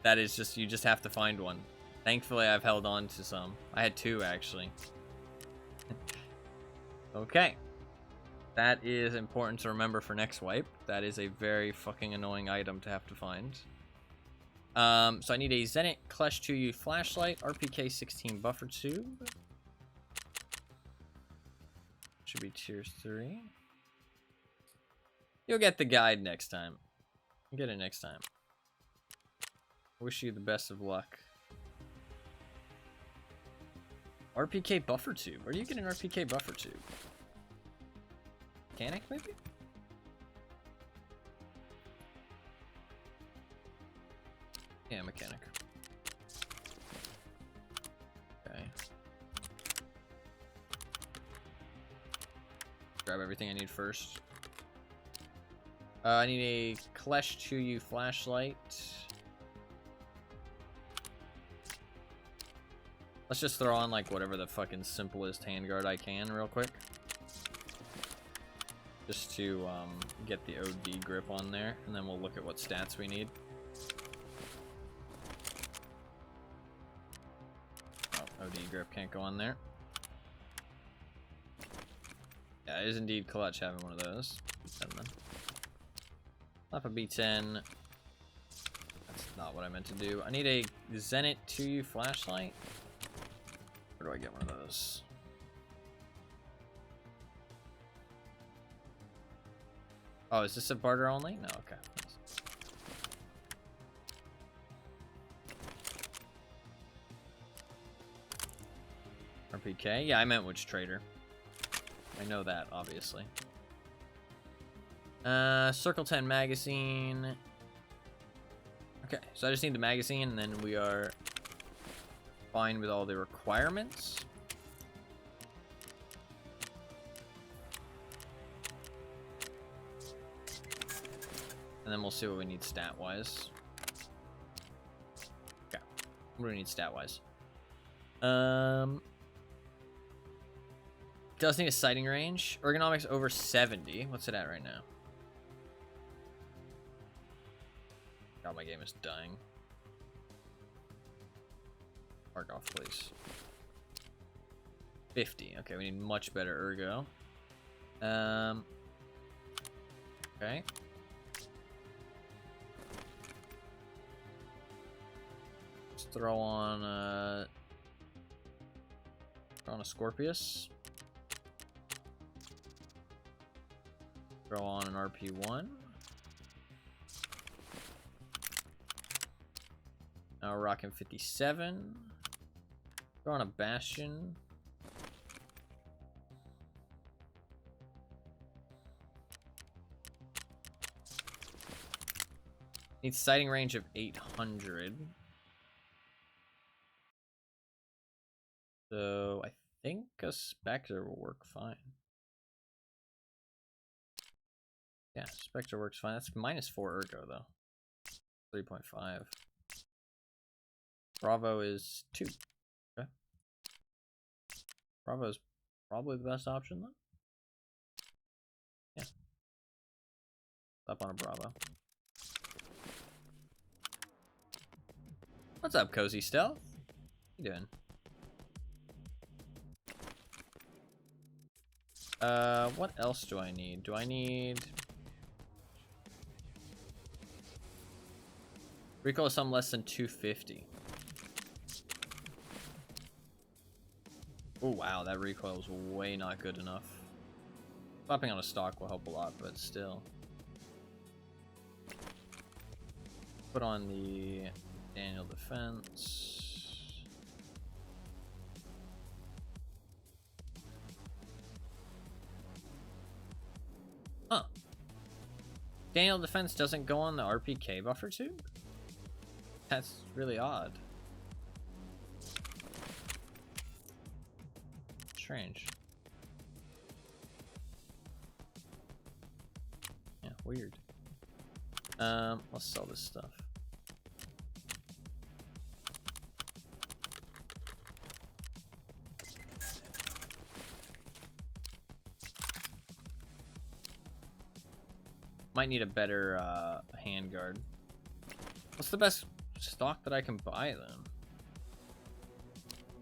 That is just... You just have to find one. Thankfully, I've held on to some. I had 2, actually. Okay. That is important to remember for next wipe. That is a very fucking annoying item to have to find. So I need a Zenit Klesh 2U flashlight, RPK-16 buffer tube. Should be tier 3. You'll get the guide next time. You'll get it next time. I wish you the best of luck. RPK buffer tube. Where do you get an RPK buffer tube? Mechanic, maybe? Yeah, mechanic. Okay. Grab everything I need first. I need a Klesh 2U flashlight. Let's just throw on like whatever the fucking simplest handguard I can real quick. Just to get the OD grip on there, and then we'll look at what stats we need. Oh, OD grip can't go on there. Yeah, it is indeed clutch having one of those. Slap a B10. That's not what I meant to do. I need a Zenit 2 flashlight. Where do I get one of those? Oh, is this a barter only? No, okay. RPK? Yeah, I meant which trader. I know that, obviously. Circle 10 magazine. Okay, so I just need the magazine, and then we are fine with all the requirements. And then we'll see what we need stat-wise. Okay, what do we need stat-wise? Does need a sighting range. Ergonomics over 70. What's it at right now? God, my game is dying. Mark off, please. 50. Okay, we need much better ergo. Okay. Let's throw on a Scorpius. Throw on an RP1. Now we're rocking 57. Throw on a Bastion. Needs sighting range of 800. So I think a Spectre will work fine. Yeah, Spectre works fine. That's -4 ergo though. 3.5. Bravo is 2. Okay. Bravo is probably the best option though. Yeah. Up on a Bravo. What's up, Cozy Stealth? How you doing? What else do I need? Do I need recoil of some less than 250? Oh wow, that recoil is way not good enough. Slapping on a stock will help a lot, but still. Put on the Daniel defense. Huh. Daniel defense doesn't go on the RPK buffer too? That's really odd. Strange. Yeah, weird. Let's sell this stuff. Might need a better handguard. What's the best stock that I can buy then?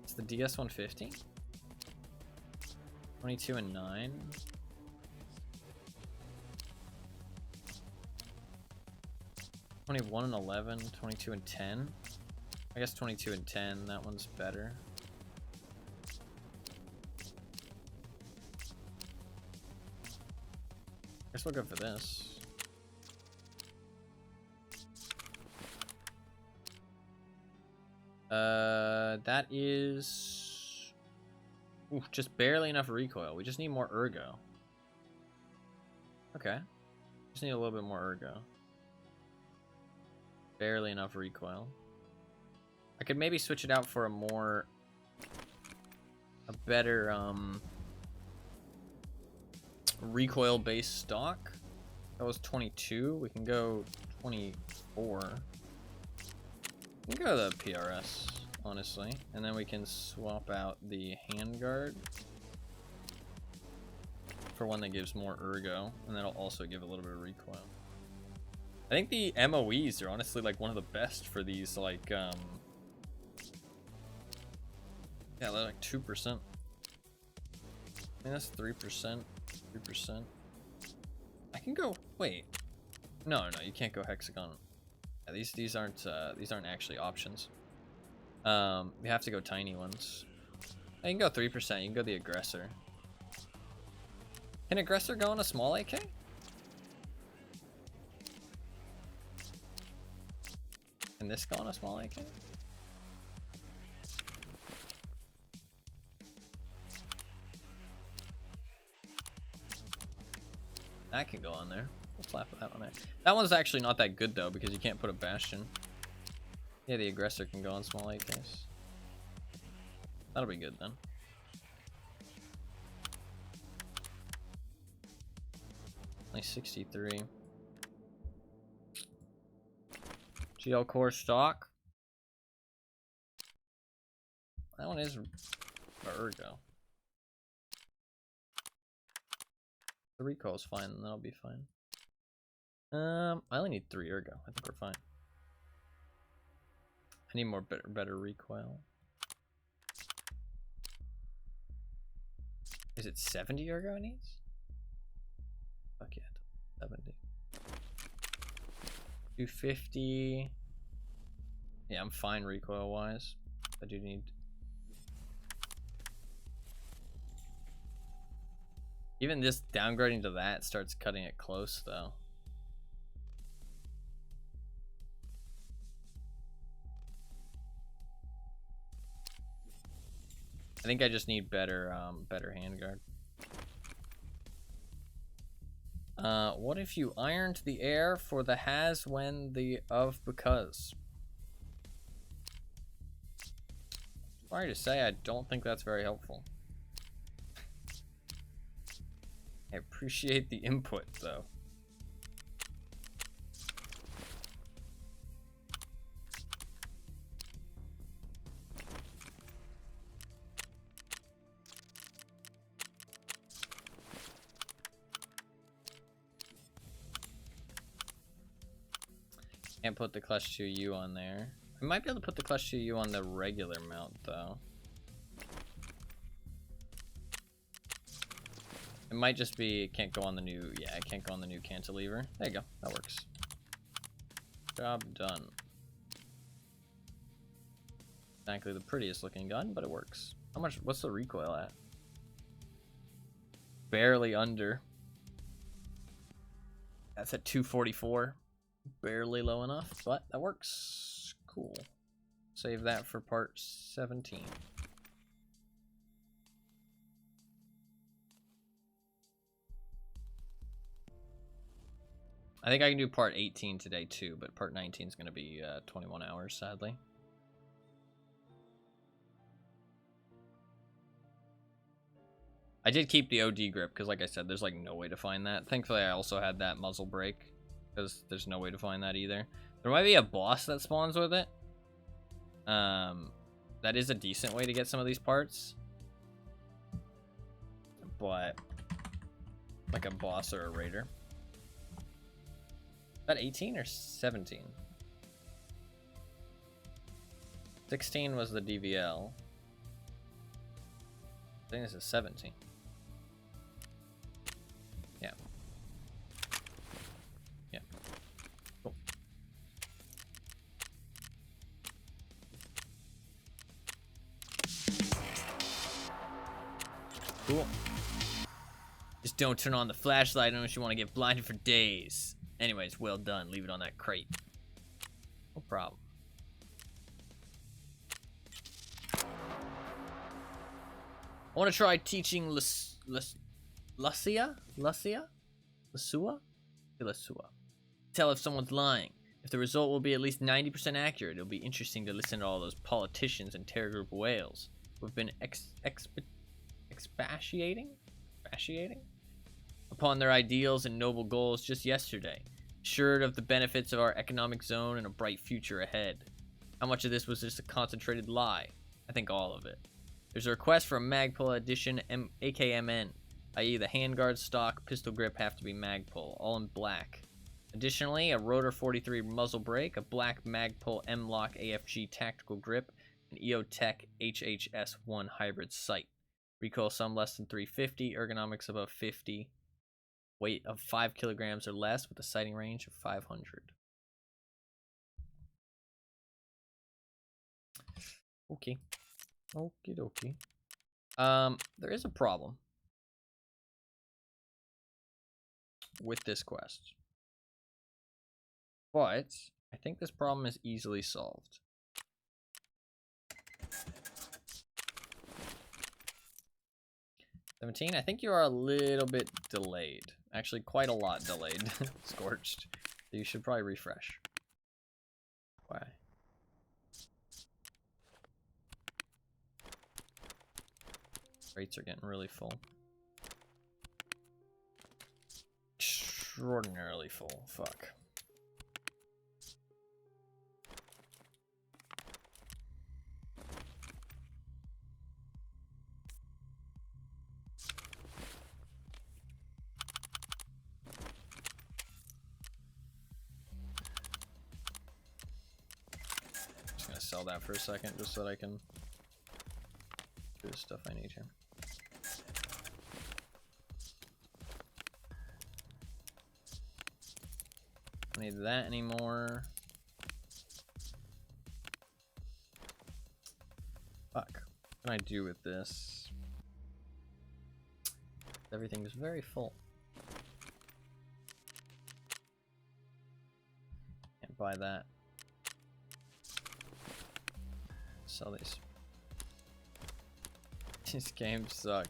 It's the DS-150. 22 and 9. 21 and 11. 22 and 10. I guess 22 and 10. That one's better. I guess we'll go for this. That is just barely enough recoil. We just need more ergo. Okay. Just need a little bit more ergo. Barely enough recoil. I could maybe switch it out for a better recoil based stock. That was 22. We can go 24. We can go to the PRS, honestly, and then we can swap out the handguard for one that gives more ergo, and that'll also give a little bit of recoil. I think the MOEs are honestly like one of the best for these, like, yeah, they're like 2%. I think that's 3%. 3%. I can go. Wait. No, you can't go hexagon. Yeah, these aren't actually options. You have to go tiny ones. You can go 3%. You can go the aggressor. Can aggressor go on a small AK? Can this go on a small AK? That can go on there. We'll slap that one there. That one's actually not that good though because you can't put a bastion. Yeah, the aggressor can go on small AKs. That'll be good then. Only 63. GL core stock. That one is Ergo. The recoil's fine, then that'll be fine. I only need 3 Ergo. I think we're fine. I need more better recoil. Is it 70 Ergo it needs? Fuck yeah, 70. 250. Yeah, I'm fine recoil wise. I do need. Even just downgrading to that starts cutting it close though. I think I just need better handguard. What if you ironed the air for the has, when, the of, because? Sorry to say, I don't think that's very helpful. I appreciate the input, though. Can't put the clutch 2U on there. I might be able to put the clutch 2U on the regular mount, though. It might just be it can't go on the new, yeah, it can't go on the new cantilever. There you go, that works. Job done. Exactly the prettiest looking gun, but it works. How much, what's the recoil at? Barely under. That's at 244. Barely low enough, but that works. Cool. Save that for part 17. I think I can do part 18 today too, but part 19 is going to be 21 hours, sadly. I did keep the OD grip because, like I said, there's like no way to find that. Thankfully, I also had that muzzle brake because there's no way to find that either. There might be a boss that spawns with it. That is a decent way to get some of these parts. But like a boss or a raider. Is that 18 or 17? 16 was the DVL. I think this is 17. Yeah. Yeah. Cool. Cool. Just don't turn on the flashlight unless you want to get blinded for days. Anyways, well done. Leave it on that crate. No problem. I want to try teaching Lasua? Tell if someone's lying. If the result will be at least 90% accurate, it'll be interesting to listen to all those politicians and terror group whales who've been expatiating upon their ideals and noble goals just yesterday, assured of the benefits of our economic zone and a bright future ahead. How much of this was just a concentrated lie? I think all of it. There's a request for a Magpul edition AKMN, i.e. the handguard, stock, pistol grip have to be Magpul, all in black. Additionally, a Rotor 43 muzzle brake, a black Magpul M-Lock AFG tactical grip, an EOTech HHS1 hybrid sight. Recoil some less than 350, ergonomics above 50. weight of 5 kilograms or less with a sighting range of 500. Okay. Okie dokie. There is a problem with this quest, but I think this problem is easily solved. $17, I think you are a little bit delayed. Actually, quite a lot delayed. Scorched. You should probably refresh. Why? Rates are getting really full. Extraordinarily full. Fuck. Just gonna sell that for a second just so that I can do the stuff I need here. Don't need that anymore. Fuck. What can I do with this? Everything is very full. Can't buy that. Sell these. These games suck.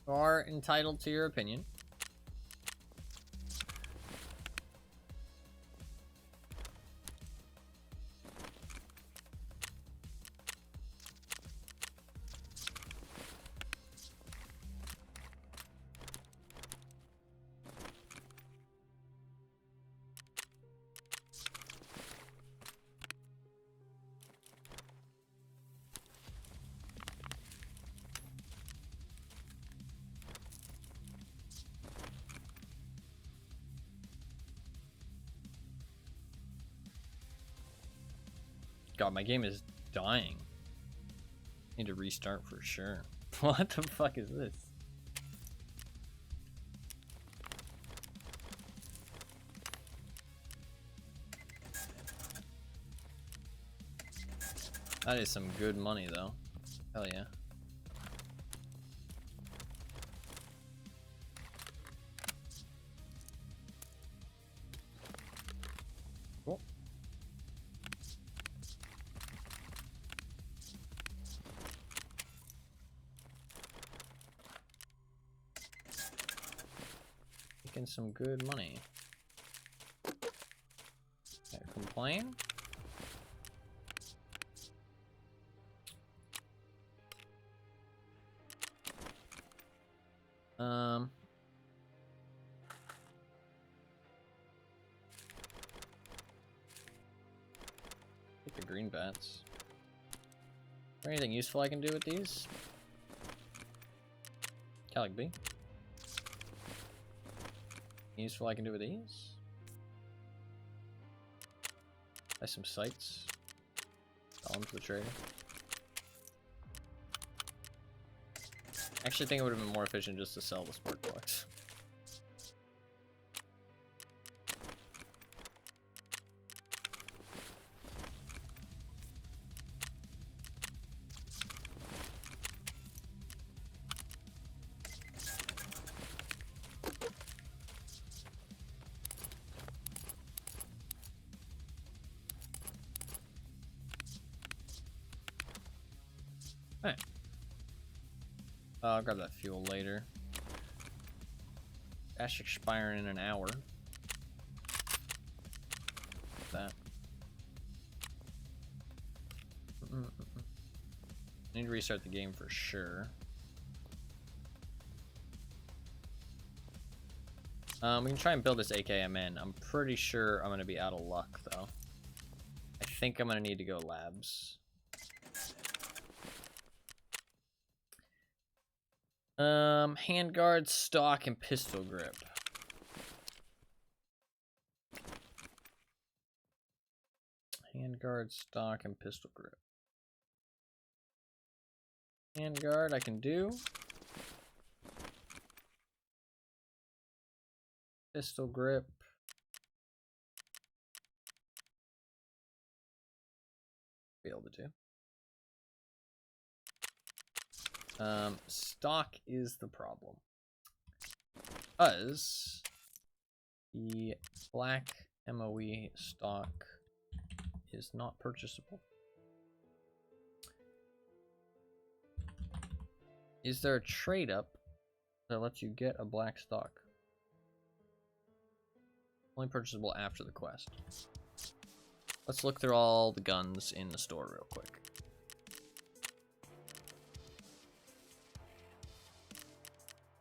You are entitled to your opinion. God, my game is dying. Need to restart for sure. What the fuck is this? That is some good money though. Hell yeah. Cool. Making some good money. Can't complain. Take the green bats. Is there anything useful I can do with these? Calic B. Useful I can do with these? Buy some sights. Sell them to the trader. Actually, I think it would have been more efficient just to sell the spark plugs. Alright. I'll grab that fuel later. Dash expiring in an hour. That. Need to restart the game for sure. We can try and build this AKM. I'm pretty sure I'm gonna be out of luck though. I think I'm gonna need to go labs. Handguard, stock, and pistol grip. Handguard, stock, and pistol grip. Handguard I can do. Pistol grip. Be able to do. Stock is the problem. Because the black MOE stock is not purchasable. Is there a trade up that lets you get a black stock? Only purchasable after the quest. Let's look through all the guns in the store real quick.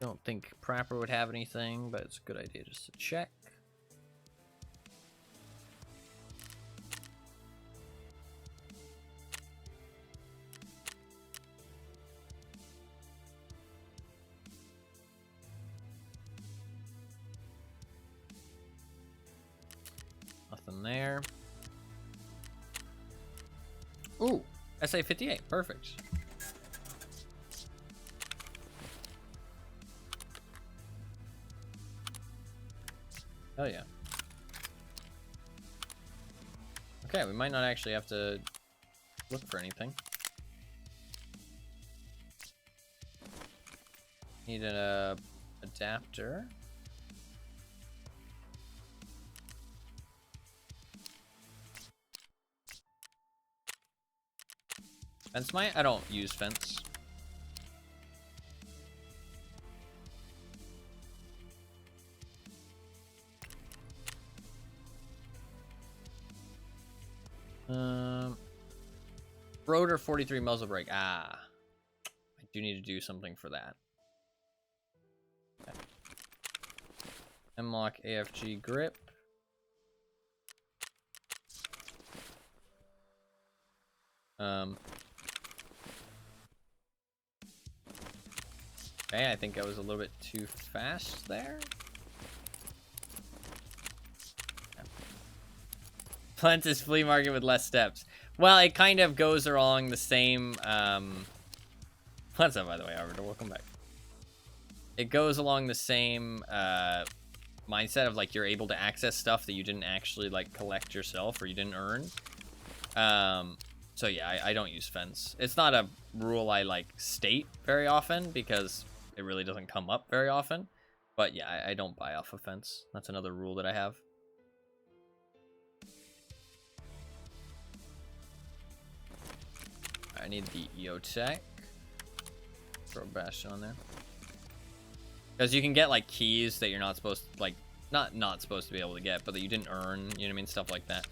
Don't think Prapper would have anything, but it's a good idea just to check. Nothing there. Ooh, SA-58, perfect. Hell yeah. Okay, we might not actually have to look for anything. Need an adapter. Fence might? I don't use fence. Rotor 43 muzzle brake. Ah. I do need to do something for that. Okay. M-lock AFG grip. Okay, I think I was a little bit too fast there. Plantis flea market with less steps. Well, it kind of goes along the same, what's up, by the way, Arbiter? Welcome back. It goes along the same, mindset of, like, you're able to access stuff that you didn't actually, like, collect yourself or you didn't earn. So, yeah, I don't use fence. It's not a rule I, like, state very often because it really doesn't come up very often. But, yeah, I don't buy off of fence. That's another rule that I have. I need the EOTech. Throw a Bastion on there. Because you can get, like, keys that you're not supposed to, like, not supposed to be able to get, but that you didn't earn, you know what I mean? Stuff like that.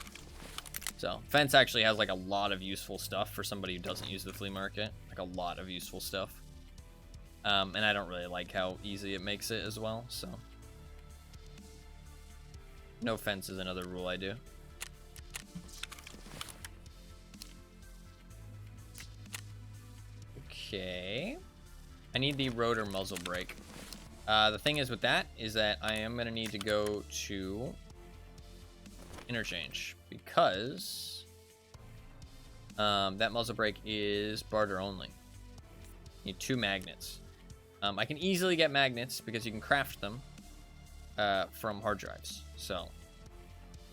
So, fence actually has, like, a lot of useful stuff for somebody who doesn't use the flea market. Like, a lot of useful stuff. And I don't really like how easy it makes it as well, so. No fence is another rule I do. Okay. I need the rotor muzzle brake. The thing is with that is that I am going to need to go to interchange because that muzzle brake is barter only. Need 2 magnets. I can easily get magnets because you can craft them from hard drives. So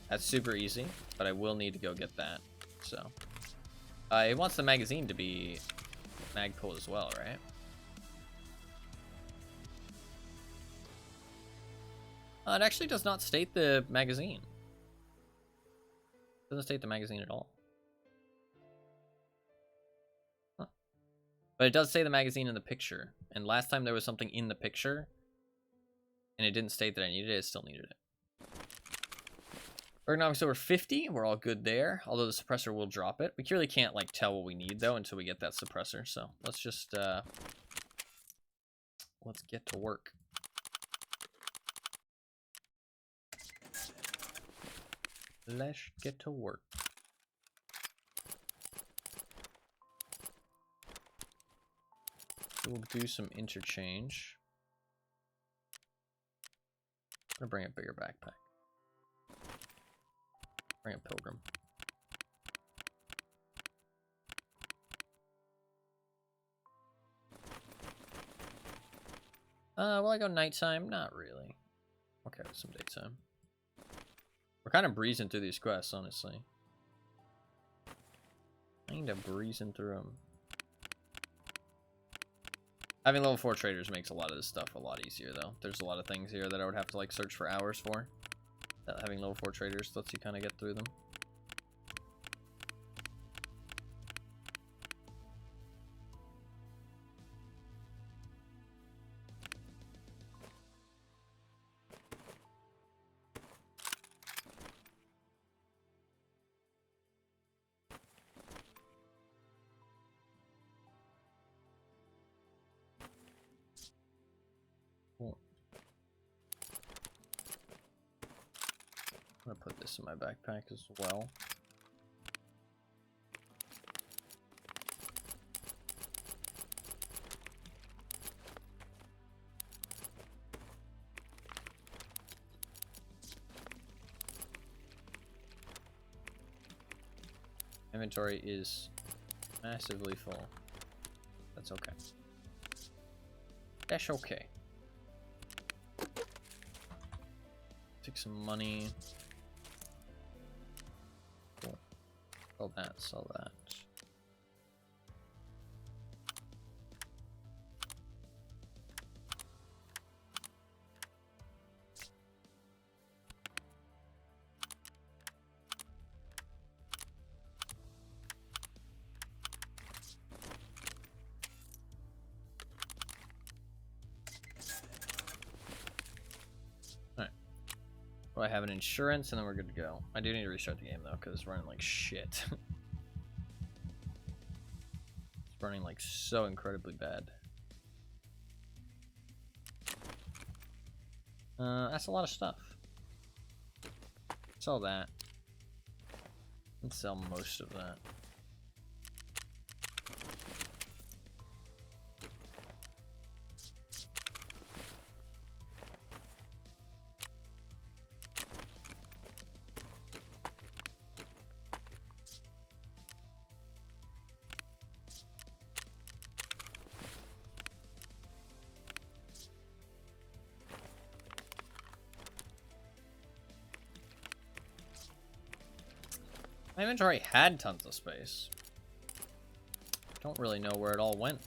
that's super easy, but I will need to go get that. So it wants the magazine to be mag pull as well, right? It actually does not state the magazine. It doesn't state the magazine at all. Huh. But it does say the magazine in the picture. And last time there was something in the picture, and it didn't state that I needed it, it still needed it. Ergonomics over 50, we're all good there. Although the suppressor will drop it. We really can't, like, tell what we need, though, until we get that suppressor. So, let's just, let's get to work. Let's get to work. We'll do some interchange. I'm gonna bring a bigger backpack. Bring a pilgrim. Will I go nighttime? Not really. Okay. some daytime. We're kind of breezing through these quests, honestly. Kind of breezing through them. Having level 4 traders makes a lot of this stuff a lot easier, though. There's a lot of things here that I would have to like search for hours for. That having level 4 traders lets you kind of get through them. I'm gonna put this in my backpack as well. Inventory is massively full. That's okay. That's okay. Take some money. Cool. Sell that, sell that. I have an insurance, and then we're good to go. I do need to restart the game, though, because it's running like shit. It's running like so incredibly bad. That's a lot of stuff. Sell that. And sell most of that. My inventory had tons of space. Don't really know where it all went.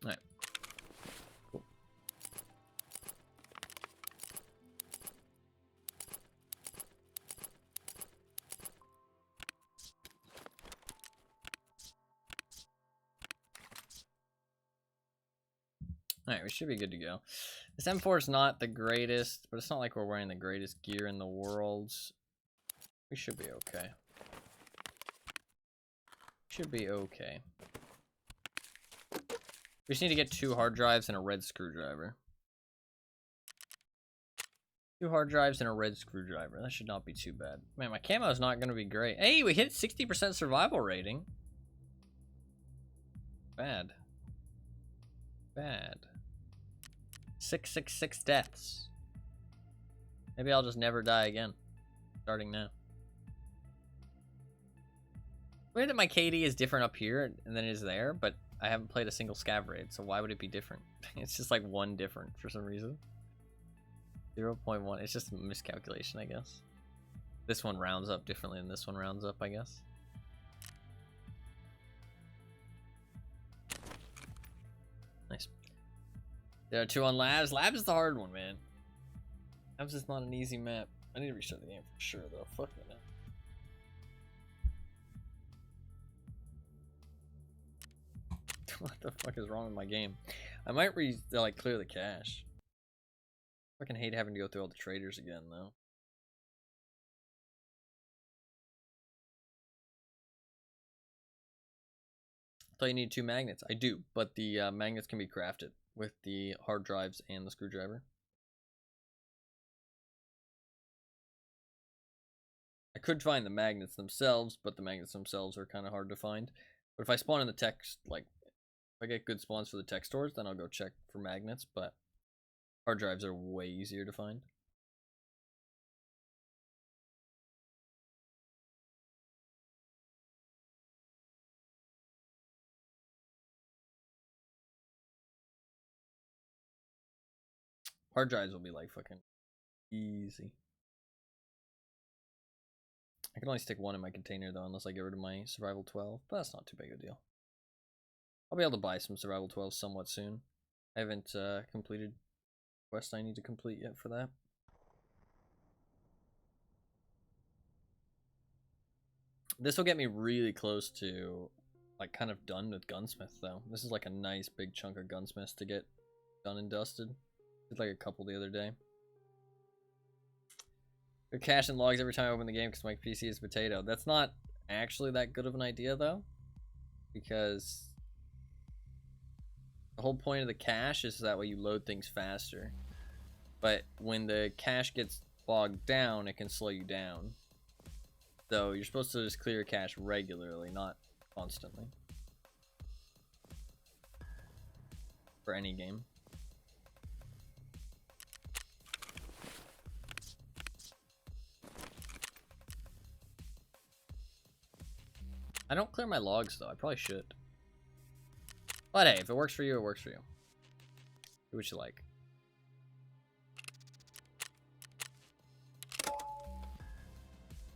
Alright. Cool. Alright, we should be good to go. This M4 is not the greatest, but it's not like we're wearing the greatest gear in the world. We should be okay. Should be okay. We just need to get 2 hard drives and a red screwdriver. 2 hard drives and a red screwdriver. That should not be too bad. Man, my camo is not going to be great. Hey, we hit 60% survival rating. Bad. Bad. 666 deaths. Maybe I'll just never die again. Starting now. Weird that my KD is different up here than it is there, but I haven't played a single scav raid, so why would it be different? It's just like 1 different for some reason. 0.1. It's just a miscalculation, I guess. This one rounds up differently than this one rounds up, I guess. Nice. There are 2 on labs. Labs is the hard one, man. Labs is not an easy map. I need to restart the game for sure, though. Fuck it now. What the fuck is wrong with my game? I might like clear the cache. Fucking hate having to go through all the traders again, though. I thought you need 2 magnets. I do, but the magnets can be crafted with the hard drives and the screwdriver. could find the magnets themselves, but the magnets themselves are kind of hard to find. But if I spawn in the tech, like, if I get good spawns for the tech stores, then I'll go check for magnets, but hard drives are way easier to find. Hard drives will be like fucking easy. I can only stick one in my container though, unless I get rid of my survival 12, but that's not too big a deal. I'll be able to buy some survival 12 somewhat soon. I haven't completed quest I need to complete yet for that. This will get me really close to, like, kind of done with Gunsmith though. This is like a nice big chunk of Gunsmith to get done and dusted. Did like a couple the other day. They're caching logs every time I open the game because my PC is potato. That's not actually that good of an idea though, because the whole point of the cache is that way you load things faster. But when the cache gets bogged down, it can slow you down. So you're supposed to just clear cache regularly, not constantly. For any game. I don't clear my logs though. I probably should. But hey, if it works for you, it works for you. Do what you like.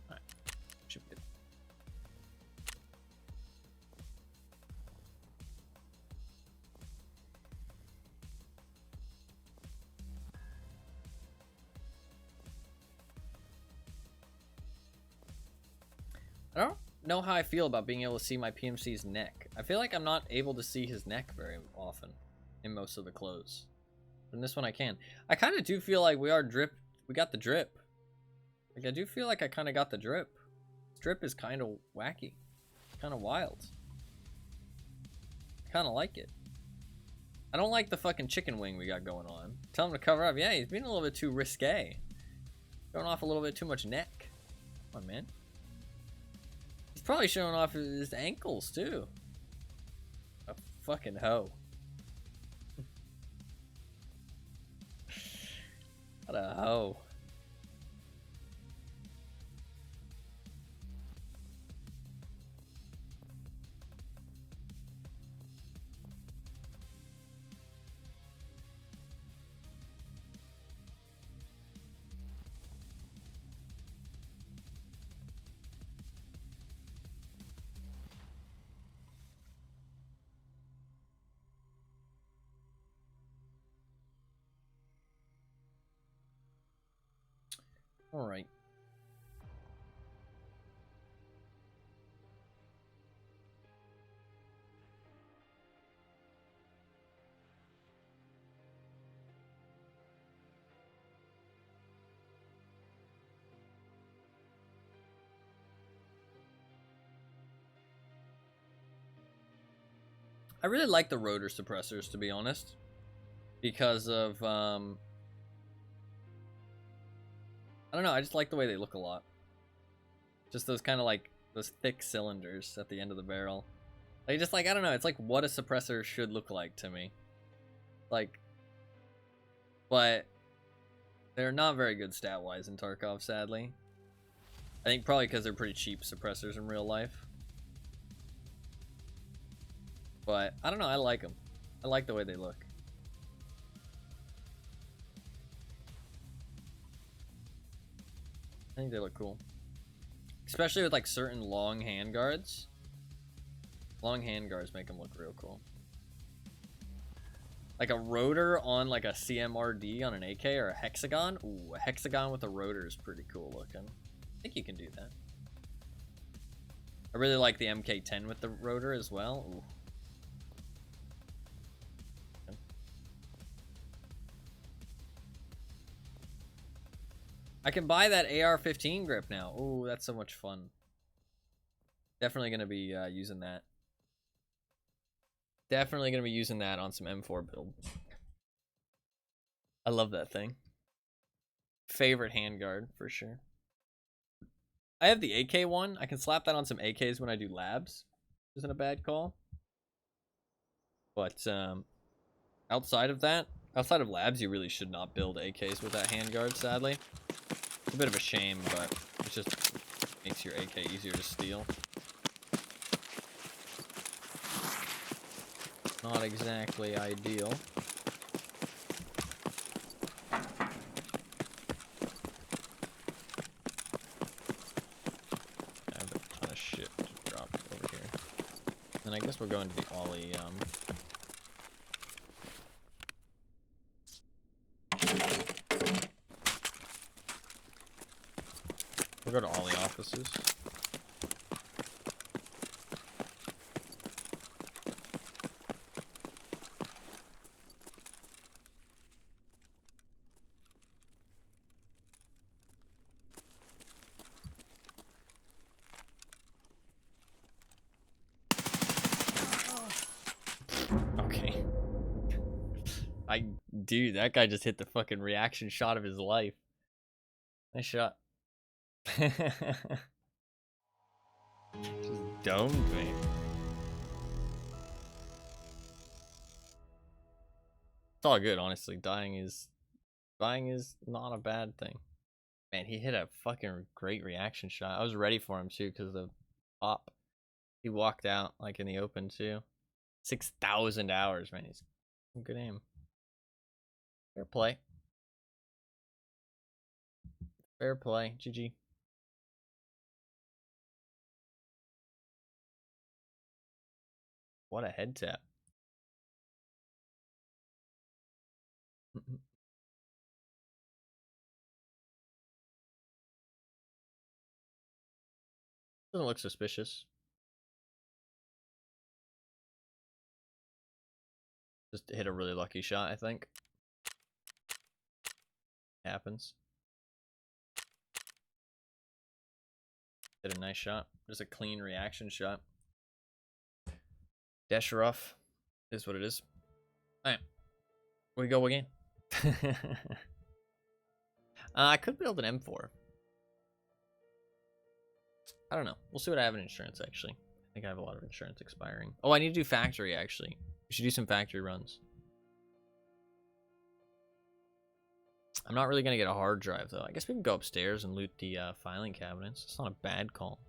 Alright. Should be good. I don't know how I feel about being able to see my PMC's neck. I feel like I'm not able to see his neck very often in most of the clothes. But in this one I can. I kind of do feel like we got the drip. Like I do feel like I kind of got the drip. This drip is kind of wacky. Kind of wild. I kind of like it. I don't like the fucking chicken wing we got going on. Tell him to cover up. Yeah, he's being a little bit too risque. Showing off a little bit too much neck. Come on, man. He's probably showing off his ankles, too. A fucking hoe. What a hoe. All right. I really like the rotor suppressors, to be honest, because of I don't know, I just like the way they look a lot. Just those kind of like those thick cylinders at the end of the barrel. Like just like, I don't know, it's like what a suppressor should look like to me. Like, but they're not very good stat-wise in Tarkov, sadly. I think probably because they're pretty cheap suppressors in real life. But I don't know, I like them. I like the way they look. I think they look cool. Especially with like certain long handguards. Long handguards make them look real cool. Like a rotor on like a CMRD on an AK or a hexagon. Ooh, a hexagon with a rotor is pretty cool looking. I think you can do that. I really like the MK10 with the rotor as well. Ooh. I can buy that AR-15 grip now. Ooh, that's so much fun. Definitely going to be using that. Definitely going to be using that on some M4 build. I love that thing. Favorite handguard, for sure. I have the AK one. I can slap that on some AKs when I do labs. Isn't a bad call. But outside of that, outside of labs, you really should not build AKs with that handguard, sadly. It's a bit of a shame, but it just makes your AK easier to steal. Not exactly ideal. I have a ton of shit to drop over here. And I guess we're going to the Ollie, we'll go to Ollie offices. Okay. Dude, that guy just hit the fucking reaction shot of his life. Nice shot. Just domed me. It's all good, honestly. Dying is not a bad thing. Man, he hit a fucking great reaction shot. I was ready for him too because of the pop. He walked out like in the open too. 6,000 hours, man. He's good aim. Fair play. Fair play. GG. What a head tap. Doesn't look suspicious. Just hit a really lucky shot, I think. Happens. Hit a nice shot. Just a clean reaction shot. Dash rough is what it is. Alright. We go again. I could build an M4. I don't know. We'll see what I have in insurance, actually. I think I have a lot of insurance expiring. Oh, I need to do factory, actually. We should do some factory runs. I'm not really going to get a hard drive, though. I guess we can go upstairs and loot the filing cabinets. It's not a bad call.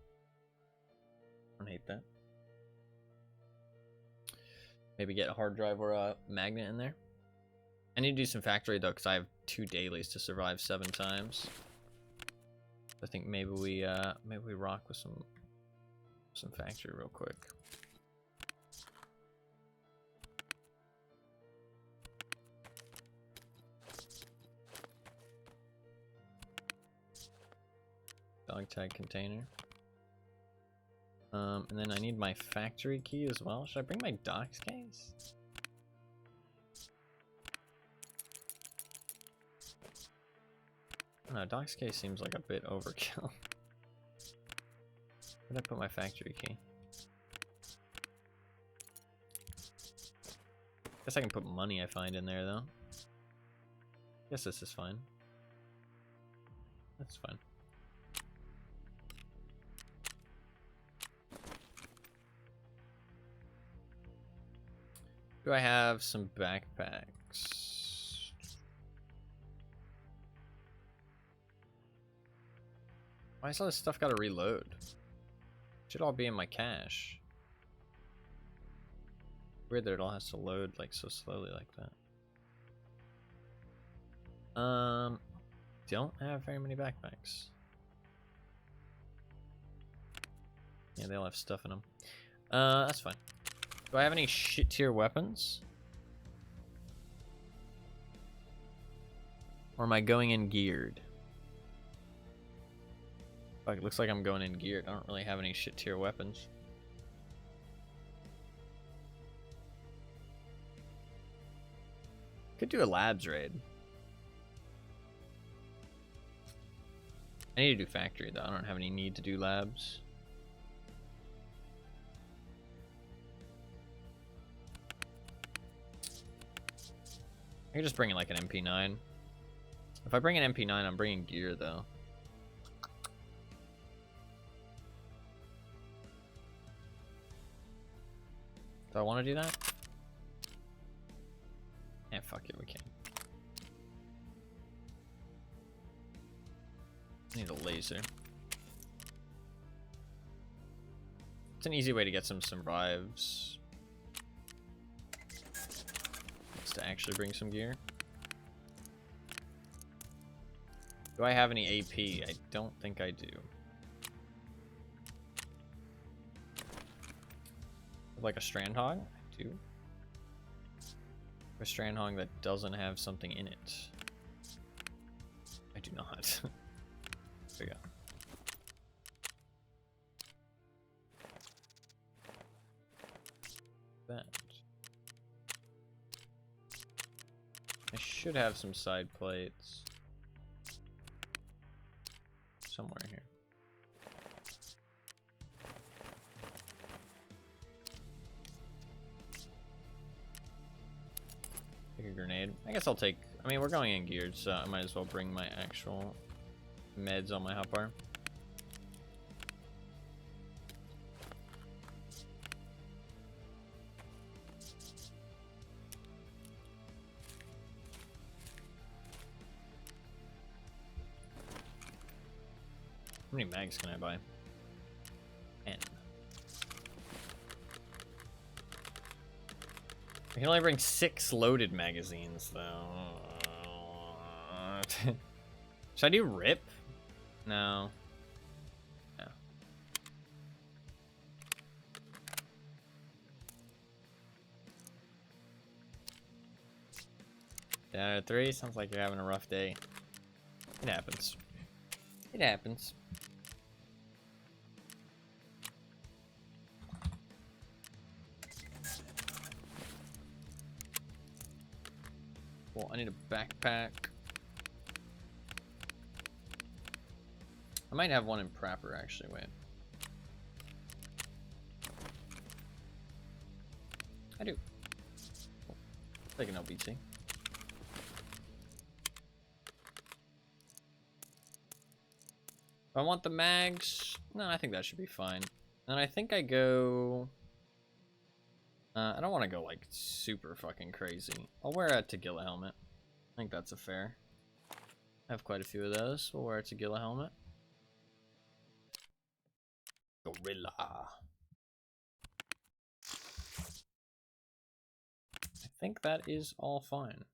I don't hate that. Maybe get a hard drive or a magnet in there. I need to do some factory, though, because I have 2 dailies to survive 7 times. I think maybe we rock with some factory real quick. Dog tag container. And then I need my factory key as well. Should I bring my docs case? No, docs case seems like a bit overkill. Where'd I put my factory key? Guess I can put money I find in there though. Guess this is fine. That's fine. Do I have some backpacks? Why is all this stuff gotta reload? Should all be in my cache. Weird that it all has to load like so slowly like that. Don't have very many backpacks. Yeah, they all have stuff in them. That's fine. Do I have any shit tier weapons? Or am I going in geared? Fuck, it looks like I'm going in geared. I don't really have any shit tier weapons. Could do a labs raid. I need to do factory though. I don't have any need to do labs. I can just bring in like an MP9. If I bring an MP9, I'm bringing gear though. I want to do that? Yeah, fuck it, we can. Need a laser. It's an easy way to get some survives. It's to actually bring some gear. Do I have any AP? I don't think I do. Like a strand hog? I do. A strand hog that doesn't have something in it. I do not. There we go. That. I should have some side plates somewhere here. Take a grenade. I guess I'll take. I mean, we're going in geared, so I might as well bring my actual meds on my hotbar. How many mags can I buy? 10. I can only bring 6 loaded magazines, though. Should I do rip? No. No. Down at 3? Sounds like you're having a rough day. It happens. It happens. Well, I need a backpack. I might have one in Prapper, actually. Wait. I do. Take an LBT. If I want the mags, no, I think that should be fine. And I think I go... I don't want to go, like, super fucking crazy. I'll wear a Tagilla helmet. I think that's a fair. I have quite a few of those. We'll wear a Tagilla helmet. Gorilla. I think that is all fine.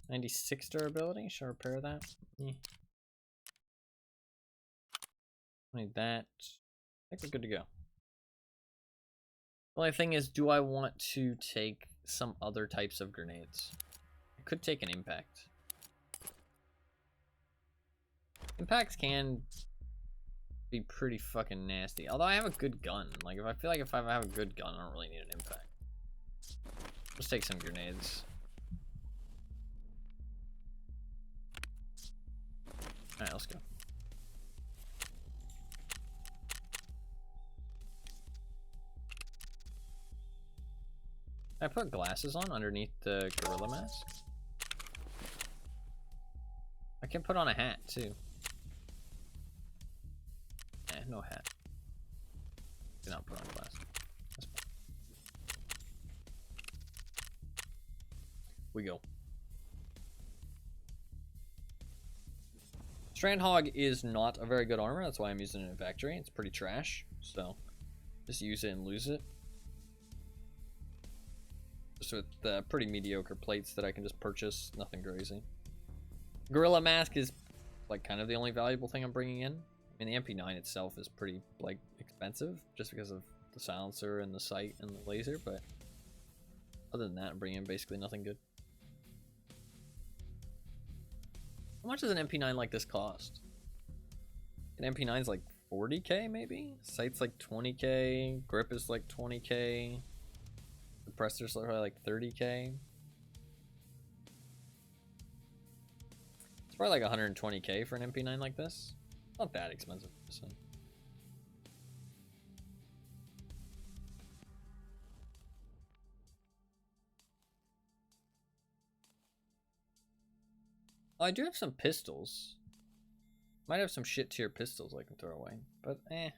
96 durability. Should I repair that? Yeah. Need that. I think we're good to go. The only thing is, do I want to take some other types of grenades? I could take an impact. Impacts can be pretty fucking nasty. Although I have a good gun. Like, if I feel like if I have a good gun, I don't really need an impact. Let's take some grenades. Alright, let's go. I put glasses on underneath the gorilla mask. I can put on a hat too. Eh, no hat. Do not put on glasses. That's fine. We go. Strand Hog is not a very good armor. That's why I'm using it in factory. It's pretty trash. So just use it and lose it. Just with the pretty mediocre plates that I can just purchase. Nothing crazy. Gorilla Mask is like kind of the only valuable thing I'm bringing in. I mean, the MP9 itself is pretty like expensive just because of the silencer and the sight and the laser, but other than that, I'm bringing in basically nothing good. How much does an MP9 like this cost? An MP9 is like 40k maybe? Sight's like 20k, grip is like 20k, suppressor's probably like 30k. It's probably like 120k for an MP9 like this. Not that expensive. So. Oh, I do have some pistols. Might have some shit tier pistols I can throw away, but eh.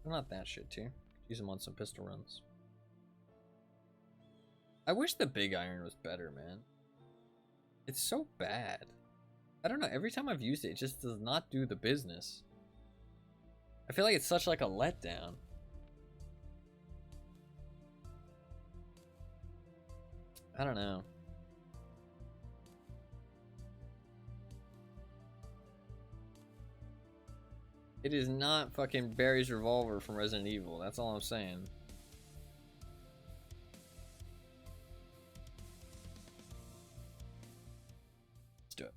They're not that shit too. Use them on some pistol runs. I wish the big iron was better, man. It's so bad. I don't know, every time I've used it, it just does not do the business. I feel like it's such like a letdown. I don't know. It is not fucking Barry's revolver from Resident Evil. That's all I'm saying. Let's do it.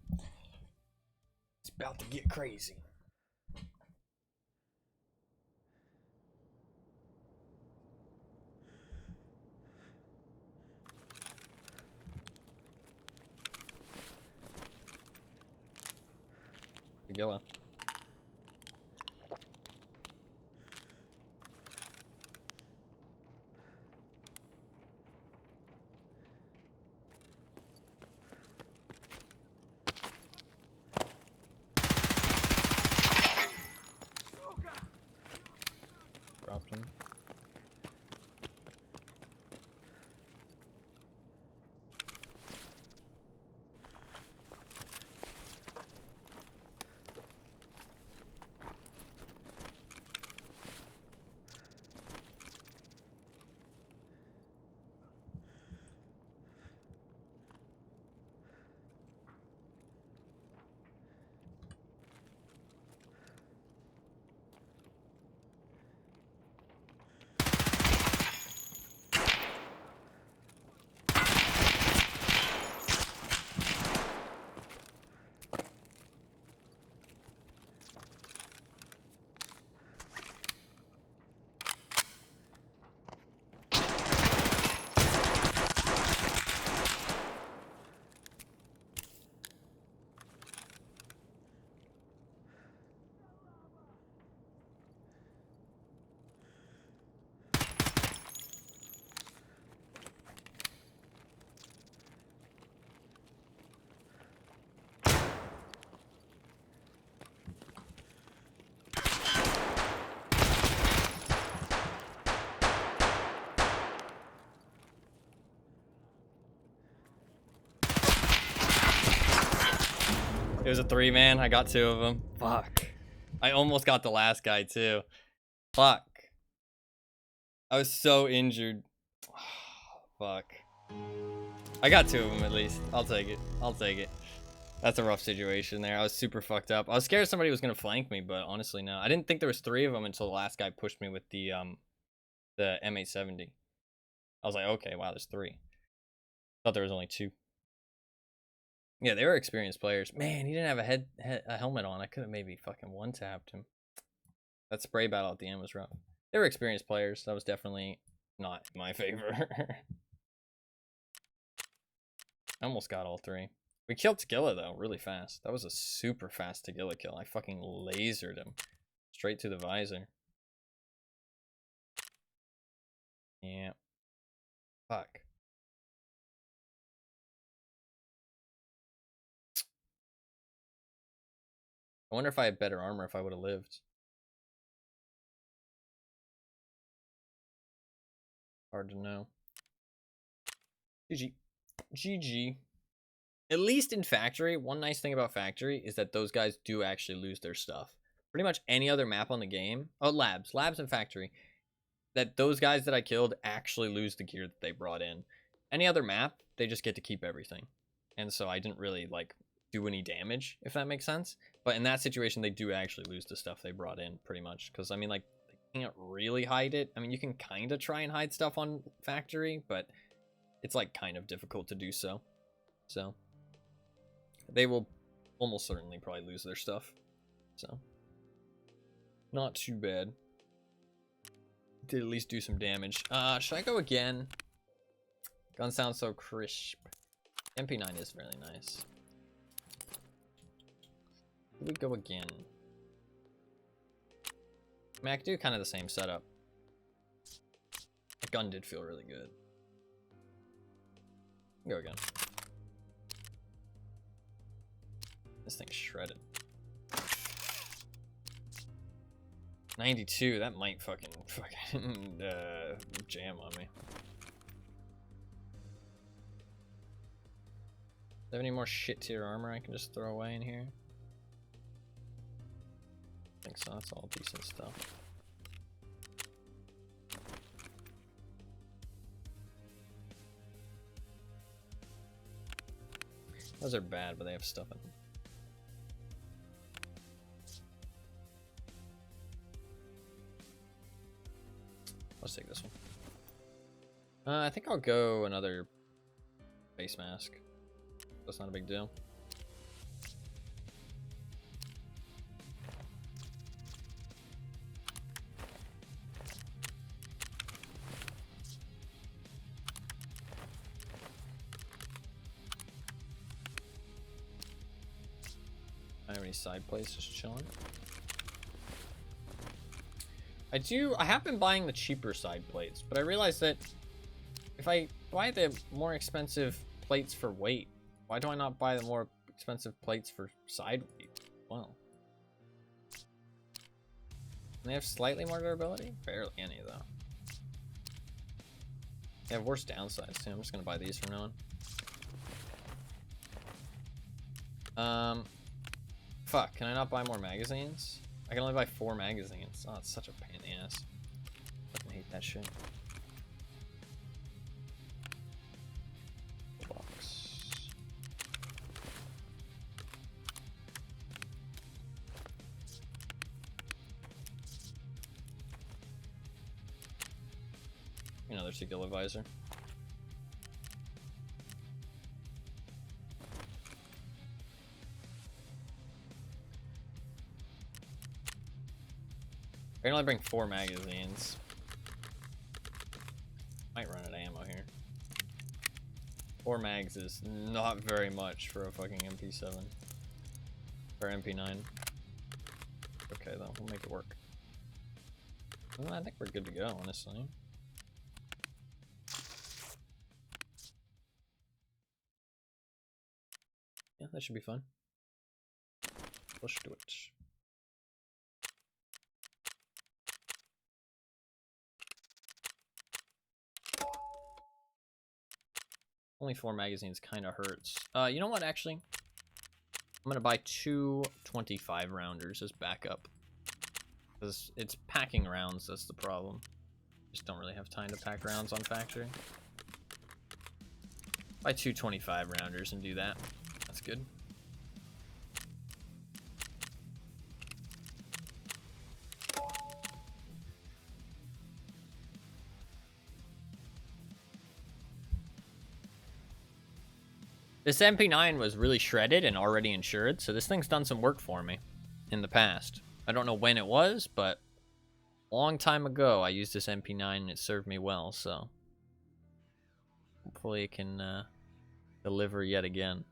It's about to get crazy. Yellow. Dropped him. It was a 3-man. I got 2 of them. Fuck. I almost got the last guy too. Fuck. I was so injured. Fuck. I got 2 of them at least. I'll take it. I'll take it. That's a rough situation there. I was super fucked up. I was scared somebody was gonna flank me, but honestly, no. I didn't think there was 3 of them until the last guy pushed me with the M870. I was like, okay, wow, there's 3. Thought there was only 2. Yeah, they were experienced players. Man, he didn't have a helmet on. I could have maybe fucking one-tapped him. That spray battle at the end was rough. They were experienced players. That was definitely not in my favor. I almost got all 3. We killed Tagilla, though, really fast. That was a super fast Tagilla kill. I fucking lasered him. Straight to the visor. Yeah. Fuck. I wonder if I had better armor if I would have lived. Hard to know. GG. GG. At least in Factory, one nice thing about Factory is that those guys do actually lose their stuff. Pretty much any other map on the game, oh, Labs and Factory, that those guys that I killed actually lose the gear that they brought in. Any other map, they just get to keep everything. And so I didn't really, like, do any damage, if that makes sense. But in that situation, they do actually lose the stuff they brought in, pretty much. Because, I mean, like, they can't really hide it. I mean, you can kind of try and hide stuff on Factory, but it's, like, kind of difficult to do so. So they will almost certainly probably lose their stuff. So not too bad. Did at least do some damage. Should I go again? Gun sounds so crisp. MP9 is really nice. We go again. I mean, I could do kind of the same setup. The gun did feel really good. Go again. This thing's shredded. 92, that might fucking jam on me. Do you have any more shit tier armor I can just throw away in here? I think so, that's all decent stuff. Those are bad, but they have stuff in them. Let's take this one. I think I'll go another face mask. That's not a big deal. I have any side plates just chilling. I have been buying the cheaper side plates, but I realized that if I buy the more expensive plates for weight, why do I not buy the more expensive plates for side weight? Well, they have slightly more durability? Barely any, though. They have worse downsides, too. I'm just going to buy these from now on. Fuck, can I not buy more magazines? I can only buy 4 magazines. Oh, it's such a pain in the ass. I fucking hate that shit. Box. Another Sigilla visor. I can only bring 4 magazines. Might run out of ammo here. 4 mags is not very much for a fucking MP7. Or MP9. Okay though, we'll make it work. Well, I think we're good to go, honestly. Yeah, that should be fun. Let's do it. Only 4 magazines kind of hurts. You know what, actually? I'm gonna buy 2 25 rounders as backup. Because it's packing rounds, that's the problem. Just don't really have time to pack rounds on factory. Buy 2 25 rounders and do that. That's good. This MP9 was really shredded and already insured, so this thing's done some work for me in the past. I don't know when it was, but a long time ago I used this MP9 and it served me well, so hopefully it can deliver yet again.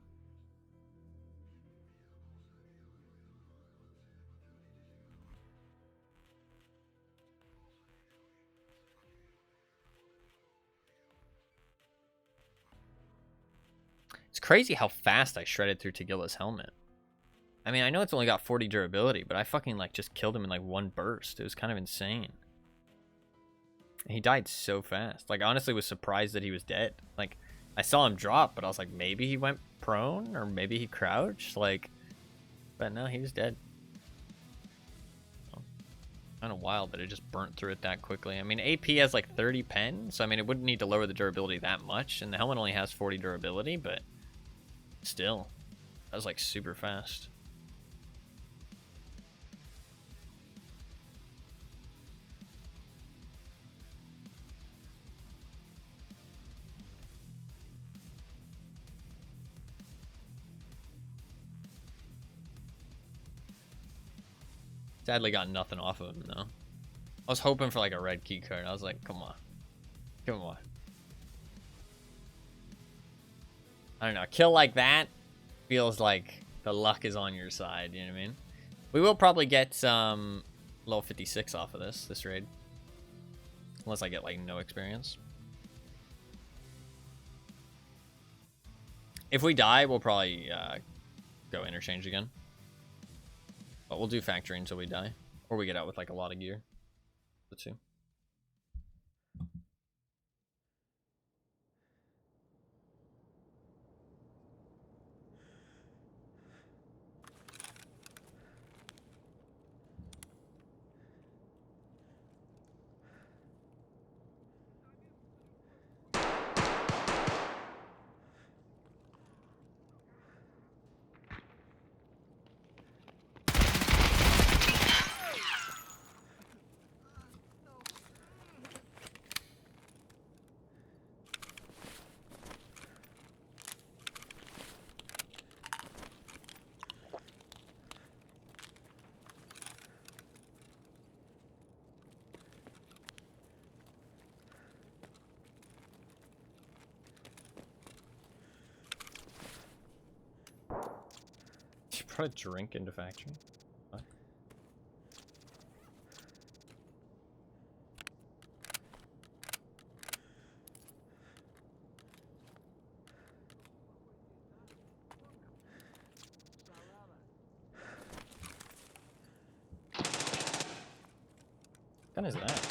It's crazy how fast I shredded through Tagilla's helmet. I mean, I know it's only got 40 durability, but I fucking like just killed him in like one burst. It was kind of insane. And he died so fast. Like, honestly was surprised that he was dead. Like, I saw him drop, but I was like, maybe he went prone or maybe he crouched. Like, but no, he was dead. Kind of wild that it just burnt through it that quickly. I mean, AP has like 30 pen, so I mean, it wouldn't need to lower the durability that much. And the helmet only has 40 durability, but still, that was like super fast. Sadly got nothing off of him though. I was hoping for like a red key card. I was like, come on. Come on. I don't know. A kill like that feels like the luck is on your side, you know what I mean? We will probably get some level 56 off of this raid. Unless I get like no experience. If we die, we'll probably go interchange again. But we'll do factory until we die. Or Or we get out with like a lot of gear. The two. You brought a drink into factory? What? What gun is that?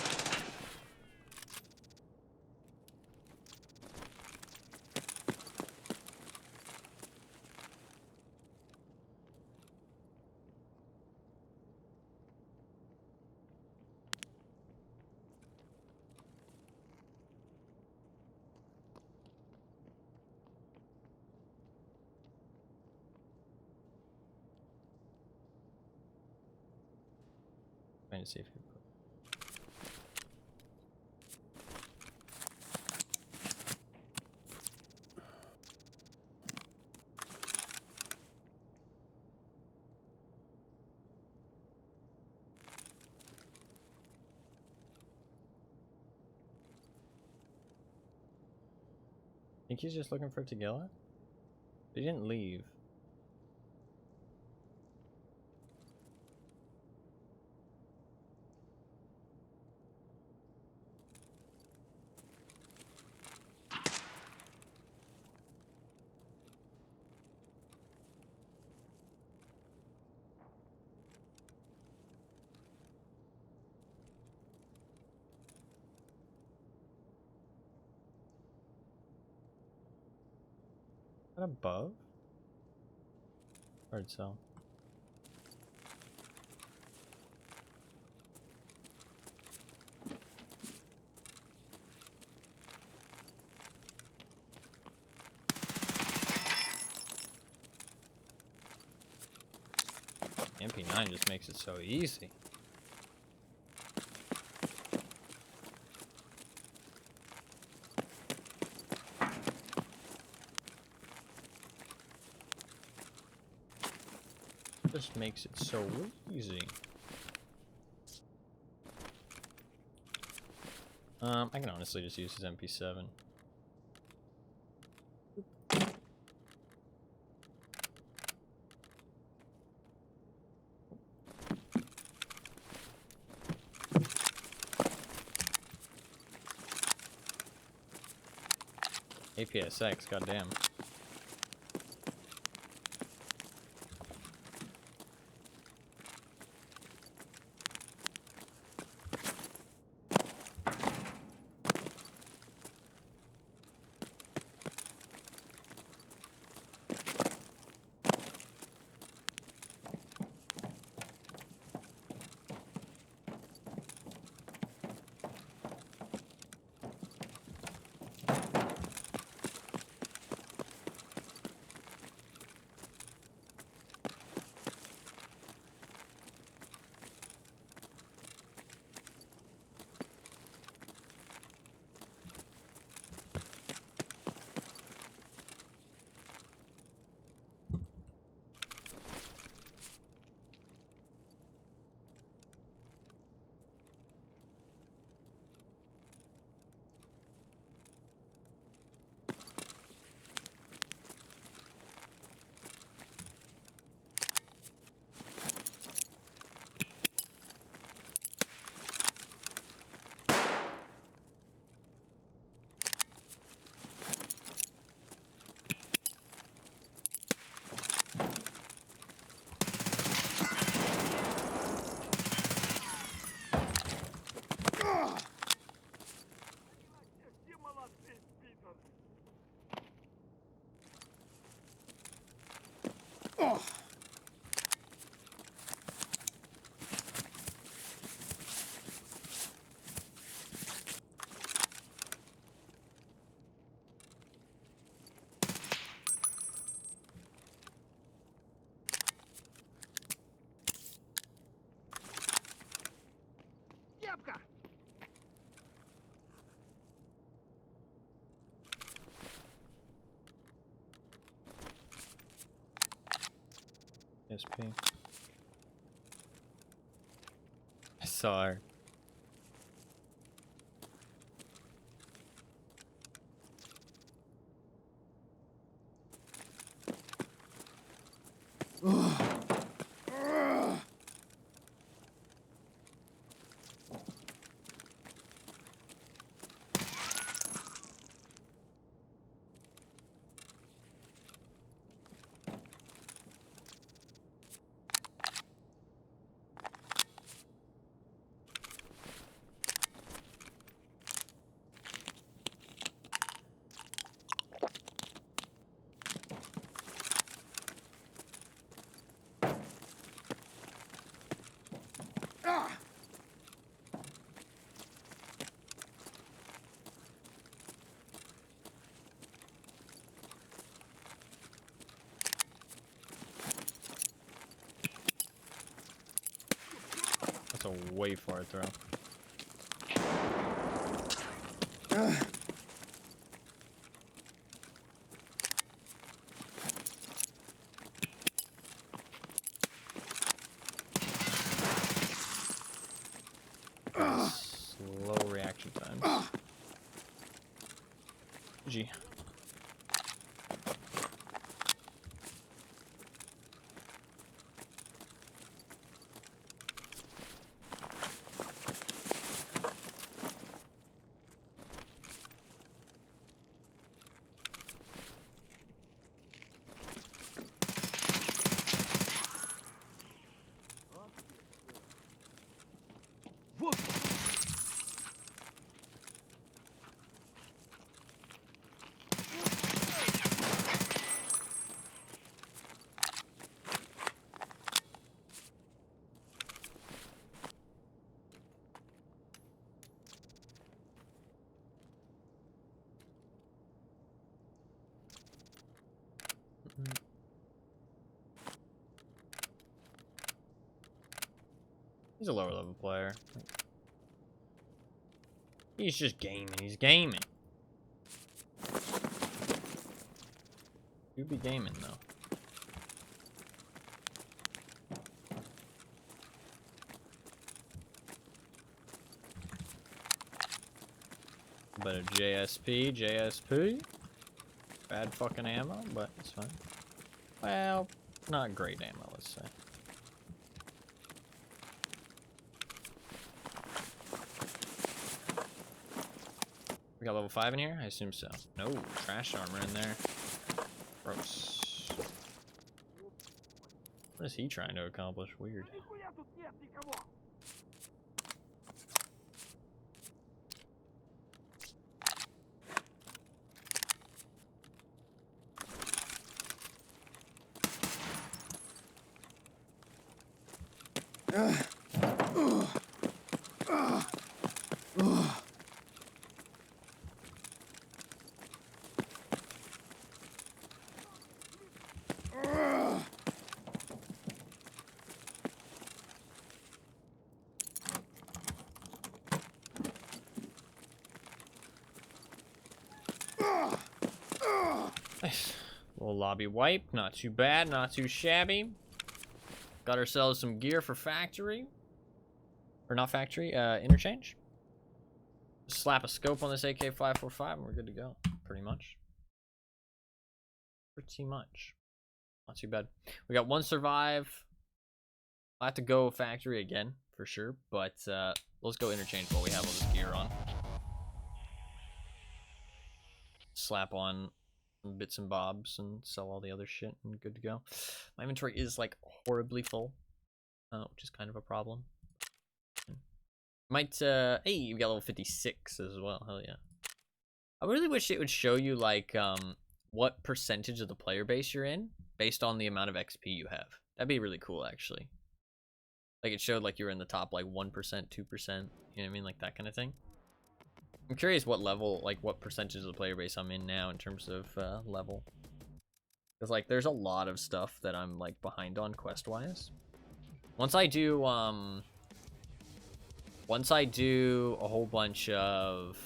Trying to see if you put. Think he's just looking for Tagilla? He didn't leave. Is that above? Hard sell. MP9 just makes it so easy. Just makes it so easy. I can honestly just use his MP7. APSX, goddamn. SP. I saw her. That's a way far throw. Slow reaction time. G. He's a lower level player. He's just gaming. He's gaming. You be gaming though. But a JSP. Bad fucking ammo, but it's fine. Well, not great ammo, let's say. We got level 5 in here? I assume so. No, trash armor in there. Gross. What is he trying to accomplish? Weird. Nice. Little lobby wipe. Not too bad. Not too shabby. Got ourselves some gear for factory. Or not factory. Interchange. Just slap a scope on this AK-545 and we're good to go. Pretty much. Pretty much. Not too bad. We got one survive. I'll have to go factory again for sure. But let's go interchange while we have all this gear on. Slap on bits and bobs and sell all the other shit and good to go. My inventory is like horribly full, which is kind of a problem. Might hey, you got level 56 as well. Hell yeah. I really wish it would show you like what percentage of the player base you're in, based on the amount of XP you have. That'd be really cool, actually. Like, it showed like you were in the top like 1%, 2%. You know what I mean? Like that kind of thing. I'm curious what level, like what percentage of the player base I'm in now in terms of level. Because like there's a lot of stuff that I'm like behind on quest-wise. Once I do a whole bunch of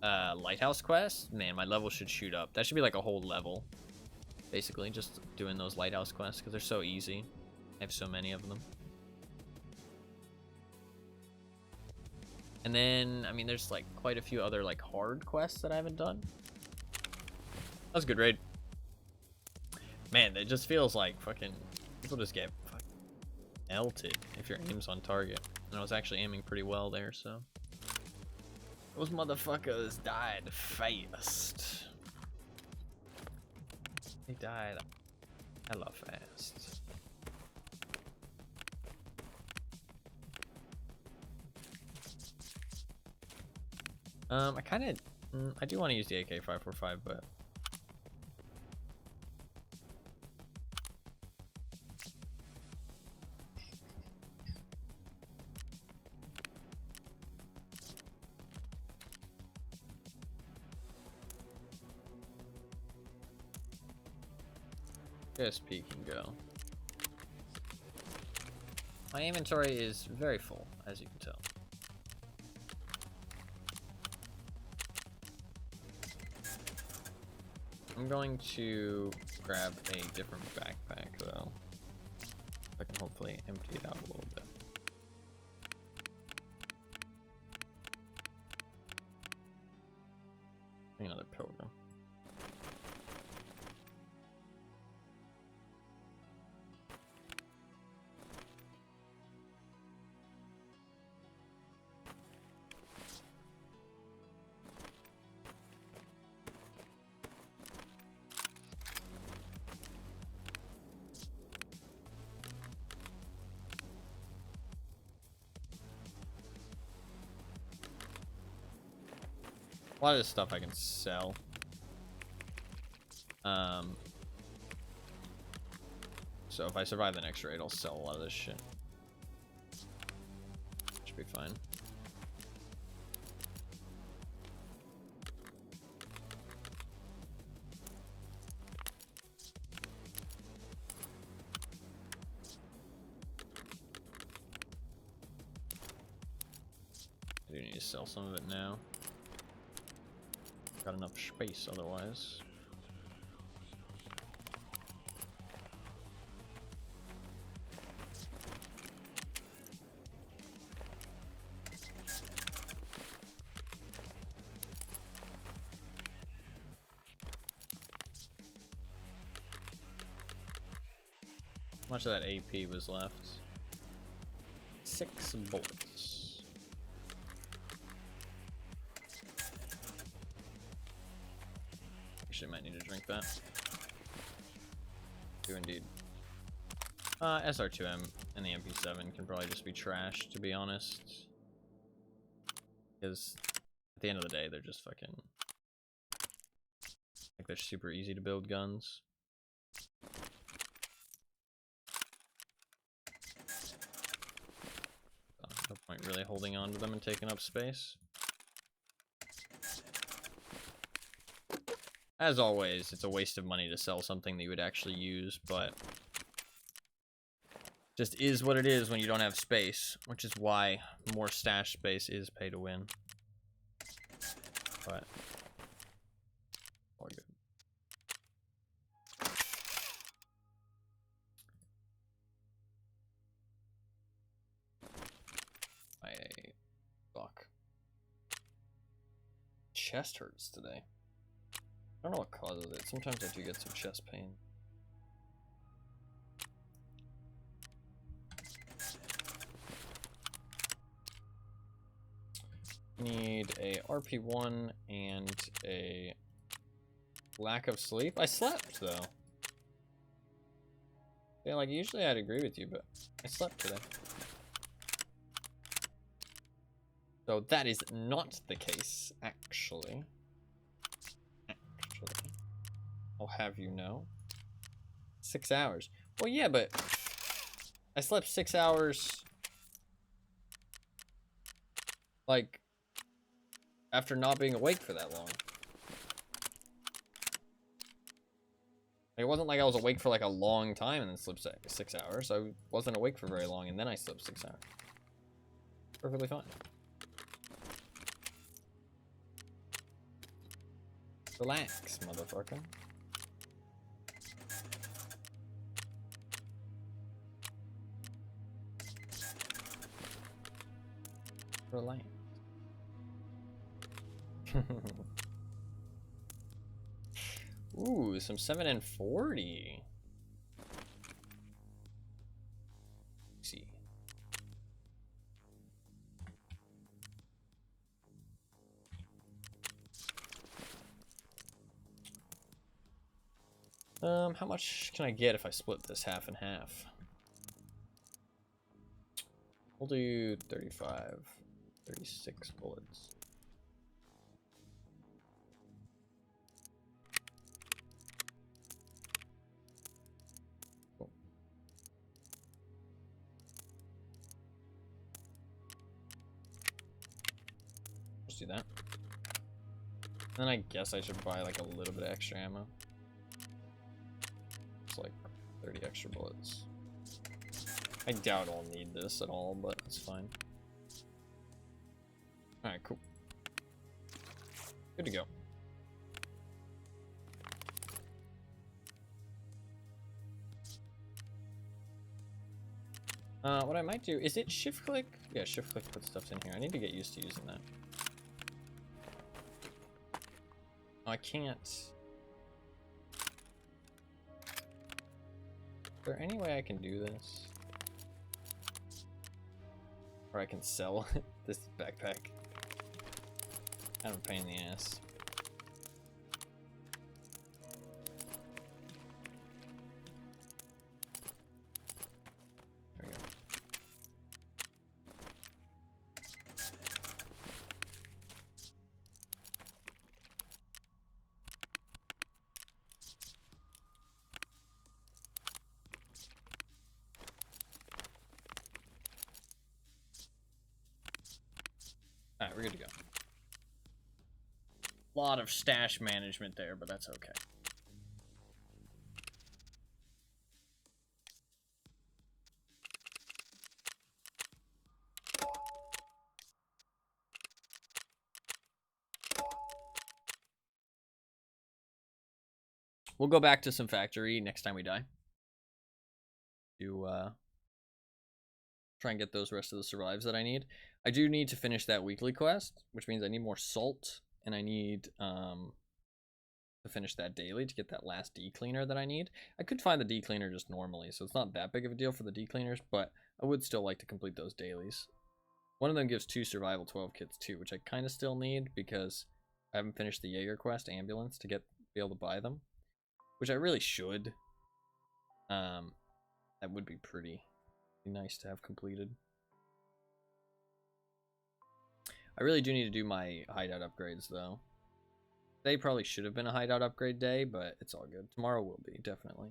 lighthouse quests, man, my level should shoot up. That should be like a whole level, basically, just doing those lighthouse quests because they're so easy. I have so many of them. And then, I mean, there's like quite a few other like hard quests that I haven't done. That was a good raid. Man, it just feels like fucking people just get fucking melted if your aim's on target. And I was actually aiming pretty well there, so. Those motherfuckers died fast. They died hella fast. I do want to use the AK-545, but SP can go. My inventory is very full, as you can tell. I'm going to grab a different backpack, though. I can hopefully empty it out a little bit. Another pilgrim. A lot of this stuff I can sell. So if I survive the next raid, I'll sell a lot of this shit. Should be fine. I do need to sell some of it now. Got enough space otherwise. How much of that AP was left? 6 bullets. Actually, might need to drink that. Do indeed. SR2M and the MP7 can probably just be trash, to be honest. Because at the end of the day, they're just fucking... like, they're super easy to build guns. No point really holding on to them and taking up space. As always, it's a waste of money to sell something that you would actually use, but just is what it is when you don't have space, which is why more stash space is pay to win. But all good. Fuck. Chest hurts today. I don't know what causes it. Sometimes I do get some chest pain. Need a RP1 and a lack of sleep. I slept though. Yeah, like usually I'd agree with you, but I slept today. So that is not the case, actually. I'll have you know. 6 hours. Well, yeah, but I slept 6 hours, like, after not being awake for that long. It wasn't like I was awake for like a long time and then slept 6 hours. I wasn't awake for very long and then I slept 6 hours. Perfectly fine. Relax, motherfucker. Relax. Ooh, some 7 and 40. Let's see. How much can I get if I split this half and half? We'll do 35, 36 bullets. Cool. Let's do that. And then I guess I should buy like a little bit of extra ammo. It's like 30 extra bullets. I doubt I'll need this at all, but that's fine. Alright, cool. Good to go. What I might do, is it shift click? Yeah, shift click put stuff in here. I need to get used to using that. Oh, I can't. Is there any way I can do this? Or I can sell this backpack? Kind of a pain in the ass. There we go. Alright, we're good to go. A lot of stash management there, but that's okay. We'll go back to some factory next time we die. To try and get those rest of the survives that I need. I do need to finish that weekly quest, which means I need more salt, and I need to finish that daily to get that last D-cleaner that I need. I could find the D-cleaner just normally, so it's not that big of a deal for the D-cleaners, but I would still like to complete those dailies. One of them gives 2 survival 12 kits too, which I kind of still need because I haven't finished the Jaeger quest ambulance to be able to buy them, which I really should. That would be pretty nice to have completed. I really do need to do my hideout upgrades though. Today probably should have been a hideout upgrade day, but it's all good. Tomorrow will be, definitely.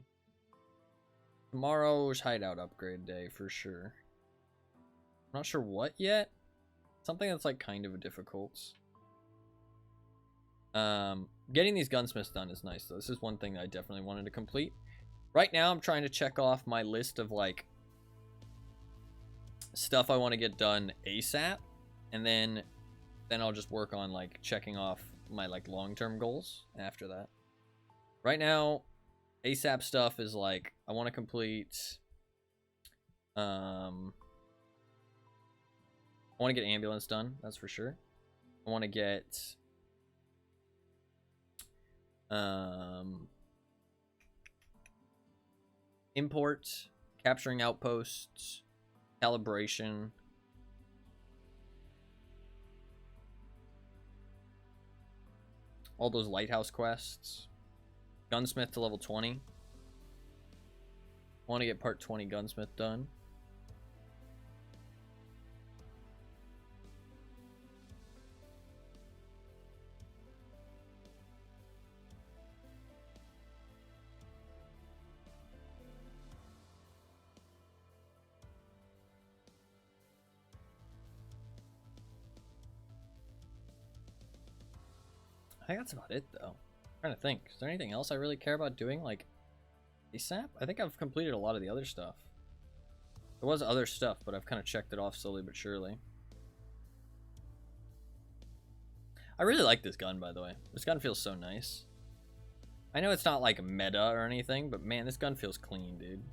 Tomorrow's hideout upgrade day for sure. I'm not sure what yet. Something that's like kind of difficult. Getting these gunsmiths done is nice though. This is one thing that I definitely wanted to complete. Right now I'm trying to check off my list of like stuff I want to get done ASAP, and then I'll just work on like checking off my like long-term goals after that. Right now ASAP stuff is like I want to complete I want to get ambulance done, that's for sure. I want to get import, capturing outposts, calibration, all those lighthouse quests, gunsmith to level 20. I want to get part 20 gunsmith done. I think that's about it, though. I'm trying to think. Is there anything else I really care about doing, like, ASAP? I think I've completed a lot of the other stuff. There was other stuff, but I've kind of checked it off slowly but surely. I really like this gun, by the way. This gun feels so nice. I know it's not, like, meta or anything, but man, this gun feels clean, dude.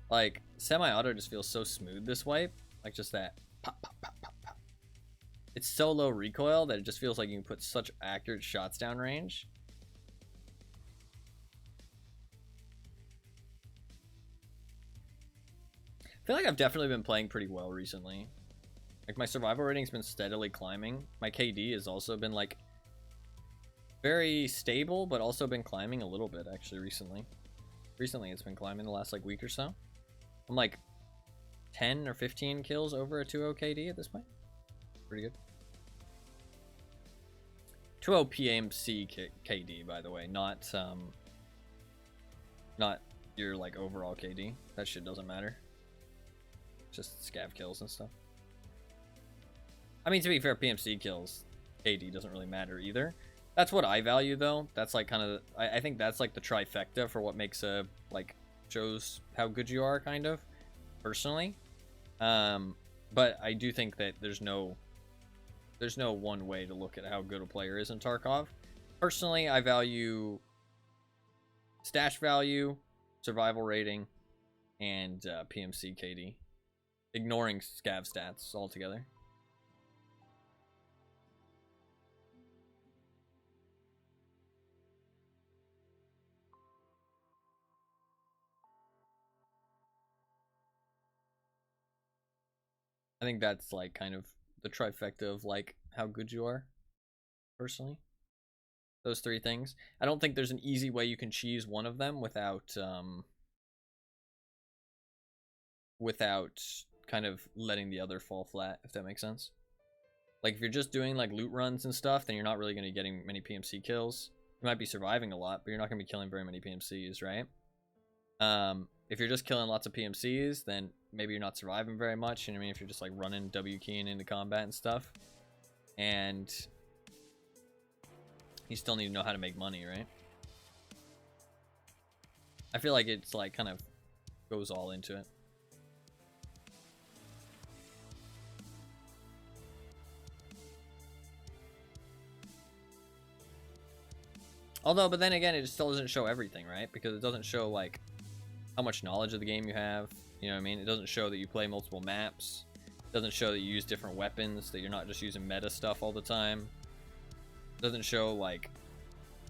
Like, semi-auto just feels so smooth this way. Like, just that pop, pop, pop, pop, pop. It's so low recoil that it just feels like you can put such accurate shots down range. I feel like I've definitely been playing pretty well recently. Like, my survival rating's been steadily climbing. My KD has also been, like, very stable, but also been climbing a little bit, actually, recently. Recently, it's been climbing the last, like, week or so. I'm, like, 10 or 15 kills over a 2.0 KD at this point. Pretty good. 2.0 PMC KD, by the way, not your, like, overall KD. That shit doesn't matter. Just scav kills and stuff. I mean, to be fair, PMC kills, KD doesn't really matter either. That's what I value, though. That's, like, kind of, I think that's, like, the trifecta for what makes a, like, shows how good you are, kind of, personally. But I do think that there's no one way to look at how good a player is in Tarkov. Personally, I value stash value, survival rating, and PMC KD, ignoring scav stats altogether. I think that's, like, kind of the trifecta of, like, how good you are, personally. Those three things. I don't think there's an easy way you can choose one of them without kind of letting the other fall flat, if that makes sense. Like, if you're just doing, like, loot runs and stuff, then you're not really going to be getting many PMC kills. You might be surviving a lot, but you're not going to be killing very many PMCs, right? If you're just killing lots of PMCs, then maybe you're not surviving very much. You know what I mean? If you're just, like, running W keying into combat and stuff. And you still need to know how to make money, right? I feel like it's, like, kind of goes all into it. Although, but then again, it still doesn't show everything, right? Because it doesn't show, like, how much knowledge of the game you have. You know what I mean? It doesn't show that you play multiple maps. It doesn't show that you use different weapons, that you're not just using meta stuff all the time. It doesn't show, like,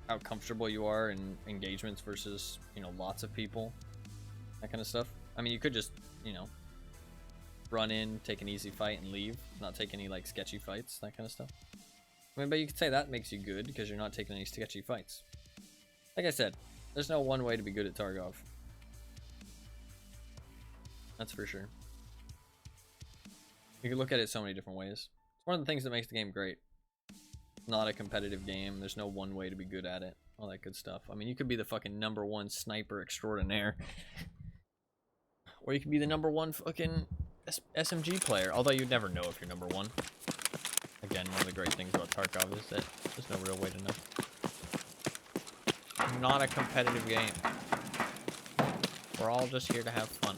how comfortable you are in engagements versus, you know, lots of people. That kind of stuff. I mean, you could just, you know, run in, take an easy fight, and leave. Not take any, like, sketchy fights, that kind of stuff. I mean, but you could say that makes you good because you're not taking any sketchy fights. Like I said, there's no one way to be good at Tarkov. That's for sure. You can look at it so many different ways. It's one of the things that makes the game great. Not a competitive game. There's no one way to be good at it. All that good stuff. I mean, you could be the fucking #1 sniper extraordinaire. Or you could be the #1 fucking SMG player. Although you'd never know if you're #1. Again, one of the great things about Tarkov is that there's no real way to know. Not a competitive game. We're all just here to have fun.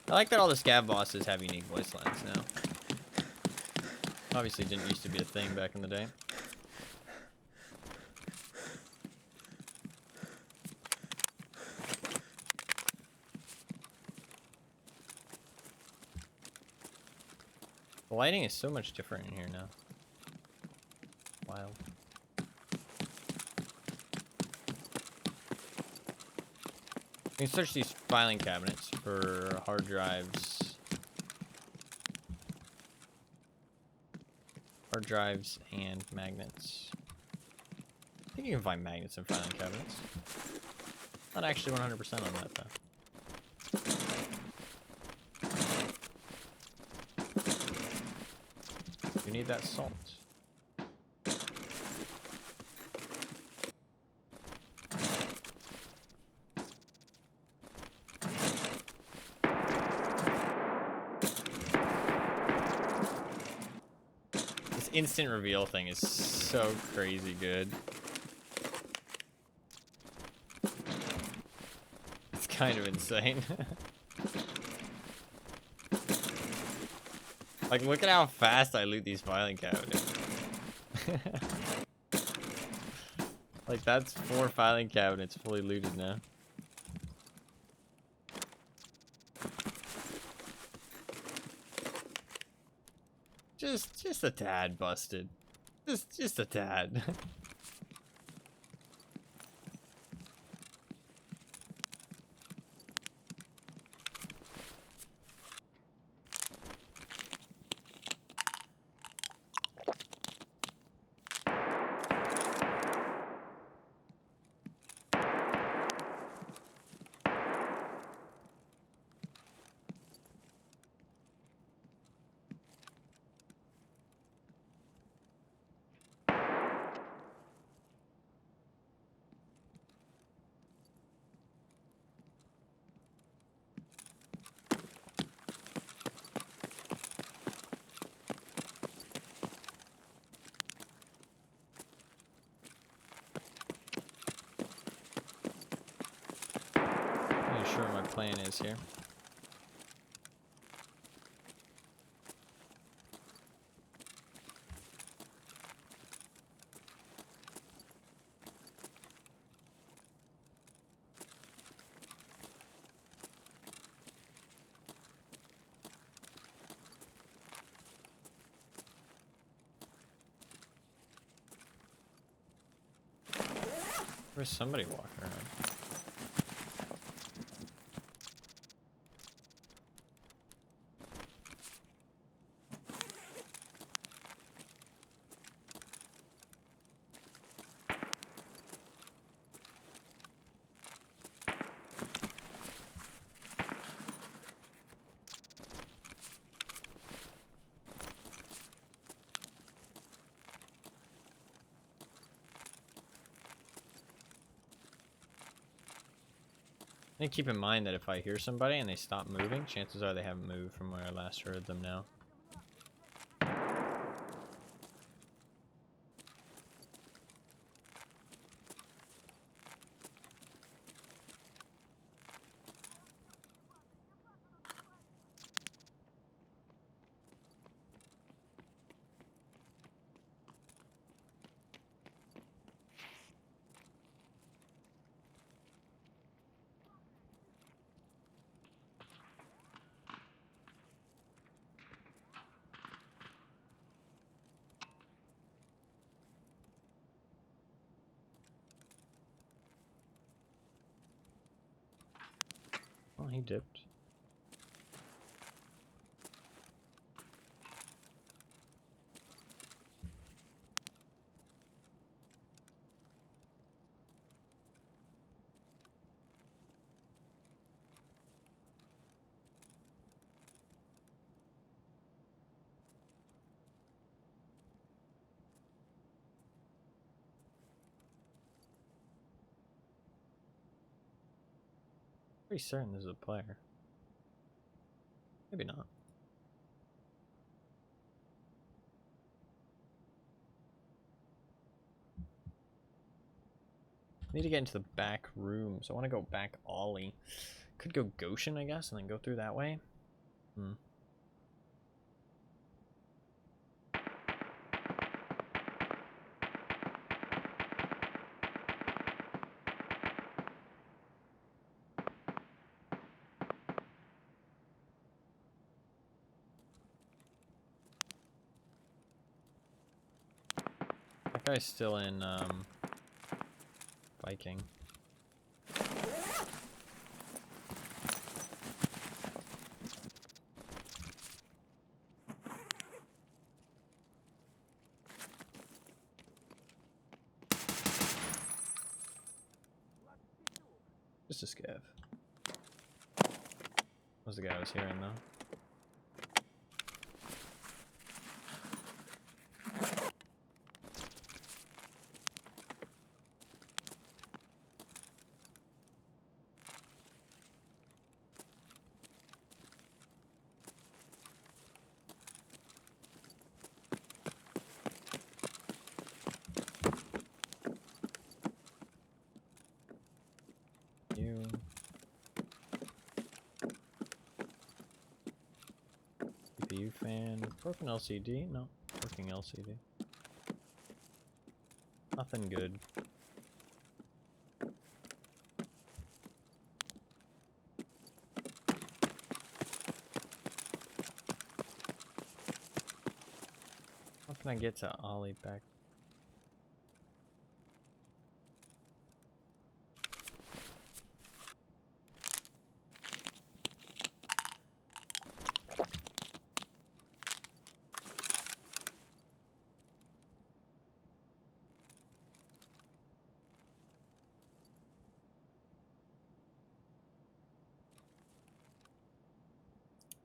I like that all the scav bosses have unique voice lines now. Obviously didn't used to be a thing back in the day. The lighting is so much different in here now. Wild. You can search these filing cabinets for hard drives. Hard drives and magnets. I think you can find magnets in filing cabinets. Not actually 100% on that though. You need that salt. This instant reveal thing is so crazy good. It's kind of insane. Like, look at how fast I loot these filing cabinets. Like, that's 4 filing cabinets fully looted now. Just a tad busted. Just a tad. Not sure what my plan is here. Where's somebody walking around? And keep in mind that if I hear somebody and they stop moving, chances are they haven't moved from where I last heard them now. Oh, he dipped. Pretty certain this is a player. Maybe not. Need to get into the back room, so I want to go back Ollie. Could go Goshen, I guess, and then go through that way. That guy's still in Viking. Just a scav. Was the guy I was hearing though? You. CPU fan. Broken LCD? No. Working LCD. Nothing good. How can I get to Ollie back?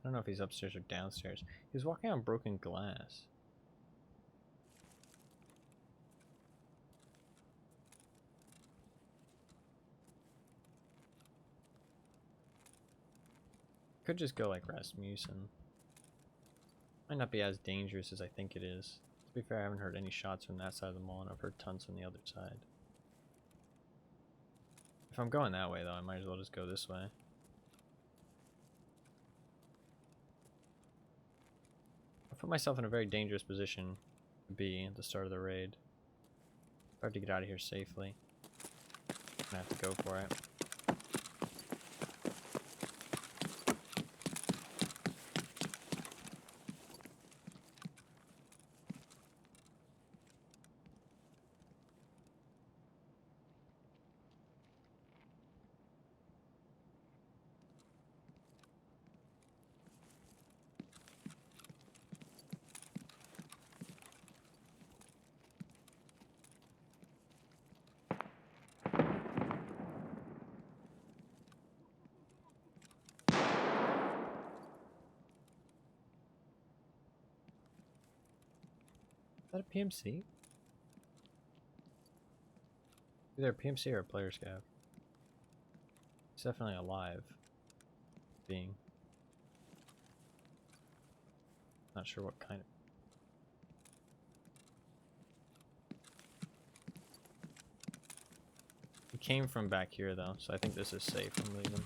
I don't know if he's upstairs or downstairs. He was walking on broken glass. Could just go like Rasmussen. Might not be as dangerous as I think it is. To be fair, I haven't heard any shots from that side of the mall, and I've heard tons from the other side. If I'm going that way, though, I might as well just go this way. I put myself in a very dangerous position to be at the start of the raid. I have to get out of here safely. I have to go for it. Is that a PMC? Either a PMC or a player scav. It's definitely a live being. Not sure what kind of. He came from back here though, so I think this is safe. I'm leaving.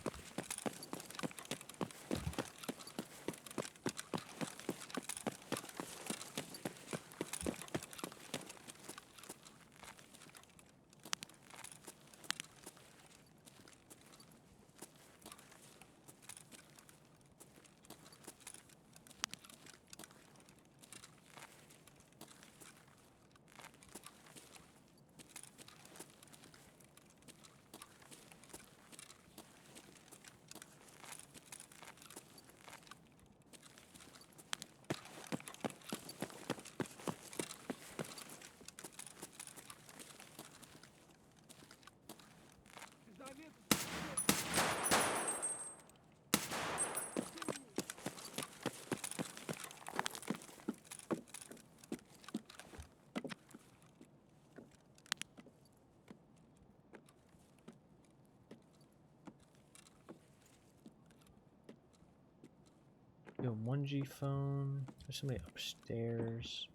Yo, 1G phone. There's somebody upstairs.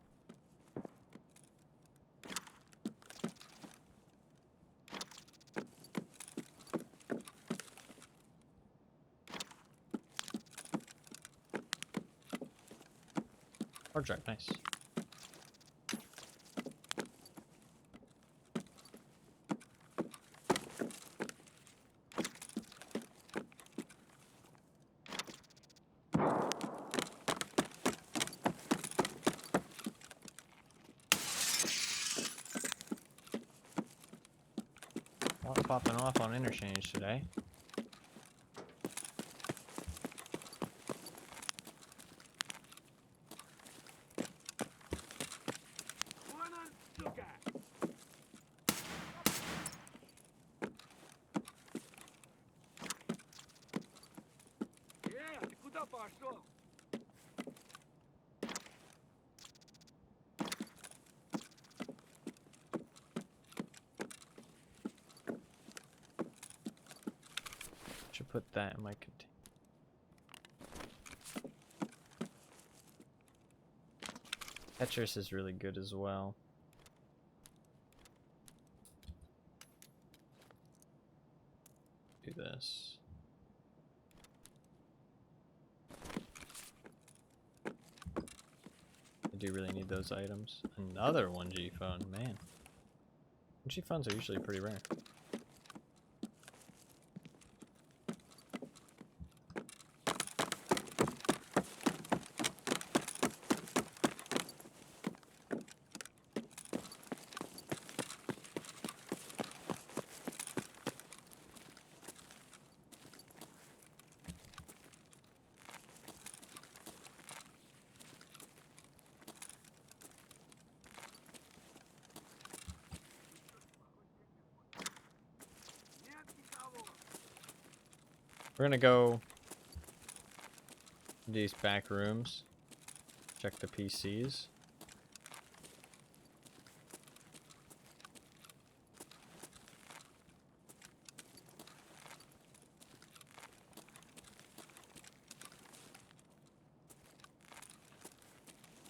Hard drive, nice. A lot popping off on interchange today. Should put that in my container. Tetris is really good as well. Do this. I do really need those items. Another 1G phone, man. 1G phones are usually pretty rare. We're gonna go these back rooms, check the PCs.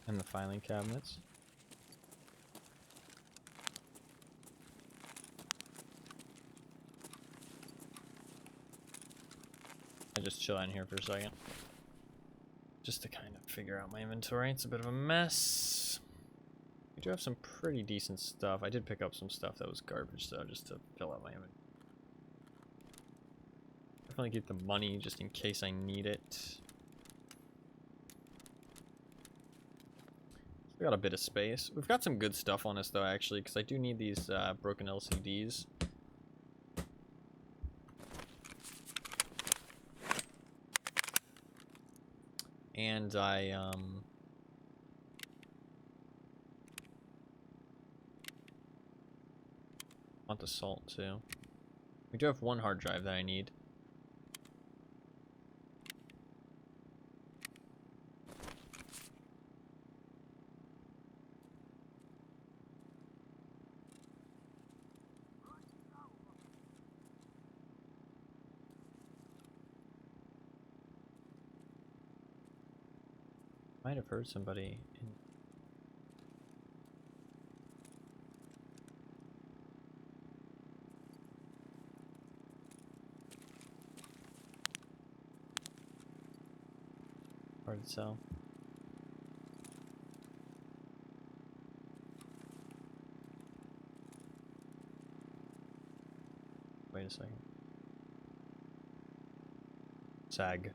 And the filing cabinets. I just chill in here for a second. Just to kind of figure out my inventory. It's a bit of a mess. We do have some pretty decent stuff. I did pick up some stuff that was garbage though, just to fill out my inventory. Definitely keep the money just in case I need it. We got a bit of space. We've got some good stuff on us though, actually, because I do need these broken LCDs. And I want the salt too. We do have one hard drive that I need. Might have heard somebody in. Hard to tell. Wait a second. Sag.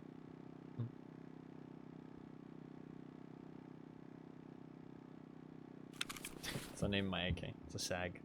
It's the name of my AK. It's a sag.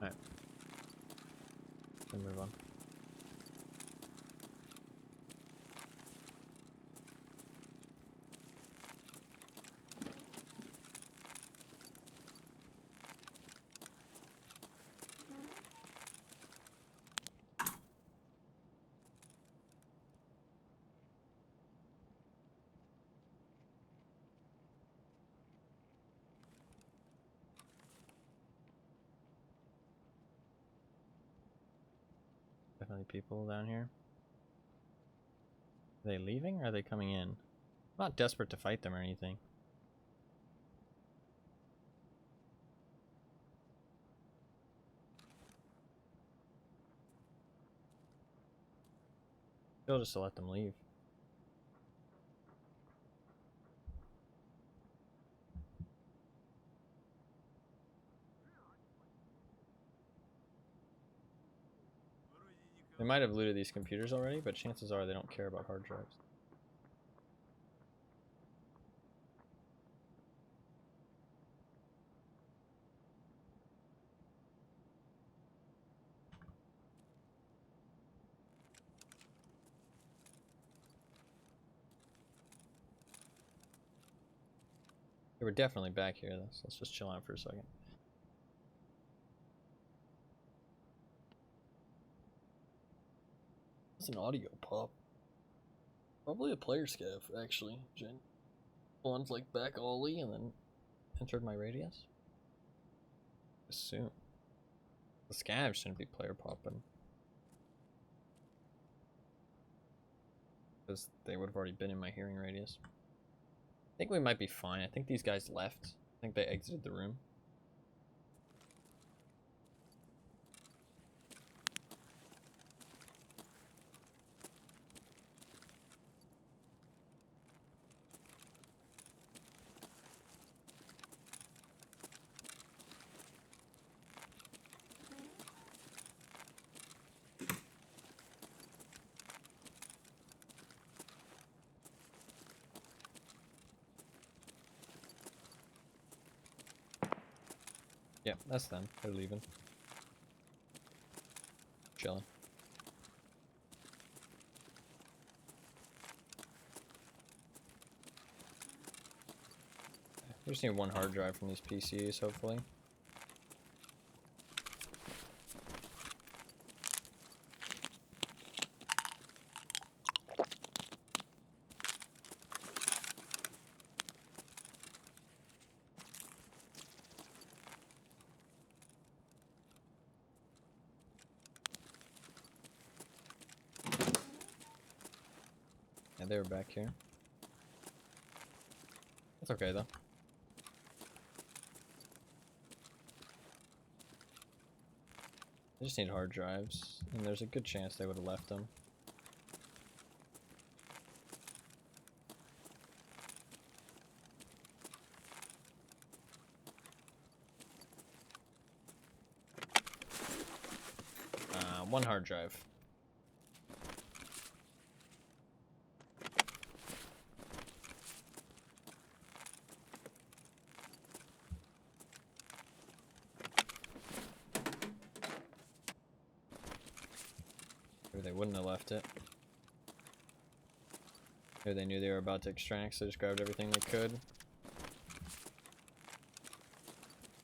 Alright. We'll move on. Definitely people down here. Are they leaving or are they coming in? I'm not desperate to fight them or anything. Still just to let them leave. They might have looted these computers already, but chances are they don't care about hard drives. They were definitely back here, though, so let's just chill out for a second. It's an audio pop. Probably a player scav, actually. One's like back ollie and then entered my radius. Assume. The scav shouldn't be player popping. Because they would have already been in my hearing radius. I think we might be fine. I think these guys left. I think they exited the room. Yep, that's them. They're leaving. Chilling. We just need one hard drive from these PCs, hopefully. Yeah, they were back here. That's okay, though. I just need hard drives, and there's a good chance they would have left them. One hard drive. Maybe they wouldn't have left it. Maybe they knew they were about to extract, so they just grabbed everything they could.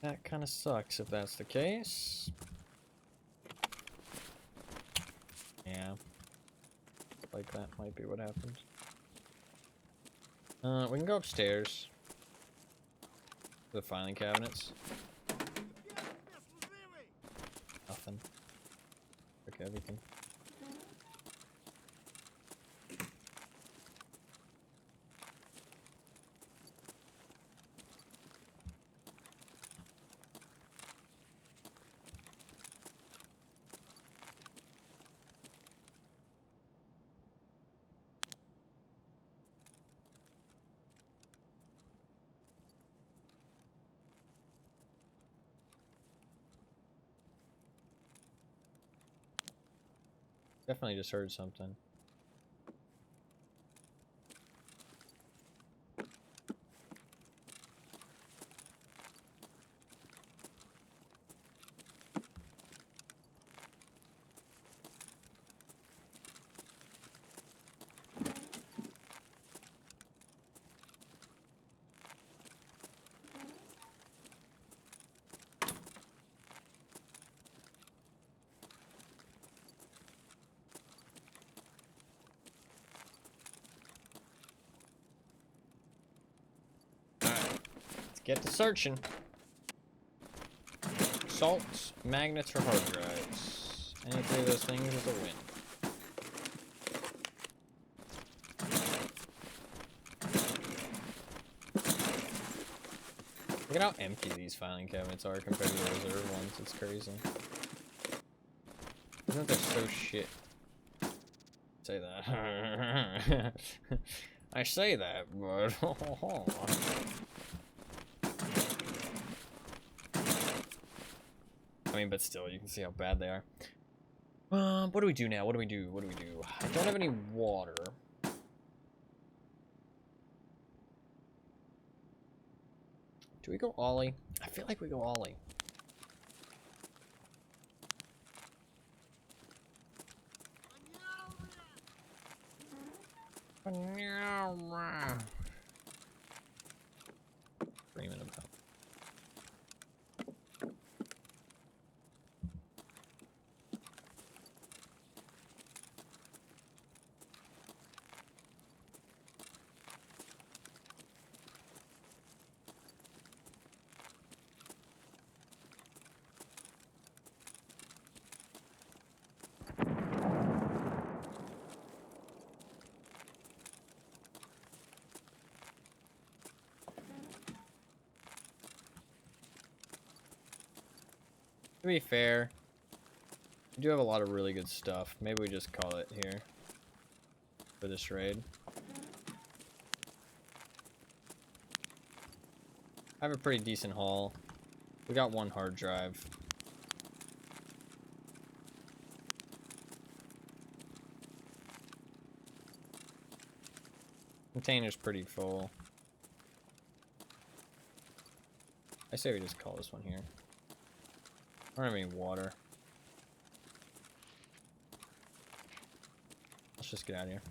That kind of sucks if that's the case. Yeah. Like that might be what happened. We can go upstairs. To the filing cabinets. Nothing. Took everything. Definitely just heard something. Get to searching. Salts, magnets, or hard drives. Any three of those things is a win. Look at how empty these filing cabinets are compared to the reserve ones. It's crazy. Isn't that so shit? Say that. I say that, but I mean, but still, you can see how bad they are. What do we do now? What do we do? What do we do? I don't have any water. Do we go ollie? I feel like we go ollie. Dreaming about. To be fair, we do have a lot of really good stuff. Maybe we just call it here for this raid. I have a pretty decent haul. We got one hard drive. Container's pretty full. I say we just call this one here. I don't have any water. Let's just get out of here.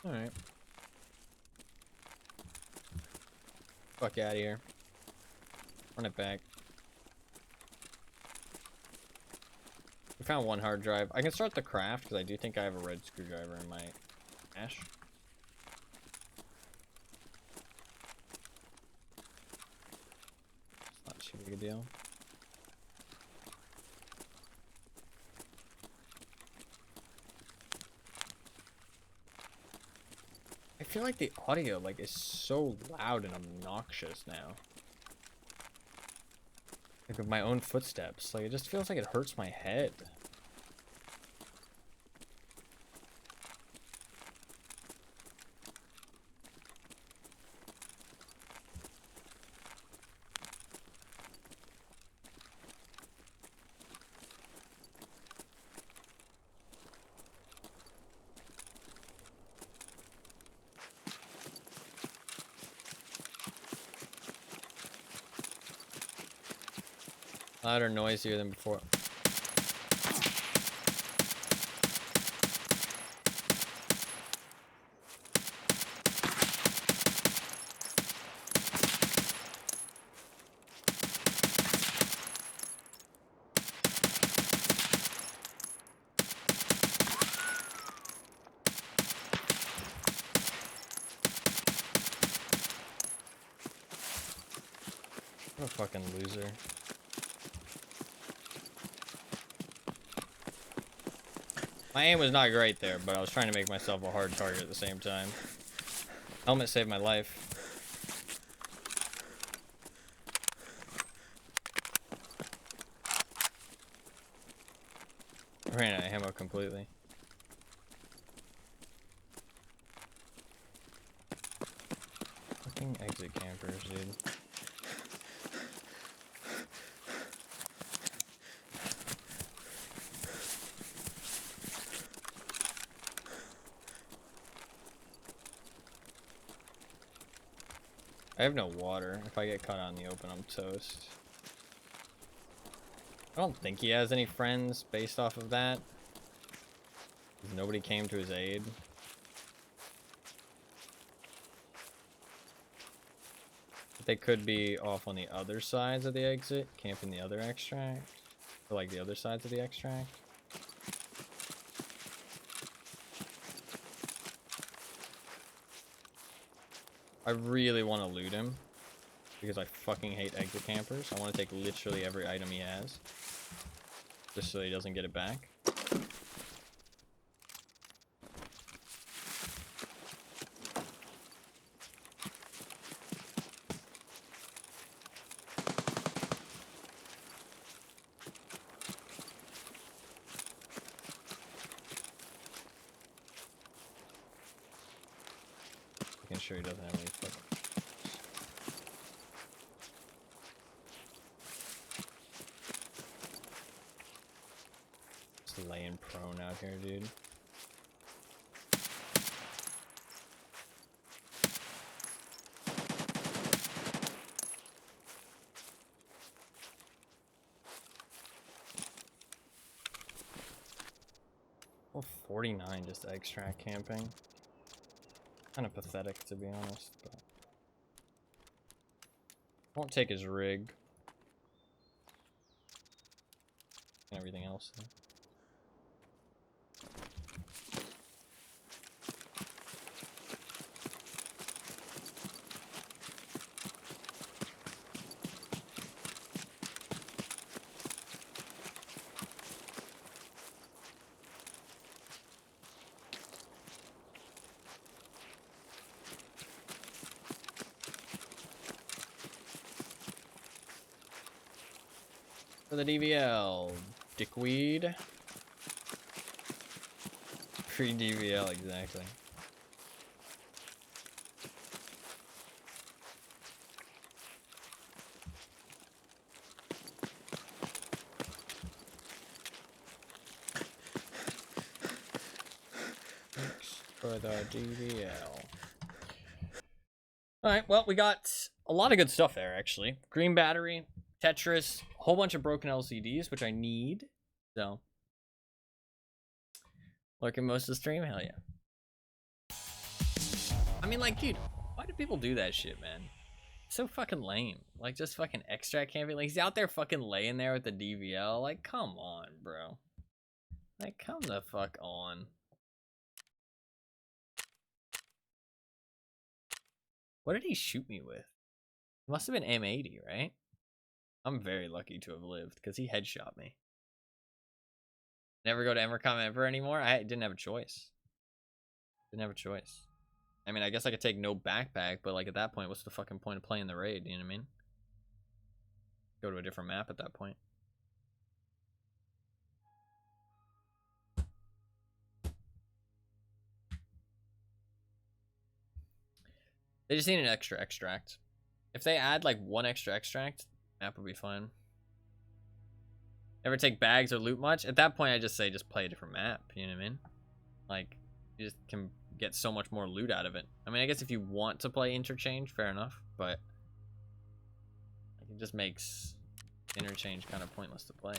Alright. Fuck out of here. Run it back. We found one hard drive. I can start the craft because I do think I have a red screwdriver in my ash. It's not too big a deal. I feel like the audio like is so loud and obnoxious now. Like of my own footsteps. Like it just feels like it hurts my head. Louder, noisier than before. What a fucking loser. My aim was not great there, but I was trying to make myself a hard target at the same time. Helmet saved my life. I ran out of ammo completely. Fucking exit campers, dude. I have no water. If I get caught out in the open, I'm toast. I don't think he has any friends based off of that. 'Cause nobody came to his aid. But they could be off on the other sides of the exit, camping the other extract. Or like the other sides of the extract. I really want to loot him. Because I fucking hate exit campers. I want to take literally every item he has. Just so he doesn't get it back. Making sure he doesn't have any fucking... Just laying prone out here, dude. Well, 49 just extract camping. Kind of pathetic, to be honest, but won't take his rig and everything else though. For the DVL, dickweed. Free DVL, exactly. Thanks for the DVL. Alright, well, we got a lot of good stuff there, actually. Green battery, Tetris, a whole bunch of broken LCDs, which I need. So, lurking most of the stream, hell yeah. I mean, like, dude, why do people do that shit, man? It's so fucking lame. Like, just fucking extract camping. Like, he's out there fucking laying there with the DVL. Like, come on, bro. Like, come the fuck on. What did he shoot me with? It must have been M80, right? I'm very lucky to have lived, because he headshot me. Never go to Emercom ever anymore? I didn't have a choice. Didn't have a choice. I mean, I guess I could take no backpack, but like at that point, what's the fucking point of playing the raid? You know what I mean? Go to a different map at that point. They just need an extra extract. If they add like one extra extract, map would be fine. Never take bags or loot much? At that point, I just say just play a different map. You know what I mean? Like, you just can get so much more loot out of it. I mean, I guess if you want to play interchange, fair enough, but like, it just makes interchange kind of pointless to play.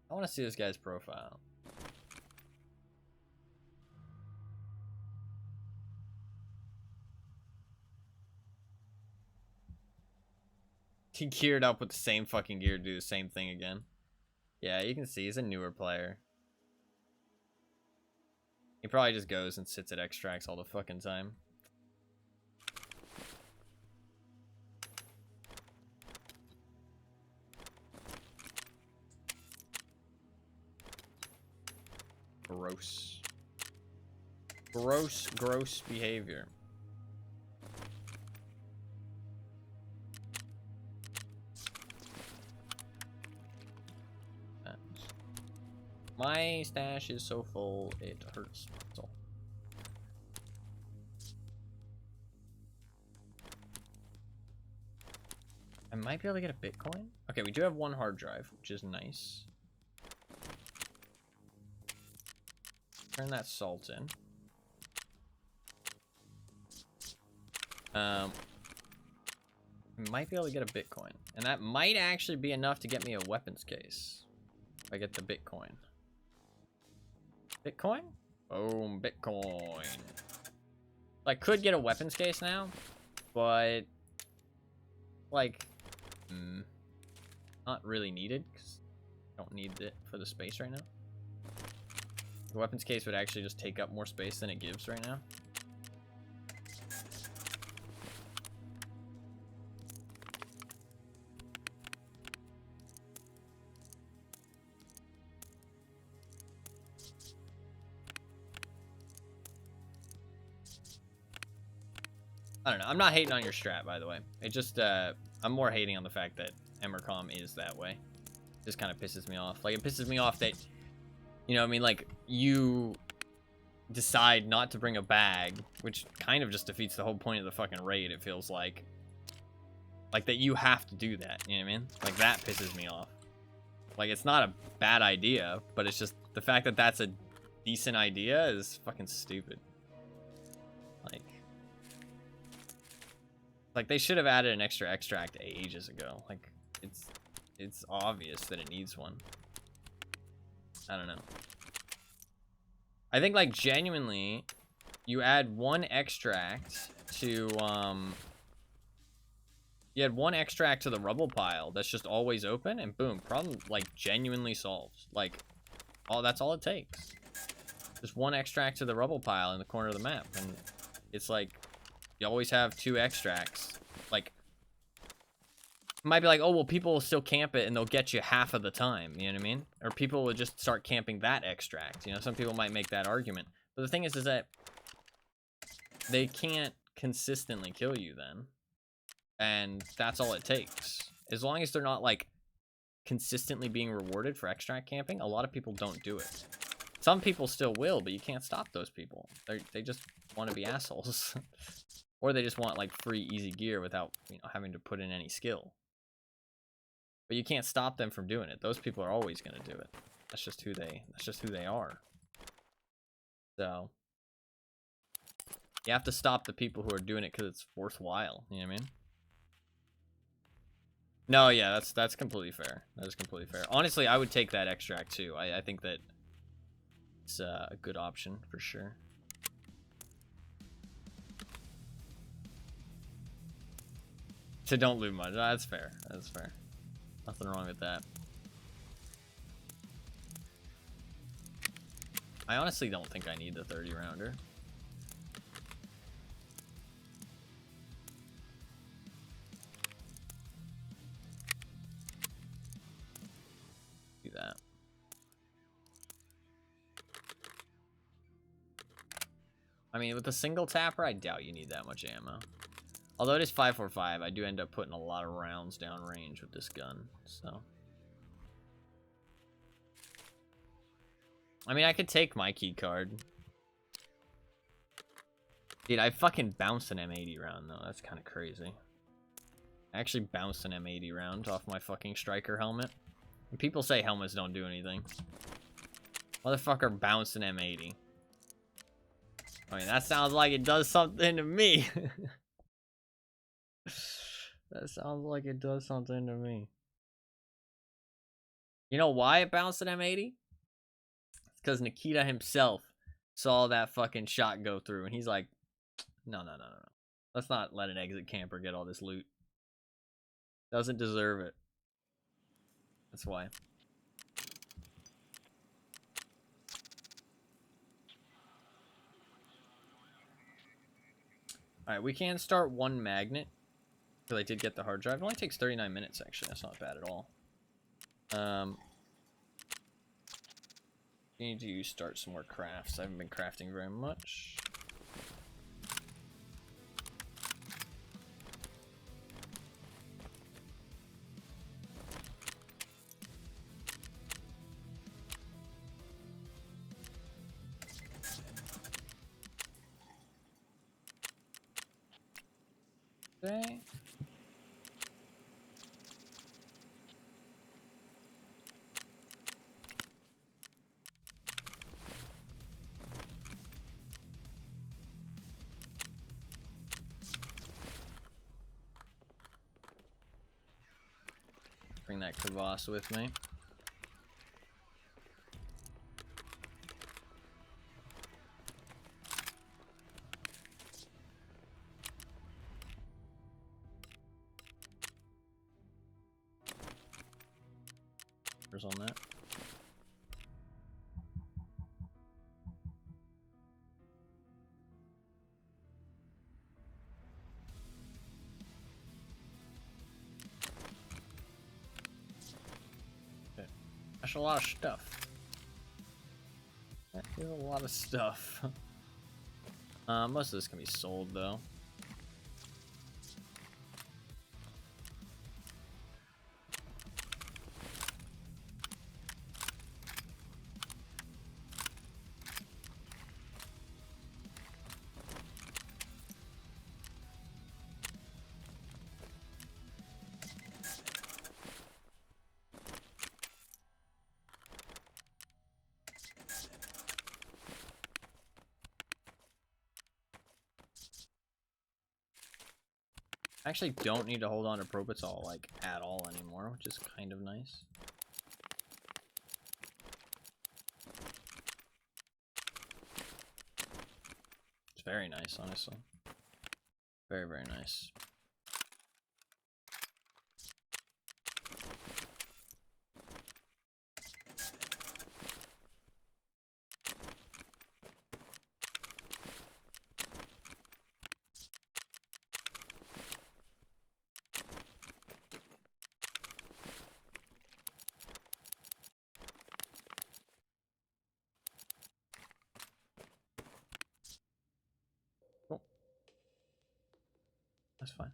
I want to see this guy's profile. He geared up with the same fucking gear to do the same thing again. Yeah, you can see he's a newer player. He probably just goes and sits at extracts all the fucking time. Gross. Gross behavior. My stash is so full, it hurts. That's all. I might be able to get a Bitcoin. Okay, we do have one hard drive, which is nice. Turn that salt in. Might be able to get a Bitcoin. And that might actually be enough to get me a weapons case. If I get the Bitcoin. Bitcoin? Boom, Bitcoin. I could get a weapons case now, but like, not really needed because I don't need it for the space right now. The weapons case would actually just take up more space than it gives right now. I don't know. I'm not hating on your strat, by the way. It just, I'm more hating on the fact that Emercom is that way. It just kind of pisses me off. Like, it pisses me off that, you know what I mean? Like, you decide not to bring a bag, which kind of just defeats the whole point of the fucking raid, it feels like. Like, that you have to do that, you know what I mean? Like, that pisses me off. Like, it's not a bad idea, but it's just the fact that that's a decent idea is fucking stupid. Like, they should have added an extra extract ages ago. Like, it's obvious that it needs one. I don't know. I think, like, genuinely, you add one extract to, you add one extract to the rubble pile that's just always open, and boom, problem, like, genuinely solved. Like, that's all it takes. Just one extract to the rubble pile in the corner of the map, and it's like, you always have two extracts. Like, it might be like, oh, well, people will still camp it and they'll get you half of the time. You know what I mean? Or people will just start camping that extract. You know, some people might make that argument. But the thing is that they can't consistently kill you then. And that's all it takes. As long as they're not, like, consistently being rewarded for extract camping, a lot of people don't do it. Some people still will, but you can't stop those people. They just want to be assholes. Or they just want, like, free, easy gear without, you know, having to put in any skill. But you can't stop them from doing it. Those people are always going to do it. That's just who they are. So, you have to stop the people who are doing it because it's worthwhile. You know what I mean? No, yeah, that's completely fair. That is completely fair. Honestly, I would take that extract, too. I think that it's a good option, for sure. So don't loot much. That's fair. That's fair. Nothing wrong with that. I honestly don't think I need the 30 rounder. Do that. I mean, with the single tapper, I doubt you need that much ammo. Although it is 5.45, I do end up putting a lot of rounds down range with this gun, so. I mean, I could take my key card. Dude, I fucking bounced an M80 round, though. That's kind of crazy. I actually bounced an M80 round off my fucking striker helmet. And people say helmets don't do anything. Motherfucker bounced an M80. I mean, that sounds like it does something to me. That sounds like it does something to me. You know why it bounced an M80? It's because Nikita himself saw that fucking shot go through, and he's like, no. Let's not let an exit camper get all this loot. Doesn't deserve it. That's why. Alright, we can start one magnet. Because I did get the hard drive. It only takes 39 minutes, actually. That's not bad at all. We need to start some more crafts. I haven't been crafting very much. Okay. Bring that crevasse with me. On that. Okay. That's a lot of stuff. That is a lot of stuff. Most of this can be sold though. I actually don't need to hold on to Propitol like at all anymore, which is kind of nice. It's very nice, honestly. Very, very nice. That's fine.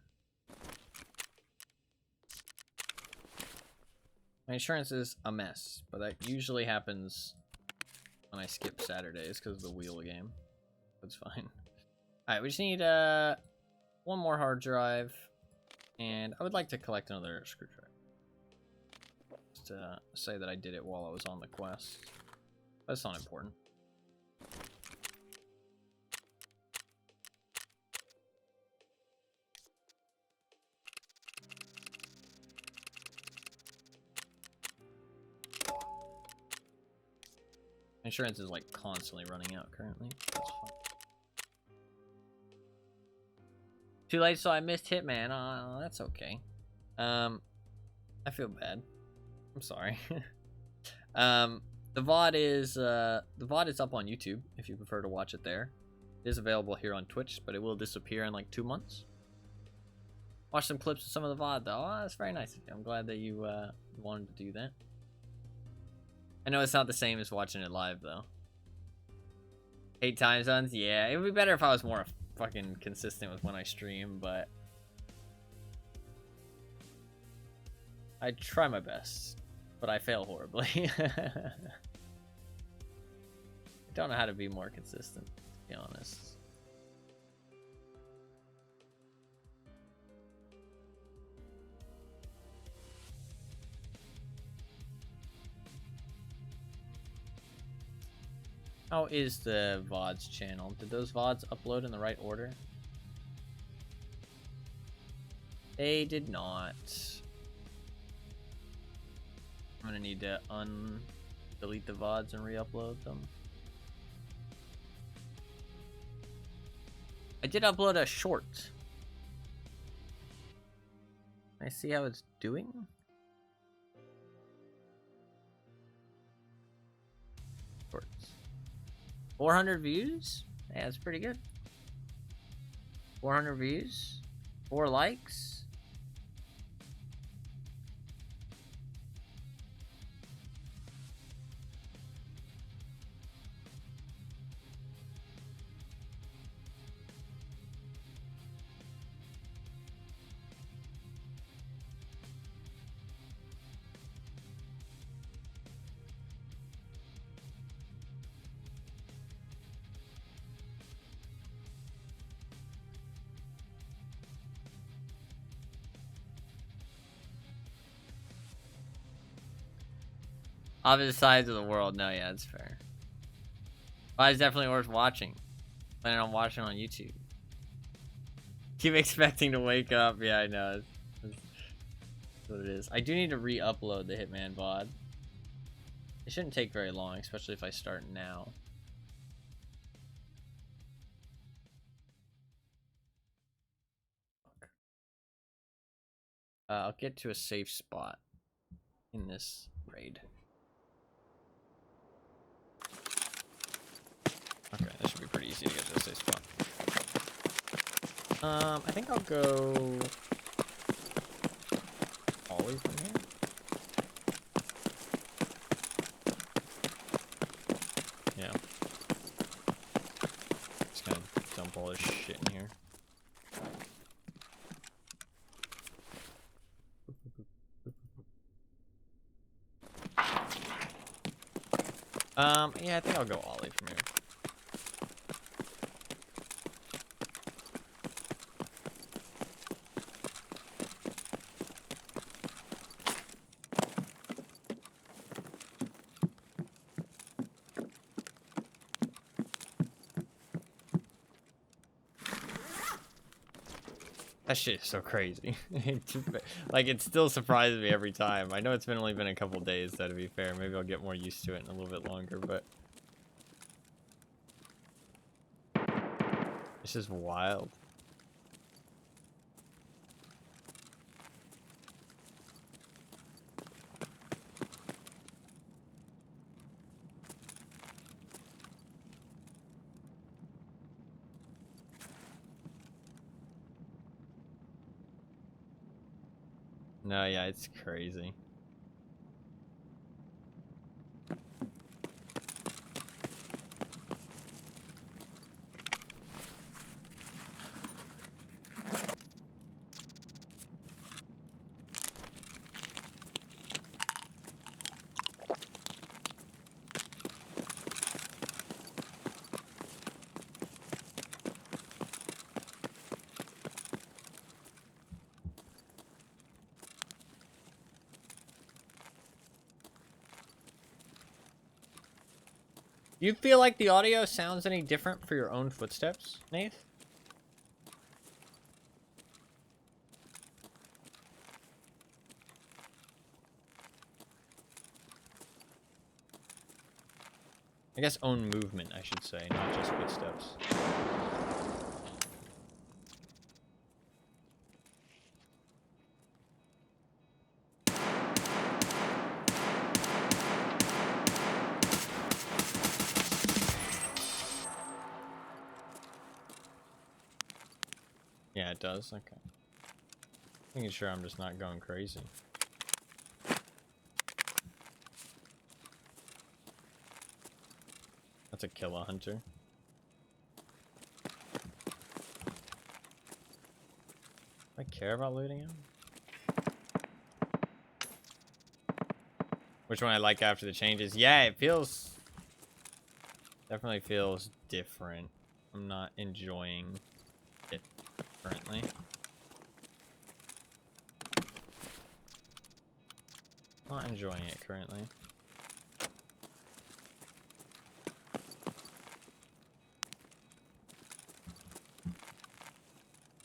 My insurance is a mess, but that usually happens when I skip Saturdays because of the wheel game. That's fine. Alright, we just need one more hard drive, and I would like to collect another screwdriver. Just to say that I did it while I was on the quest. That's not important. Insurance is like constantly running out currently. That's fine. Too late, so I missed Hitman. Oh, that's okay. I feel bad. I'm sorry. The VOD is up on YouTube if you prefer to watch it there. It is available here on Twitch, but it will disappear in like 2 months. Watch some clips of some of the VOD though. Oh, that's very nice of you. I'm glad that you wanted to do that. I know it's not the same as watching it live, though. 8 time zones? Yeah, it would be better if I was more fucking consistent with when I stream, but... I try my best, but I fail horribly. I don't know how to be more consistent, to be honest. How is the VODs channel? Did those VODs upload in the right order? They did not. I'm gonna need to delete the VODs and re-upload them. I did upload a short. Can I see how it's doing? Shorts. 400 views? Yeah, that's pretty good. 400 views? 4 likes? Opposite sides of the world. No, yeah, that's fair. But it's definitely worth watching. Planning on watching on YouTube. Keep expecting to wake up. Yeah, I know. It's what it is. I do need to re-upload the Hitman VOD. It shouldn't take very long, especially if I start now. I'll get to a safe spot in this raid. Okay, that should be pretty easy to get to a safe spot. I think I'll go always from here. Yeah. Just gonna dump all this shit in here. Yeah, I think I'll go ollie from here. That shit is so crazy. Like, it still surprises me every time. I know it's only been a couple days, though, to be fair. Maybe I'll get more used to it in a little bit longer, but... It's just wild. No, yeah, it's crazy. Do you feel like the audio sounds any different for your own footsteps, Nath? I guess own movement, I should say, not just footsteps. Yeah, it does. Okay. Making sure I'm just not going crazy. That's a killer hunter. Do I care about looting him? Which one I like after the changes? Yeah, it feels... Definitely feels different. I'm not enjoying it currently. Not enjoying it currently.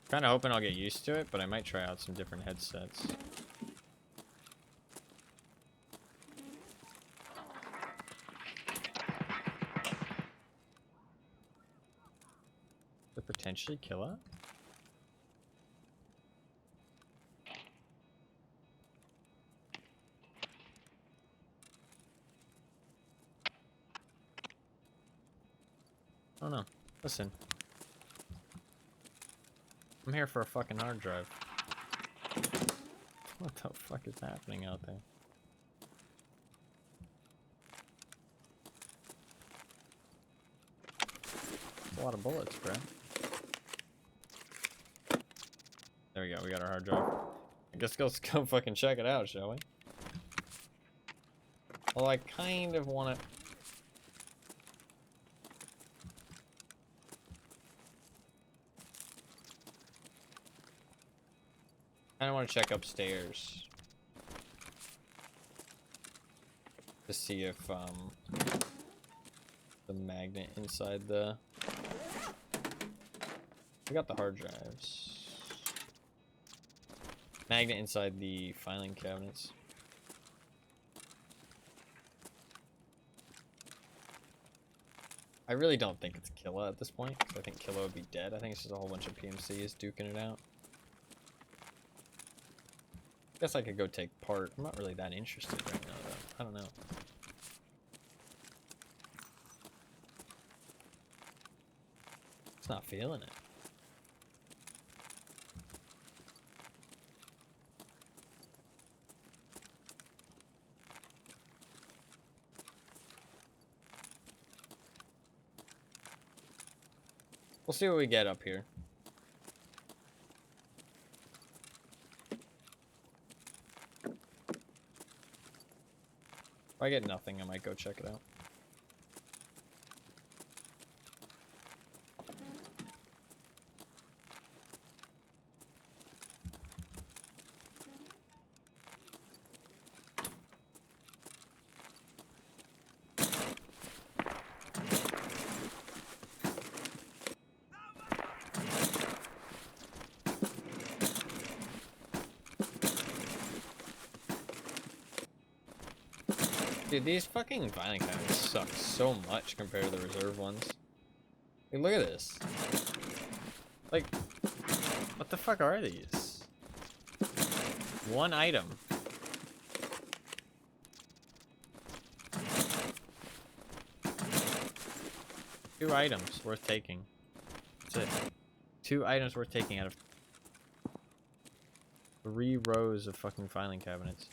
Kind of hoping I'll get used to it, but I might try out some different headsets. Could potentially kill it. Oh no. Listen. I'm here for a fucking hard drive. What the fuck is happening out there? That's a lot of bullets, bro. There we go, we got our hard drive. I guess let's go fucking check it out, shall we? Well, I kind of want to... I want to check upstairs to see if the magnet inside the... We got the hard drives. Magnet inside the filing cabinets. I really don't think it's Killa at this point, because I think Killa would be dead. I think it's just a whole bunch of PMCs duking it out. Guess I could go take part. I'm not really that interested right now, though. I don't know. It's not feeling it. We'll see what we get up here. If I get nothing, I might go check it out. Dude, these fucking violent cabinets suck so much compared to the reserve ones. Hey, look at this. Like, what the fuck are these? One item. Two items worth taking. That's it. 2 items worth taking out of 3 rows of fucking filing cabinets.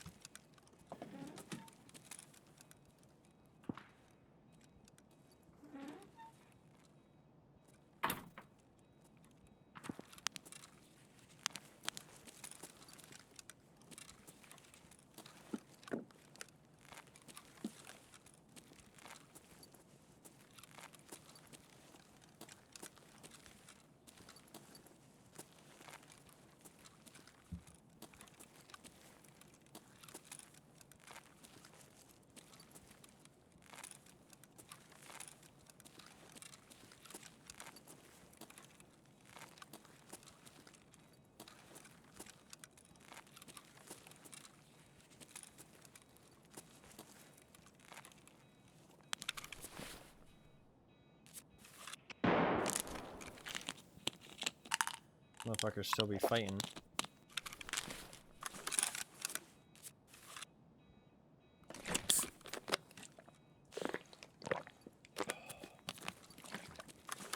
Motherfuckers still be fighting.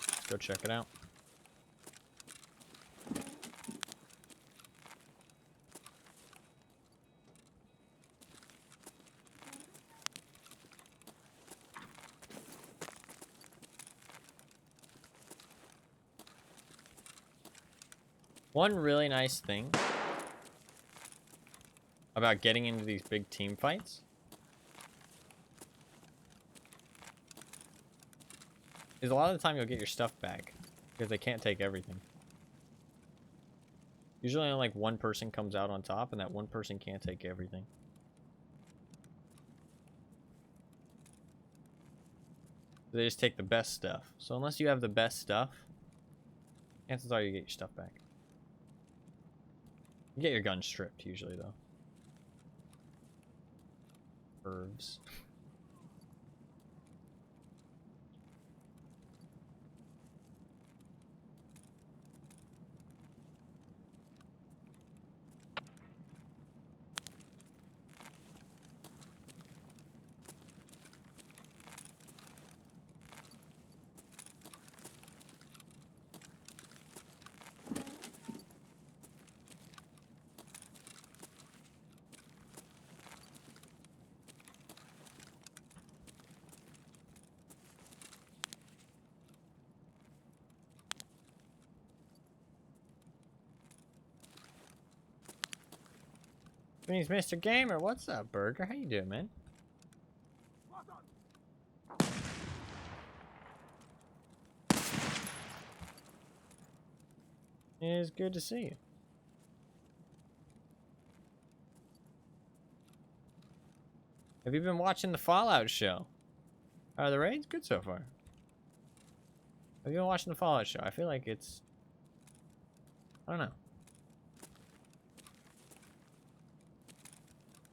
Let's go check it out. One really nice thing about getting into these big team fights is a lot of the time you'll get your stuff back because they can't take everything. Usually only like one person comes out on top, and that one person can't take everything. They just take the best stuff. So unless you have the best stuff, chances are you get your stuff back. You get your gun stripped usually, though. Herbs. Greetings, Mr. Gamer. What's up, Burger? How you doing, man? It's good to see you. Have you been watching the Fallout show? Are the raids good so far? Have you been watching the Fallout show? I feel like it's... I don't know.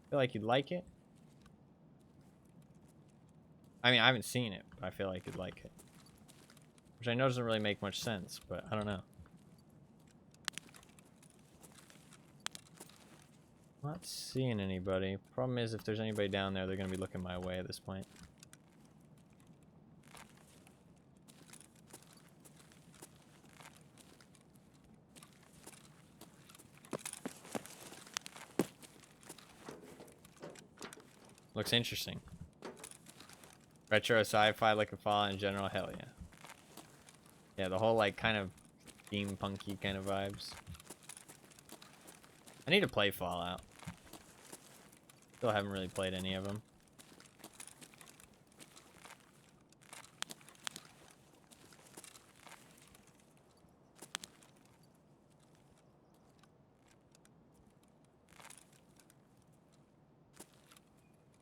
Feel like you'd like it. I mean, I haven't seen it, but I feel like you'd like it. Which I know doesn't really make much sense, but I don't know. Not seeing anybody. Problem is, if there's anybody down there, they're going to be looking my way at this point. Looks interesting. Retro sci-fi looking Fallout in general, hell yeah. Yeah, the whole like kind of steampunky kind of vibes. I need to play Fallout. Still haven't really played any of them.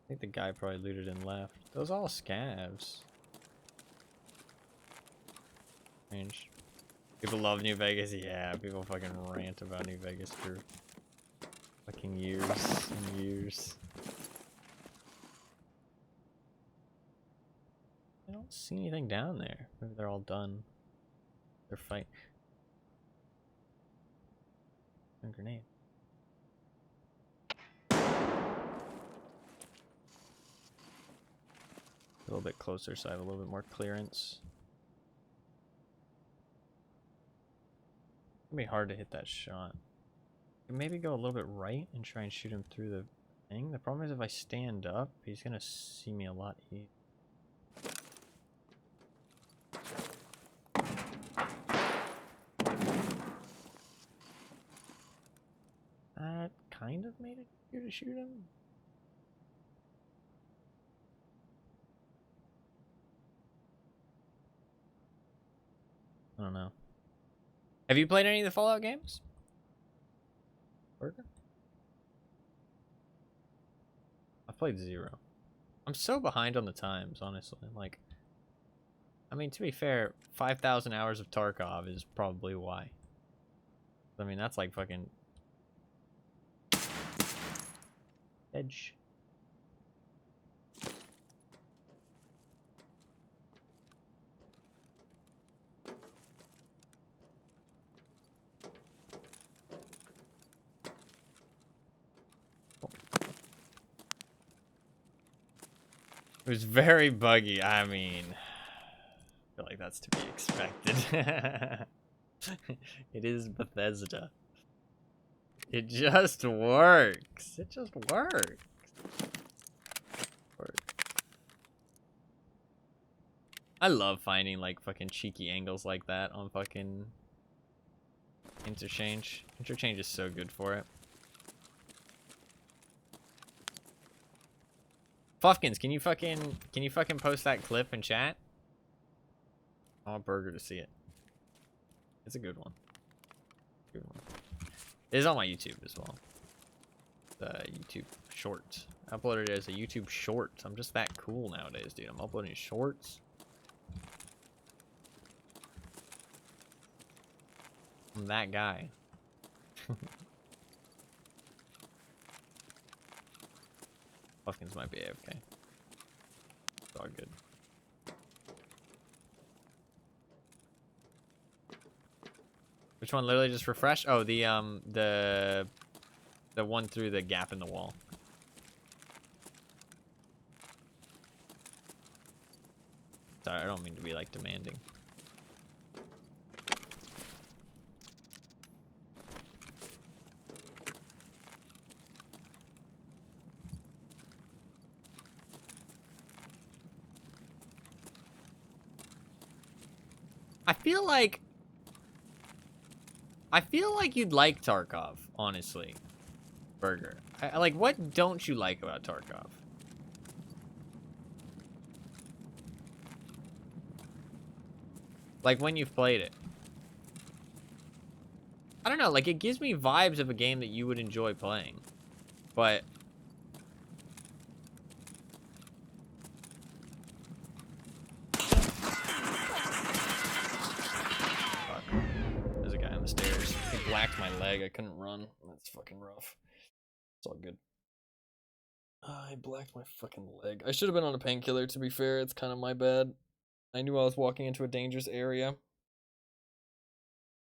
I think the guy probably looted and left. Those all scavs. Strange. People love New Vegas. Yeah, people fucking rant about New Vegas for fucking years and years. I don't see anything down there. Maybe they're all done. They're fighting. A grenade. A little bit closer so I have a little bit more clearance. It's gonna be hard to hit that shot. Maybe go a little bit right and try and shoot him through the thing. The problem is if I stand up, he's gonna see me a lot easier. That kind of made it easier to shoot him. I don't know. Have you played any of the Fallout games? Burger? I've played 0. I'm so behind on the times, honestly. Like, I mean, to be fair, 5,000 hours of Tarkov is probably why. I mean, that's like fucking edge. It was very buggy. I mean, I feel like that's to be expected. It is Bethesda. It just works. It just works. I love finding like fucking cheeky angles like that on fucking Interchange. Interchange is so good for it. Fuffkins, can you fucking post that clip in chat? I want Burger to see it. It's a good one. Good one. It is on my YouTube as well. The YouTube short. I uploaded it as a YouTube short. I'm just that cool nowadays, dude. I'm uploading shorts. I'm that guy. Fuffkins might be AFK. It's all good. Which one literally just refreshed? Oh, the one through the gap in the wall. Sorry, I don't mean to be like demanding. I feel like you'd like Tarkov, honestly. Burger. Like, what don't you like about Tarkov? Like, when you've played it. I don't know, like, it gives me vibes of a game that you would enjoy playing. But... stairs. He blacked my leg. I couldn't run. That's fucking rough. It's all good. I blacked my fucking leg. I should have been on a painkiller, to be fair. It's kind of my bad. I knew I was walking into a dangerous area.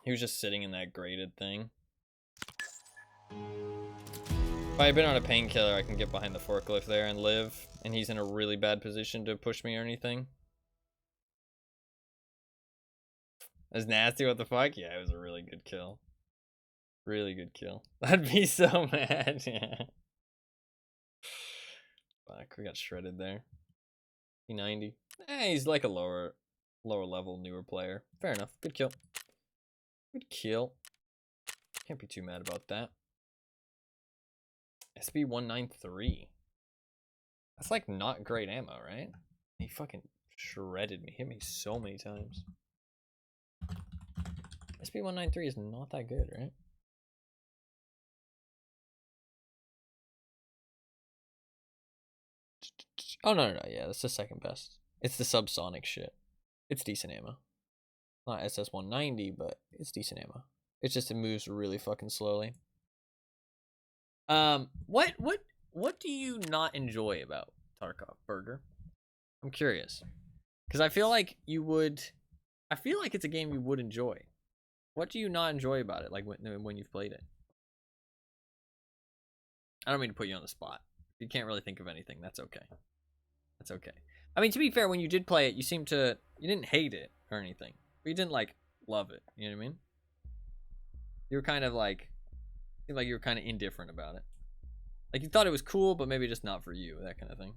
He was just sitting in that grated thing. If I had been on a painkiller, I can get behind the forklift there and live. And he's in a really bad position to push me or anything. That's nasty, what the fuck? Yeah, it was a really good kill. Really good kill. I'd be so mad, yeah. Fuck, we got shredded there. P90. He's like a lower level, newer player. Fair enough. Good kill. Good kill. Can't be too mad about that. SB193. That's like not great ammo, right? He fucking shredded me. Hit me so many times. SB193 is not that good, right? Oh, no. Yeah, that's the second best. It's the subsonic shit. It's decent ammo. Not SS190, but it's decent ammo. It's just it moves really fucking slowly. What do you not enjoy about Tarkov, Burger? I'm curious. Because I feel like you would... I feel like it's a game you would enjoy. What do you not enjoy about it, like when you've played it? I don't mean to put you on the spot. If you can't really think of anything, that's okay. That's okay. I mean, to be fair, when you did play it, you seemed to... You didn't hate it or anything. But you didn't, like, love it. You know what I mean? You were kind of, like... Seemed like you were kind of indifferent about it. Like, you thought it was cool, but maybe just not for you. That kind of thing.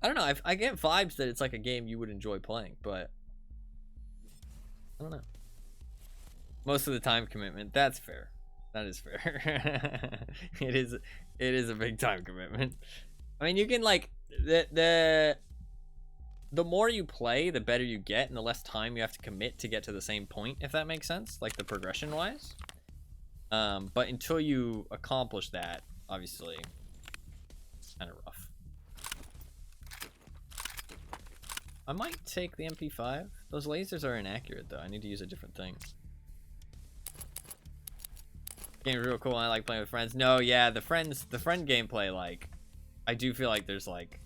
I don't know. I get vibes that it's like a game you would enjoy playing, but... I don't know. Most of the time commitment. That's fair. That is fair. It is a big time commitment. I mean, you can like the more you play, the better you get, and the less time you have to commit to get to the same point, if that makes sense, like the progression wise. But until you accomplish that, obviously, it's kind of rough. I might take the MP5. Those lasers are inaccurate though. I need to use a different thing. Game's real cool. I like playing with friends. No, yeah, the friend gameplay, like, I do feel like there's like,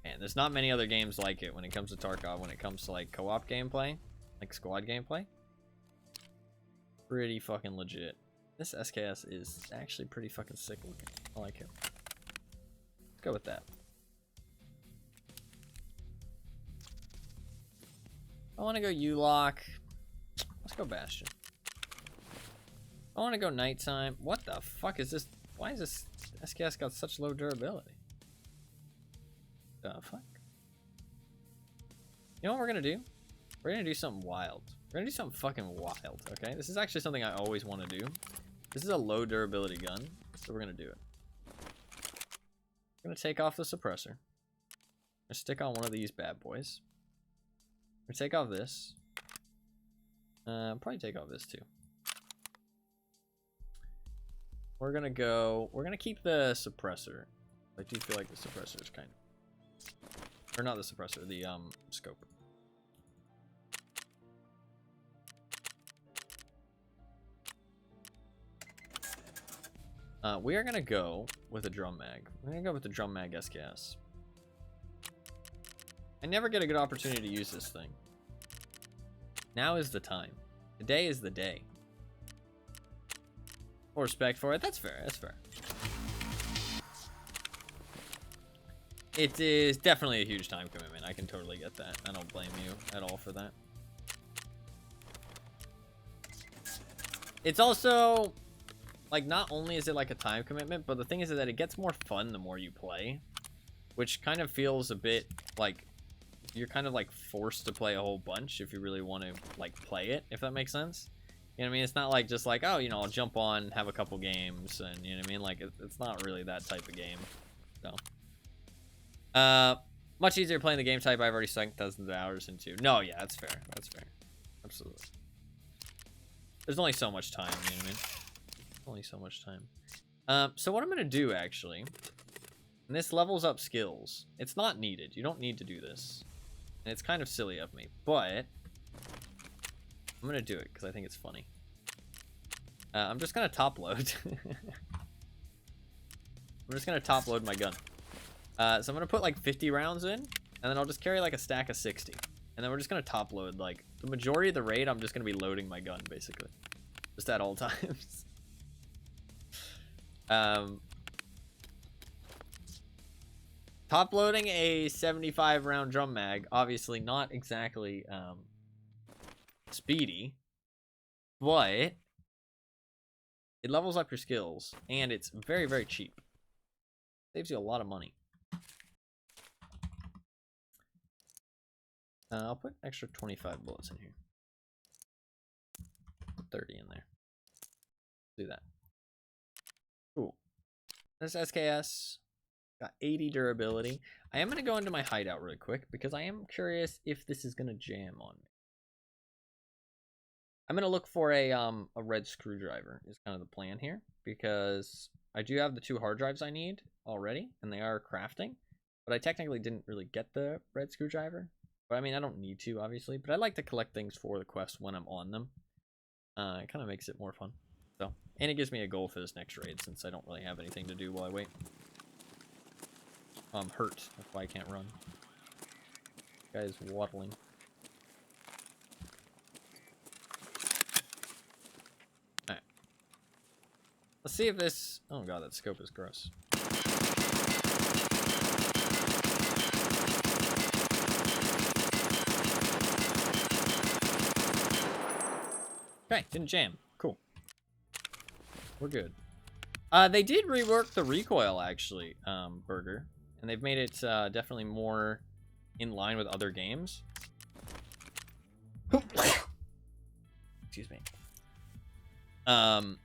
man, there's not many other games like it when it comes to Tarkov. When it comes to like co-op gameplay, like squad gameplay, pretty fucking legit. This SKS is actually pretty fucking sick looking. I like it. Let's go with that. I want to go U-Lock. Let's go Bastion. I want to go nighttime. What the fuck is this? Why is this SKS got such low durability? The fuck? You know what we're gonna do? We're gonna do something wild. We're gonna do something fucking wild, okay? This is actually something I always want to do. This is a low durability gun, so we're gonna do it. We're gonna take off the suppressor. We're gonna stick on one of these bad boys. We're gonna take off this. Probably take off this too. We're gonna keep the suppressor. I do feel like the suppressor is kind of, or not the suppressor, the scope. We are gonna go with a drum mag. We're gonna go with the drum mag SKS. I never get a good opportunity to use this thing. Now is the time. Today is the day. Or respect for it. That's fair. That's fair. It is definitely a huge time commitment. I can totally get that. I don't blame you at all for that. It's also, like, not only is it like a time commitment, but the thing is that it gets more fun the more you play. Which kind of feels a bit like you're kind of like forced to play a whole bunch if you really want to like play it, if that makes sense. You know what I mean? It's not like just like, oh, you know, I'll jump on, have a couple games, and you know what I mean? Like, it's not really that type of game. So, much easier playing the game type I've already sunk dozens of hours into. No, yeah, that's fair. That's fair. Absolutely. There's only so much time, you know what I mean? Only so much time. So what I'm gonna do, actually, and this levels up skills. It's not needed. You don't need to do this. And it's kind of silly of me, but I'm gonna do it because I think it's funny. I'm just gonna top load. I'm just gonna top load my gun. So I'm gonna put like 50 rounds in, and then I'll just carry like a stack of 60. And then we're just gonna top load like the majority of the raid. I'm just gonna be loading my gun basically, just at all times. Top loading a 75 round drum mag, obviously not exactly speedy, but it levels up your skills, and it's very, very cheap. Saves you a lot of money. I'll put an extra 25 bullets in here. Put 30 in there. Do that. Cool. This SKS got 80 durability. I am going to go into my hideout really quick because I am curious if this is going to jam on me. I'm going to look for a red screwdriver is kind of the plan here, because I do have the 2 hard drives I need already, and they are crafting, but I technically didn't really get the red screwdriver. But I mean, I don't need to, obviously, but I like to collect things for the quest when I'm on them. It kind of makes it more fun. So, and it gives me a goal for this next raid, since I don't really have anything to do while I wait. I'm hurt, that's why I can't run. This guy's waddling. Alright. Let's see if this... Oh god, that scope is gross. Okay, didn't jam. Cool. We're good. They did rework the recoil, actually, Burger. And they've made it definitely more in line with other games. Excuse me. So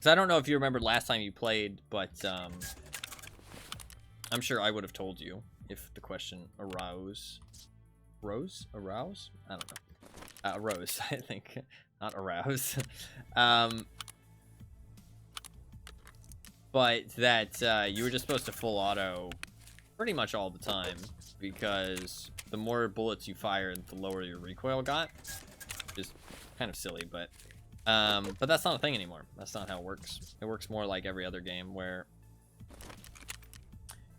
I don't know if you remember last time you played, but I'm sure I would have told you if the question arose. Arouse? I don't know. Arose, I think. Not arouse. But that you were just supposed to full auto pretty much all the time, because the more bullets you fired, the lower your recoil got. Which is kind of silly, but that's not a thing anymore. That's not how it works. It works more like every other game, where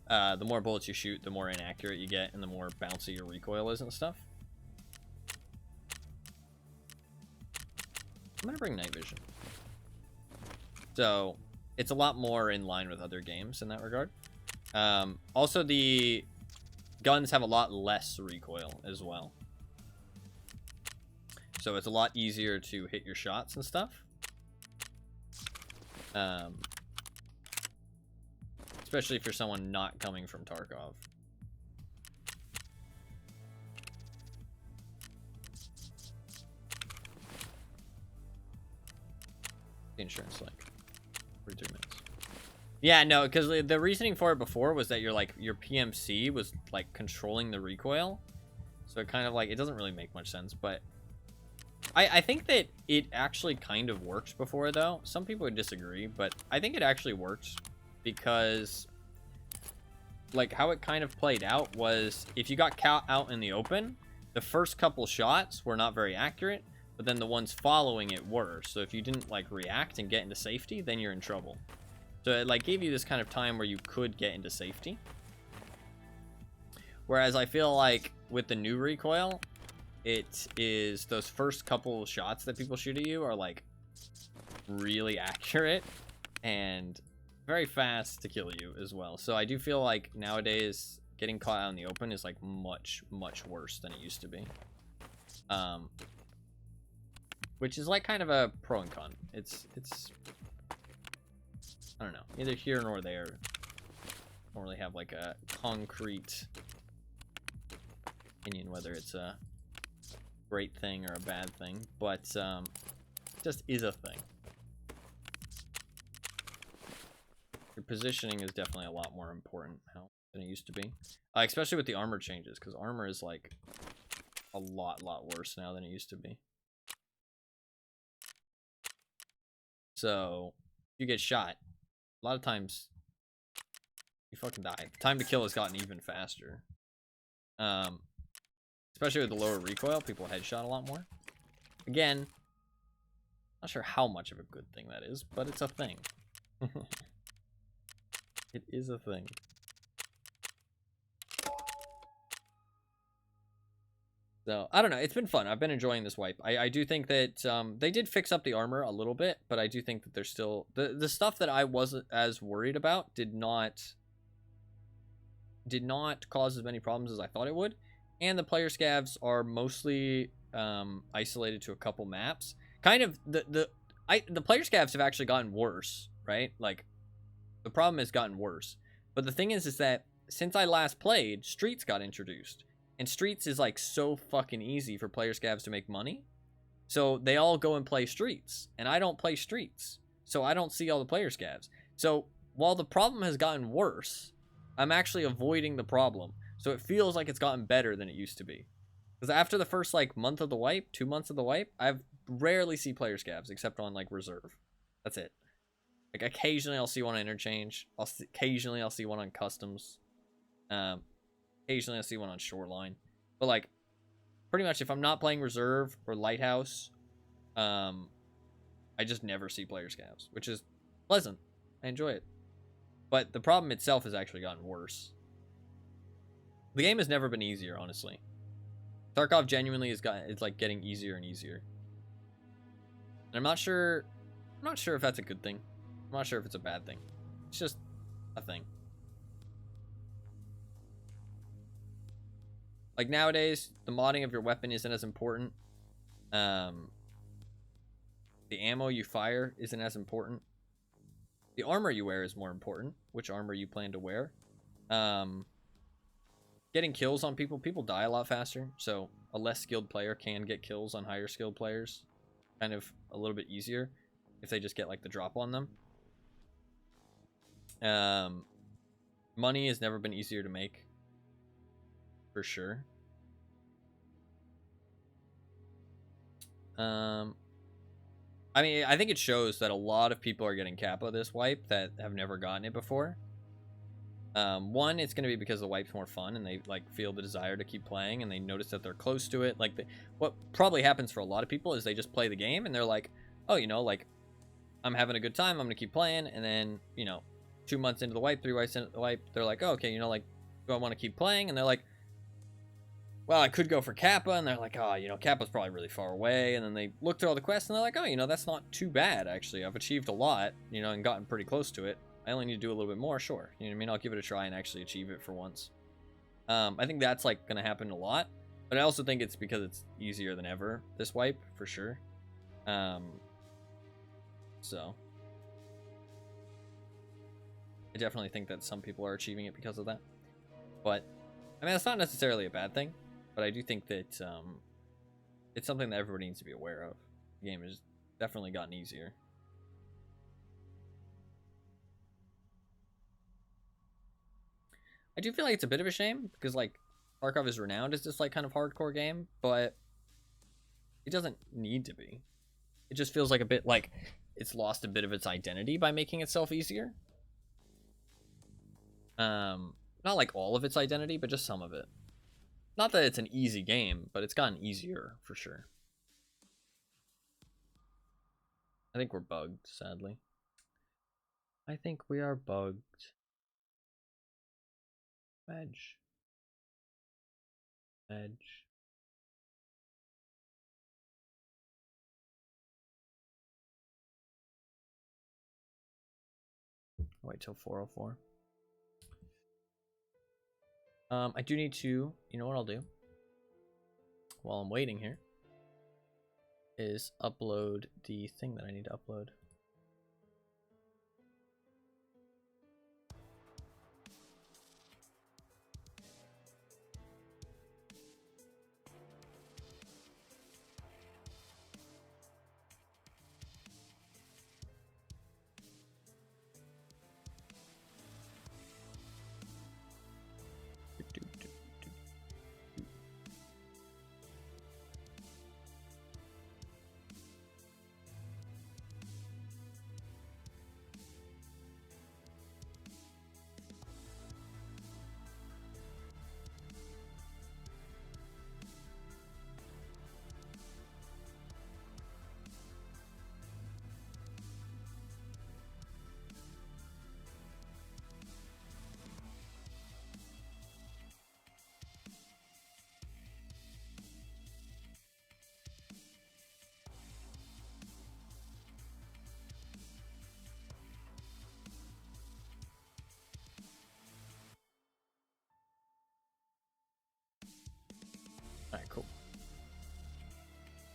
the more bullets you shoot, the more inaccurate you get, and the more bouncy your recoil is and stuff. I'm gonna bring night vision. So it's a lot more in line with other games in that regard. Also, the guns have a lot less recoil as well. So it's a lot easier to hit your shots and stuff. Especially if you're someone not coming from Tarkov. Insurance, like 3 minutes. Yeah, no, because the reasoning for it before was that your PMC was like controlling the recoil, so it kind of like, it doesn't really make much sense. But I think that it actually kind of works before, though. Some people would disagree, but I think it actually works, because like how it kind of played out was, if you got caught out in the open, the first couple shots were not very accurate, but then the ones following it were. So if you didn't like react and get into safety, then you're in trouble. So it like gave you this kind of time where you could get into safety. Whereas I feel like with the new recoil, it is those first couple shots that people shoot at you are like really accurate and very fast to kill you as well. So I do feel like nowadays getting caught out in the open is like much, much worse than it used to be. Which is like kind of a pro and con. It's I don't know, neither here nor there. Don't really have like a concrete opinion whether it's a great thing or a bad thing, but it just is a thing. Your positioning is definitely a lot more important now than it used to be, especially with the armor changes, because armor is like a lot worse now than it used to be. So you get shot, a lot of times you fucking die. Time to kill has gotten even faster. Especially with the lower recoil, people headshot a lot more. Again, not sure how much of a good thing that is, but it's a thing. It is a thing. So, I don't know. It's been fun. I've been enjoying this wipe. I do think that they did fix up the armor a little bit, but I do think that there's still... The stuff that I wasn't as worried about did not cause as many problems as I thought it would. And the player scavs are mostly isolated to a couple maps. Kind of, the player scavs have actually gotten worse, right? Like, the problem has gotten worse. But the thing is that since I last played, Streets got introduced. And Streets is like so fucking easy for player scavs to make money. So they all go and play Streets. And I don't play Streets. So I don't see all the player scavs. So while the problem has gotten worse, I'm actually avoiding the problem. So it feels like it's gotten better than it used to be. Because after the first like month of the wipe, 2 months of the wipe, I've rarely see player scavs except on like reserve. That's it. Like occasionally I'll see one on interchange. Occasionally I'll see one on customs. Occasionally I'll see one on shoreline. But like pretty much if I'm not playing reserve or lighthouse, I just never see player scavs, which is pleasant. I enjoy it. But the problem itself has actually gotten worse. The game has never been easier, honestly. Tarkov genuinely it's like getting easier and easier. And I'm not sure if that's a good thing. I'm not sure if it's a bad thing. It's just a thing. Like nowadays, the modding of your weapon isn't as important. The ammo you fire isn't as important. The armor you wear is more important. Which armor you plan to wear. Getting kills on people die a lot faster. So a less skilled player can get kills on higher skilled players. Kind of a little bit easier if they just get like the drop on them. Money has never been easier to make. For sure. I mean, I think it shows that a lot of people are getting Kappa this wipe that have never gotten it before. One, it's going to be because the wipe's more fun and they like feel the desire to keep playing and they notice that they're close to it. Like what probably happens for a lot of people is they just play the game and they're like, oh, you know, like I'm having a good time. I'm going to keep playing. And then, you know, 2 months into the wipe, 3 months into the wipe, they're like, oh, okay, you know, like, do I want to keep playing? And they're like, well, I could go for Kappa. And they're like, oh, you know, Kappa's probably really far away. And then they look through all the quests and they're like, oh, you know, that's not too bad, actually. I've achieved a lot, you know, and gotten pretty close to it. I only need to do a little bit more, sure. You know what I mean? I'll give it a try and actually achieve it for once. I think that's, like, going to happen a lot. But I also think it's because it's easier than ever, this wipe, for sure. So. I definitely think that some people are achieving it because of that. But, I mean, that's not necessarily a bad thing. But I do think that it's something that everybody needs to be aware of. The game has definitely gotten easier. I do feel like it's a bit of a shame because like Tarkov is renowned as this like kind of hardcore game, but it doesn't need to be. It just feels like a bit like it's lost a bit of its identity by making itself easier. Not like all of its identity, but just some of it. Not that it's an easy game, but it's gotten easier for sure. I think we're bugged, sadly. I think we are bugged. Edge. Wait till 404. I do need to, you know what I'll do? While I'm waiting here, is upload the thing that I need to upload.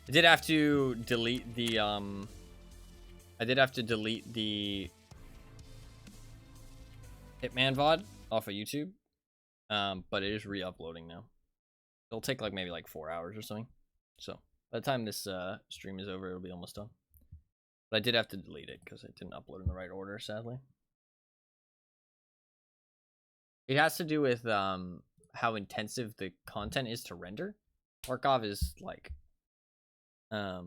I did have to delete the Hitman VOD off of YouTube. But it is re-uploading now. It'll take like maybe like 4 hours or something. So by the time this stream is over, it'll be almost done. But I did have to delete it because it didn't upload in the right order, sadly. It has to do with how intensive the content is to render. Tarkov is like a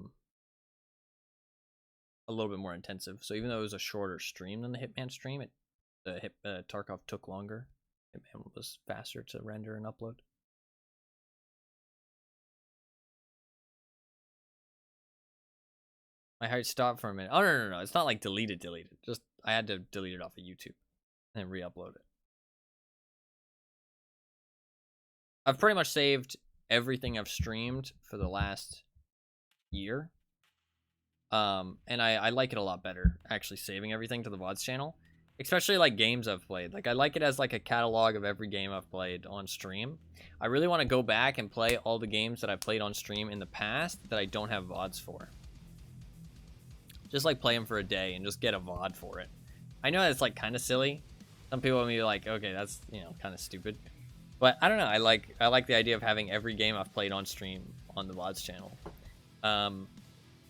little bit more intensive. So even though it was a shorter stream than the Hitman stream, Tarkov took longer. Hitman was faster to render and upload. My heart stopped for a minute. Oh, no. It's not like deleted. Just I had to delete it off of YouTube and re-upload it. I've pretty much saved everything I've streamed for the last year. And I like it a lot better, actually saving everything to the VODs channel. Especially like games I've played. Like I like it as like a catalog of every game I've played on stream. I really want to go back and play all the games that I played on stream in the past that I don't have VODs for. Just like play them for a day and just get a VOD for it. I know that's like kind of silly. Some people will be like, okay, that's, you know, kind of stupid. But I don't know. I like the idea of having every game I've played on stream on the VODs channel.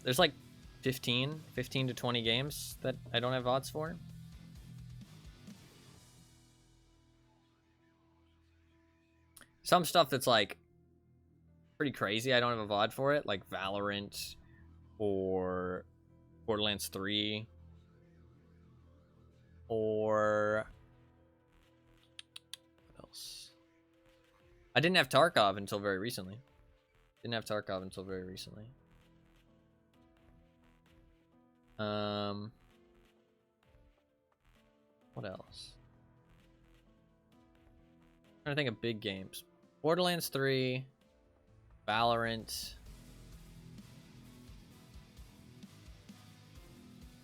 There's like 15 to 20 games that I don't have VODs for. Some stuff that's like pretty crazy, I don't have a VOD for it, like Valorant or Borderlands 3 or what else? I didn't have Tarkov until very recently. What else? I'm trying to think of big games. Borderlands 3, Valorant.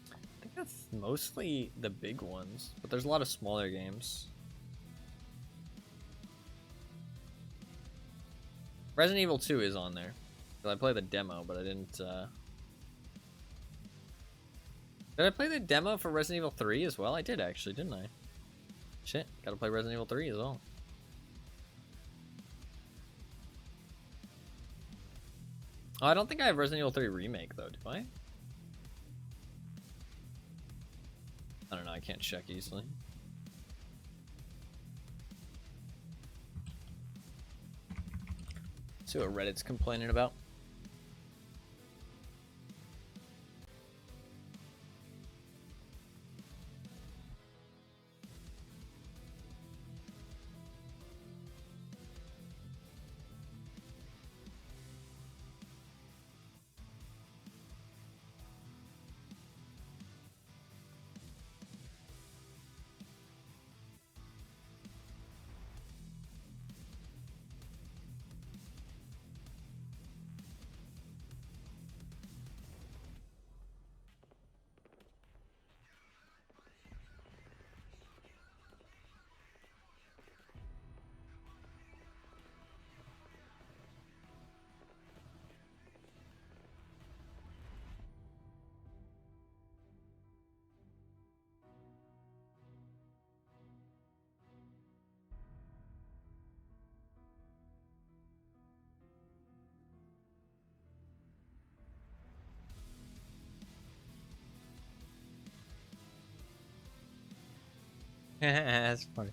I think that's mostly the big ones, but there's a lot of smaller games. Resident Evil 2 is on there. I played the demo, but I didn't. Did I play the demo for Resident Evil 3 as well? I did actually, didn't I? Shit, gotta play Resident Evil 3 as well. Oh, I don't think I have Resident Evil 3 Remake, though, do I? I don't know, I can't check easily. Let's see what Reddit's complaining about. That's funny.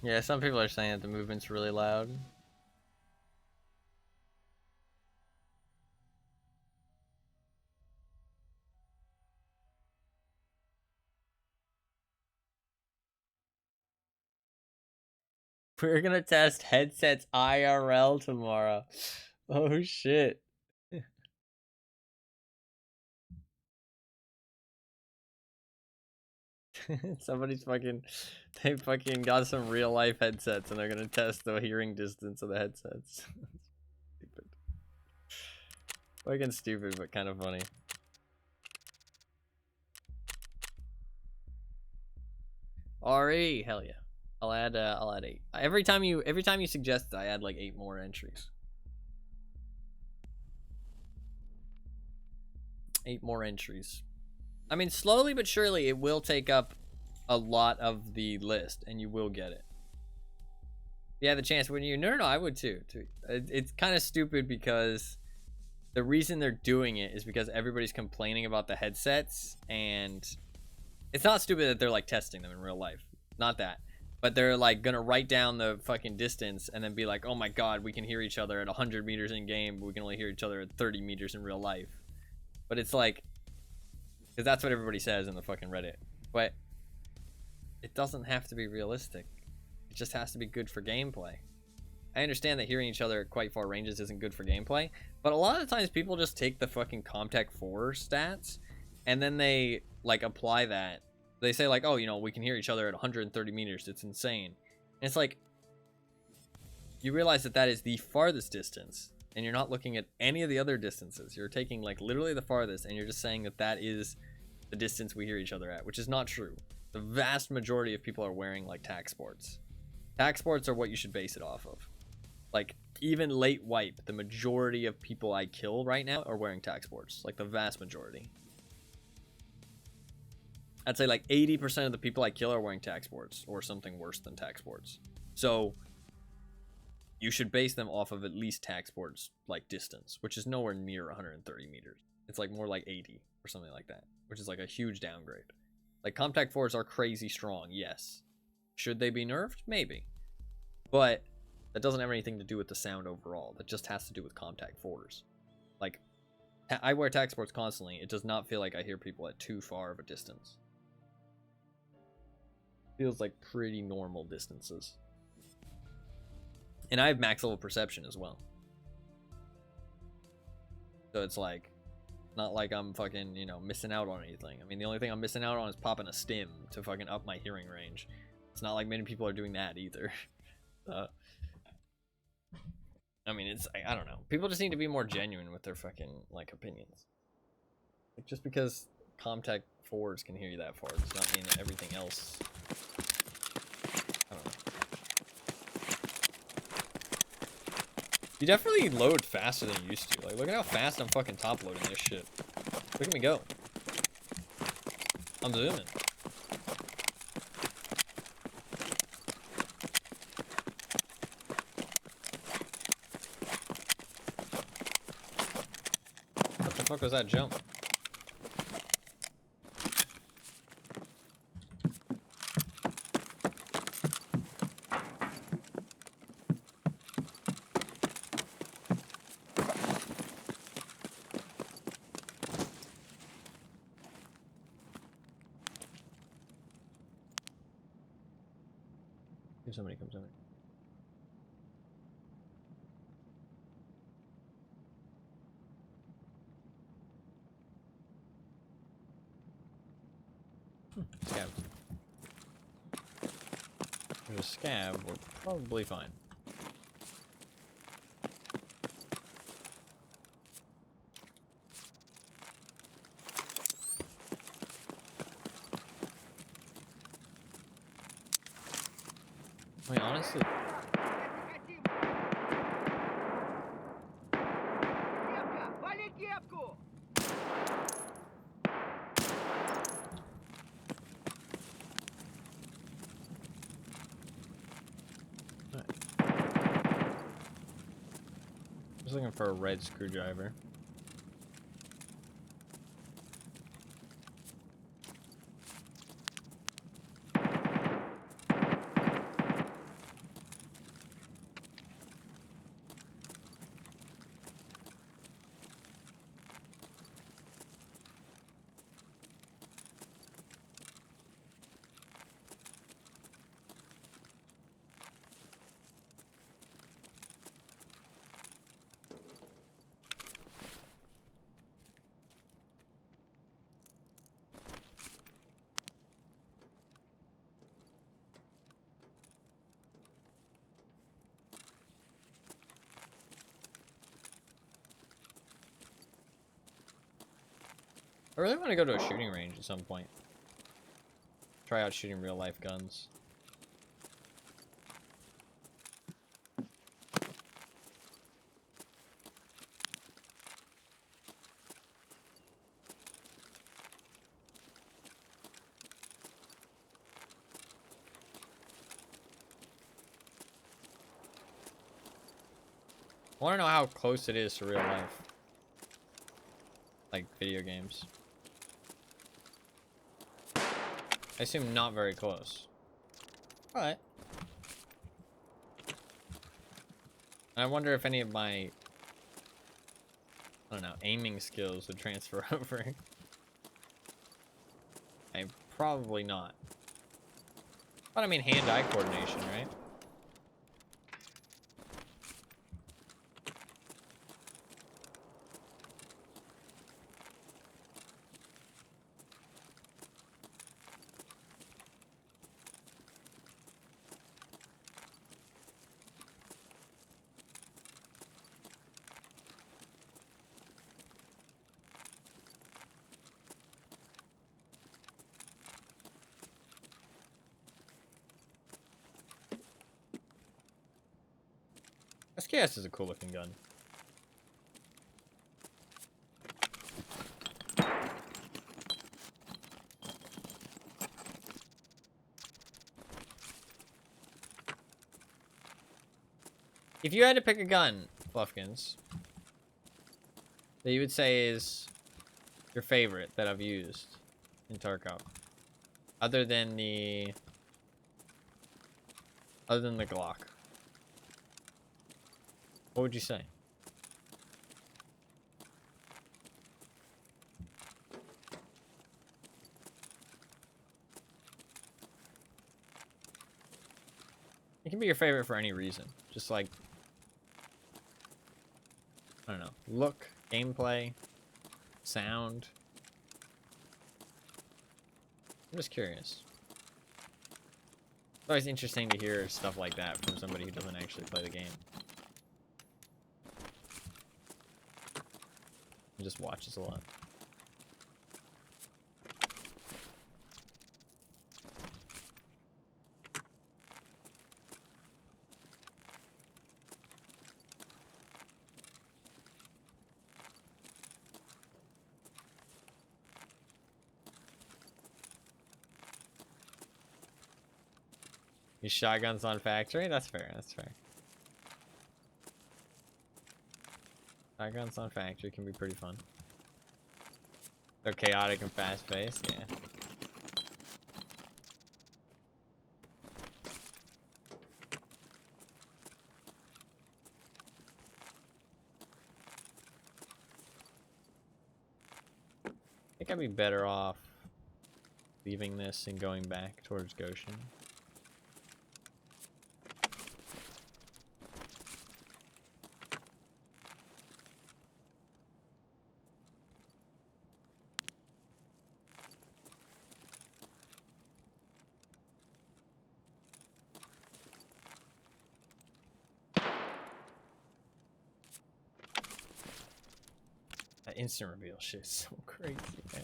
Yeah, some people are saying that the movement's really loud. We're gonna test headsets IRL tomorrow. Oh shit. Somebody's fucking, they fucking got some real life headsets and they're gonna test the hearing distance of the headsets. Stupid. Fucking stupid, but kind of funny. RE, hell yeah. I'll add 8. Every time you suggest it, I add like 8 more entries. 8 more entries. I mean, slowly but surely, it will take up a lot of the list, and you will get it. Yeah, the chance, wouldn't you? No, I would too. It's kind of stupid because the reason they're doing it is because everybody's complaining about the headsets, and it's not stupid that they're like testing them in real life. Not that. But they're like gonna write down the fucking distance and then be like, oh my god, we can hear each other at 100 meters in game, but we can only hear each other at 30 meters in real life. But it's like, because that's what everybody says in the fucking Reddit. But it doesn't have to be realistic. It just has to be good for gameplay. I understand that hearing each other at quite far ranges isn't good for gameplay, but a lot of the times people just take the fucking Comtech 4 stats and then they like apply that. They say like, oh, you know, we can hear each other at 130 meters. It's insane. And it's like, you realize that that is the farthest distance, and you're not looking at any of the other distances. You're taking like literally the farthest, and you're just saying that that is the distance we hear each other at, which is not true. The vast majority of people are wearing like tac sports. Tac sports are what you should base it off of. Like even late wipe, the majority of people I kill right now are wearing tac sports. Like the vast majority. I'd say like 80% of the people I kill are wearing tac sports or something worse than tac sports. So you should base them off of at least tac sports like distance, which is nowhere near 130 meters. It's like more like 80 or something like that, which is like a huge downgrade. Like Comtech 4s are crazy strong, yes. Should they be nerfed? Maybe. But that doesn't have anything to do with the sound overall. That just has to do with Comtech 4s. Like, I wear tac sports constantly. It does not feel like I hear people at too far of a distance. Feels like pretty normal distances. And I have max level perception as well. So it's like, not like I'm fucking, you know, missing out on anything. I mean, the only thing I'm missing out on is popping a stim to fucking up my hearing range. It's not like many people are doing that either. I mean, it's, I don't know. People just need to be more genuine with their fucking, like, opinions. Like, just because Comtech 4s can hear you that far does not mean that everything else... I don't know. You definitely load faster than you used to. Like, look at how fast I'm fucking top loading this shit. Look at me go. I'm zooming. What the fuck was that jump? Somebody comes over. Scav. There's a scav, we're probably fine. I mean, honestly... Just looking for a red screwdriver. I really want to go to a shooting range at some point. Try out shooting real life guns. I want to know how close it is to real life. Like video games. I assume not very close. Alright. I wonder if any of my, I don't know, aiming skills would transfer over. Probably not. But I mean hand-eye coordination, right? SKS is a cool looking gun. If you had to pick a gun, Fluffkins, that you would say is your favorite that I've used in Tarkov, other than the Glock, what would you say? It can be your favorite for any reason. Just like, I don't know, look, gameplay, sound. I'm just curious. It's always interesting to hear stuff like that from somebody who doesn't actually play the game. And just watches a lot. Use shotguns on factory? That's fair, that's fair. Shotguns on factory can be pretty fun. They're chaotic and fast-paced, yeah. I think I'd be better off leaving this and going back towards Goshen. That instant reveal shit is so crazy, man.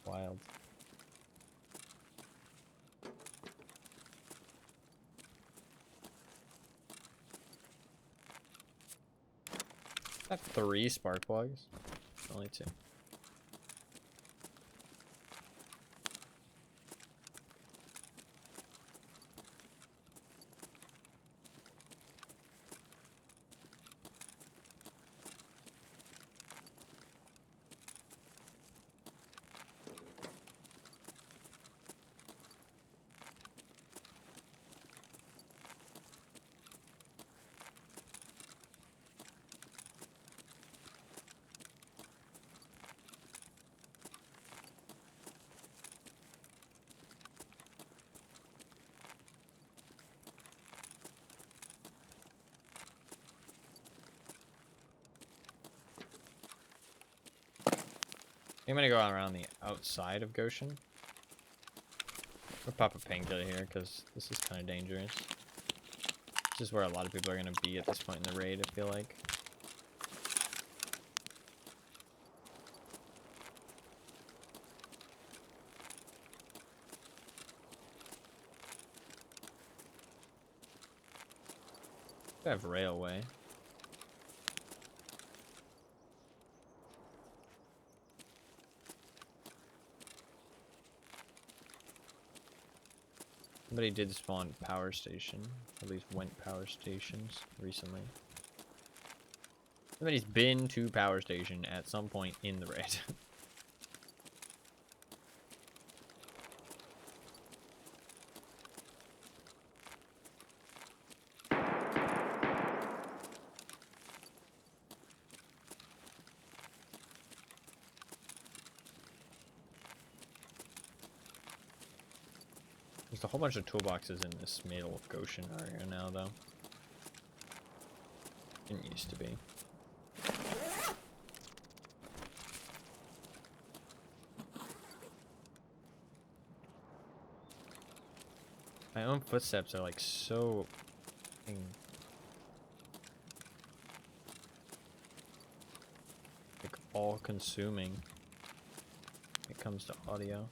Wild. Got 3 spark plugs? Only 2. I'm gonna go around the outside of Goshen. We'll pop a painkiller here because this is kind of dangerous. This is where a lot of people are gonna be at this point in the raid, I feel like. I have railway. Somebody did spawn power station. At least went power stations recently. Somebody's been to power station at some point in the raid. There's a whole bunch of toolboxes in this middle Goshen area now, though. Didn't used to be. My own footsteps are like so like all consuming when it comes to audio.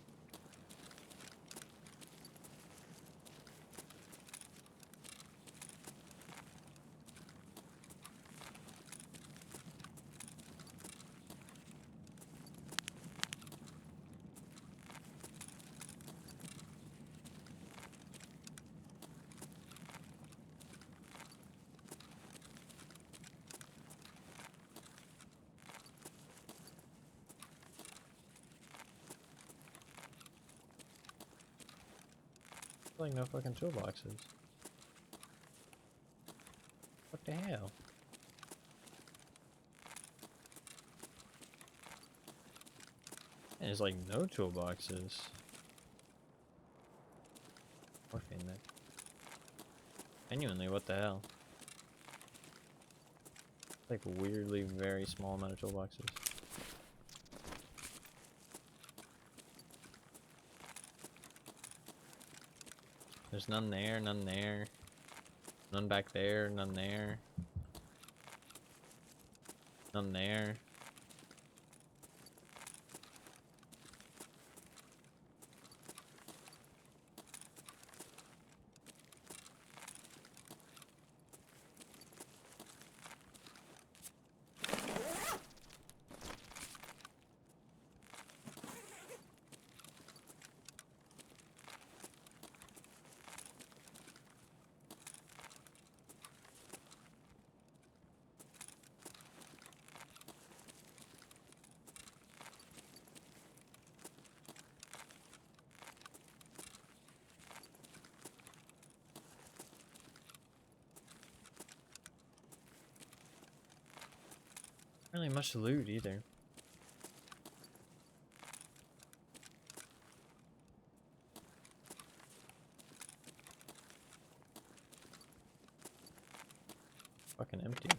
Like no fucking toolboxes. What the hell? And there's like no toolboxes. Morphine that. Genuinely, what the hell? Like weirdly very small amount of toolboxes. There's none there, none there. None back there, none there. None there. Not really much loot either. Fucking empty.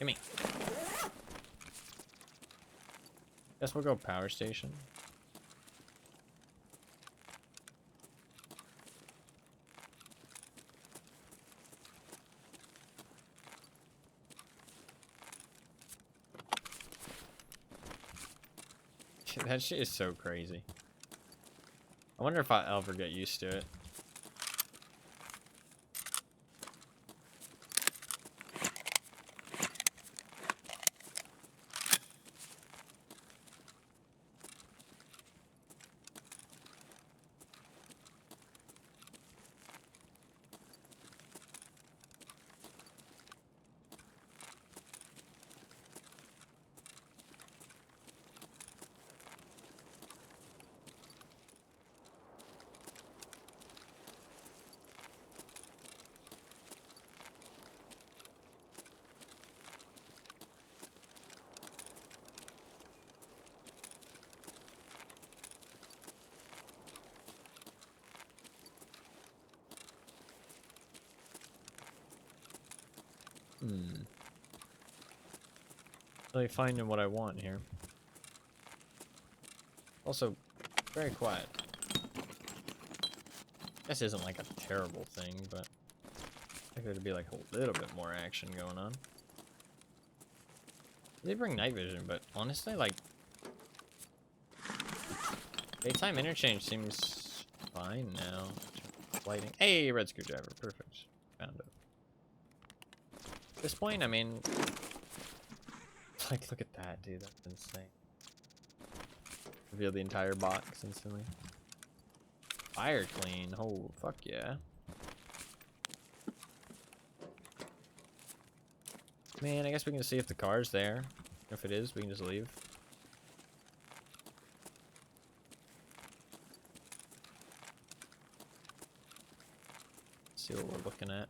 Gimme. Guess we'll go power station. That shit is so crazy. I wonder if I'll ever get used to it. Really finding what I want here. Also, very quiet. This isn't like a terrible thing, but I think there'd be like a little bit more action going on. They bring night vision, but honestly, like, daytime interchange seems fine now. Lighting. Hey, red screwdriver. Perfect. Found it. At this point, I mean, like, look at that, dude. That's insane. Reveal the entire box instantly. Fire clean. Oh, fuck yeah. Man, I guess we can see if the car's there. If it is, we can just leave. See what we're looking at.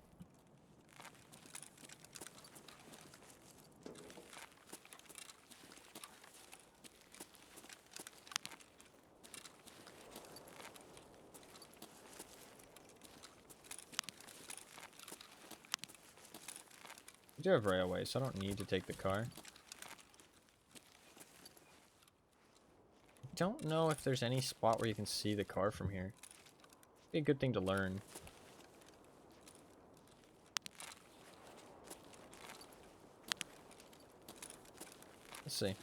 I do have railway, so I don't need to take the car. I don't know if there's any spot where you can see the car from here. Be a good thing to learn. Let's see.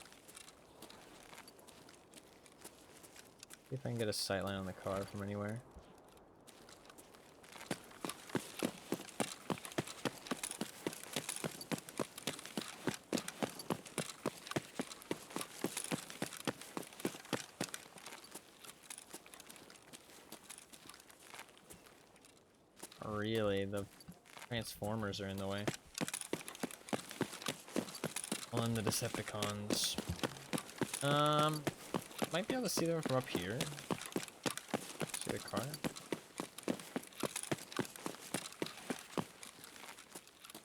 See if I can get a sightline on the car from anywhere. Really, the Transformers are in the way. On the Decepticons. Might be able to see them from up here. See the car?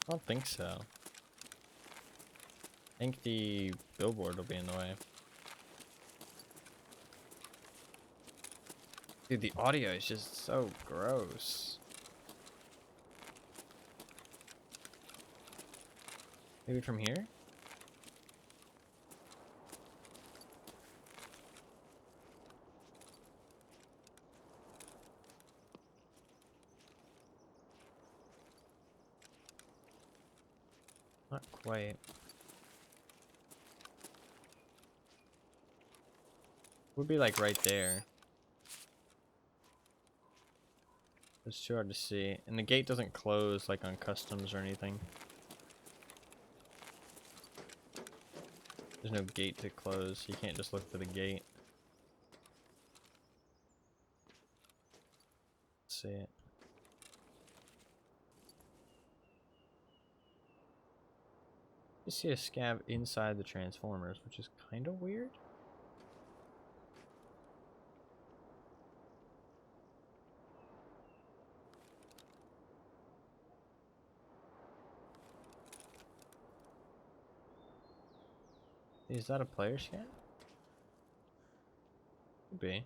I don't think so. I think the billboard will be in the way. Dude, the audio is just so gross. Maybe from here? Not quite. Would be like right there. It's too hard to see. And the gate doesn't close like on customs or anything. There's no gate to close. You can't just look for the gate. Let's see it. You see a scav inside the Transformers, which is kind of weird. Is that a player scan? Could be.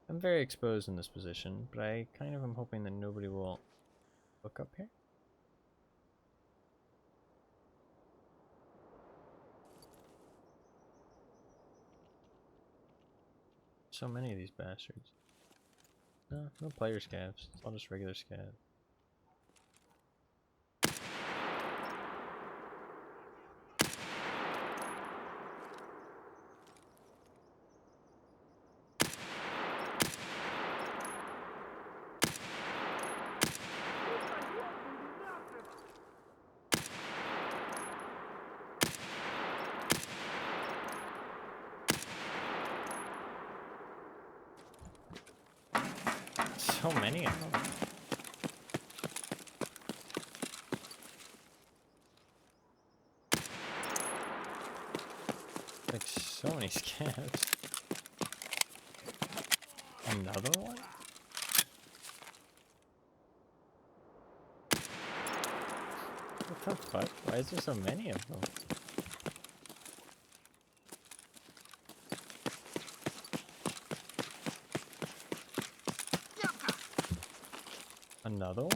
I'm very exposed in this position, but I kind of am hoping that nobody will look up here. So many of these bastards. No, no player scavs. It's all just regular scavs. So many of them. Like so many scavs. Another one? What the fuck? Why is there so many of them? Another one?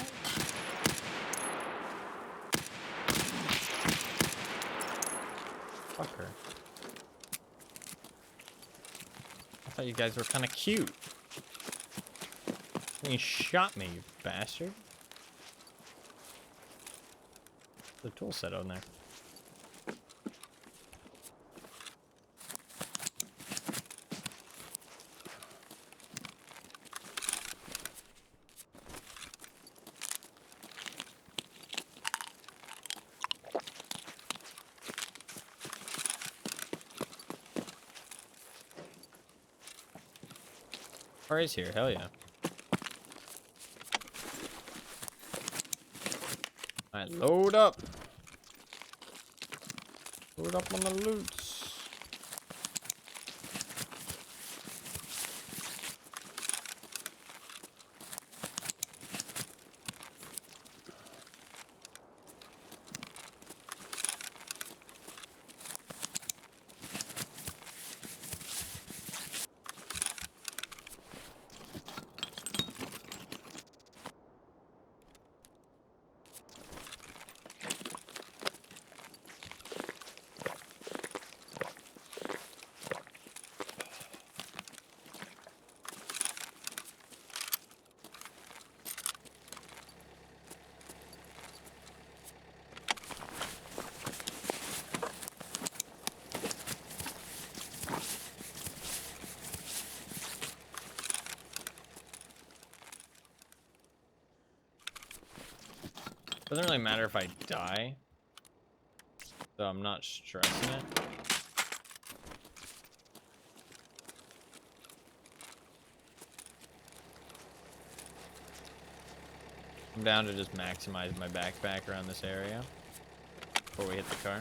thought you guys were kind of cute. You shot me, you bastard. The tool set on there. Car is here, hell yeah. Alright, load up. Load up on the loots. Doesn't really matter if I die, so I'm not stressing it. I'm down to just maximize my backpack around this area before we hit the car.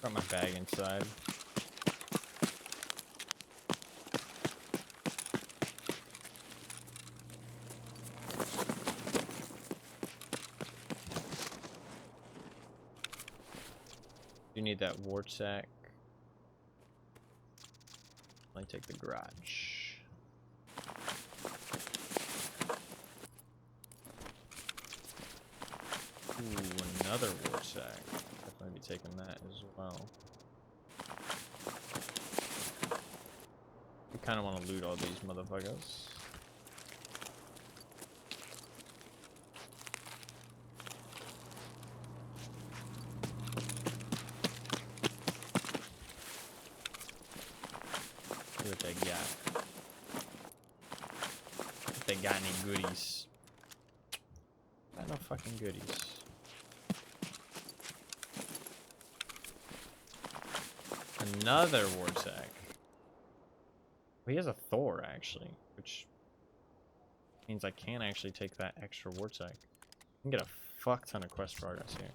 Got my bag inside. You need that wart sack. Let me take the garage. Ooh, another wart sack. Definitely be taking that as well. We kind of want to loot all these motherfuckers. See what they got. If they got any goodies. Got no fucking goodies. Another wart sack. He has a Thor, actually, which means I can actually take that extra wart sack. I can get a fuck ton of quest progress here.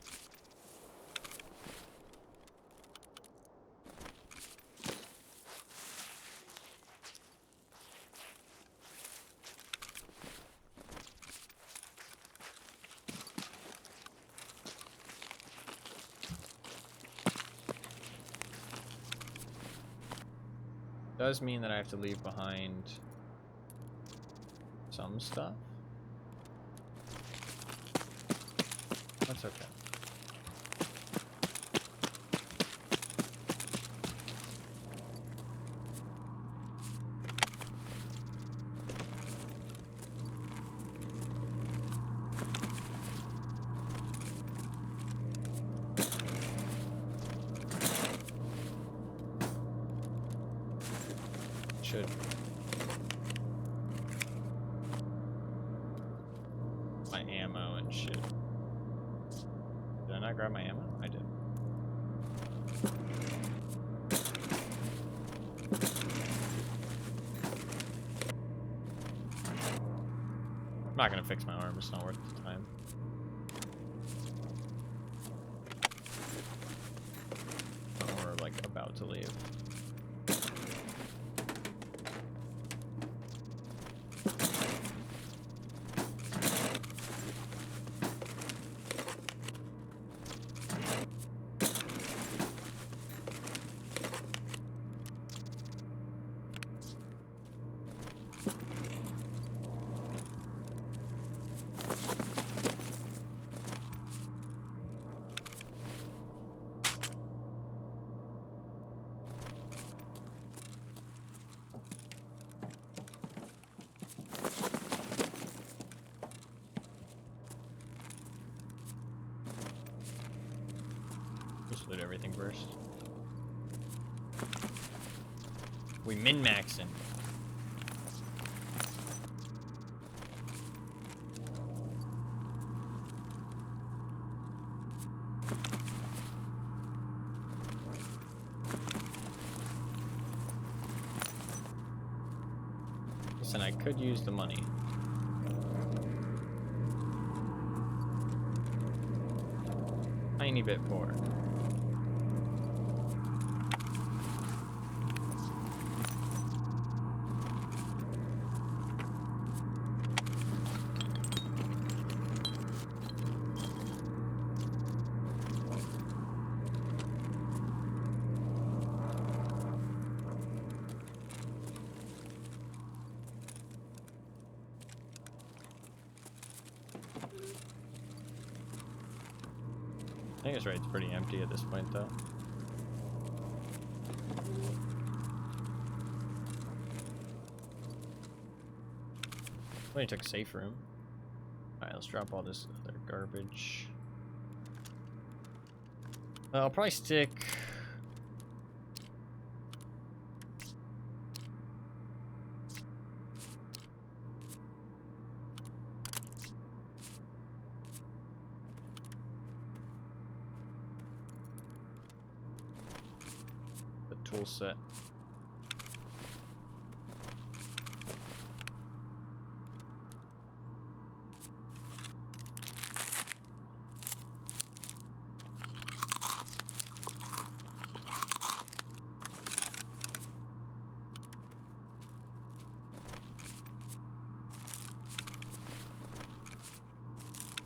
Does mean that I have to leave behind some stuff. That's okay. should. My ammo and shit. Did I not grab my ammo? I did. I'm not gonna fix my arm, it's not worth the time. We're like about to leave. Loot everything first. We min-maxing. Listen, I could use the money. Tiny bit poor. I think this raid's pretty empty at this point, though. Only took safe room. Alright, let's drop all this other garbage. I'll probably stick... tool set.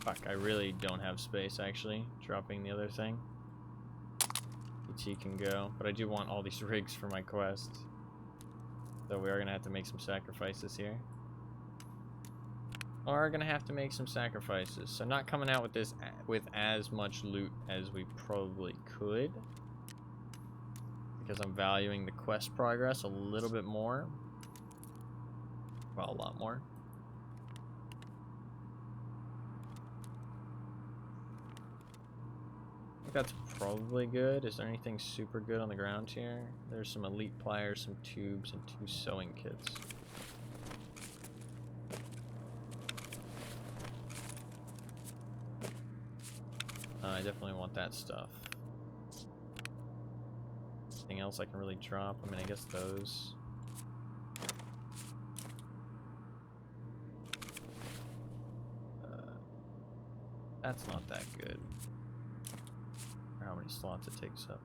Fuck, I really don't have space actually, dropping the other thing. PT can go, but I do want all these rigs for my quest. So we are gonna have to make some sacrifices here. Are gonna have to make some sacrifices. So not coming out with this with as much loot as we probably could. Because I'm valuing the quest progress a little bit more. Well, a lot more. That's probably good. Is there anything super good on the ground here? There's some elite pliers, some tubes, and 2 sewing kits. I definitely want that stuff. Anything else I can really drop? I mean, I guess those. That's not that good. How many slots it takes up.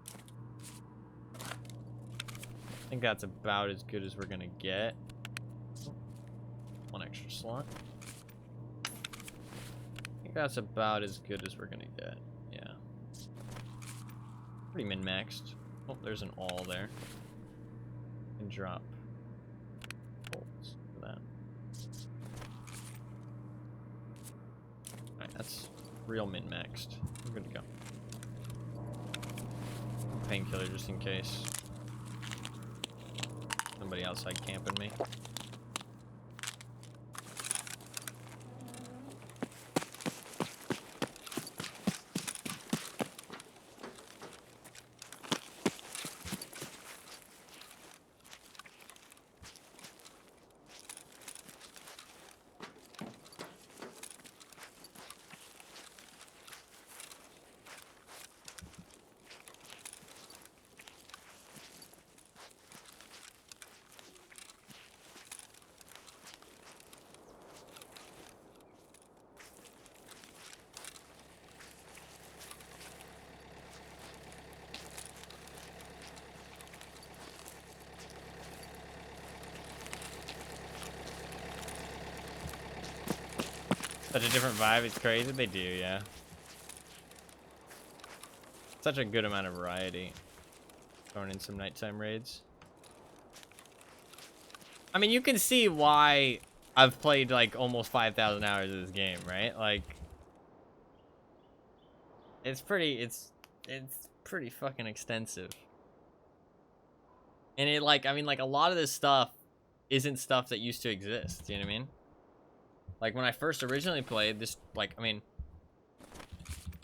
I think that's about as good as we're gonna get. 1 extra slot. I think that's about as good as we're gonna get. Yeah. Pretty min-maxed. Oh, there's an all there. And drop bolts for that. Alright, that's real min-maxed. We're good to go. Painkiller just in case. Somebody outside camping me. Such a different vibe. It's crazy. They do, yeah. Such a good amount of variety. Throwing in some nighttime raids. I mean, you can see why I've played like almost 5,000 hours of this game, right? Like, it's pretty fucking extensive. And it like, I mean, like a lot of this stuff isn't stuff that used to exist. You know what I mean? Like when I first originally played this, like, I mean,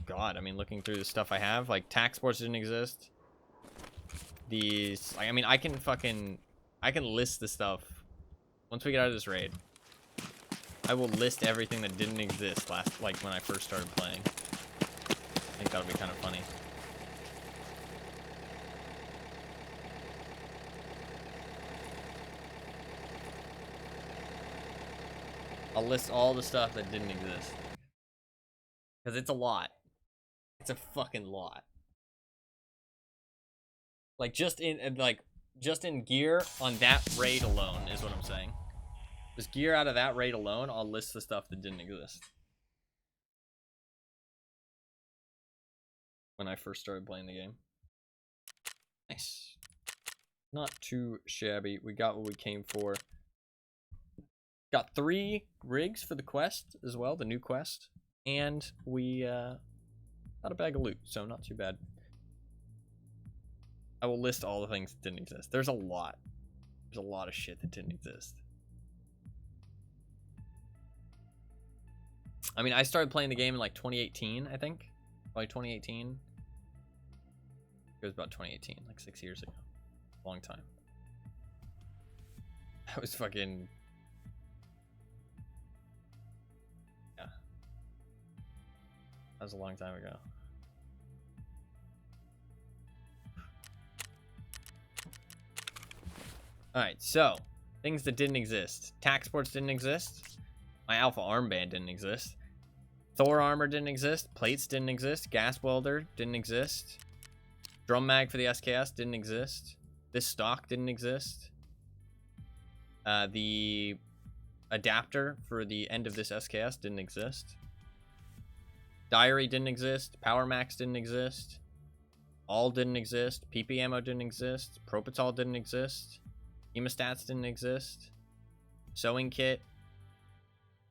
God, I mean, looking through the stuff I have, like tax sports didn't exist. These, I mean, I can list the stuff. Once we get out of this raid, I will list everything that didn't exist like when I first started playing. I think that'll be kind of funny. I'll list all the stuff that didn't exist. Because it's a lot. It's a fucking lot. Like just in gear on that raid alone is what I'm saying. Just gear out of that raid alone, I'll list the stuff that didn't exist. When I first started playing the game. Nice. Not too shabby. We got what we came for. Got 3 rigs for the quest as well, the new quest. And we got a bag of loot, so not too bad. I will list all the things that didn't exist. There's a lot. There's a lot of shit that didn't exist. I mean, I started playing the game in like 2018, I think. Like 2018. It was about 2018, like 6 years ago. Long time. That was fucking... Yeah. That was a long time ago. Alright, so, things that didn't exist. Tax sports didn't exist. My alpha armband didn't exist. Thor armor didn't exist. Plates didn't exist. Gas welder didn't exist. Drum mag for the SKS didn't exist. This stock didn't exist. The adapter for the end of this SKS didn't exist. Diary didn't exist. Power max didn't exist. All didn't exist. PP ammo didn't exist. Propitol didn't exist. Hemostats didn't exist. Sewing kit.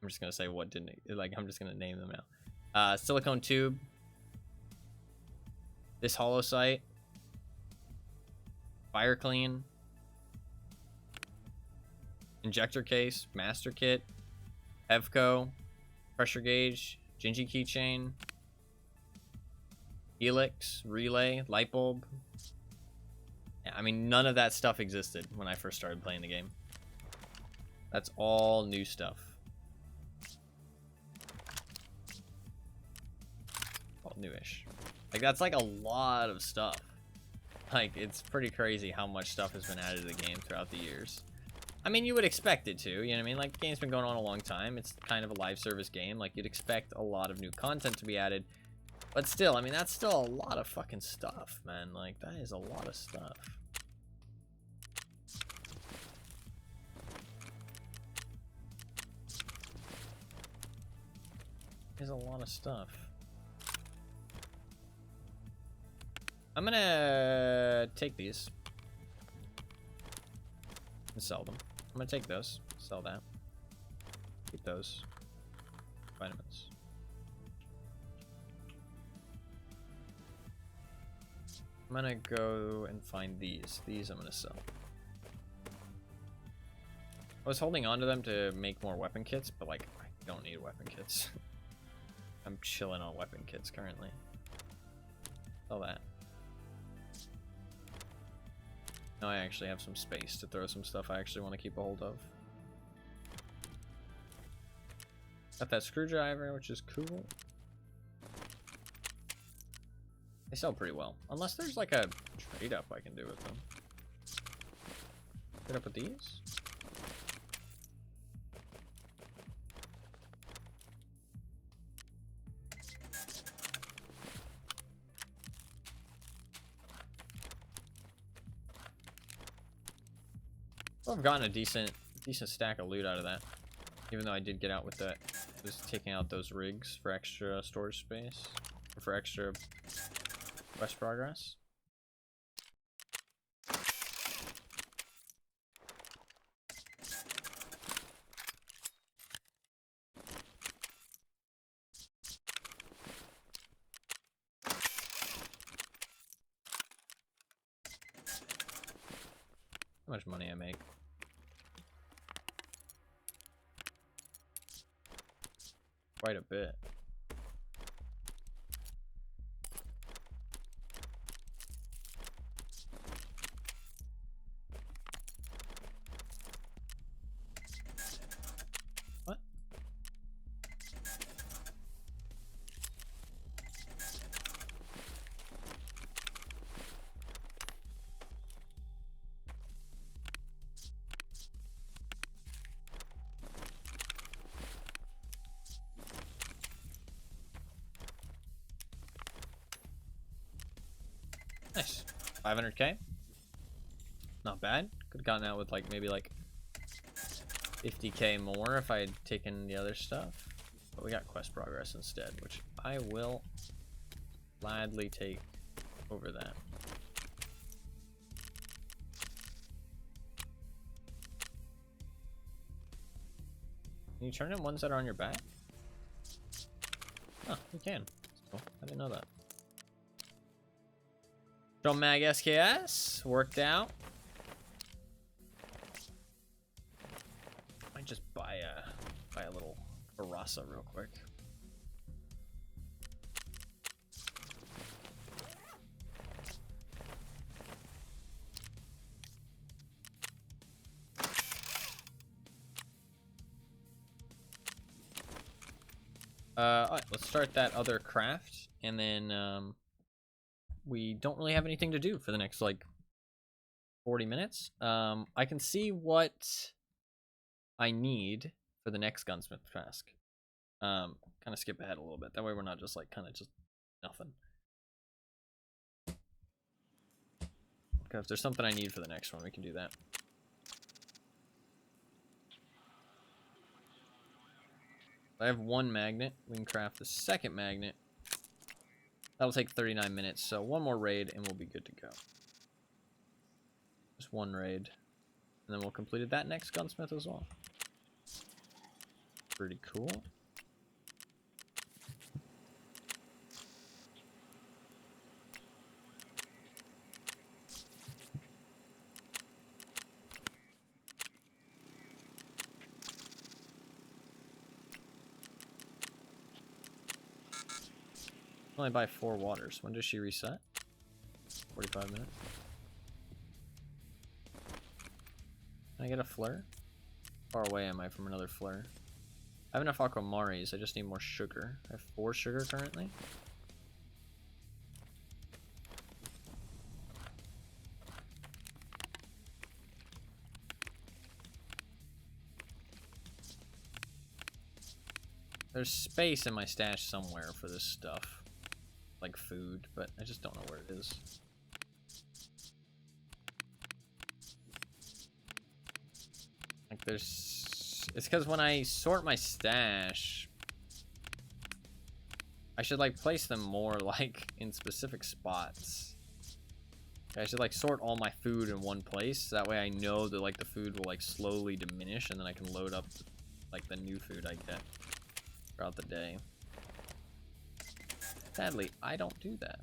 I'm just gonna say what didn't, like, I'm just gonna name them now. Silicone tube. This hollow sight. Fire clean. Injector case. Master kit. Evco. Pressure gauge. Gingy keychain. Helix. Relay. Light bulb. Yeah, I mean, none of that stuff existed when I first started playing the game. That's all new stuff. All newish. Like, that's like a lot of stuff. Like, it's pretty crazy how much stuff has been added to the game throughout the years. I mean, you would expect it to, you know what I mean? Like, the game's been going on a long time. It's kind of a live service game. Like, you'd expect a lot of new content to be added. But still, I mean, that's still a lot of fucking stuff, man. Like, that is a lot of stuff. There's a lot of stuff. I'm gonna take these and sell them. I'm gonna take those, sell that, keep those. Vitamins. I'm gonna go and find these. These I'm gonna sell. I was holding on to them to make more weapon kits, but like, I don't need weapon kits. I'm chilling on weapon kits currently. Sell that. Now I actually have some space to throw some stuff I actually want to keep a hold of. Got that screwdriver, which is cool. They sell pretty well. Unless there's like a trade up I can do with them. Trade up with these? Well, I've gotten a decent stack of loot out of that. Even though I did get out with that Just taking out those rigs for extra storage space, or for extra quest progress. How much money I make? Quite a bit. What? Nice. 500k. Not bad. Could have gotten out with like maybe like 50k more if I had taken the other stuff. But we got quest progress instead, which I will gladly take over that. Can you turn in ones that are on your back? Oh, you can. That's cool. I didn't know that. Drum Mag SKS worked out. Might just buy a little Barasa real quick. Alright, let's start that other craft, and then we don't really have anything to do for the next like 40 minutes. I can see what I need for the next gunsmith task. Kind of skip ahead a little bit. That way we're not just like kind of just nothing. Okay, if there's something I need for the next one, we can do that. I have one magnet. We can craft the second magnet. That'll take 39 minutes, so one more raid and we'll be good to go. Just one raid. And then we'll complete that next gunsmith as well. Pretty cool. Only buy 4 waters. When does she reset? 45 minutes. Can I get a flare? How far away am I from another flare? I have enough aquamaris. I just need more sugar. I have 4 sugar currently. There's space in my stash somewhere for this stuff. Like food, but I just don't know where it is. Like there's... It's because when I sort my stash, I should like place them more like in specific spots. I should like sort all my food in one place. That way I know that like the food will like slowly diminish, and then I can load up like the new food I get throughout the day. Sadly, I don't do that.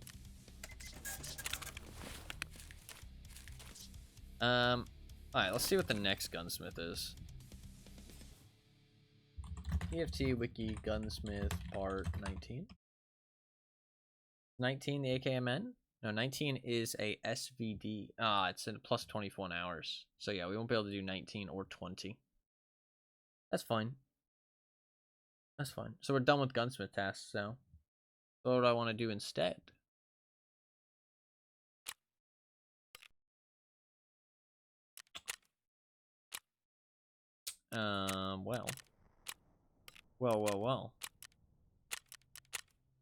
Alright, let's see what the next gunsmith is. EFT Wiki Gunsmith Part 19. 19 the AKMN? No, 19 is a SVD. Ah, it's in plus 21 hours. So yeah, we won't be able to do 19 or 20. That's fine. That's fine. So we're done with gunsmith tasks now. So what do I want to do instead? Well.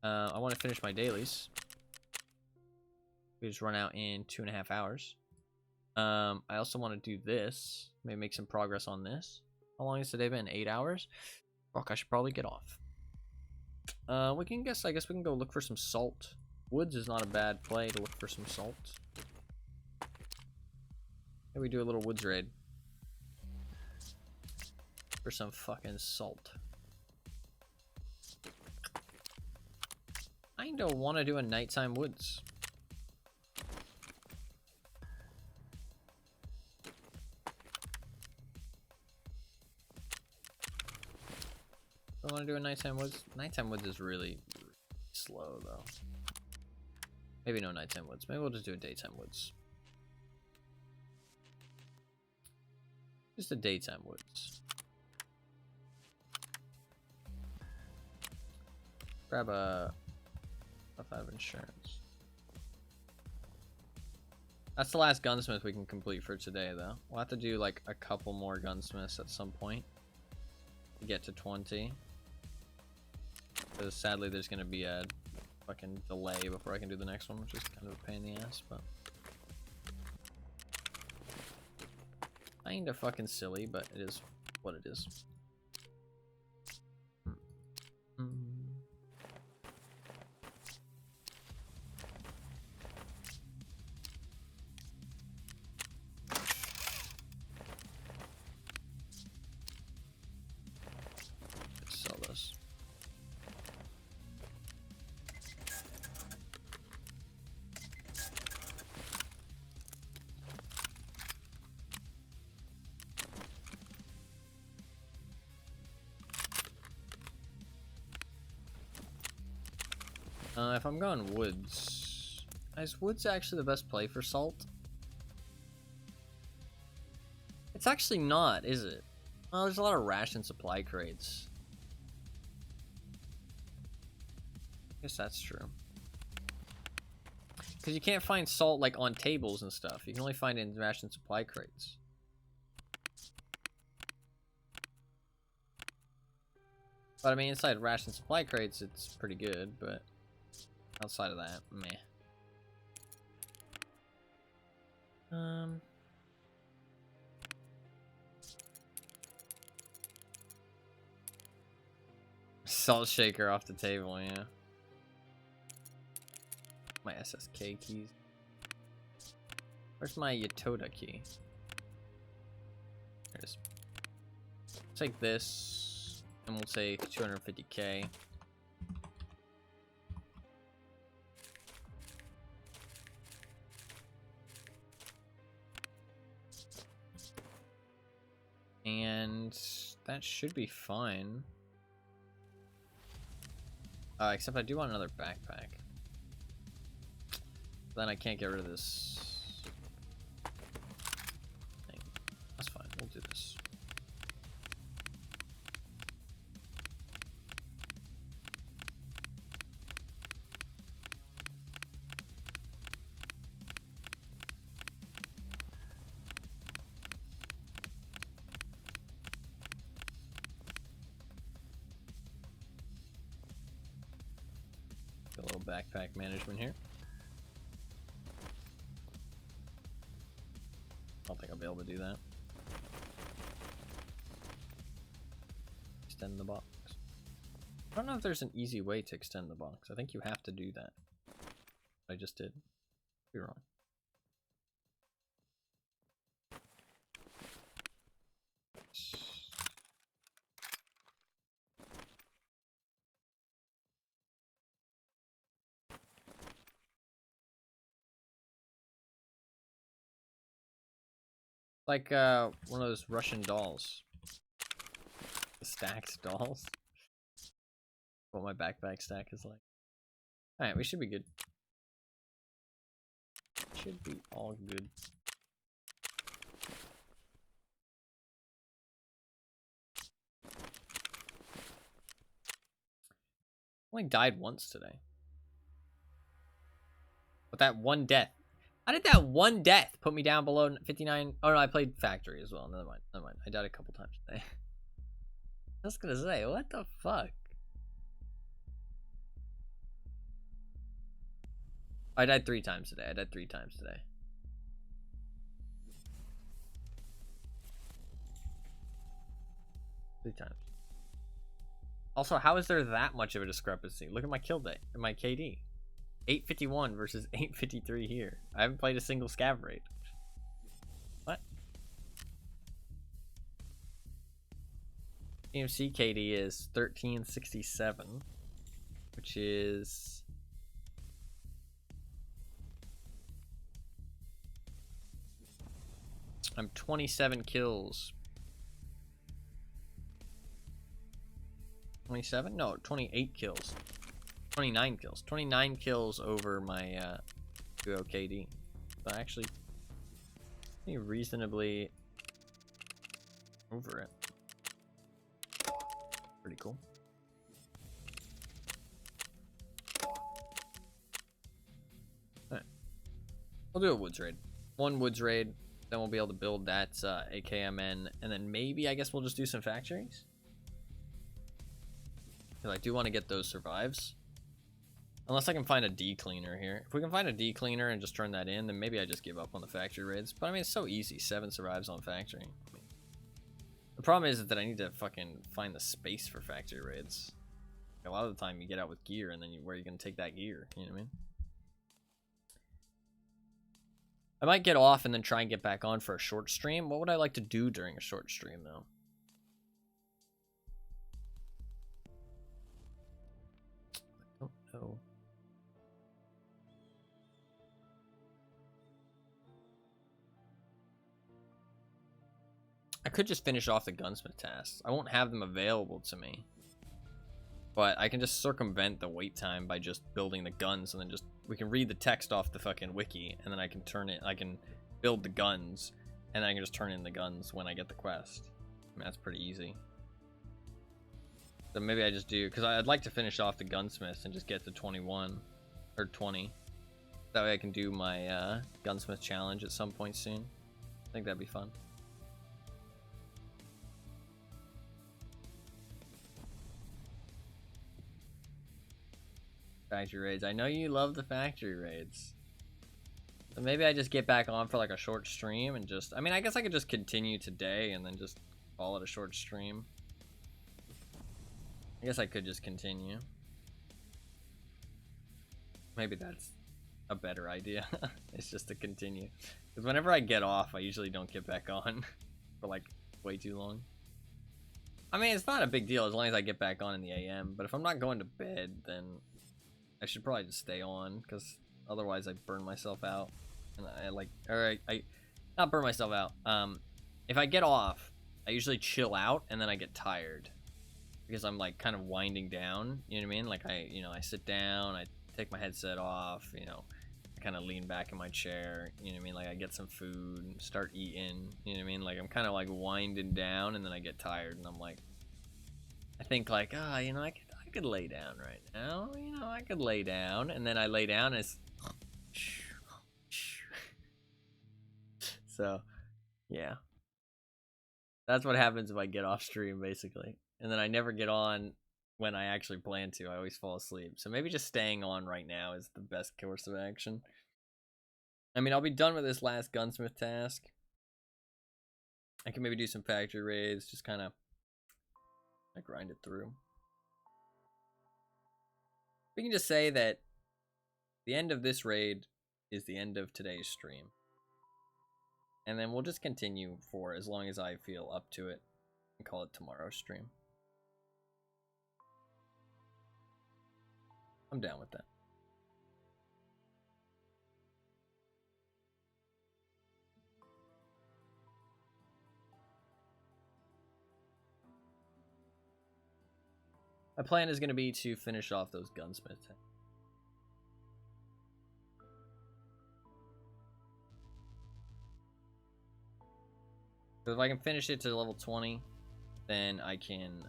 I want to finish my dailies. We just run out in 2.5 hours. I also want to do this. Maybe make some progress on this. How long has today been? 8 hours? Fuck, I should probably get off. We can guess. I guess we can go look for some salt. Woods is not a bad play to look for some salt. Maybe we do a little woods raid for some fucking salt. I don't want to do a nighttime woods. I want to do a nighttime woods. Nighttime woods is really slow though. Maybe no nighttime woods. Maybe we'll just do a daytime woods. Just a daytime woods. Grab a 5 insurance. That's the last gunsmith we can complete for today though. We'll have to do like a couple more gunsmiths at some point to get to 20. Because sadly there's gonna be a fucking delay before I can do the next one, which is kind of a pain in the ass, but kinda fucking silly, but it is what it is. Let's sell this. If I'm going woods, is woods actually the best play for salt? It's actually not, is it? Well, there's a lot of ration supply crates. I guess that's true. Because you can't find salt like on tables and stuff. You can only find it in ration supply crates. But I mean, inside ration supply crates, it's pretty good, but outside of that, meh. Salt shaker off the table, yeah. My SSK keys. Where's my Yatoda key? There it is. Take this, and we'll take 250k. And that should be fine. Except I do want another backpack. Then I can't get rid of this thing. That's fine, we'll do this. A little backpack management here. I don't think I'll be able to do that. Extend the box. I don't know if there's an easy way to extend the box. I think you have to do that. I just did. You're wrong. Like one of those Russian dolls. The stacked dolls. What my backpack stack is like. Alright, we should be good. Should be all good. Only died once today. But that one death. How did that one death put me down below 59? Oh no, I played factory as well. Never mind. Never mind. I died a couple times today. I was gonna say, what the fuck? I died 3 times today. I died 3 times today. Three times. Also, how is there that much of a discrepancy? Look at my kill day, my KD. 851 versus 853 here. I haven't played a single scav raid. What? EMC KD is 1367, which is... I'm 27 kills. 27? No, 28 kills. 29 kills. 29 kills over my duo KD. So actually, reasonably over it. Pretty cool. Alright. We'll do a woods raid. One woods raid. Then we'll be able to build that AKMN. And then maybe, I guess we'll just do some factories. Because I do want to get those survives. Unless I can find a D cleaner here. If we can find a D cleaner and just turn that in, then maybe I just give up on the factory raids. But I mean, it's so easy. 7 survives on factory. I mean, the problem is that I need to fucking find the space for factory raids. A lot of the time you get out with gear and then where are you going to take that gear? You know what I mean? I might get off and then try and get back on for a short stream. What would I like to do during a short stream though? I don't know. I could just finish off the gunsmith tasks. I won't have them available to me. But I can just circumvent the wait time by just building the guns and then just... We can read the text off the fucking wiki and then I can turn it... I can build the guns and then I can just turn in the guns when I get the quest. I mean, that's pretty easy. So maybe I just do... Because I'd like to finish off the gunsmiths and just get to 21. Or 20. That way I can do my gunsmith challenge at some point soon. I think that'd be fun. Factory raids. I know you love the factory raids. So maybe I just get back on for like a short stream and just... I mean, I guess I could just continue today and then just call it a short stream. I guess I could just continue. Maybe that's a better idea. It's just to continue. Because whenever I get off, I usually don't get back on for like way too long. I mean, it's not a big deal as long as I get back on in the AM. But if I'm not going to bed, then... I should probably just stay on, because otherwise I burn myself out. And I not burn myself out. If I get off, I usually chill out, and then I get tired. Because I'm, like, kind of winding down, you know what I mean? Like, I sit down, I take my headset off, you know. I kind of lean back in my chair, you know what I mean? Like, I get some food, and start eating, you know what I mean? Like, I'm kind of, like, winding down, and then I get tired, and I'm like... I think, like, you know, I could lay down right now, you know, I could lay down, and then I lay down and it's so yeah, that's what happens if I get off stream basically, and then I never get on when I actually plan to. I always fall asleep, so maybe just staying on right now is the best course of action. I mean, I'll be done with this last gunsmith task. I can maybe do some factory raids, just kind of grind it through. We can just say that the end of this raid is the end of today's stream. And then we'll just continue for as long as I feel up to it and call it tomorrow's stream. I'm down with that. My plan is going to be to finish off those gunsmiths. So if I can finish it to level 20, then I can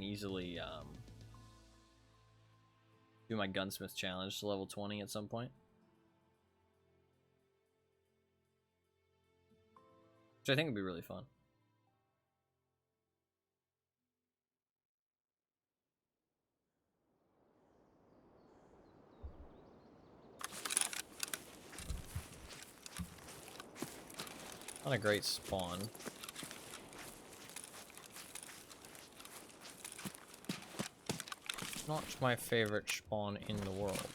easily do my gunsmith challenge to level 20 at some point. Which I think would be really fun. Not a great spawn. Not my favorite spawn in the world.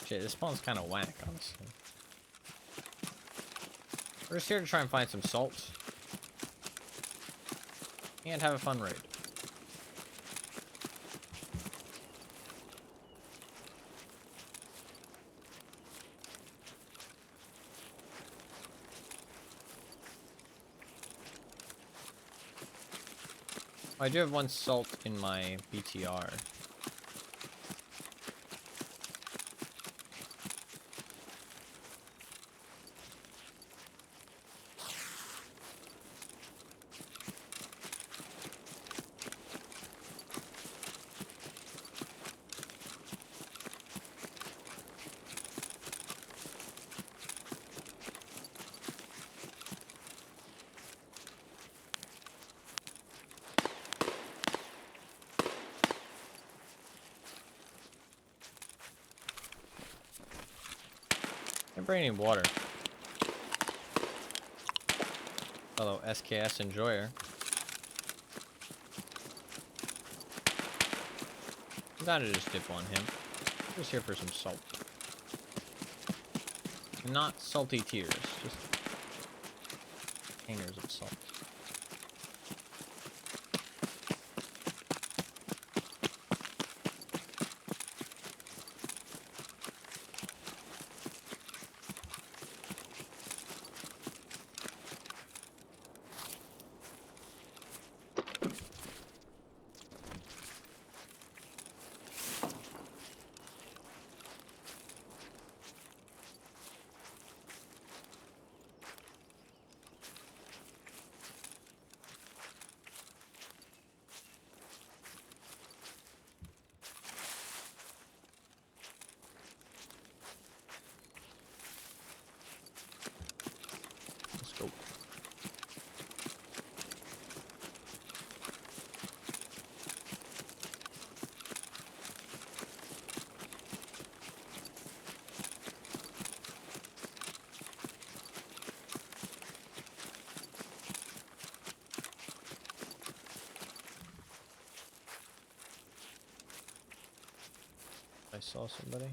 Shit, this spawn's kind of whack, honestly. We're just here to try and find some salt. And have a fun raid. I do have one salt in my BTR. Can't bring any water. Hello, SKS Enjoyer. I'm gotta just dip on him. I'm just here for some salt. Not salty tears, just hangers of salt. Let's go. I saw somebody.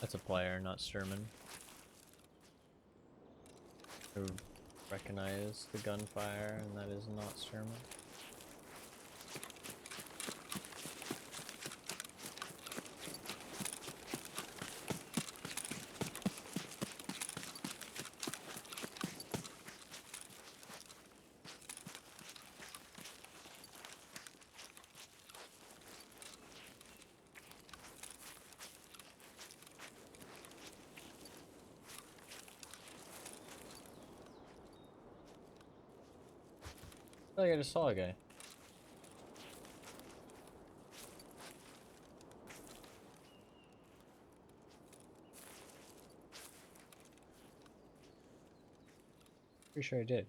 That's a player, not Sturman. Who recognized the gunfire, and that is not Sturman. I feel like I just saw a guy. Pretty sure I did.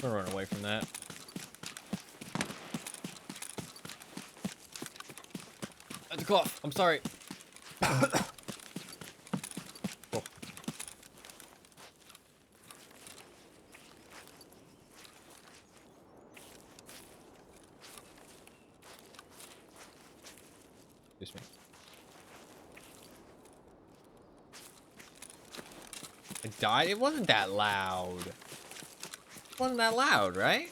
I'm gonna run away from that. That's a cough. I'm sorry. Oh. Excuse me. I died? It wasn't that loud. It wasn't that loud, right?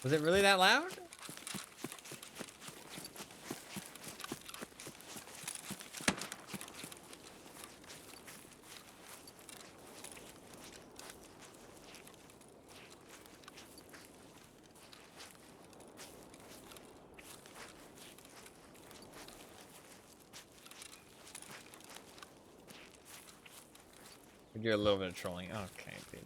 Was it really that loud? We do a little bit of trolling. Okay, dude.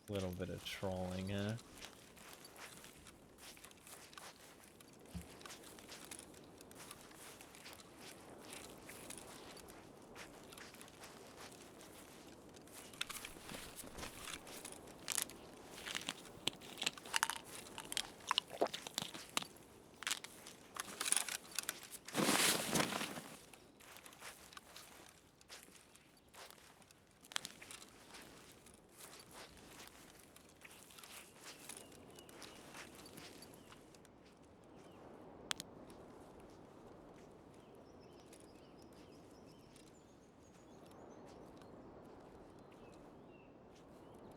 A little bit of trolling, huh?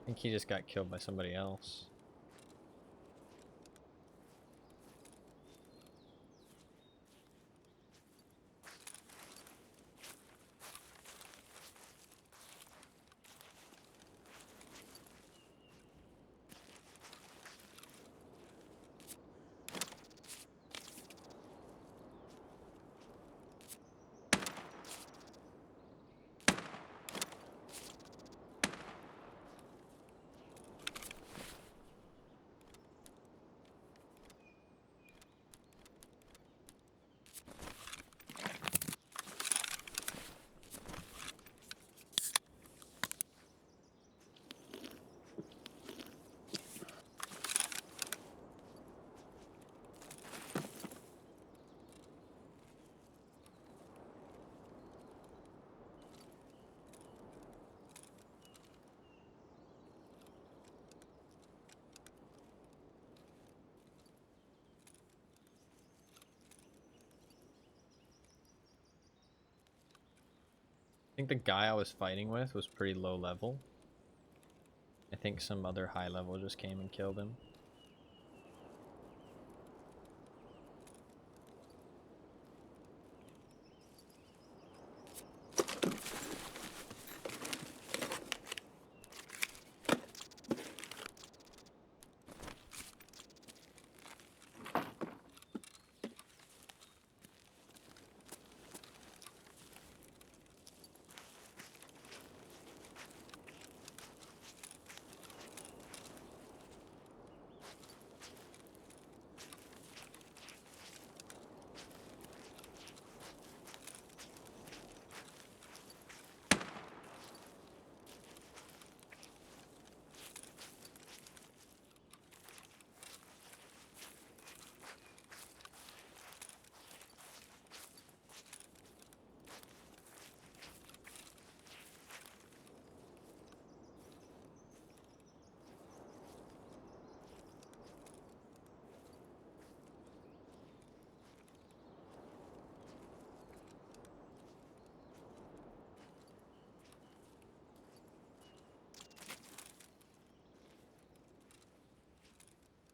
I think he just got killed by somebody else. I think the guy I was fighting with was pretty low level. I think some other high level just came and killed him.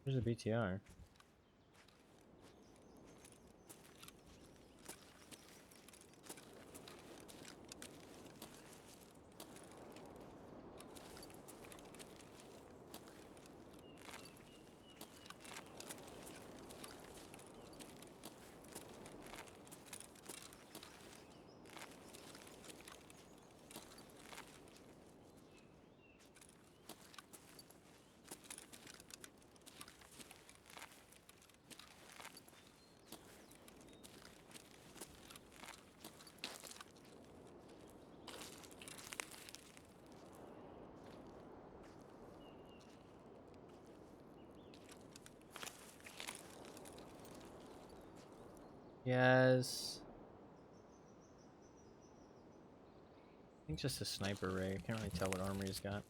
Where's the BTR? Yes. I think just a sniper rig. I can't really tell what armor he's got.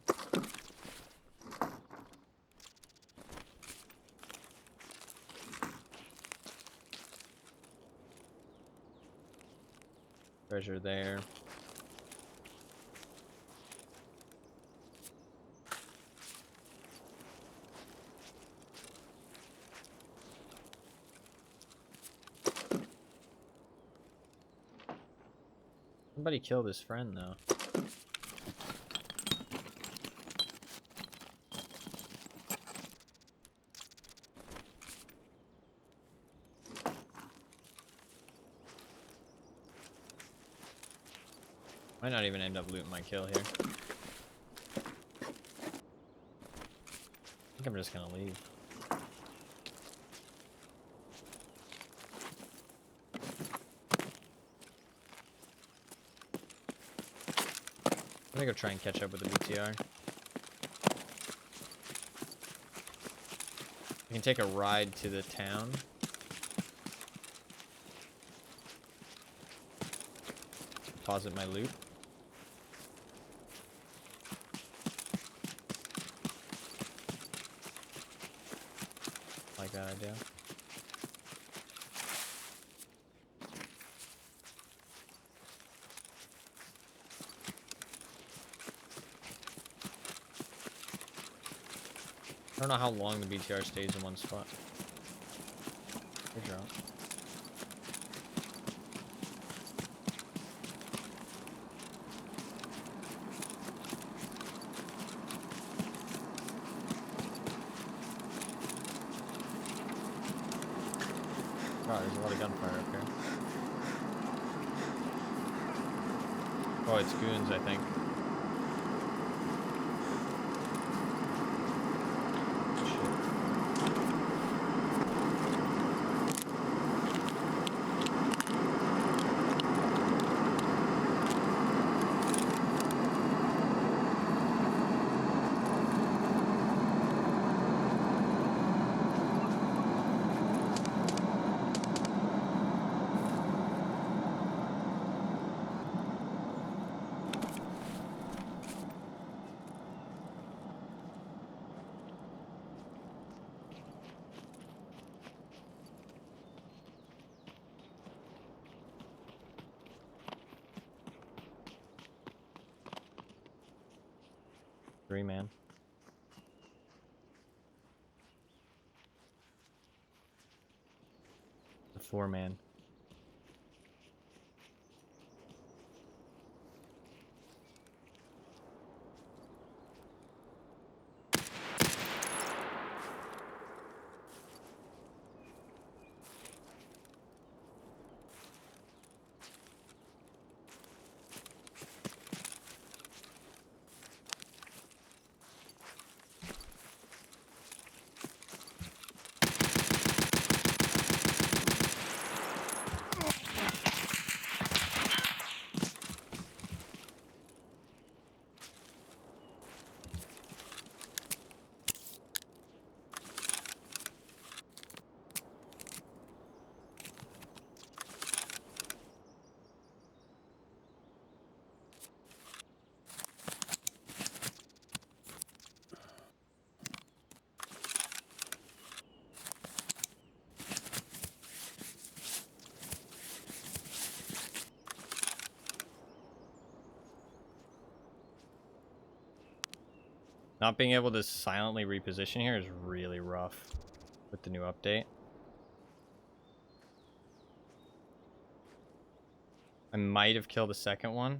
Treasure there. Somebody killed his friend though. Might not even end up looting my kill here. I think I'm just gonna leave. I'm gonna go try and catch up with the BTR. I can take a ride to the town. Deposit my loot. Like that idea. I don't know how long the BTR stays in one spot. Good drop. Oh, there's a lot of gunfire up here. Oh, it's goons, I think. Three man. A 4-man. Not being able to silently reposition here is really rough with the new update. I might have killed the second one.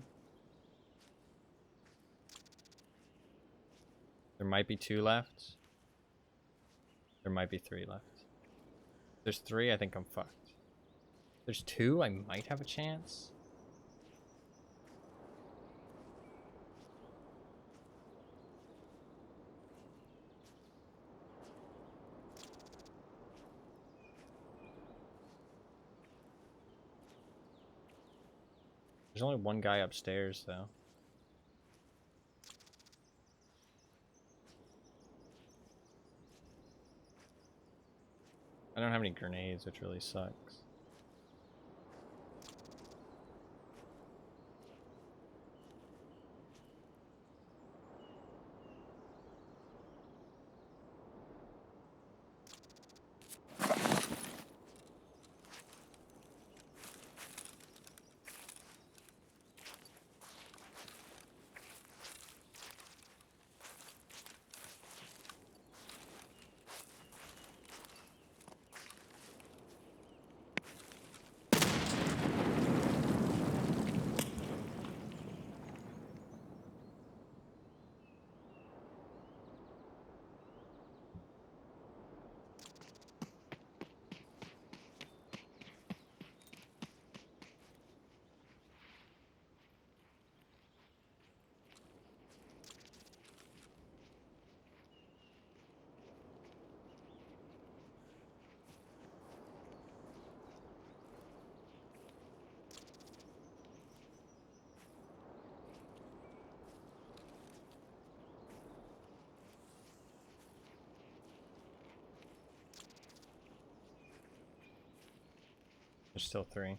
There might be 2 left. There might be 3 left. If there's 3, I think I'm fucked. If there's 2, I might have a chance. There's only 1 guy upstairs, though. I don't have any grenades, which really sucks. There's still 3.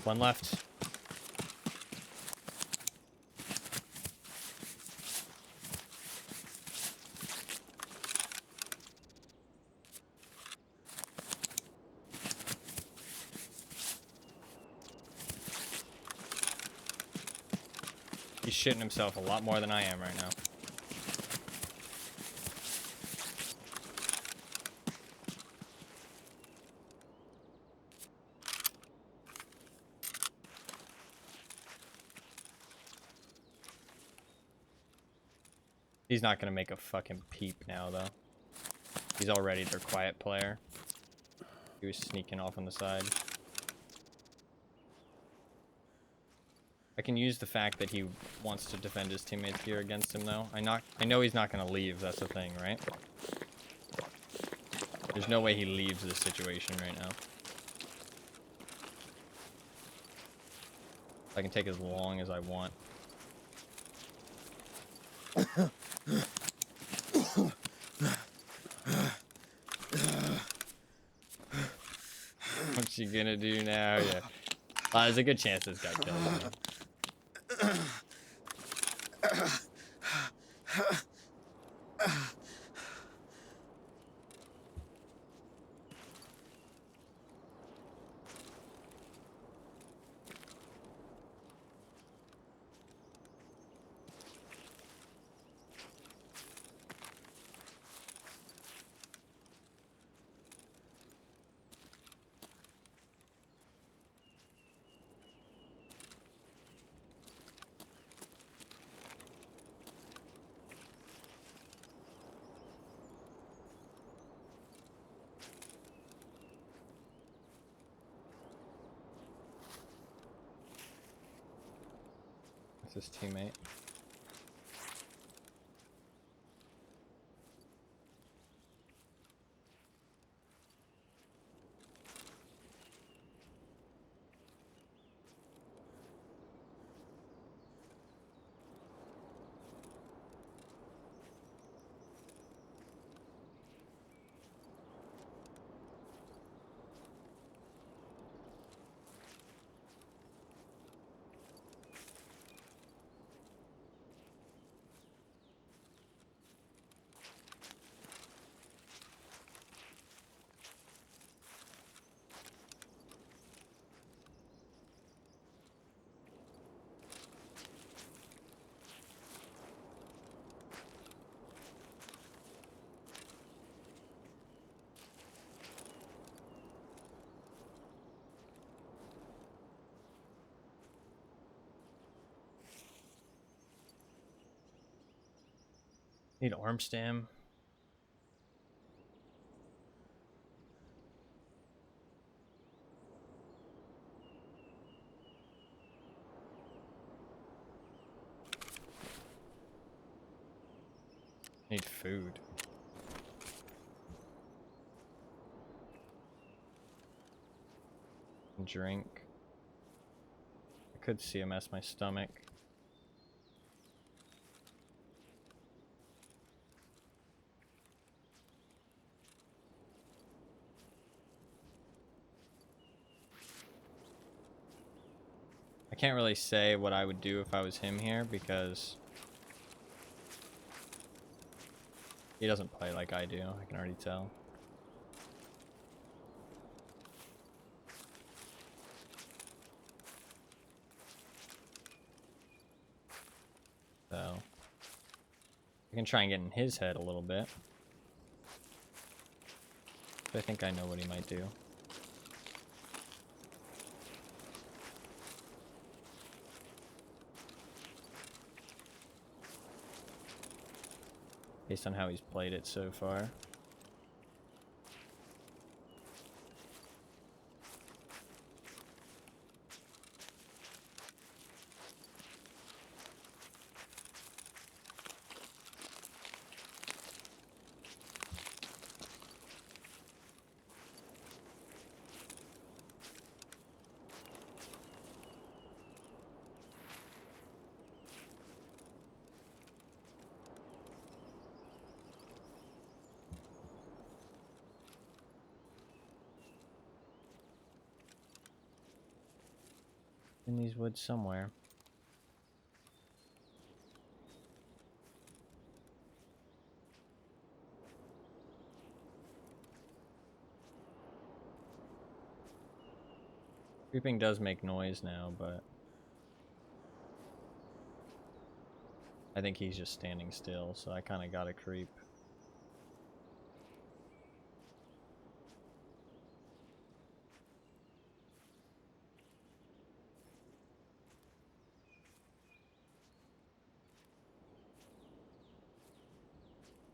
One left. He's shitting himself a lot more than I am right now. He's not gonna make a fucking peep now, though. He's already their quiet player. He was sneaking off on the side. I can use the fact that he wants to defend his teammates here against him, though. I know he's not gonna leave, that's the thing, right? There's no way he leaves this situation right now. I can take as long as I want. What's he gonna do now? Yeah. There's a good chance this guy kills him. His teammate. Need arm stam. Need food. Drink. I could CMS my stomach. I can't really say what I would do if I was him here because he doesn't play like I do. I can already tell. So I can try and get in his head a little bit. But I think I know what he might do. Based on how he's played it so far. In these woods somewhere. Creeping does make noise now, but I think he's just standing still, so I kind of gotta creep.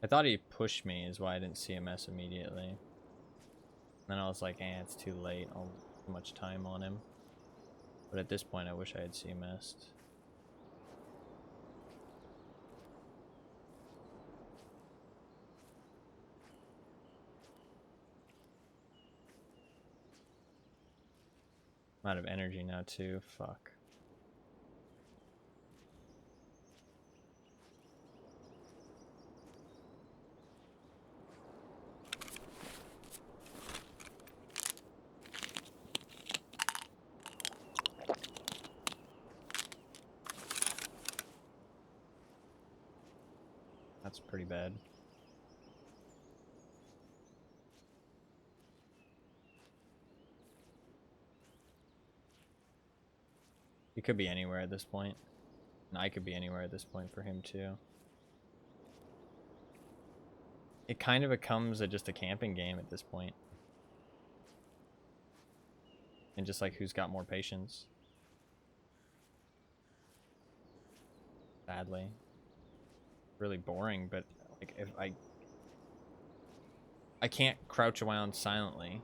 I thought he pushed me, is why I didn't CMS immediately. Then I was like, it's too late. I'll too much time on him. But at this point, I wish I had CMS'd. I'm out of energy now, too. Fuck. That's pretty bad. He could be anywhere at this point. And I could be anywhere at this point for him, too. It kind of becomes just a camping game at this point. And just like who's got more patience. Sadly. Really boring, but like if I can't crouch around silently.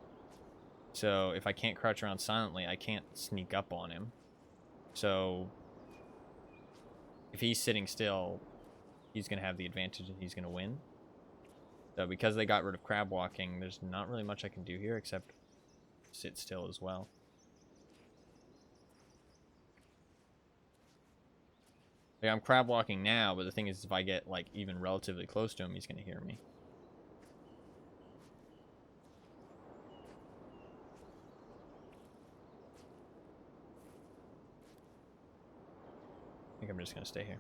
So if I can't crouch around silently, I can't sneak up on him. So if he's sitting still, he's going to have the advantage and he's going to win. So because they got rid of crab walking, there's not really much I can do here except sit still as well. Like, I'm crab walking now, but the thing is if I get like even relatively close to him, he's going to hear me. I think I'm just going to stay here.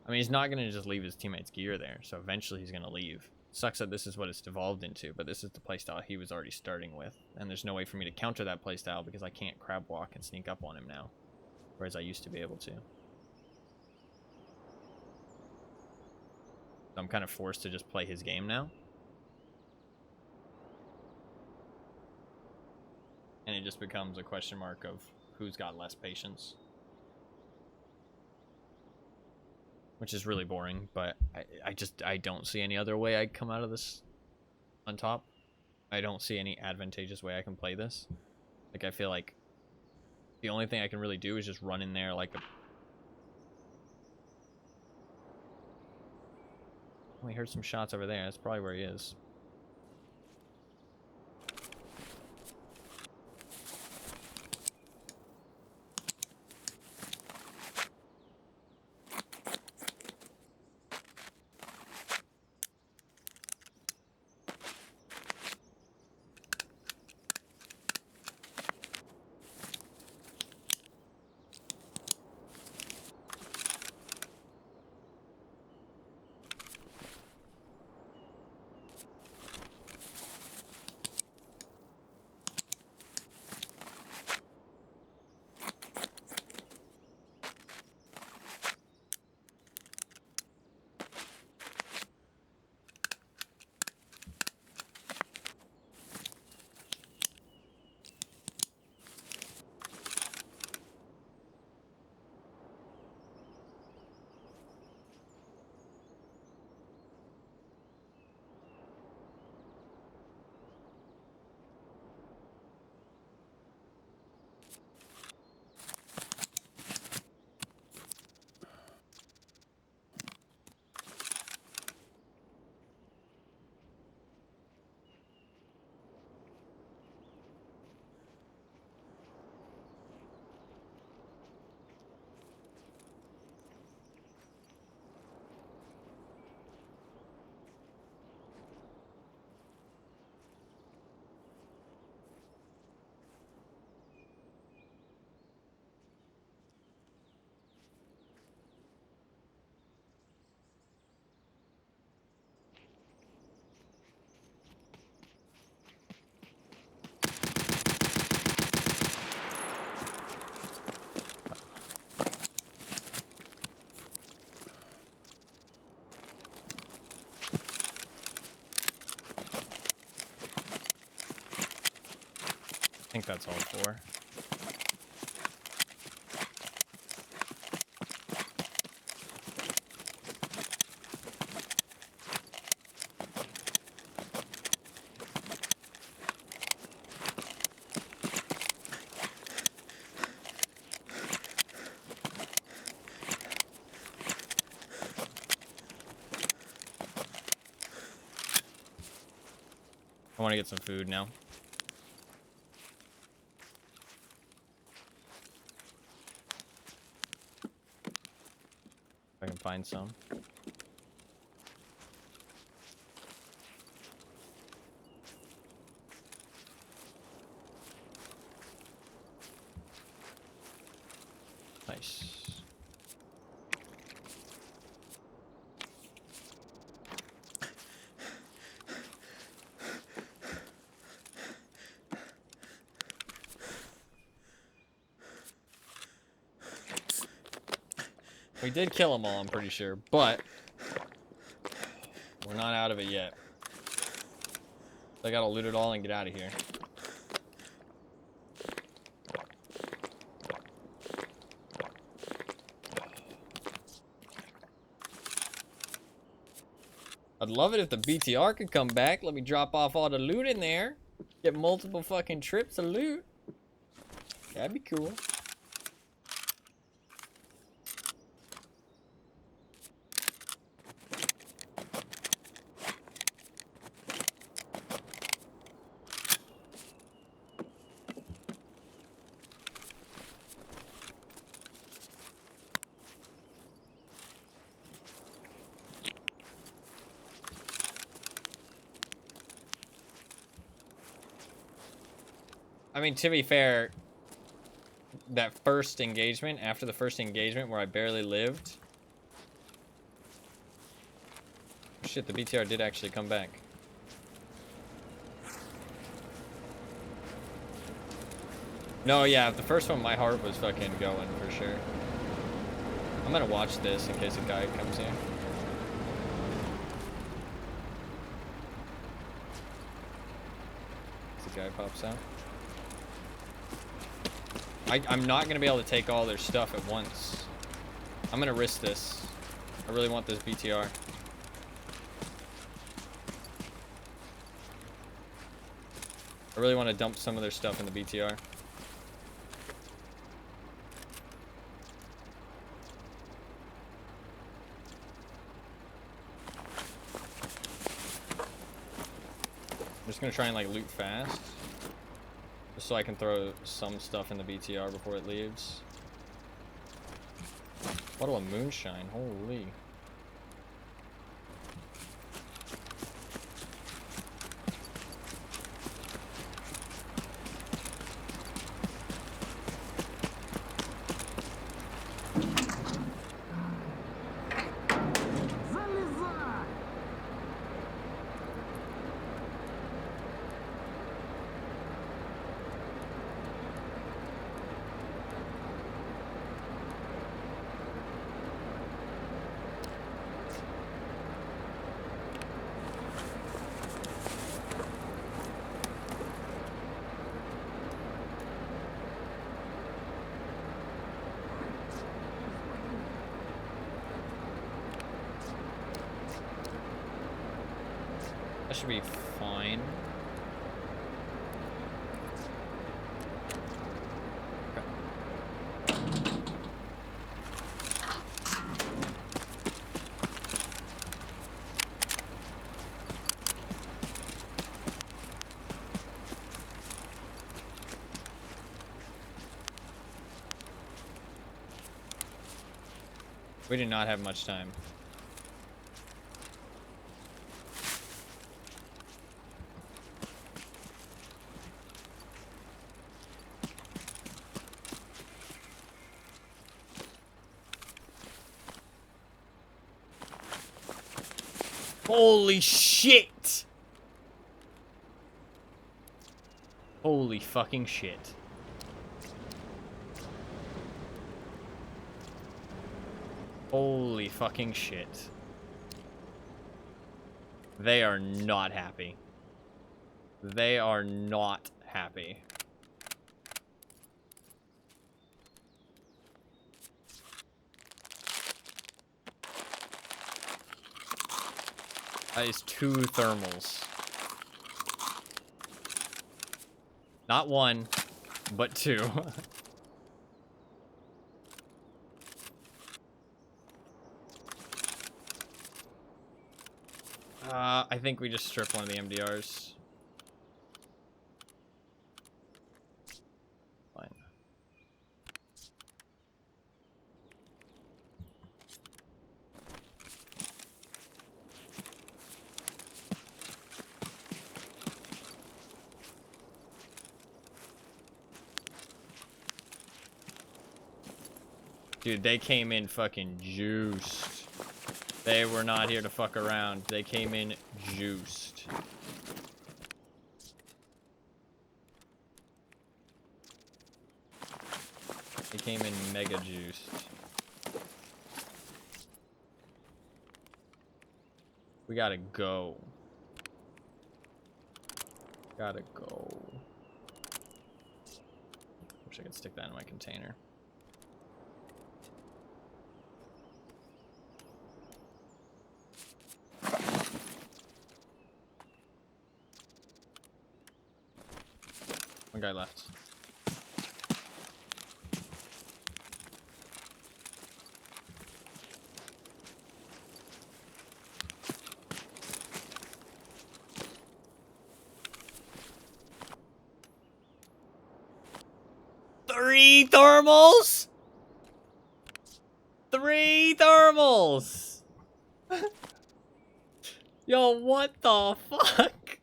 I mean, he's not going to just leave his teammates' gear there, so eventually he's going to leave. Sucks that this is what it's devolved into, but this is the playstyle he was already starting with, and there's no way for me to counter that playstyle because I can't crab walk and sneak up on him now, whereas I used to be able to. So I'm kind of forced to just play his game now. And it just becomes a question mark of who's got less patience. Which is really boring, but I don't see any other way I come out of this on top. I don't see any advantageous way I can play this. Like, I feel like the only thing I can really do is just run in there like a... Oh, we heard some shots over there. That's probably where he is. think that's all 4. I want to get some food now. If I can find some. Nice. We did kill them all, I'm pretty sure, but we're not out of it yet. I gotta loot it all and get out of here. I'd love it if the BTR could come back. Let me drop off all the loot in there. Get multiple fucking trips of loot. That'd be cool. I mean, to be fair, that first engagement, after the first engagement where I barely lived... Shit, the BTR did actually come back. No, yeah, the first one, my heart was fucking going, for sure. I'm gonna watch this in case a guy comes here. The guy pops out. I'm not going to be able to take all their stuff at once. I'm going to risk this. I really want this BTR. I really want to dump some of their stuff in the BTR. I'm just going to try and like loot fast. Just so I can throw some stuff in the BTR before it leaves. Bottle of moonshine, holy. That should be fine. We do not have much time. Holy shit! Holy fucking shit. Holy fucking shit. They are not happy. They are not happy. That is 2 thermals. Not 1, but 2. I think we just strip one of the MDRs. Fine. Dude, they came in fucking juiced. They were not here to fuck around. They came in juiced. They came in mega juiced. We gotta go. Gotta go. Wish I could stick that in my container. One guy left. Three thermals? 3 thermals! Yo, what the fuck?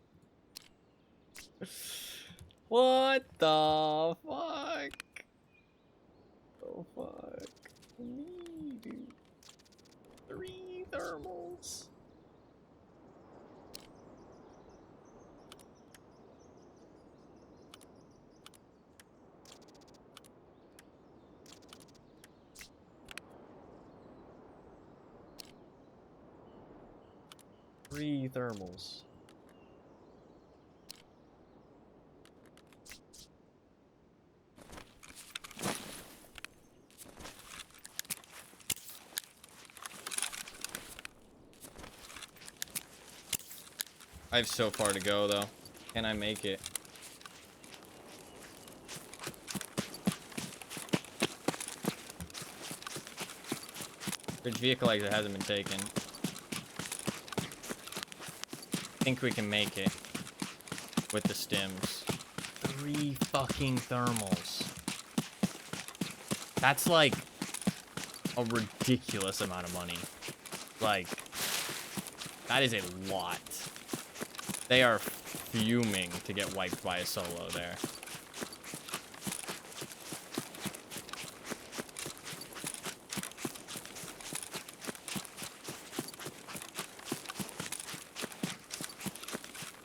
What the fuck? The fuck? Me, dude. 3 thermals. Three thermals. I have so far to go, though. Can I make it? Bridge vehicle exit hasn't been taken. I think we can make it with the stims. 3 fucking thermals. That's like a ridiculous amount of money. Like, that is a lot. They are fuming to get wiped by a solo there.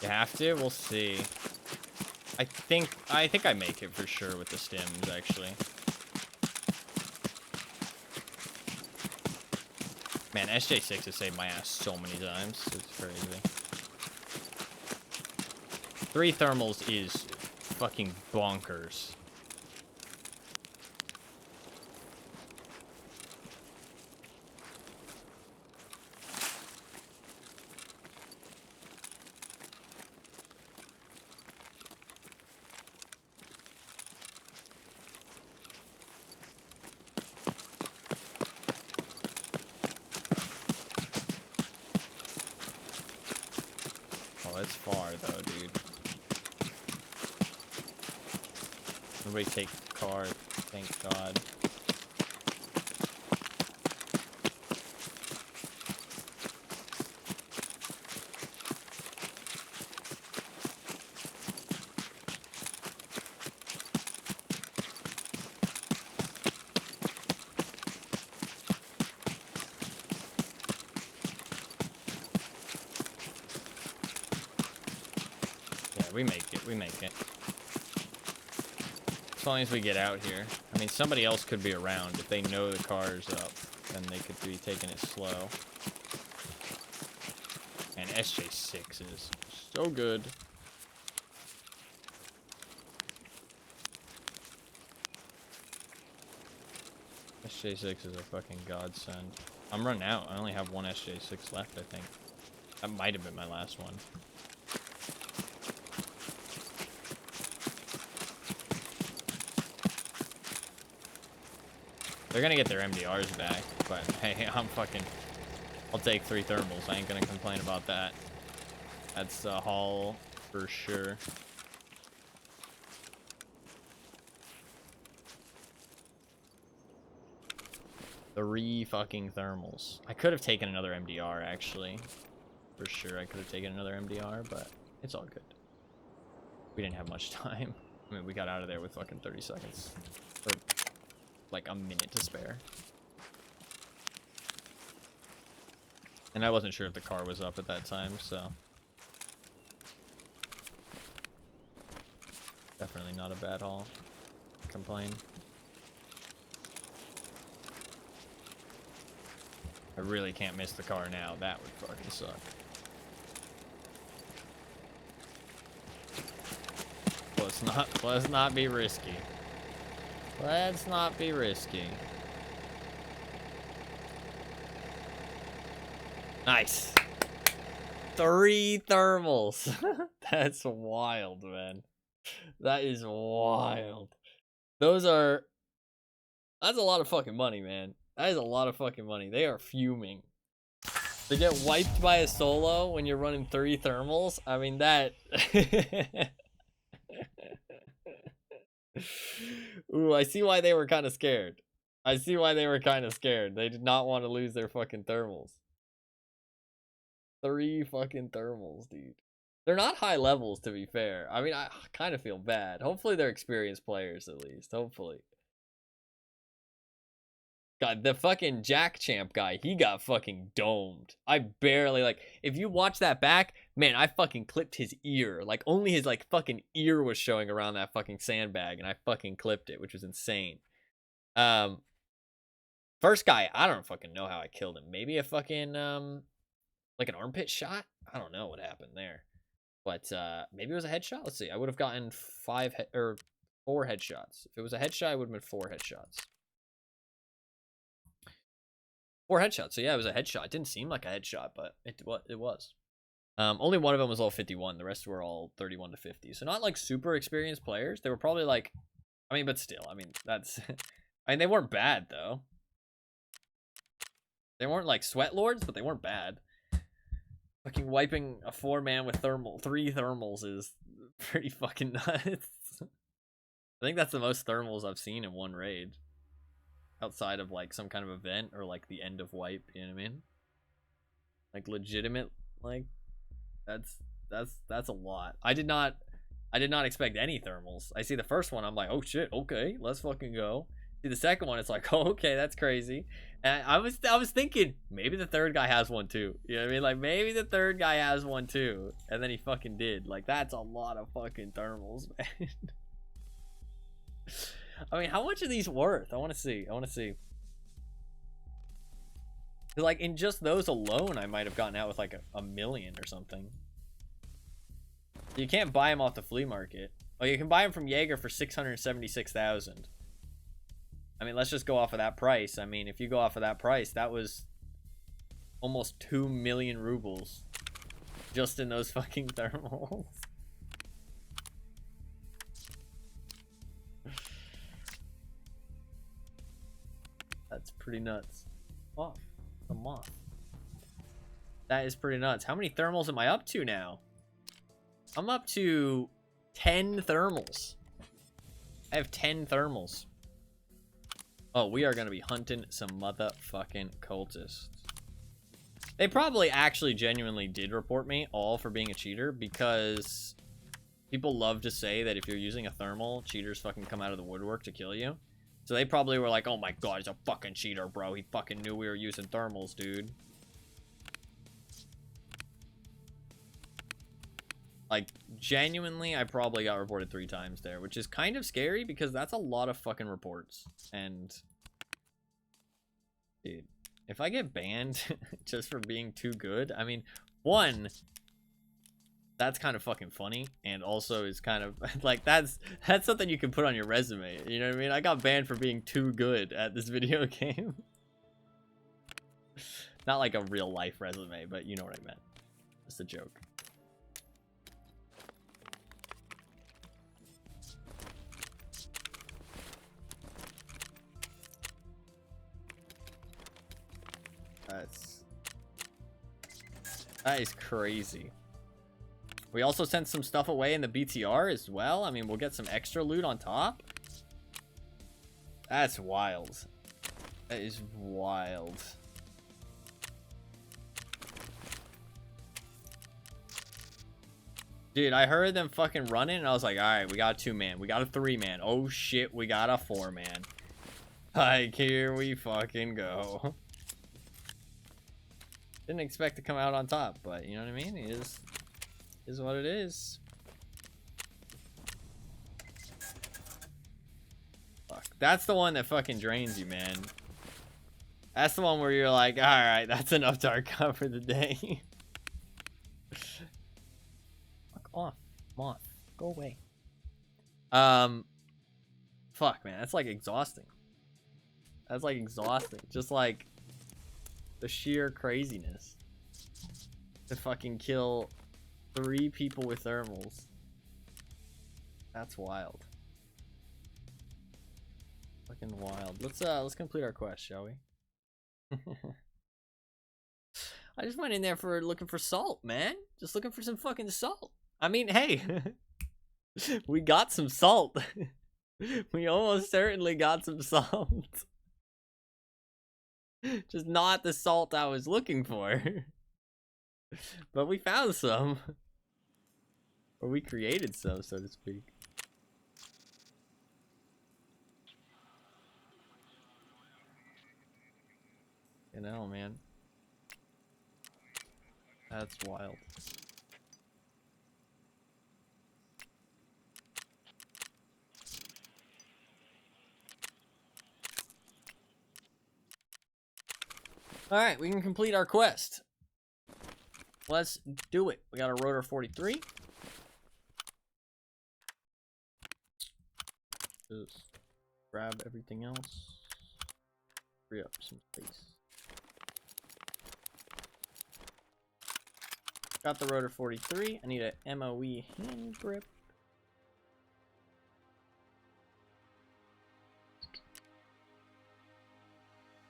You have to? We'll see. I think I make it for sure with the stims, actually. Man, SJ6 has saved my ass so many times. It's crazy. 3 thermals is fucking bonkers. Oh, it's far though, dude. Nobody take the car, thank God. Yeah, we make it, we make it. As long as we get out here. I mean, somebody else could be around. If they know the car's up, then they could be taking it slow. And SJ6 is so good. SJ6 is a fucking godsend. I'm running out. I only have one SJ6 left, I think. That might have been my last one. They're gonna get their MDRs back, but hey, I'll take 3 thermals. I ain't gonna complain about that. That's a haul for sure. Three fucking thermals. I could have taken another MDR, actually. For sure, I could have taken another MDR, but it's all good. We didn't have much time. I mean, we got out of there with fucking 30 seconds. Or, like, a minute to spare. And I wasn't sure if the car was up at that time, so... Definitely not a bad haul. Complain. I really can't miss the car now. That would fucking suck. Let's not be risky. Let's not be risky. Nice. 3 thermals. That's wild, man. That is wild. That's a lot of fucking money, man. That is a lot of fucking money. They are fuming. To get wiped by a solo when you're running 3 thermals, I mean, that... Ooh, I see why they were kind of scared. I see why they were kind of scared. They did not want to lose their fucking thermals. 3 fucking thermals, dude. They're not high levels, to be fair. I mean, I kind of feel bad. Hopefully they're experienced players, at least. Hopefully. God, the fucking Jack Champ guy, he got fucking domed. I barely, like, if you watch that back, man, I fucking clipped his ear. Like, only his, like, fucking ear was showing around that fucking sandbag, and I fucking clipped it, which was insane. First guy, I don't fucking know how I killed him. Maybe a fucking, like an armpit shot? I don't know what happened there. But, maybe it was a headshot? Let's see. I would have gotten 4 headshots. If it was a headshot, it would have been 4 headshots. 4 headshots. So yeah, it was a headshot. It didn't seem like a headshot, but it was. Only one of them was all 51. The rest were all 31 to 50. So not like super experienced players. They were probably like, I mean, but still, I mean, that's, I mean, they weren't bad though. They weren't like sweat lords, but they weren't bad. Fucking wiping a 4-man with 3 thermals is pretty fucking nuts. I think that's the most thermals I've seen in one raid. Outside of like some kind of event or like the end of wipe, you know what I mean? Like legitimate, like that's a lot. I did not expect any thermals. I see the first one, I'm like, oh shit, okay, let's fucking go. See the second one, it's like, oh, okay, that's crazy. And I was thinking maybe the third guy has one too. You know what I mean? Like maybe the third guy has one too, and then he fucking did. Like that's a lot of fucking thermals, man. I mean, how much are these worth? I want to see. Like, in just those alone, I might have gotten out with, like, a million or something. You can't buy them off the flea market. Oh, you can buy them from Jaeger for 676,000. I mean, let's just go off of that price. I mean, if you go off of that price, that was almost 2 million rubles. Just in those fucking thermals. That's pretty nuts. Oh, the moth. That is pretty nuts. How many thermals am I up to now? I'm up to 10 thermals. I have 10 thermals. Oh, we are going to be hunting some motherfucking cultists. They probably actually genuinely did report me all for being a cheater because people love to say that if you're using a thermal, cheaters fucking come out of the woodwork to kill you. So they probably were like, oh my god, he's a fucking cheater, bro. He fucking knew we were using thermals, dude. Like, genuinely, I probably got reported 3 times there, which is kind of scary because that's a lot of fucking reports. And, dude, if I get banned just for being too good, I mean, one, that's kind of fucking funny, and also is kind of like that's something you can put on your resume, you know what I mean? I got banned for being too good at this video game. Not like a real life resume, but you know what I meant. Just a joke. That is crazy. We also sent some stuff away in the BTR as well. I mean, we'll get some extra loot on top. That's wild. That is wild. Dude, I heard them fucking running and I was like, alright, we got a 2-man. We got a 3-man. Oh shit, we got a 4-man. Like, here we fucking go. Didn't expect to come out on top, but you know what I mean? It is what it is. Fuck. That's the one that fucking drains you, man. That's the one where you're like, alright, that's enough dark cover for the day. Fuck off, moth. Go away. Fuck, man. That's like exhausting. That's like exhausting. Just like the sheer craziness to fucking kill 3 people with thermals. That's wild. Fucking wild. Let's complete our quest, shall we? I just went in there for looking for salt, man. Just looking for some fucking salt. I mean, hey, we got some salt. We almost certainly got some salt. Just not the salt I was looking for. But we found some. Or we created some, so to speak. You know, man. That's wild. Alright, we can complete our quest. Let's do it. We got a rotor 43. Just grab everything else. Free up some space. Got the rotor 43. I need a MOE hand grip.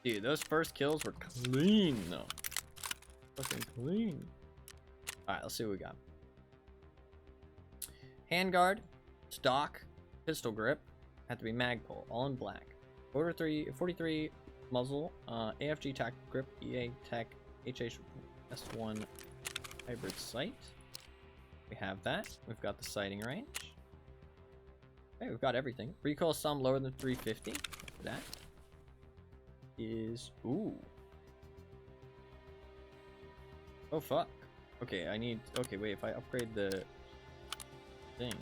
Dude, those first kills were clean though. Fucking clean. Alright, let's see what we got. Handguard, stock, pistol grip, have to be magpul, all in black. Rotor 43 muzzle, AFG tac grip, EA tech, HS1 hybrid sight. We have that. We've got the sighting range. Okay, we've got everything. Recoil sum lower than 350. That is ooh. Oh fuck. Okay, I need. Okay, wait. If I upgrade the thing,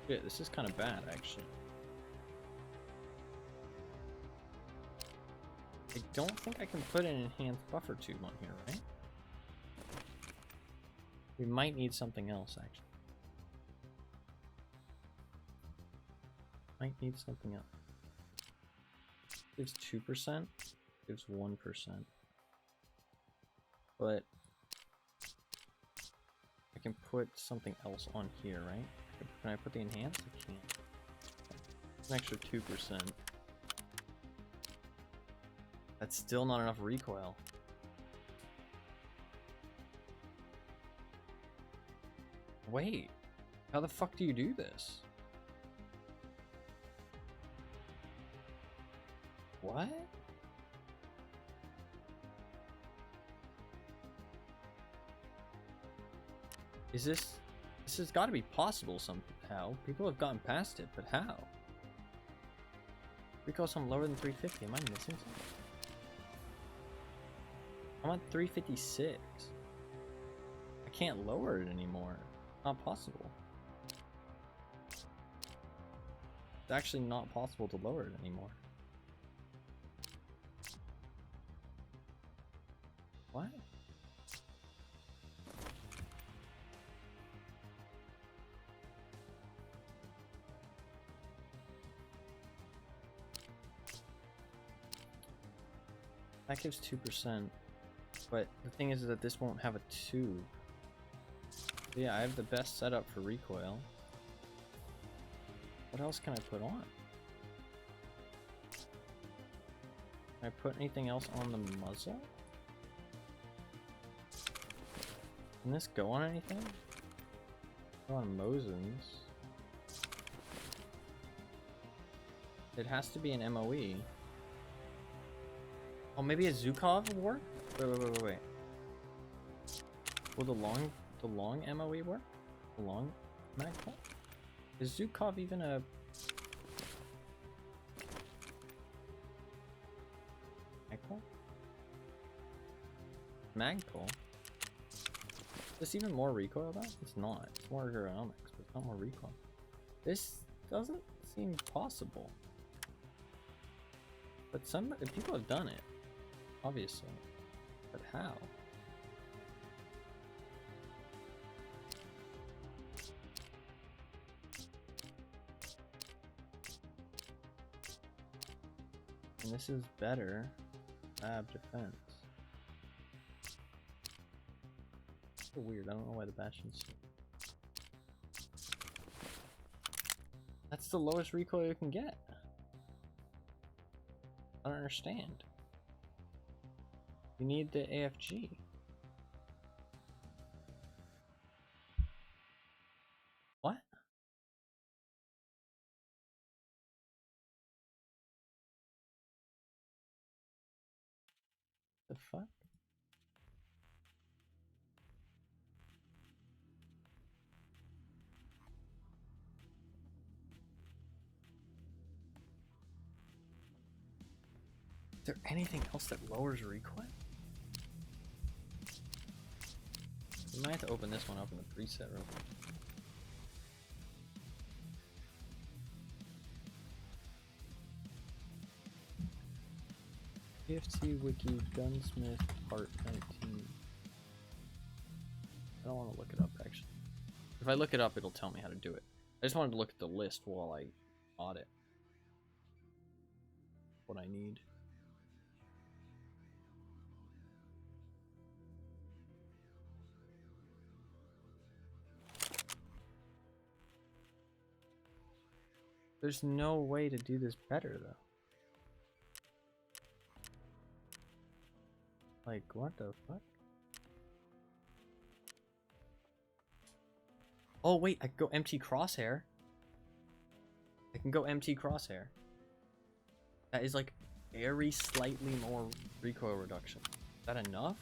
shit, this is kind of bad actually. I don't think I can put an enhanced buffer tube on here, right? We might need something else actually. Might need something else. Gives 2%, gives 1%. But I can put something else on here, right? Can I put the enhanced? I can't. An extra 2%. That's still not enough recoil. Wait, how the fuck do you do this? What? Is this has got to be possible somehow. People have gotten past it, but how? Recoil some lower than 350. Am I missing something? I'm at 356. I can't lower it anymore. Not possible. It's actually not possible to lower it anymore. What? That gives 2%. But the thing is that this won't have a tube. So yeah, I have the best setup for recoil. What else can I put on? Can I put anything else on the muzzle? Can this go on anything? Go on Mosin's. It has to be an MOE. Oh, maybe a Zukov will work? Wait. Will the long MOE work? The long magpul? Is Zukov even a... Magpul? Magpul? Is this even more recoil though? It's not. It's more ergonomics, but it's not more recoil. This doesn't seem possible. But people have done it, obviously. But how? And this is better. Lab defense. So weird. I don't know why the bastion's. That's the lowest recoil you can get. I don't understand. You need the AFG. What? The fuck? Is there anything else that lowers recoil? We might have to open this one up in the preset real quick. PFT Wiki Gunsmith Part 19. I don't want to look it up actually. If I look it up, it'll tell me how to do it. I just wanted to look at the list while I audit what I need. There's no way to do this better though. Like, what the fuck? Oh wait, I can go MT crosshair. I can go MT crosshair. That is like very slightly more recoil reduction. Is that enough?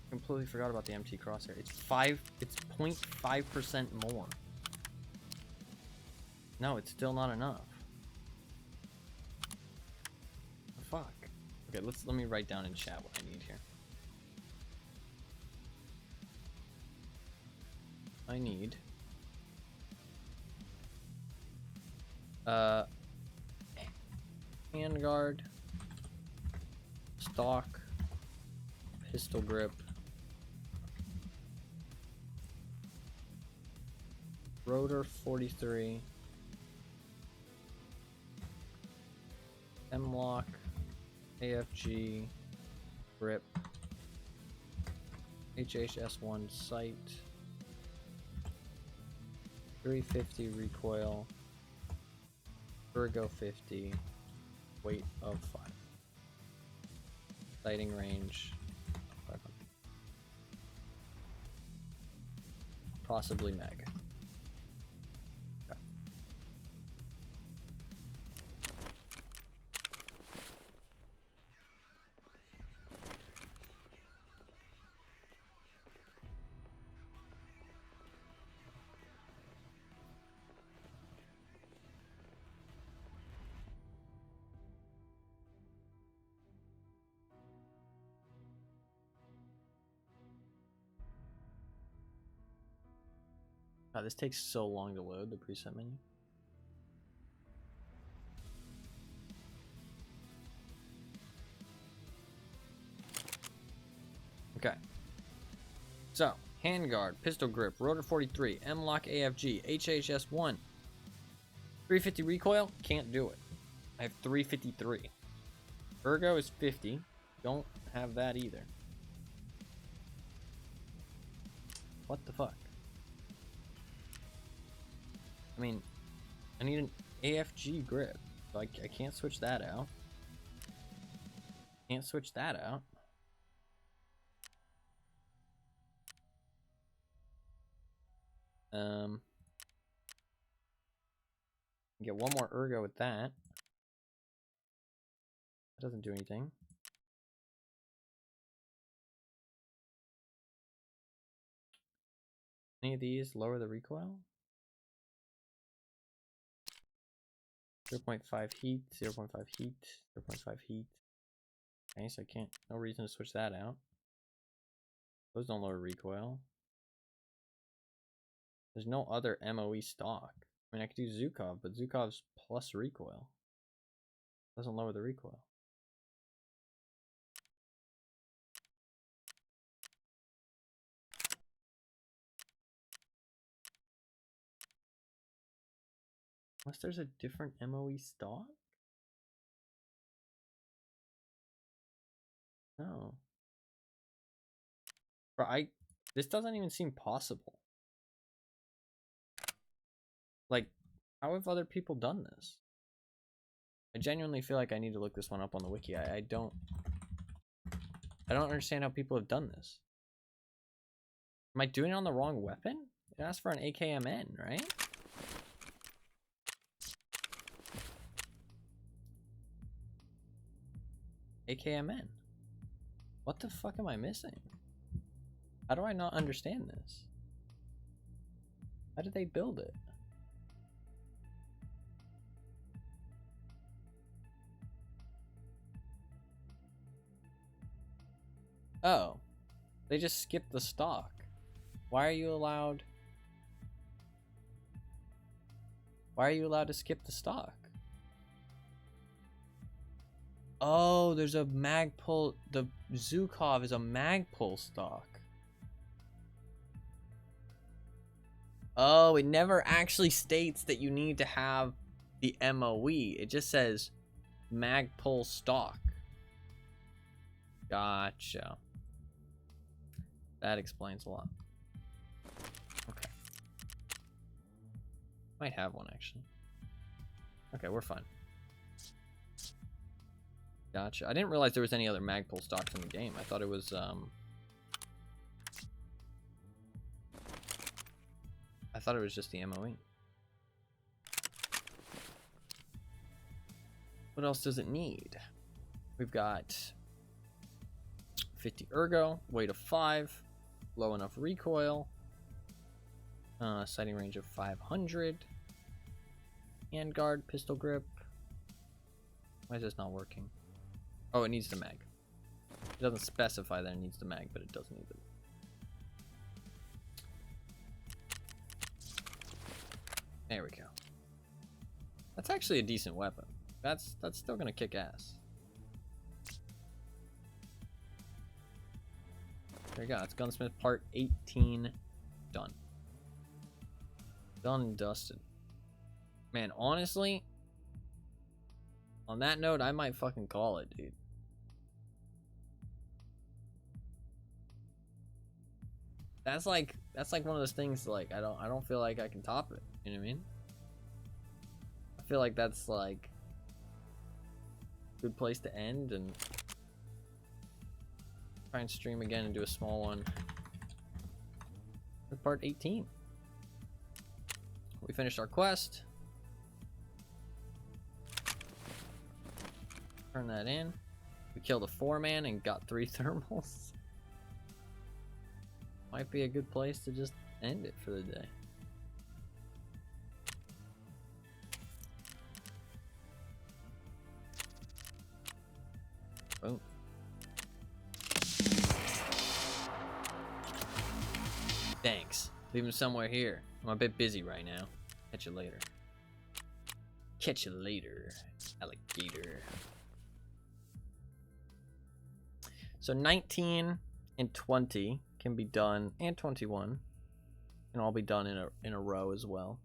Completely forgot about the MT crosshair. It's 0.5% more. No, it's still not enough. Fuck. Okay, let me write down in chat what I need here. I need handguard, stock, pistol grip, rotor 43, M-lock, AFG, grip, HHS1 sight, 350 recoil, Virgo 50, weight of 5, sighting range 500, possibly mag. God, this takes so long to load the preset menu. Okay. So, handguard, pistol grip, rotor 43, M-lock AFG, HHS1, 350 recoil, can't do it. I have 353. Ergo is 50. Don't have that either. What the fuck? I mean, I need an AFG grip. So I can't switch that out. Can't switch that out. Get one more ergo with that. That doesn't do anything. Any of these lower the recoil? 0.5 heat, 0.5 heat, 0.5 heat. Okay, so I can't, no reason to switch that out. Those don't lower recoil. There's no other MOE stock. I mean, I could do Zukov, but Zukov's plus recoil. Doesn't lower the recoil. Unless there's a different MOE stock? No. Bro, this doesn't even seem possible. Like, how have other people done this? I genuinely feel like I need to look this one up on the wiki. I don't understand how people have done this. Am I doing it on the wrong weapon? It asked for an AKMN, right? AKMN. What the fuck am I missing? How do I not understand this? How did they build it? Oh, they just skipped the stock. Why are you allowed? Why are you allowed to skip the stock? Oh, there's a Magpul. The Zukov is a Magpul stock. Oh, it never actually states that you need to have the MOE. It just says Magpul stock. Gotcha. That explains a lot. Okay. Might have one, actually. Okay, we're fine. Gotcha. I didn't realize there was any other Magpul stocks in the game. I thought it was, I thought it was just the MOE. What else does it need? We've got 50 ergo, weight of 5, low enough recoil, sighting range of 500, handguard, pistol grip. Why is this not working? Oh, it needs the mag. It doesn't specify that it needs the mag, but it does need it. There we go. That's actually a decent weapon. That's still gonna kick ass. There you go. It's Gunsmith Part 18 done. Done and dusted. Man, honestly, on that note, I might fucking call it, dude. That's like one of those things like I don't feel like I can top it. You know what I mean? I feel like that's like a good place to end and try and stream again and do a small one with part 18. We finished our quest. Turn that in. We killed a 4-man and got 3 thermals. Might be a good place to just end it for the day. Boom. Thanks. Leave him somewhere here. I'm a bit busy right now. Catch you later. Catch you later, alligator. So 19 and 20 can be done, and 21 can all be done in a row as well.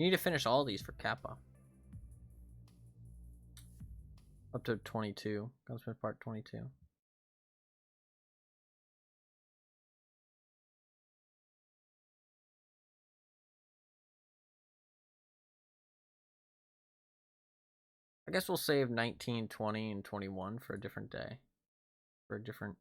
You need to finish all these for Kappa. Up to 22. Gunsmith part 22. I guess we'll save 19, 20, and 21 for a different day. For a different...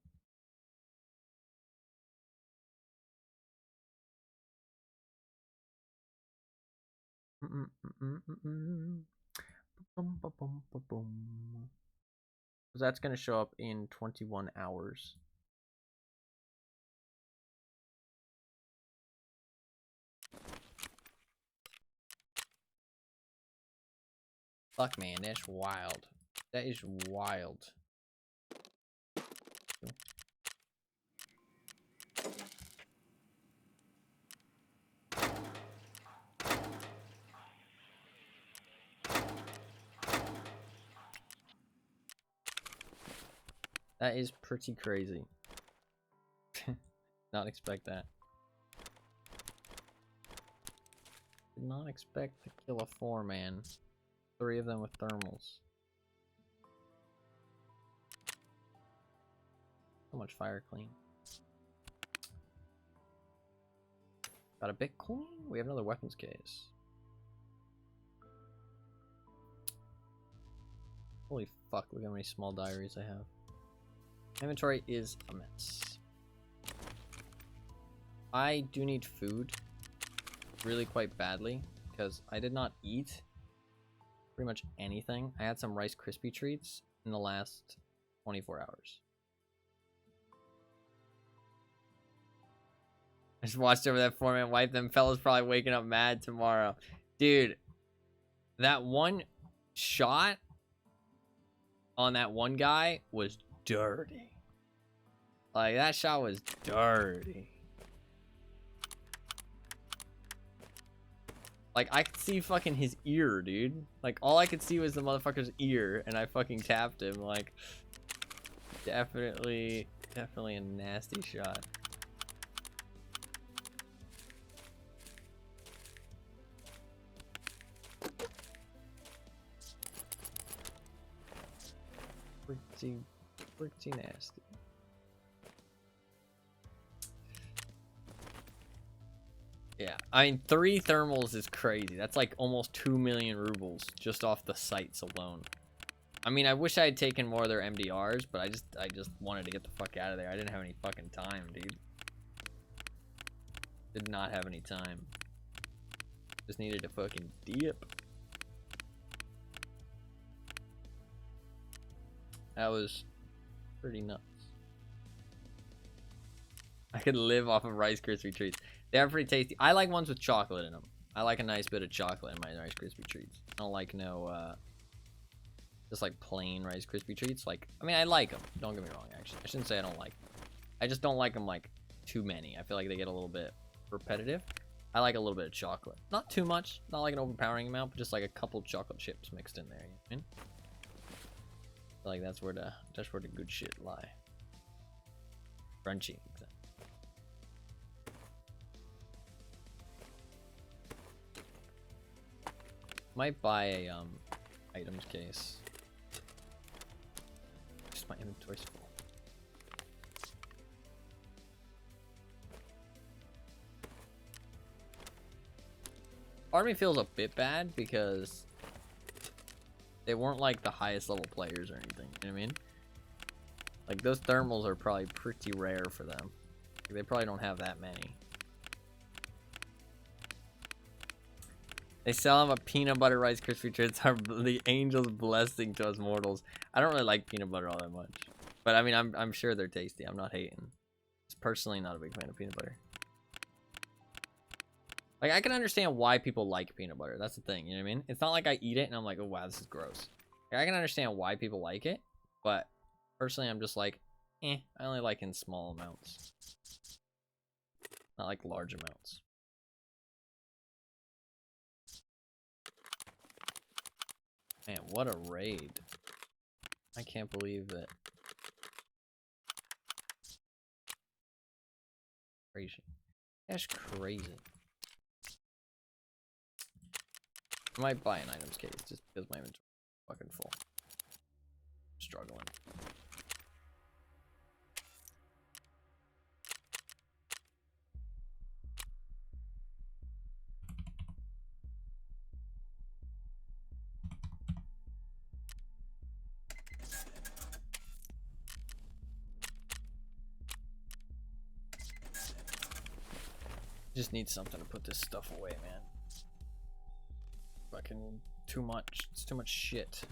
That's going to show up in 21 hours. Fuck, man, that's wild. That is wild. That is pretty crazy. Not expect that. Did not expect to kill a 4-man. 3 of them with thermals. So much fire clean. Got a Bitcoin? We have another weapons case. Holy fuck, look how many small diaries I have. Inventory is a mess. I do need food really quite badly because I did not eat pretty much anything. I had some Rice Krispie treats in the last 24 hours. I just watched over that 4-man wipe. Them fellas probably waking up mad tomorrow. Dude, that one shot on that one guy was dirty. Like, that shot was dirty. Like, I could see fucking his ear, dude. Like, all I could see was the motherfucker's ear, and I fucking tapped him. Like, definitely a nasty shot. Pretty nasty. Yeah, I mean, 3 thermals is crazy. That's like almost 2 million rubles just off the sites alone. I mean, I wish I had taken more of their MDRs, but I just wanted to get the fuck out of there. I didn't have any fucking time, dude. Did not have any time. Just needed to fucking dip. That was pretty nuts. I could live off of Rice Krispie treats. They're pretty tasty. I like ones with chocolate in them. I like a nice bit of chocolate in my Rice Krispie treats. I don't like no, just like plain Rice Krispie treats. Like, I mean, I like them. Don't get me wrong, actually. I shouldn't say I don't like them. I just don't like them, like, too many. I feel like they get a little bit repetitive. I like a little bit of chocolate. Not too much. Not like an overpowering amount, but just like a couple chocolate chips mixed in there. You know what I mean? Like, that's where the good shit lie. Crunchy. Exactly. Might buy a items case. Just my inventory's full. Part of me feels a bit bad because they weren't like the highest level players or anything. You know what I mean? Like, those thermals are probably pretty rare for them. Like, they probably don't have that many. They sell them a peanut butter Rice Krispie treats are the angel's blessing to us mortals. I don't really like peanut butter all that much, but I mean, I'm sure they're tasty. I'm not hating. Just personally not a big fan of peanut butter. Like, I can understand why people like peanut butter. That's the thing, you know what I mean? It's not like I eat it and I'm like, oh wow, this is gross. Like, I can understand why people like it, but personally, I'm just like, I only like in small amounts, not like large amounts. Man, what a raid. I can't believe that. Crazy. That's crazy. I might buy an items case just because my inventory is fucking full. I'm struggling. Just need something to put this stuff away, man. Fucking too much. It's too much shit.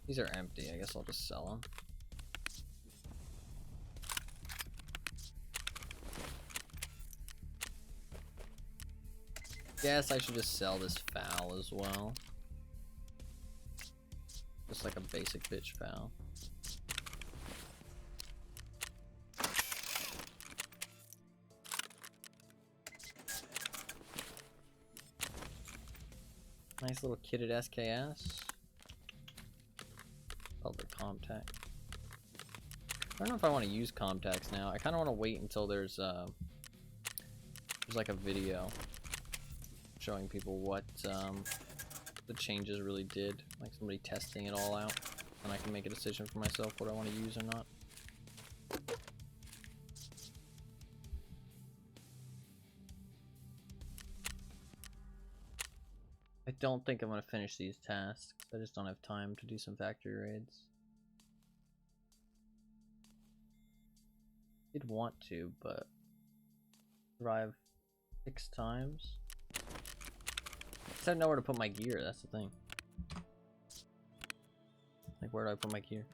These are empty. I guess I'll just sell them. Guess I should just sell this foul as well. Just like a basic bitch foul. Nice little kitted SKS. Velvet Comtac. I don't know if I want to use Comtacs now. I kind of want to wait until there's like a video showing people what the changes really did, like somebody testing it all out, and I can make a decision for myself what I want to use or not. I don't think I'm going to finish these tasks. I just don't have time to do some factory raids. I'd want to, but survive 6 times. I have nowhere to put my gear, that's the thing. Like, where do I put my gear?